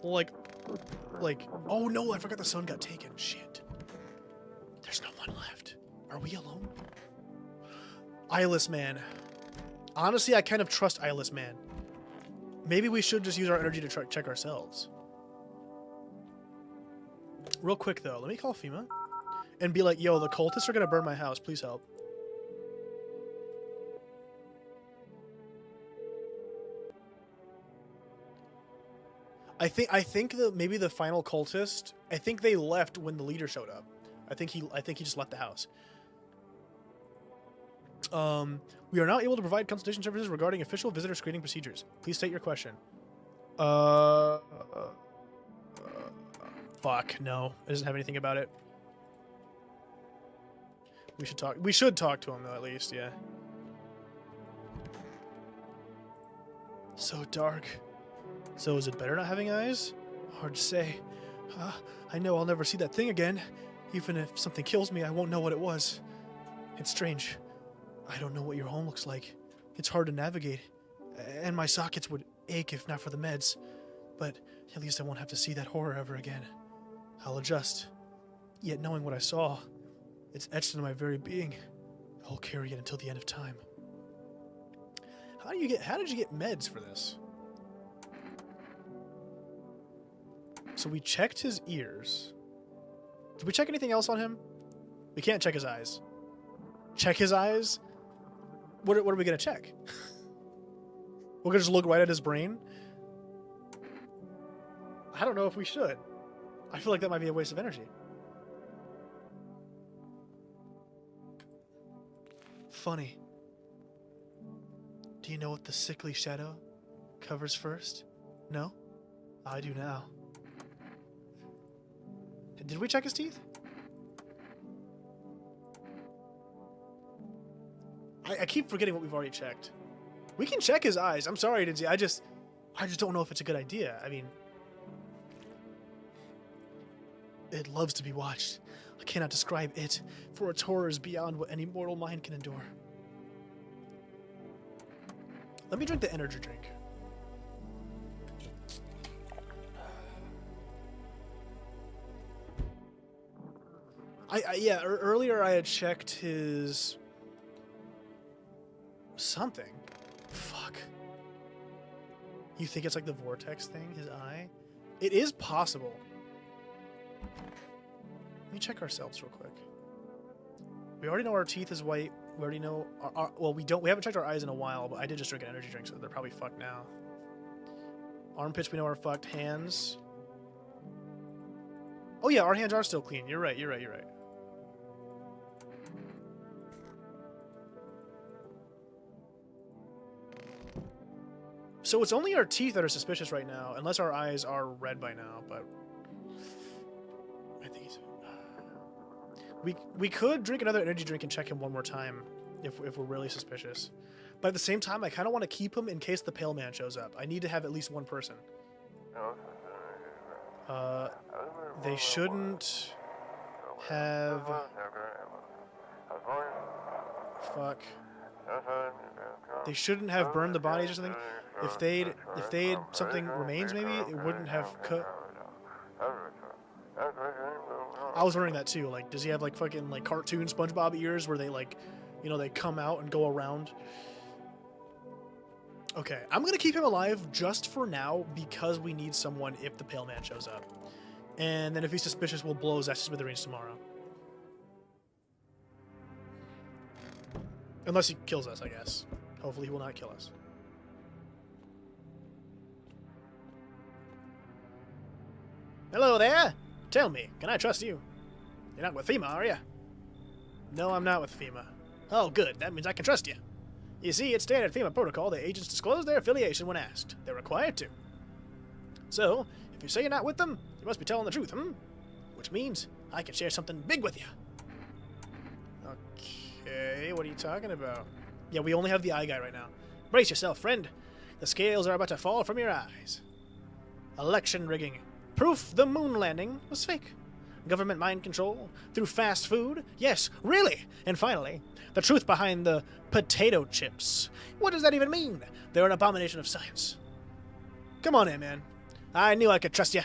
Like, oh no, I forgot the sun got taken. Shit. There's no one left. Are we alone? Eyeless Man. Honestly, I kind of trust Eyeless Man. Maybe we should just use our energy to check ourselves. Real quick, though, let me call FEMA and be like, yo, the cultists are going to burn my house. Please help. I think maybe the final cultist, I think they left when the leader showed up. I think he just left the house. We are now able to provide consultation services regarding official visitor screening procedures. Please state your question. Fuck, no. It doesn't have anything about it. We should talk. We should talk to him, though, at least, yeah. So dark. So is it better not having eyes? Hard to say. I know I'll never see that thing again. Even if something kills me, I won't know what it was. It's strange. I don't know what your home looks like. It's hard to navigate. And my sockets would ache if not for the meds. But at least I won't have to see that horror ever again. I'll adjust. Yet knowing what I saw, it's etched into my very being. I'll carry it until the end of time. How did you get meds for this? So we checked his ears. Did we check anything else on him? We can't check his eyes. Check his eyes? What are we going to check? We're going to just look right at his brain? I don't know if we should. I feel like that might be a waste of energy. Funny. Do you know what the sickly shadow covers first? No? I do now. Did we check his teeth? I keep forgetting what we've already checked. We can check his eyes. I'm sorry, Dinzy. I just don't know if it's a good idea. I mean, it loves to be watched. I cannot describe it, for its horror is beyond what any mortal mind can endure. Let me drink the energy drink. Earlier I had checked his something. Fuck. You think it's like the vortex thing, his eye? It is possible. Let me check ourselves real quick. We already know our teeth is white. We already know well, we haven't checked our eyes in a while, but I did just drink an energy drink, so they're probably fucked now. Armpits we know are fucked. Hands. Oh yeah, our hands are still clean. You're right. So it's only our teeth that are suspicious right now, unless our eyes are red by now, but I think he's... We could drink another energy drink and check him one more time if we're really suspicious. But at the same time, I kind of want to keep him in case the pale man shows up. I need to have at least one person. They shouldn't have... Fuck. They shouldn't have burned the bodies or something. If they'd something remains, maybe it wouldn't have cut. I was wondering that too. Like, does he have like fucking like cartoon SpongeBob ears where they like, you know, they come out and go around? Okay, I'm gonna keep him alive just for now because we need someone if the pale man shows up, and then if he's suspicious, we'll blow his ass to smithereens tomorrow. Unless he kills us, I guess. Hopefully he will not kill us. Hello there! Tell me, can I trust you? You're not with FEMA, are you? No, I'm not with FEMA. Oh, good. That means I can trust you. You see, it's standard FEMA protocol that agents disclose their affiliation when asked. They're required to. So, if you say you're not with them, you must be telling the truth, Which means I can share something big with you. Okay, what are you talking about? Yeah, we only have the eye guy right now. Brace yourself, friend. The scales are about to fall from your eyes. Election rigging. Proof the moon landing was fake. Government mind control through fast food. Yes, really. And finally, the truth behind the potato chips. What does that even mean? They're an abomination of science. Come on in, man. I knew I could trust you.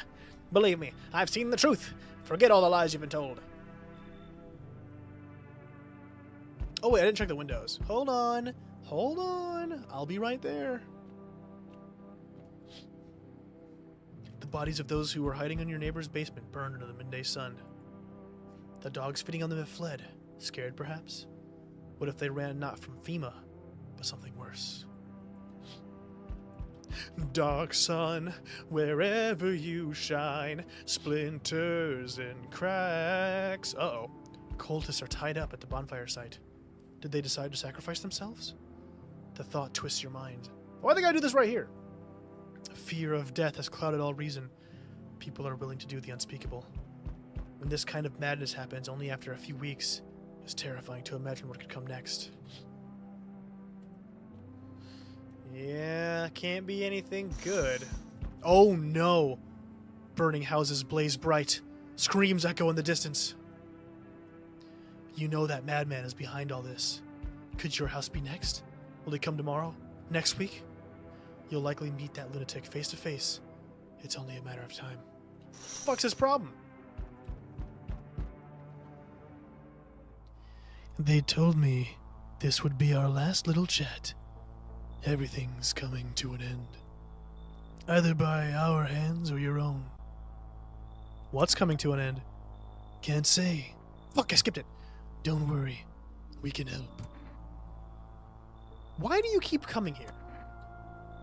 Believe me, I've seen the truth. Forget all the lies you've been told. Oh, wait, I didn't check the windows. Hold on. Hold on. I'll be right there. The bodies of those who were hiding in your neighbor's basement burned into the midday sun. The dogs feeding on them have fled. Scared, perhaps? What if they ran not from FEMA, but something worse? Dark sun, wherever you shine, splinters and cracks. Uh-oh. Cultists are tied up at the bonfire site. Did they decide to sacrifice themselves? The thought twists your mind. Why they gotta do this right here? Fear of death has clouded all reason. People are willing to do the unspeakable. When this kind of madness happens only after a few weeks, it's terrifying to imagine what could come next. Yeah, can't be anything good. Oh no! Burning houses blaze bright. Screams echo in the distance. You know that madman is behind all this. Could your house be next? Will he come tomorrow? Next week? You'll likely meet that lunatic face to face. It's only a matter of time. Fuck's his problem? They told me this would be our last little chat. Everything's coming to an end. Either by our hands or your own. What's coming to an end? Can't say. Fuck, I skipped it. Don't worry. We can help. Why do you keep coming here?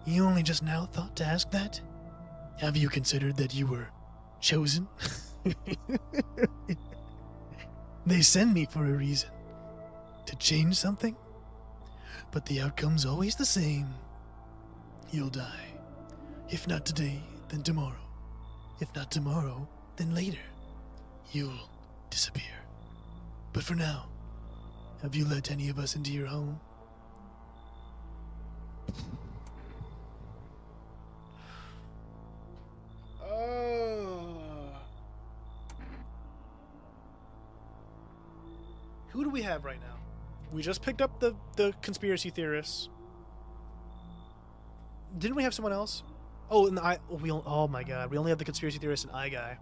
You only just now thought to ask that? Have you considered that you were chosen? They send me for a reason. To change something? But the outcome's always the same. You'll die. If not today, then tomorrow. If not tomorrow, then later. You'll disappear. But for now, have you let any of us into your home? Who do we have right now? We just picked up the conspiracy theorists. Didn't we have someone else? Oh, and oh my god, we only have the conspiracy theorist and guy.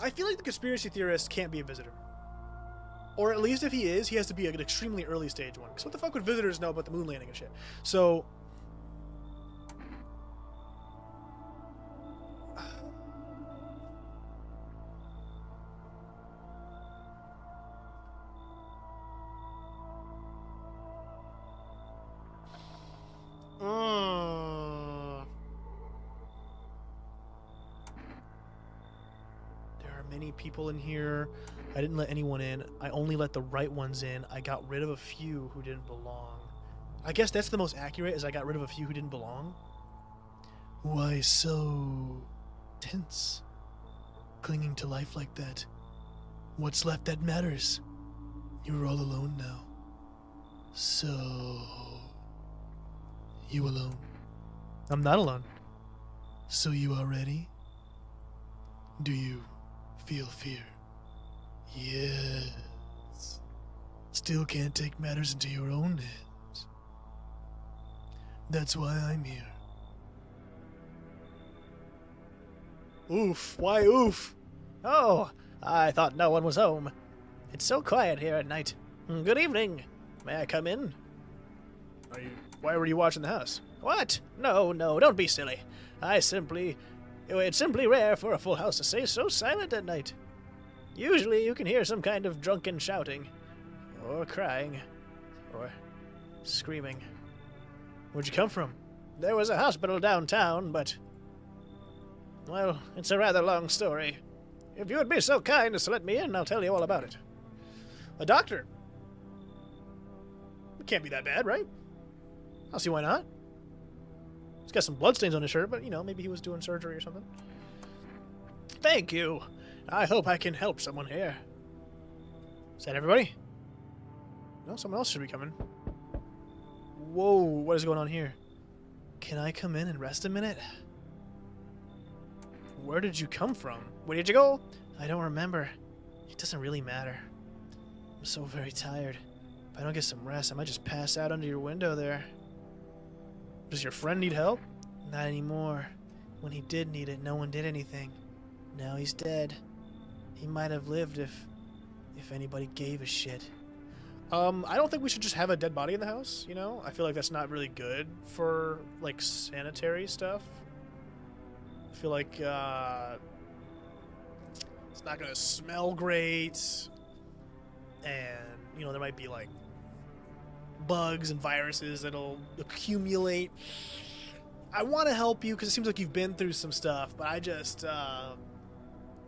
I feel like the conspiracy theorist can't be a visitor. Or at least if he is, he has to be an extremely early stage one. Because what the fuck would visitors know about the moon landing and shit? So... There are many people in here. I didn't let anyone in. I only let the right ones in. I got rid of a few who didn't belong. I guess that's the most accurate, is I got rid of a few who didn't belong. Why so tense? Clinging to life like that. What's left that matters? You're all alone now. So... You alone? I'm not alone. So you are ready? Do you feel fear? Yes. Still can't take matters into your own hands. That's why I'm here. Oof. Why oof? Oh, I thought no one was home. It's so quiet here at night. Good evening. May I come in? Why were you watching the house? What? No, don't be silly. It's simply rare for a full house to stay so silent at night. Usually you can hear some kind of drunken shouting, or crying, or screaming. Where'd you come from? There was a hospital downtown, but... Well, it's a rather long story. If you would be so kind as to let me in, I'll tell you all about it. A doctor? It can't be that bad, right? I'll see why not. He's got some bloodstains on his shirt, but, you know, maybe he was doing surgery or something. Thank you. I hope I can help someone here. Is that everybody? No, someone else should be coming. Whoa, what is going on here? Can I come in and rest a minute? Where did you come from? Where did you go? I don't remember. It doesn't really matter. I'm so very tired. If I don't get some rest, I might just pass out under your window there. Does your friend need help? Not anymore. When he did need it, no one did anything. Now he's dead. He might have lived if anybody gave a shit. I don't think we should just have a dead body in the house, you know? I feel like that's not really good for, like, sanitary stuff. I feel like, it's not gonna smell great. And, you know, there might be, like, bugs and viruses that'll accumulate. I want to help you because it seems like you've been through some stuff, but I just I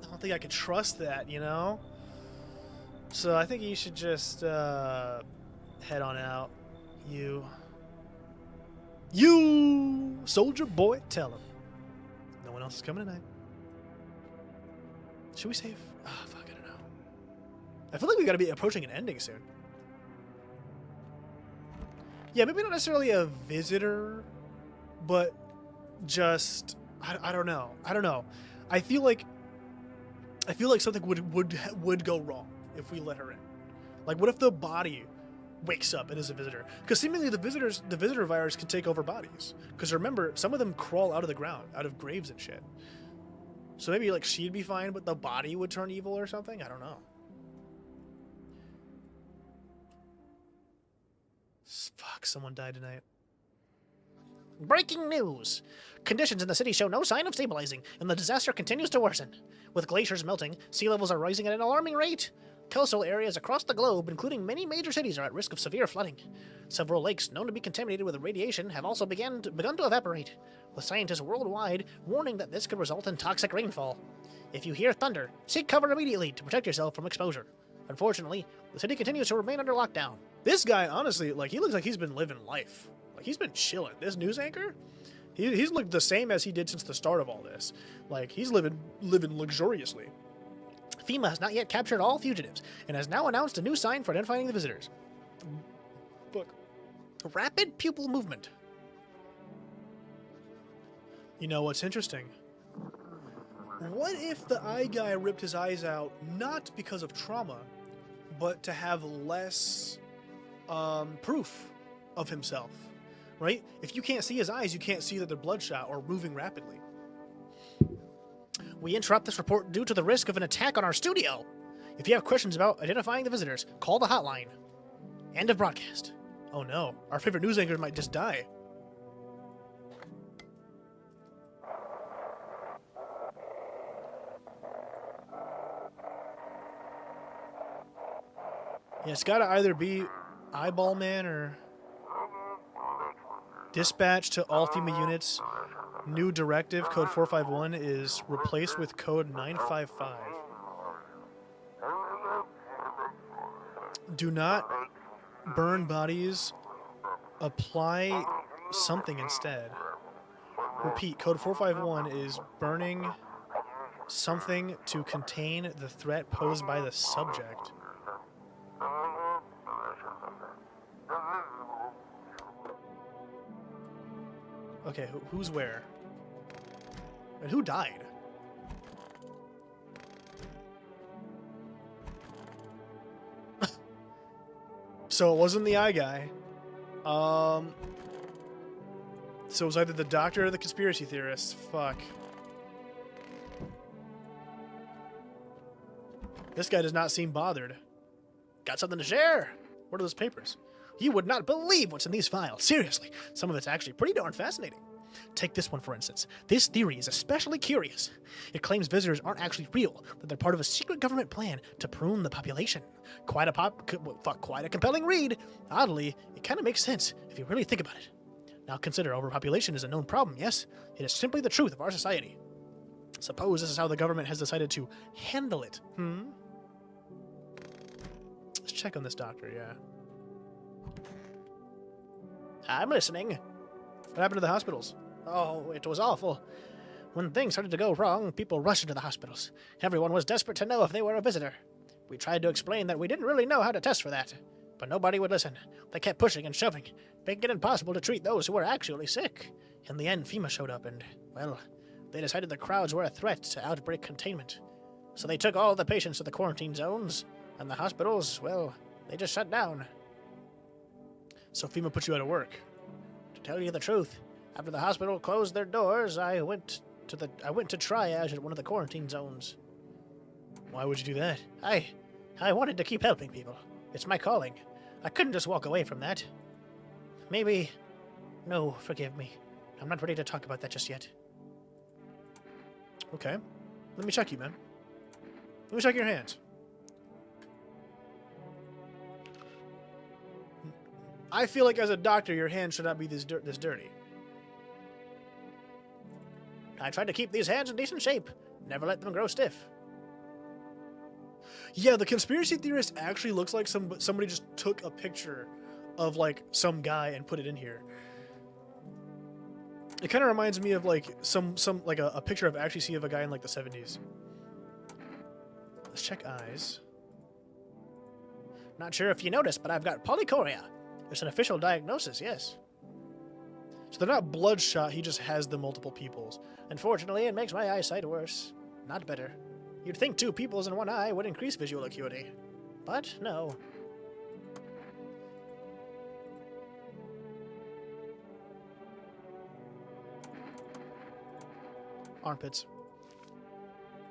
don't think I could trust that, you know? So I think you should just head on out. You, soldier boy, tell him. No one else is coming tonight. Should we save? Oh, fuck, I don't know. I feel like we got to be approaching an ending soon. Yeah, maybe not necessarily a visitor, but just I don't know. I don't know. I feel like something would go wrong if we let her in. Like, what if the body wakes up and is a visitor? Because seemingly the visitor virus can take over bodies. Because remember, some of them crawl out of the ground, out of graves and shit. So maybe like she'd be fine, but the body would turn evil or something. I don't know. Fuck, someone died tonight. Breaking news! Conditions in the city show no sign of stabilizing, and the disaster continues to worsen. With glaciers melting, sea levels are rising at an alarming rate. Coastal areas across the globe, including many major cities, are at risk of severe flooding. Several lakes known to be contaminated with radiation have also begun to evaporate, with scientists worldwide warning that this could result in toxic rainfall. If you hear thunder, seek cover immediately to protect yourself from exposure. Unfortunately, the city continues to remain under lockdown. This guy, honestly, like, he looks like he's been living life. Like, he's been chilling. This news anchor, he's looked the same as he did since the start of all this. Like, he's living luxuriously. FEMA has not yet captured all fugitives, and has now announced a new sign for identifying the visitors. Look. Rapid pupil movement. You know what's interesting? What if the eye guy ripped his eyes out not because of trauma, but to have less proof of himself, right? If you can't see his eyes, you can't see that they're bloodshot or moving rapidly. We interrupt this report due to the risk of an attack on our studio. If you have questions about identifying the visitors, call the hotline. End of broadcast. Oh no, our favorite news anchor might just die. Yeah, it's gotta either be Eyeball Man or dispatch to all FEMA units. New directive, code 451, is replaced with code 955. Do not burn bodies. Apply something instead. Repeat, code 451 is burning something to contain the threat posed by the subject. Okay, who's where? And who died? So it wasn't the eye guy. So it was either the doctor or the conspiracy theorists. Fuck. This guy does not seem bothered. Got something to share? What are those papers? You would not believe what's in these files. Seriously, some of it's actually pretty darn fascinating. Take this one, for instance. This theory is especially curious. It claims visitors aren't actually real, that they're part of a secret government plan to prune the population. Quite a compelling read. Oddly, it kind of makes sense if you really think about it. Now consider overpopulation is a known problem, yes? It is simply the truth of our society. Suppose this is how the government has decided to handle it, Let's check on this doctor, yeah. I'm listening. What happened to the hospitals? Oh, it was awful. When things started to go wrong, people rushed into the hospitals. Everyone was desperate to know if they were a visitor. We tried to explain that we didn't really know how to test for that, but nobody would listen. They kept pushing and shoving, making it impossible to treat those who were actually sick. In the end, FEMA showed up and, well, they decided the crowds were a threat to outbreak containment. So they took all the patients to the quarantine zones, and the hospitals, well, they just shut down. So FEMA put you out of work? To tell you the truth, after the hospital closed their doors, I went to triage at one of the quarantine zones. Why would you do that? I wanted to keep helping people. It's my calling. I couldn't just walk away from that. No, forgive me. I'm not ready to talk about that just yet. Okay. Let me check you, man. Let me check your hands. I feel like as a doctor, your hands should not be this dirty. I tried to keep these hands in decent shape. Never let them grow stiff. Yeah, the conspiracy theorist actually looks like somebody just took a picture of like some guy and put it in here. It kind of reminds me of like some like a picture I've actually seen of a guy in like the 70s. Let's check eyes. Not sure if you noticed, but I've got polychoria. It's an official diagnosis, yes. So they're not bloodshot, he just has the multiple pupils. Unfortunately, it makes my eyesight worse, not better. You'd think 2 pupils in one eye would increase visual acuity. But no. Armpits.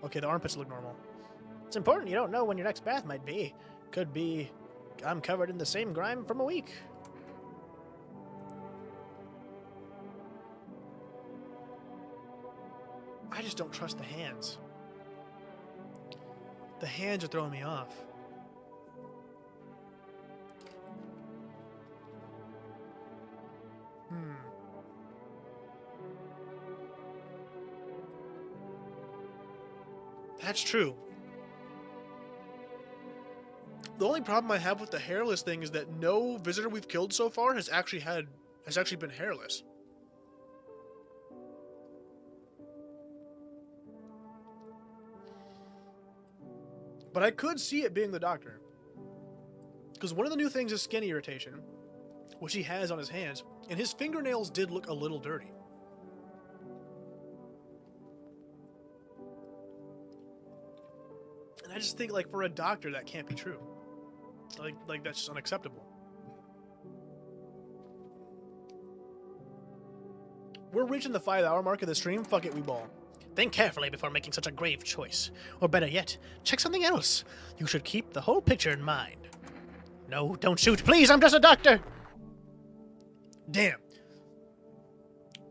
Okay, the armpits look normal. It's important you don't know when your next bath might be. Could be I'm covered in the same grime from a week. I just don't trust the hands. The hands are throwing me off. That's true. The only problem I have with the hairless thing is that no visitor we've killed so far has actually been hairless. But I could see it being the doctor. Because one of the new things is skin irritation, which he has on his hands, and his fingernails did look a little dirty. And I just think, like, for a doctor, that can't be true. Like that's just unacceptable. We're reaching the 5-hour mark of the stream. Fuck it, we ball. Think carefully before making such a grave choice. Or better yet, check something else. You should keep the whole picture in mind. No, don't shoot, please, I'm just a doctor! Damn.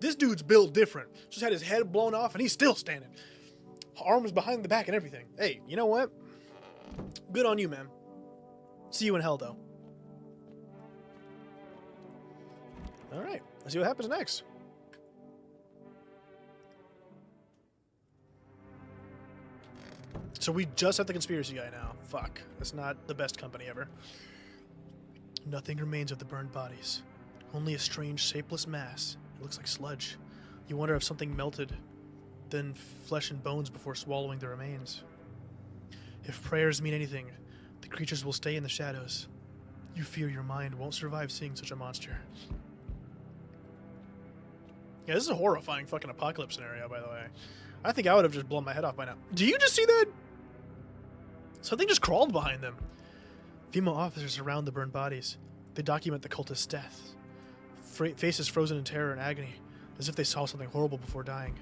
This dude's built different. Just had his head blown off and he's still standing. Arms behind the back and everything. Hey, you know what? Good on you, man. See you in hell, though. Alright, let's see what happens next. So we just have the conspiracy guy now. Fuck. That's not the best company ever. Nothing remains of the burned bodies. Only a strange, shapeless mass. It looks like sludge. You wonder if something melted, then flesh and bones before swallowing the remains. If prayers mean anything, the creatures will stay in the shadows. You fear your mind won't survive seeing such a monster. Yeah, this is a horrifying fucking apocalypse scenario, by the way. I think I would have just blown my head off by now. Do you just see that? Something just crawled behind them. Female officers surround the burned bodies. They document the cultist's death. Faces frozen in terror and agony, as if they saw something horrible before dying.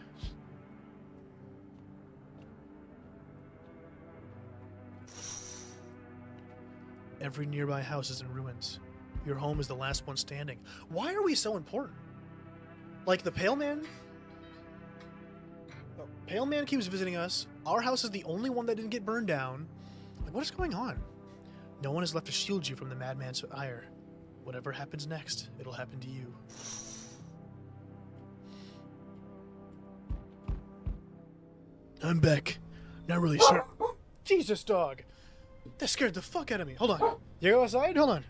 Every nearby house is in ruins. Your home is the last one standing. Why are we so important? Like the Pale Man? Oh, Pale Man keeps visiting us. Our house is the only one that didn't get burned down. Like, what is going on? No one is left to shield you from the madman's ire. Whatever happens next, it'll happen to you. I'm back. Not really sure. Jesus, dog. That scared the fuck out of me. Hold on. You go outside? Hold on.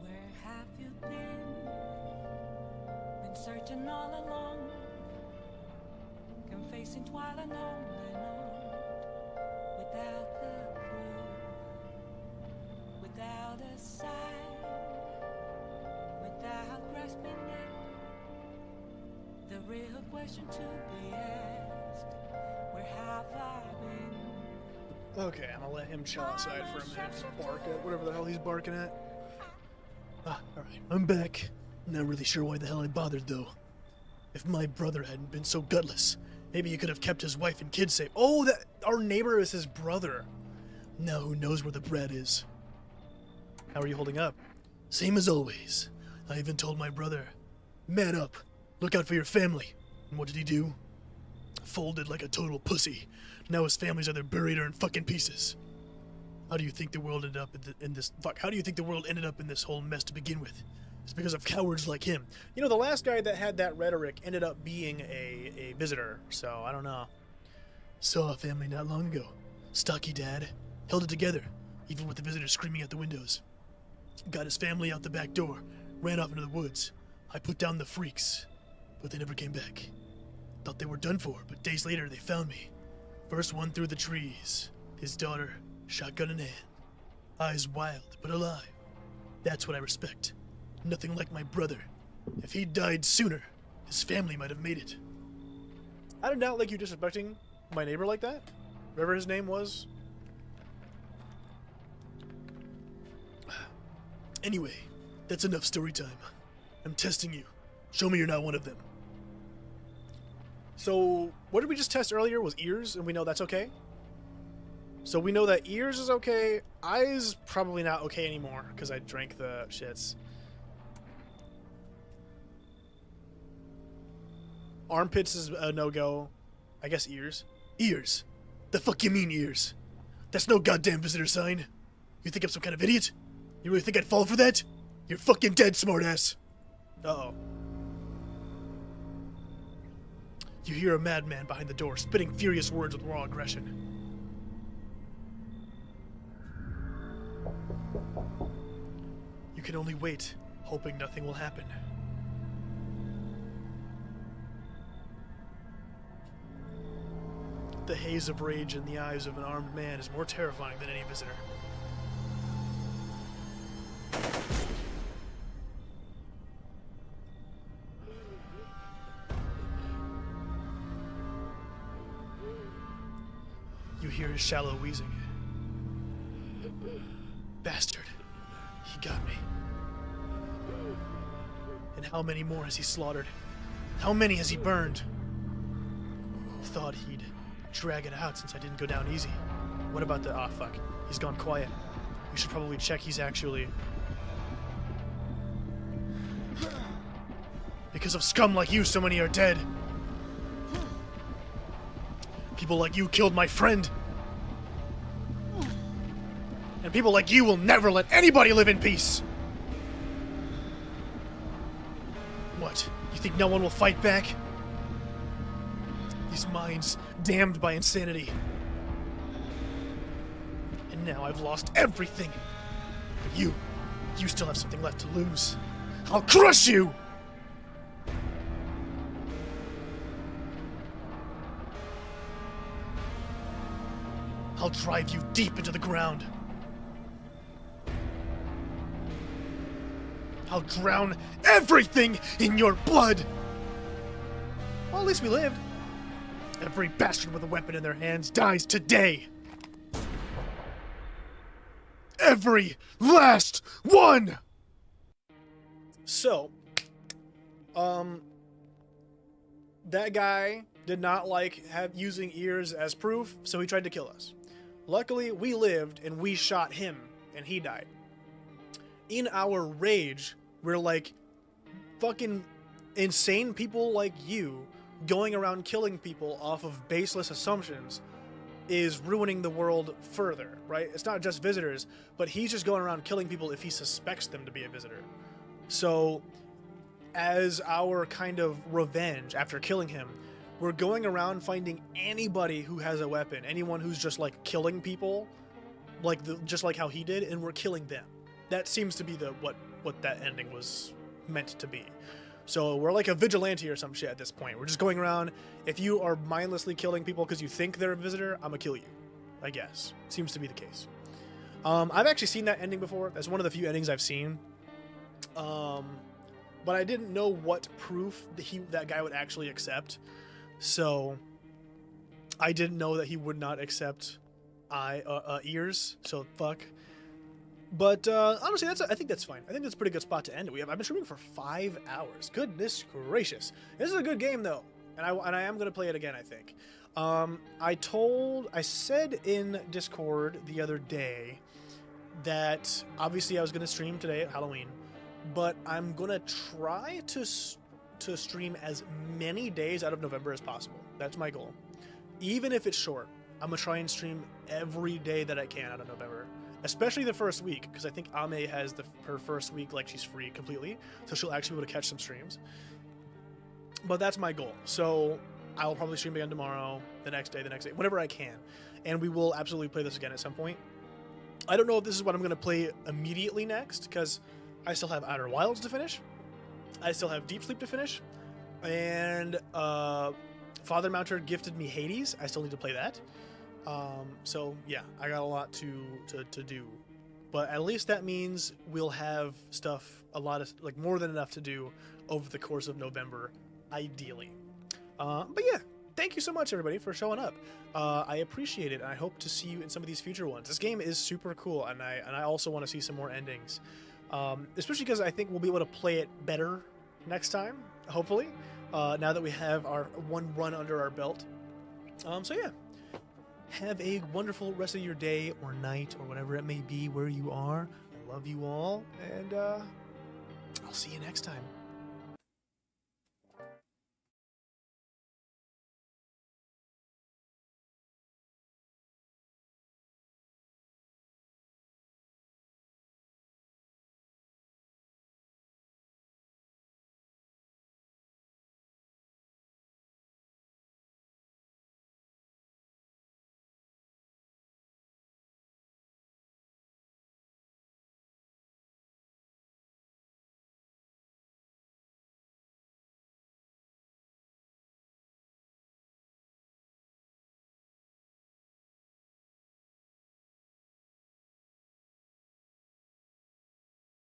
Where have you been? Been searching all along, confessing while and on and on, without a clue, without a sign, without grasping it. The real question to be asked: where have I been? Okay, I'm gonna let him chill outside for a minute and bark at whatever the hell he's barking at. Ah, alright. I'm back. Not really sure why the hell I bothered, though. If my brother hadn't been so gutless, maybe he could have kept his wife and kids safe. Oh, that our neighbor is his brother. Now who knows where the brat is? How are you holding up? Same as always. I even told my brother, man up, look out for your family. And what did he do? Folded like a total pussy. Now his family's either buried or in fucking pieces. How do you think the world ended up in this? Fuck. How do you think the world ended up in this whole mess to begin with? It's because of cowards like him. You know, the last guy that had that rhetoric ended up being a visitor. So I don't know. Saw a family not long ago. Stocky dad held it together, even with the visitors screaming out the windows. Got his family out the back door, ran off into the woods. I put down the freaks, but they never came back. Thought they were done for, but days later they found me. First one through the trees. His daughter, shotgun in hand. Eyes wild, but alive. That's what I respect. Nothing like my brother. If he'd died sooner, his family might have made it. I don't doubt like you disrespecting my neighbor like that. Whatever his name was. Anyway, that's enough story time. I'm testing you. Show me you're not one of them. So, what did we just test earlier was ears, and we know that's okay? So we know that ears is okay. Eyes, probably not okay anymore, because I drank the shits. Armpits is a no-go. I guess ears. Ears? The fuck you mean ears? That's no goddamn visitor sign. You think I'm some kind of idiot? You really think I'd fall for that? You're fucking dead, smartass. Uh-oh. You hear a madman behind the door, spitting furious words with raw aggression. You can only wait, hoping nothing will happen. The haze of rage in the eyes of an armed man is more terrifying than any visitor. You hear his shallow wheezing. Bastard. He got me. And how many more has he slaughtered? How many has he burned? Thought he'd drag it out since I didn't go down easy. What about the... Ah, fuck. He's gone quiet. We should probably check he's actually... Because of scum like you, so many are dead. People like you killed my friend. And people like you will never let anybody live in peace. What? You think no one will fight back? These minds damned by insanity. And now I've lost everything. But you still have something left to lose. I'll crush you! I'll drive you deep into the ground. I'll drown everything in your blood! Well, at least we lived. Every bastard with a weapon in their hands dies today! Every last one! So, that guy did not like using ears as proof, so he tried to kill us. Luckily, we lived, and we shot him, and he died. In our rage, we're like, fucking insane people like you going around killing people off of baseless assumptions is ruining the world further, right? It's not just visitors, but he's just going around killing people if he suspects them to be a visitor. So, as our kind of revenge after killing him, we're going around finding anybody who has a weapon, anyone who's just like killing people, like just like how he did, and we're killing them. That seems to be what that ending was meant to be. So we're like a vigilante or some shit at this point. We're just going around. If you are mindlessly killing people because you think they're a visitor, I'm gonna kill you. I guess. Seems to be the case. I've actually seen that ending before. That's one of the few endings I've seen. But I didn't know what proof that guy would actually accept. So I didn't know that he would not accept ears. So fuck. But honestly, I think that's fine. I think that's a pretty good spot to end it. I've been streaming for 5 hours. Goodness gracious, this is a good game though, and I am gonna play it again. I think. I said in Discord the other day that obviously I was gonna stream today at Halloween, but I'm gonna try to stream as many days out of November as possible. That's my goal. Even if it's short, I'm gonna try and stream every day that I can out of November. Especially the first week, because I think Ame has her first week like she's free completely, so she'll actually be able to catch some streams. But that's my goal. So I'll probably stream again tomorrow, the next day, whenever I can. And we will absolutely play this again at some point. I don't know if this is what I'm going to play immediately next, because I still have Outer Wilds to finish. I still have Deep Sleep to finish. And Father Mounter gifted me Hades. I still need to play that. So yeah, I got a lot to do, but at least that means we'll have stuff, like more than enough to do over the course of November, ideally. But yeah, thank you so much everybody for showing up. I appreciate it, and I hope to see you in some of these future ones. This game is super cool, and I also want to see some more endings, especially because I think we'll be able to play it better next time, hopefully, now that we have our one run under our belt. So yeah. Have a wonderful rest of your day or night or whatever it may be where you are. I love you all, and I'll see you next time.